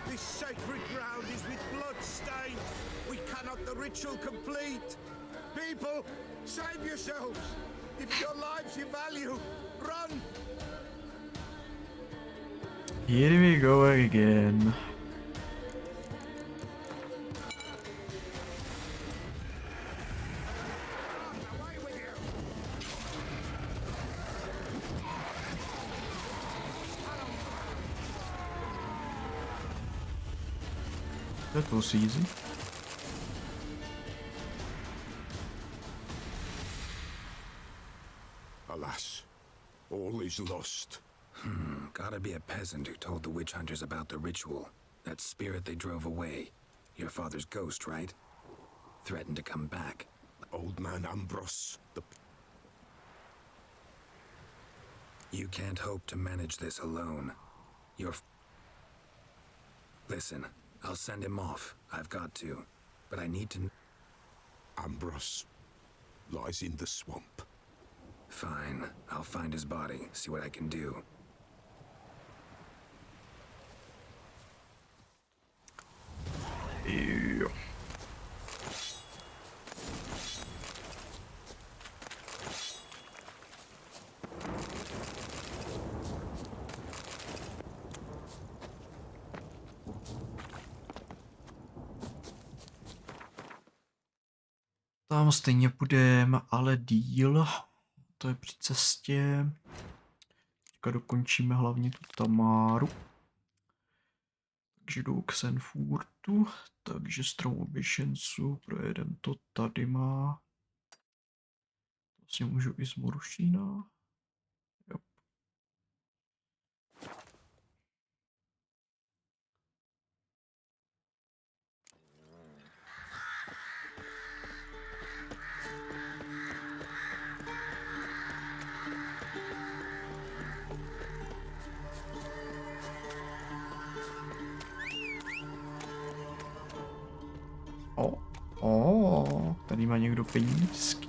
This sacred ground is with blood stained. We cannot the ritual complete. People, save yourselves. If your lives you value, run. Here we go again. That was easy. Alas, all is lost. Gotta be a peasant who told the witch hunters about the ritual. That spirit they drove away. Your father's ghost, right? Threatened to come back. Old man Ambrose, You can't hope to manage this alone. Listen, I'll send him off. I've got to. But I need to... Ambrose lies in the swamp. Fine. I'll find his body, see what I can do. Ew. Tam stejně půjdeme, ale díl. To je při cestě. Teďka dokončíme hlavně tu Tamáru. Takže jdu k Senfurtu. Takže strom oběšenců projedem to tady má. Vlastně můžu i z Morušína. Jo. Tady má někdo penízky.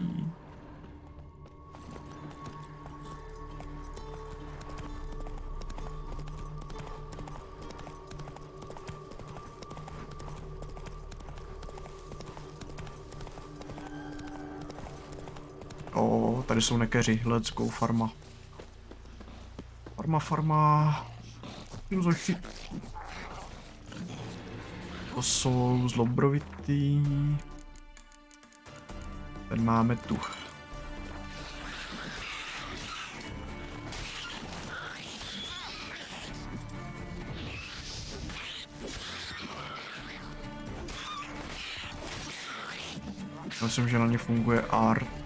tady jsou nekeři, let's go, farma. Farma. To jsou zlobrovitý. Ten máme tu. Myslím, že na ně funguje art.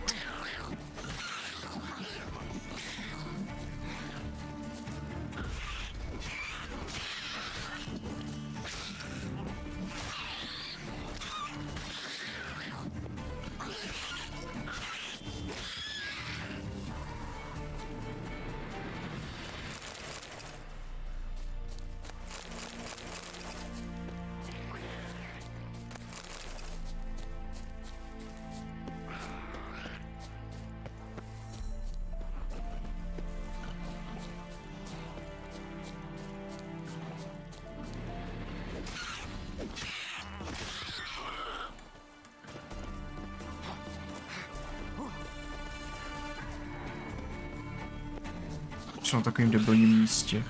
Jsou na takovým debilním místě.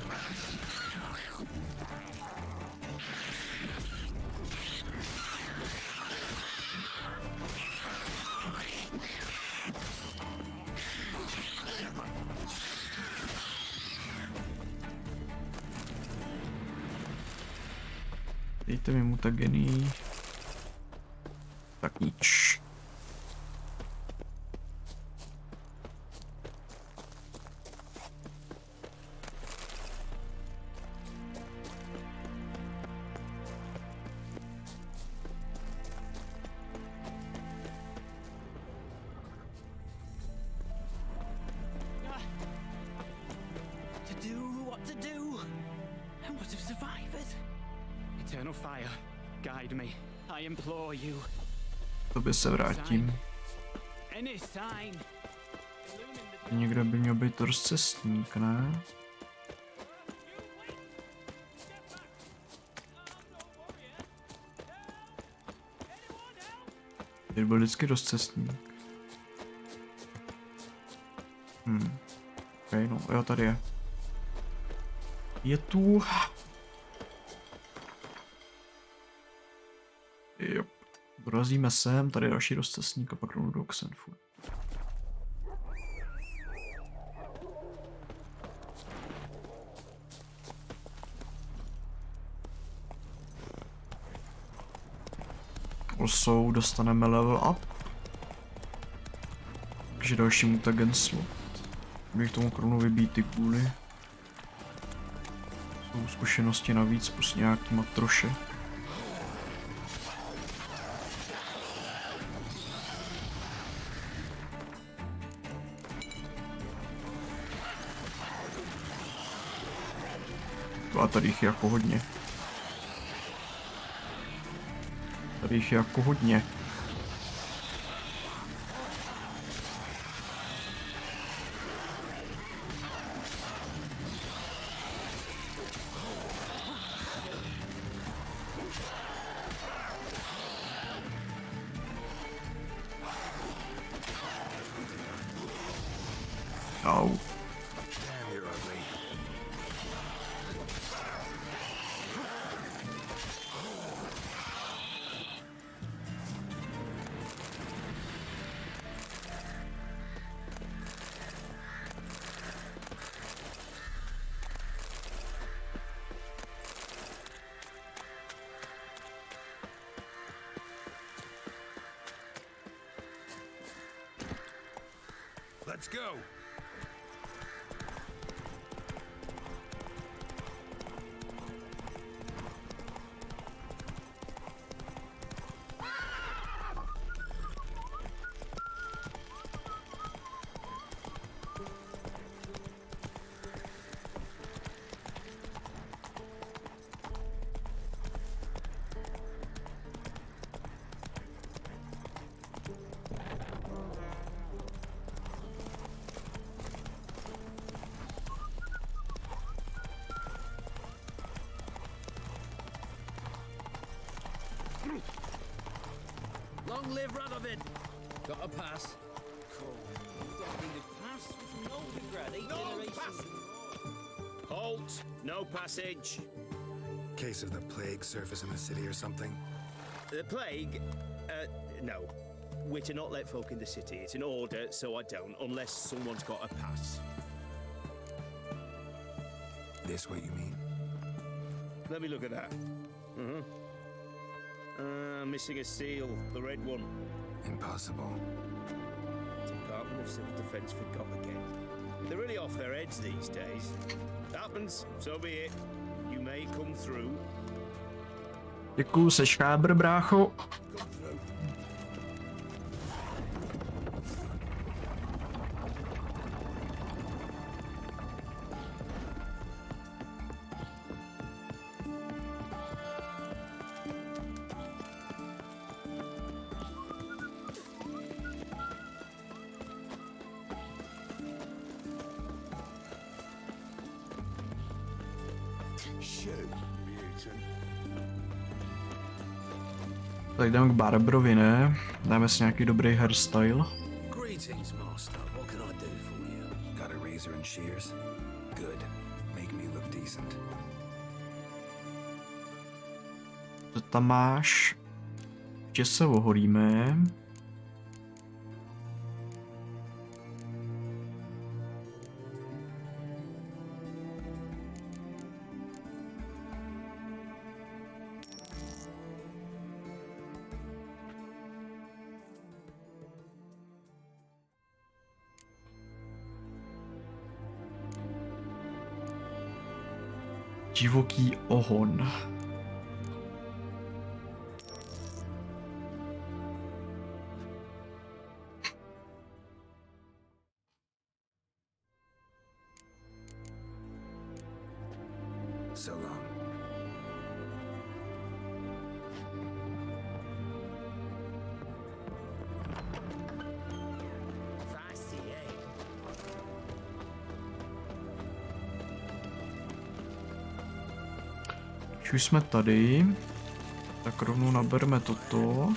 Dejte mi mutagený. Tak nič. Tobě se vrátím. Někde by měl být rozcestník, ne? Tady byl vždycky rozcestník. Okay, no, jo, tady je. Je tu. Jo. Dorazíme sem, tady je další rozcestník a pak rovnou do Oxenfurtu. Also dostaneme level up. Takže další mutagen slot. Bych tomu kronu vybít ty kůly. Jsou zkušenosti navíc plus nějaký matroše. A tady jich je jako hodně. Tady jich je jako hodně. Au. Let's go. Long live Radovid! Got a pass. Cool. Halt! No passage. Case of the plague surface in the city or something? The plague? No. We're to not let folk in the city. It's an order, so I don't, unless someone's got a pass. This what you mean? Let me look at that. Missing a seal, the red one. Impossible. Department of Civil Defence forgot again. They're really off their heads these days. Happens, so be it. You may come through. Děkuju, seš chábr, brácho. Tak jdeme k Barbrovi, ne? Dáme si nějaký dobrý hairstyle. Greetings, master. What can I do for you? Got a razor and shears? Good. Make me look decent. Co tam máš? Ještě se oholíme. Divoký ohon. So long. Když už jsme tady, tak rovnou nabereme toto.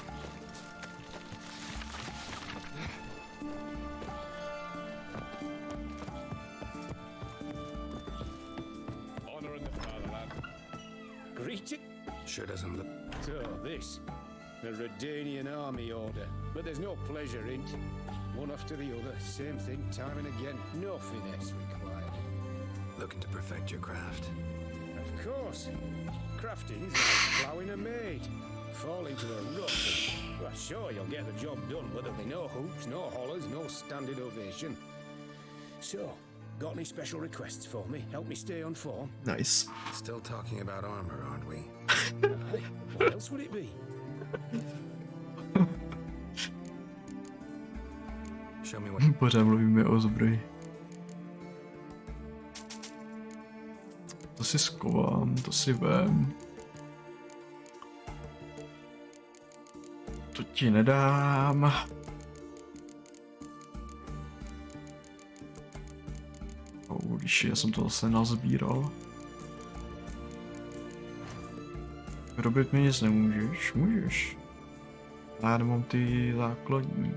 Greeting? Sure doesn't look... So, this. A Redanian army order. But there's no pleasure in it. One after the other, same thing time and again. No finesse required. Looking to perfect your craft? Of course. Crafting's like ploughing a maid. Fall into a rut and, well, sure, you'll get the job done, but there'll be no hoops, no hollers, no standing ovation. So, got any special requests for me? Help me stay on form? Nice. Still talking about armor, aren't we? Aye, what else would it be? Show me what... Pořád mluvíme o zbroji. To si skovám, to si vem. To ti nedám. Když já jsem to zase nazbíral. Robit mi nic nemůžeš? Můžeš. Já nemám ty základní.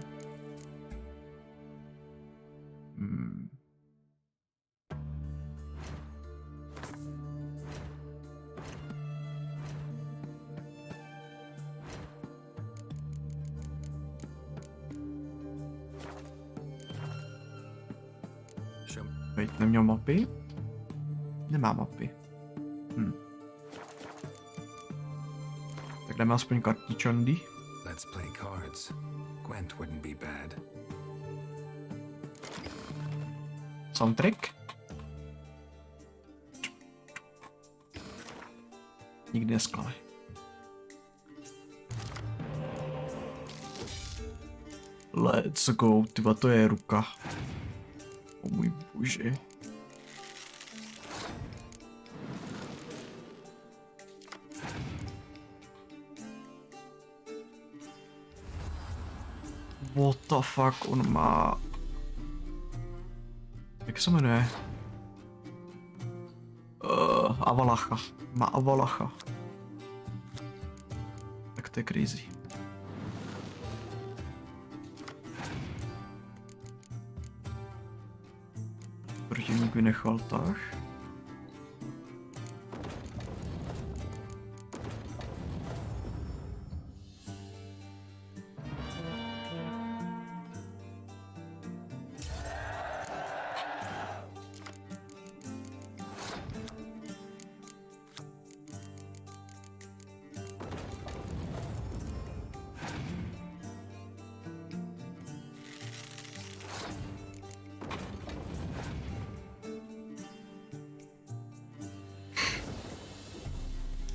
Veď, neměl mapy? Nemá mapy. Tak dáme aspoň kartičandy. Let's play cards. Gwent wouldn't be bad. Soundtrack? Nikdy nesklame. Let's go, tyba, to je ruka. O můj bože. What the fuck, on má... Jak se jmenuje? Avalacha. Má Avalacha. Tak to je crazy. protivník vynechal tah.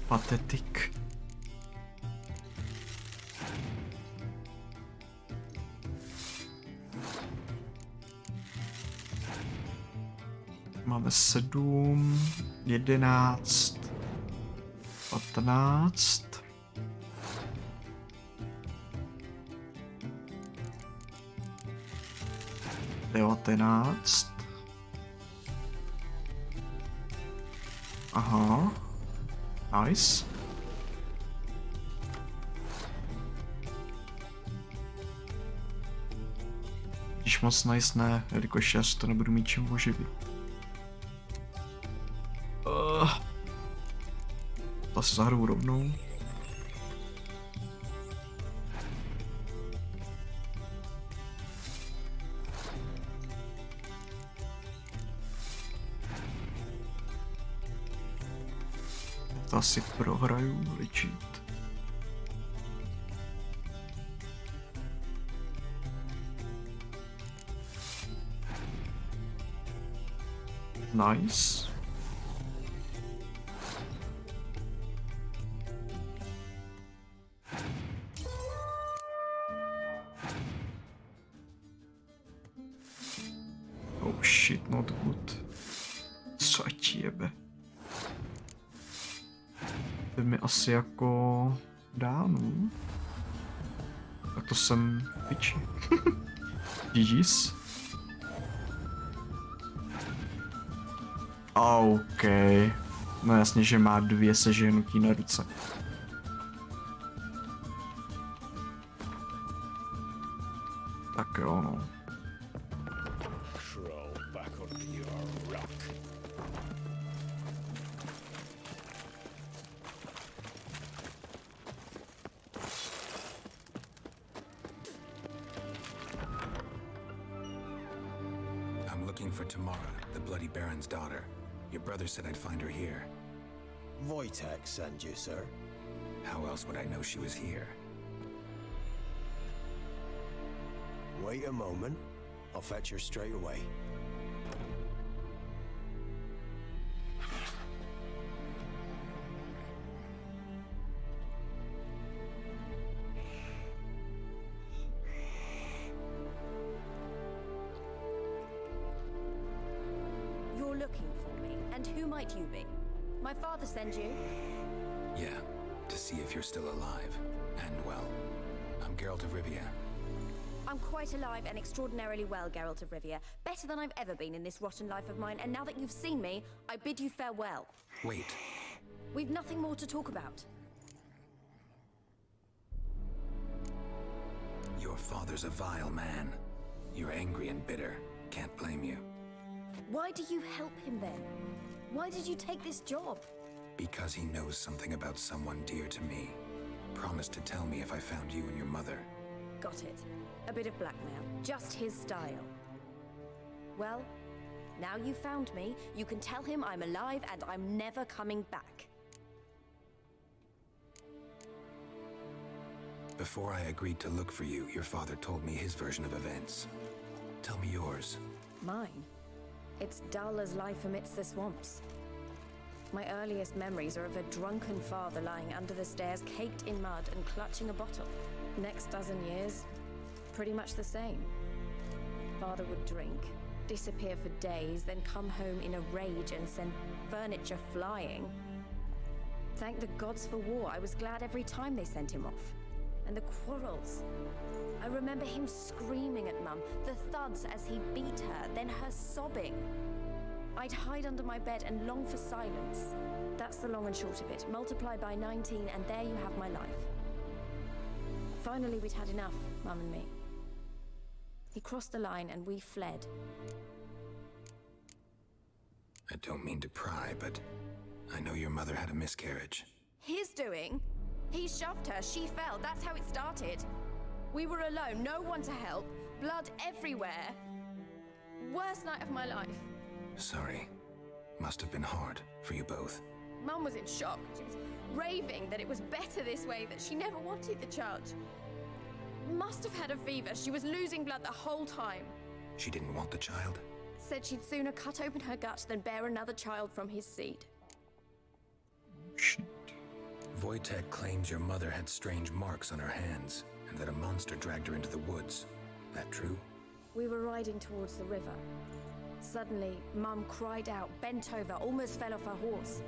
Patetik. Máme 7, 11, 15. Devatenáct. Aha. Nice. Když moc nice ne, jelikož já si to nebudu mít čím oživit. To si zahraju rovnou. To asi prohraju ličit. Nice. Oh shit, not good. Co ti jebe? By mi asi jako dánu. Tak to jsem v piči. GG's. OK. No jasně, že má 2 sežehnutí na ruce. Tak jo, no. I'm looking for Tamara, the Bloody Baron's daughter. Your brother said I'd find her here. Wojtek sent you, sir. How else would I know she was here? Wait a moment. I'll fetch her straight away. You're looking for me, and who might you be? My father sent you? Yeah, to see if you're still alive. And well. I'm Geralt of Rivia. I'm quite alive and extraordinarily well, Geralt of Rivia. Better than I've ever been in this rotten life of mine, and now that you've seen me, I bid you farewell. Wait. We've nothing more to talk about. Your father's a vile man. You're angry and bitter. Can't blame you. Why do you help him then? Why did you take this job? Because he knows something about someone dear to me. Promised to tell me if I found you and your mother. Got it. A bit of blackmail. Just his style. Well, now you've found me, you can tell him I'm alive and I'm never coming back. Before I agreed to look for you, your father told me his version of events. Tell me yours. Mine? It's dull as life amidst the swamps. My earliest memories are of a drunken father lying under the stairs, caked in mud and clutching a bottle. Next dozen years, pretty much the same. Father would drink, disappear for days, then come home in a rage and send furniture flying. Thank the gods for war. I was glad every time they sent him off. And the quarrels. I remember him screaming at Mum, the thuds as he beat her, then her sobbing. I'd hide under my bed and long for silence. That's the long and short of it. Multiply by 19 and there you have my life. Finally, we'd had enough, Mum and me. He crossed the line and we fled. I don't mean to pry, but I know your mother had a miscarriage. His doing? He shoved her, she fell, that's how it started. We were alone, no one to help, blood everywhere. Worst night of my life. Sorry. Must have been hard for you both. Mum was in shock. She was raving that it was better this way, that she never wanted the child. Must have had a fever. She was losing blood the whole time. She didn't want the child? Said she'd sooner cut open her gut than bear another child from his seed. Wojtek claims your mother had strange marks on her hands, and that a monster dragged her into the woods. That true? We were riding towards the river. Suddenly, Mum cried out, bent over, almost fell off her horse.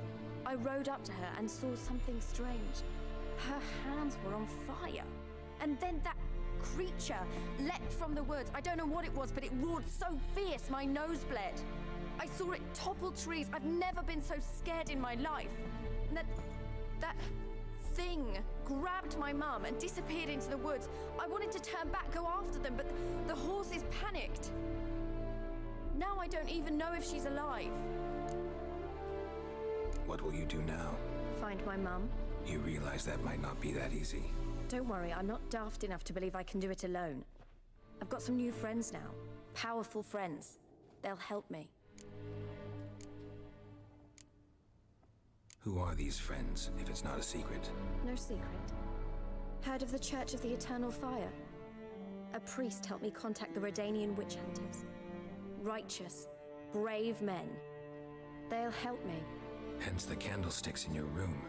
I rode up to her and saw something strange. Her hands were on fire. And then that creature leapt from the woods. I don't know what it was, but it roared so fierce my nose bled. I saw it topple trees. I've never been so scared in my life. And that thing grabbed my mum and disappeared into the woods. I wanted to turn back, go after them, but the horses panicked. Now I don't even know if she's alive. What will you do now? Find my mum. You realize that might not be that easy. Don't worry, I'm not daft enough to believe I can do it alone. I've got some new friends now. Powerful friends. They'll help me. Who are these friends, if it's not a secret? No secret. Heard of the Church of the Eternal Fire? A priest helped me contact the Redanian witch hunters. Righteous, brave men. They'll help me. Hence the candlesticks in your room.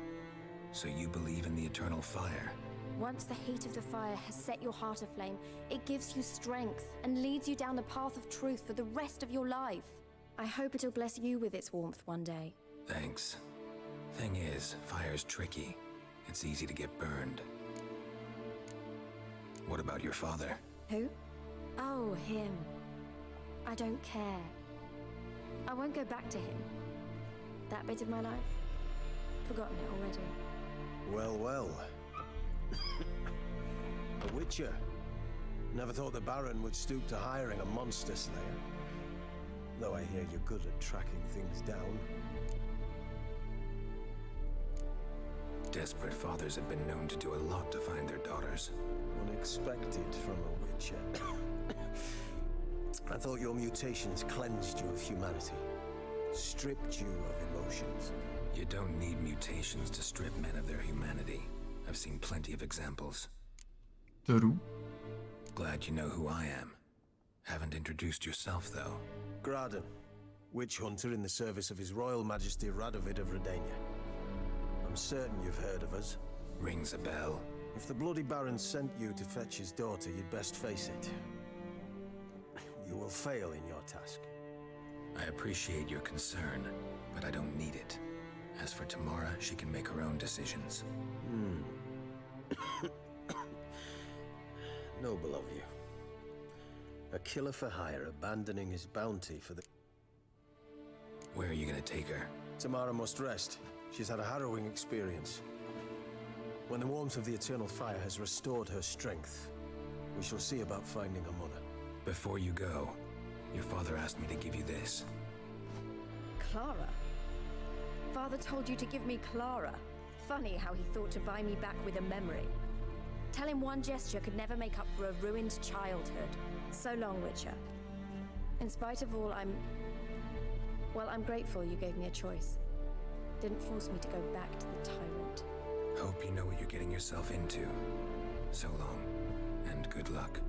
So you believe in the eternal fire? Once the heat of the fire has set your heart aflame, it gives you strength and leads you down the path of truth for the rest of your life. I hope it'll bless you with its warmth one day. Thanks. Thing is, fire's tricky. It's easy to get burned. What about your father? Who? Oh, him. I don't care. I won't go back to him. That bit of my life? Forgotten it already. Well, well. A witcher. Never thought the Baron would stoop to hiring a monster slayer. Though I hear you're good at tracking things down. Desperate fathers have been known to do a lot to find their daughters. Unexpected from a witcher. I thought your mutations cleansed you of humanity. Stripped you of emotions. You don't need mutations to strip men of their humanity. I've seen plenty of examples. True. Glad you know who I am. Haven't introduced yourself, though. Graden, witch hunter in the service of His Royal Majesty Radovid of Redania. I'm certain you've heard of us. Rings a bell. If the Bloody Baron sent you to fetch his daughter, you'd best face it. You will fail in your task. I appreciate your concern, but I don't need it. As for Tamara, she can make her own decisions. Noble of you. A killer for hire abandoning his bounty for the... Where are you gonna take her? Tamara must rest. She's had a harrowing experience. When the warmth of the eternal fire has restored her strength, we shall see about finding her mother. Before you go, your father asked me to give you this. Clara? Father told you to give me Clara. Funny how he thought to buy me back with a memory. Tell him one gesture could never make up for a ruined childhood. So long, Witcher. In spite of all, I'm grateful you gave me a choice. Didn't force me to go back to the tyrant. Hope you know what you're getting yourself into. So long, and good luck.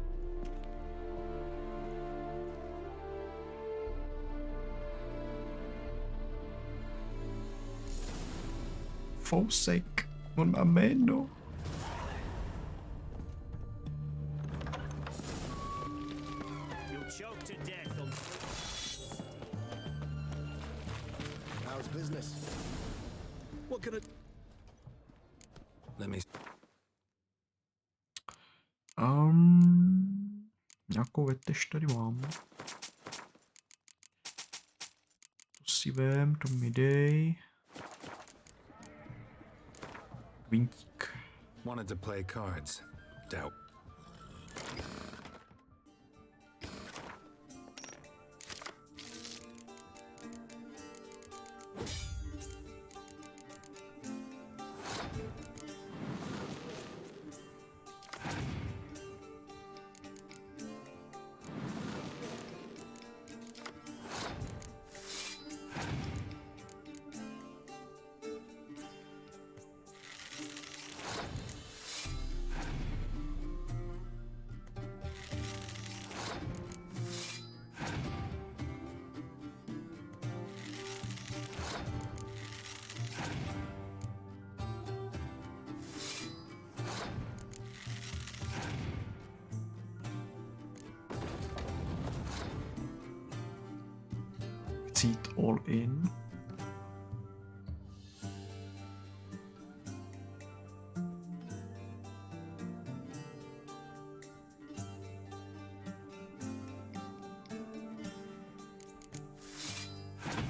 Forsake un ameno. You'll choke to death on... How's business? What can I... Let me... Nějakou větež tady mám. To si vem, to mi dej. Vintík. Wanted to play cards. Doubt. Nechci jít all in.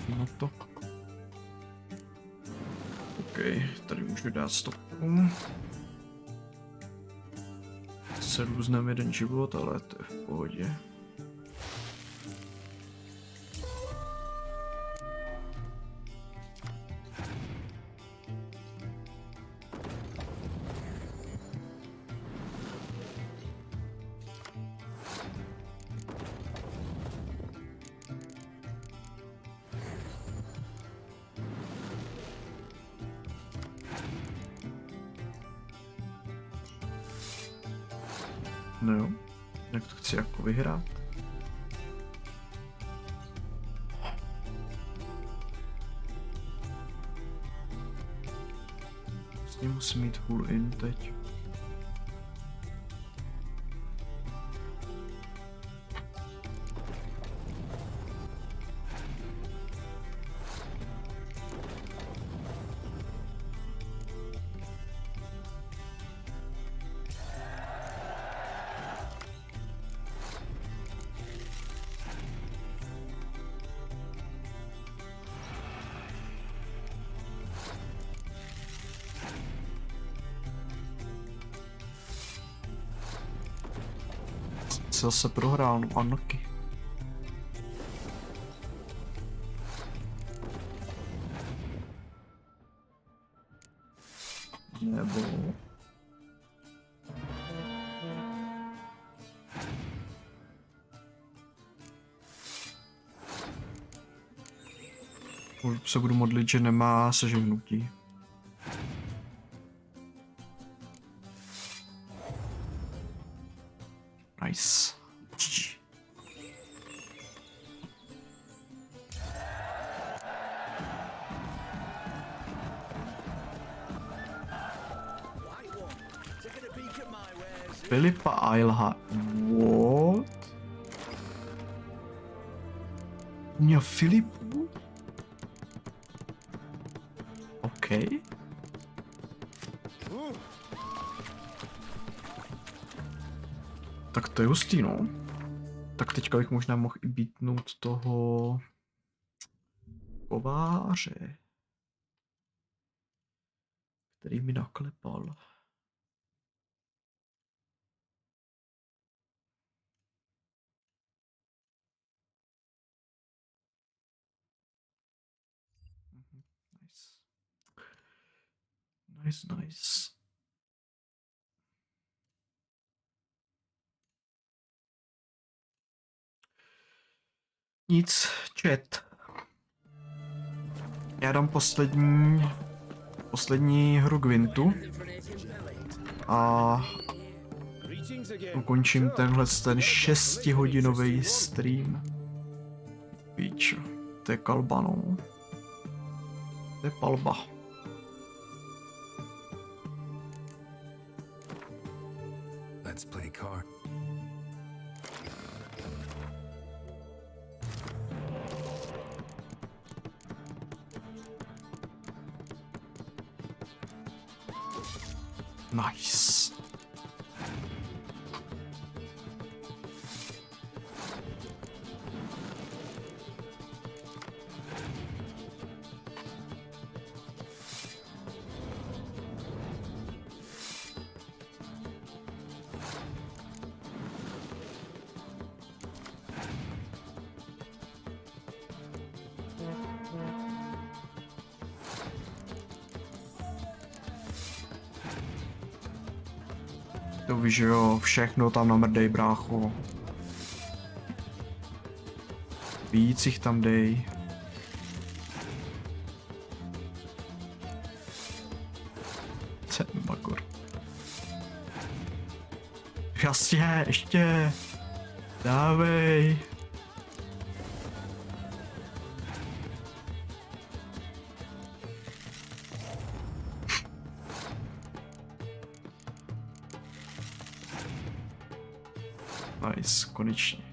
No to. OK, tady můžu dát stopku. Se různém jeden život, ale to je v pohodě. No jo, jak to chci jako vyhrát. S ním musím mít full in teď. Zase prohrál, no Anoky. Nebo... Už se budu modlit, že nemá sežehnutí. Nice. GG. Filipa Ailha. What? Měl Filipu? OK. Tak to je hustý, no. Tak teďka bych možná mohl i beatnout toho kováře, který mi naklepal. Nice. Nice, nice. Nic, chat. Já dám poslední hru Gwintu a ukončím ten 6hodinový stream. Píčo, to je kalba, no. To je palba. Let's play card. Nice. To víš, jo, všechno tam namrdej, brácho. Víc jich tam dej. Bakor. Jasně, ještě. Dávej. Nice, konečně.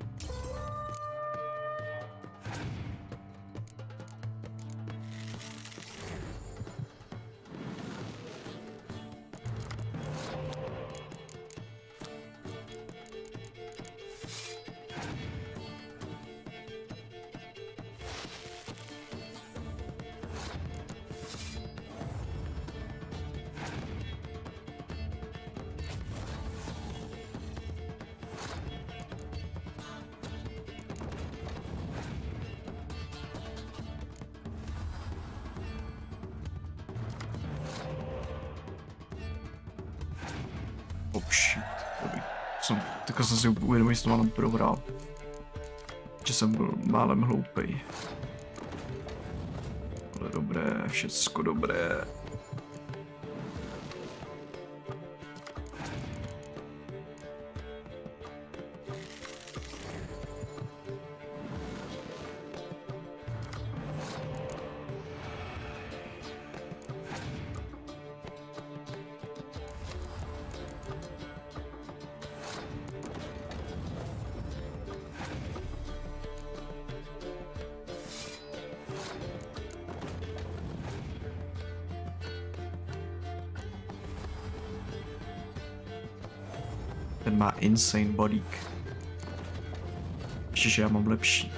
Tak jsem si uvědomil, že jsem jenom prohrál. Že jsem byl málem hloupej. Ale dobré, všecko dobré. Ten má insane bodík. Ještě, že já mám lepší.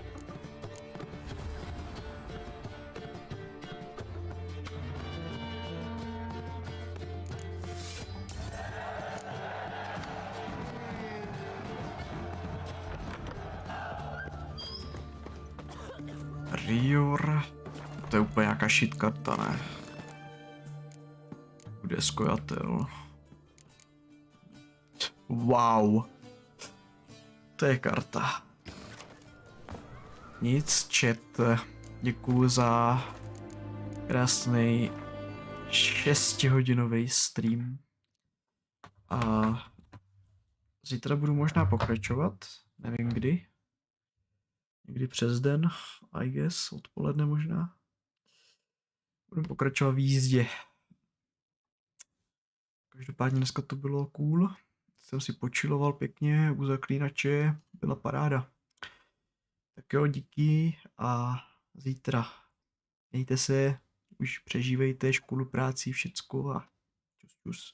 Rior. To je úplně nějaká shit karta, ne? Bude skojatel. Wow. To je karta. Nic, chat. Děkuju za krásný 6hodinový stream. A zítra budu možná pokračovat. Nevím kdy. Někdy přes den, I guess, odpoledne možná. Budu pokračovat v jízdě. Každopádně dneska to bylo cool. Jsem si počiloval pěkně u Zaklínače, byla paráda. Tak jo, díky a zítra. Mějte se, už přežívejte školu, práci, všecko a čus čus.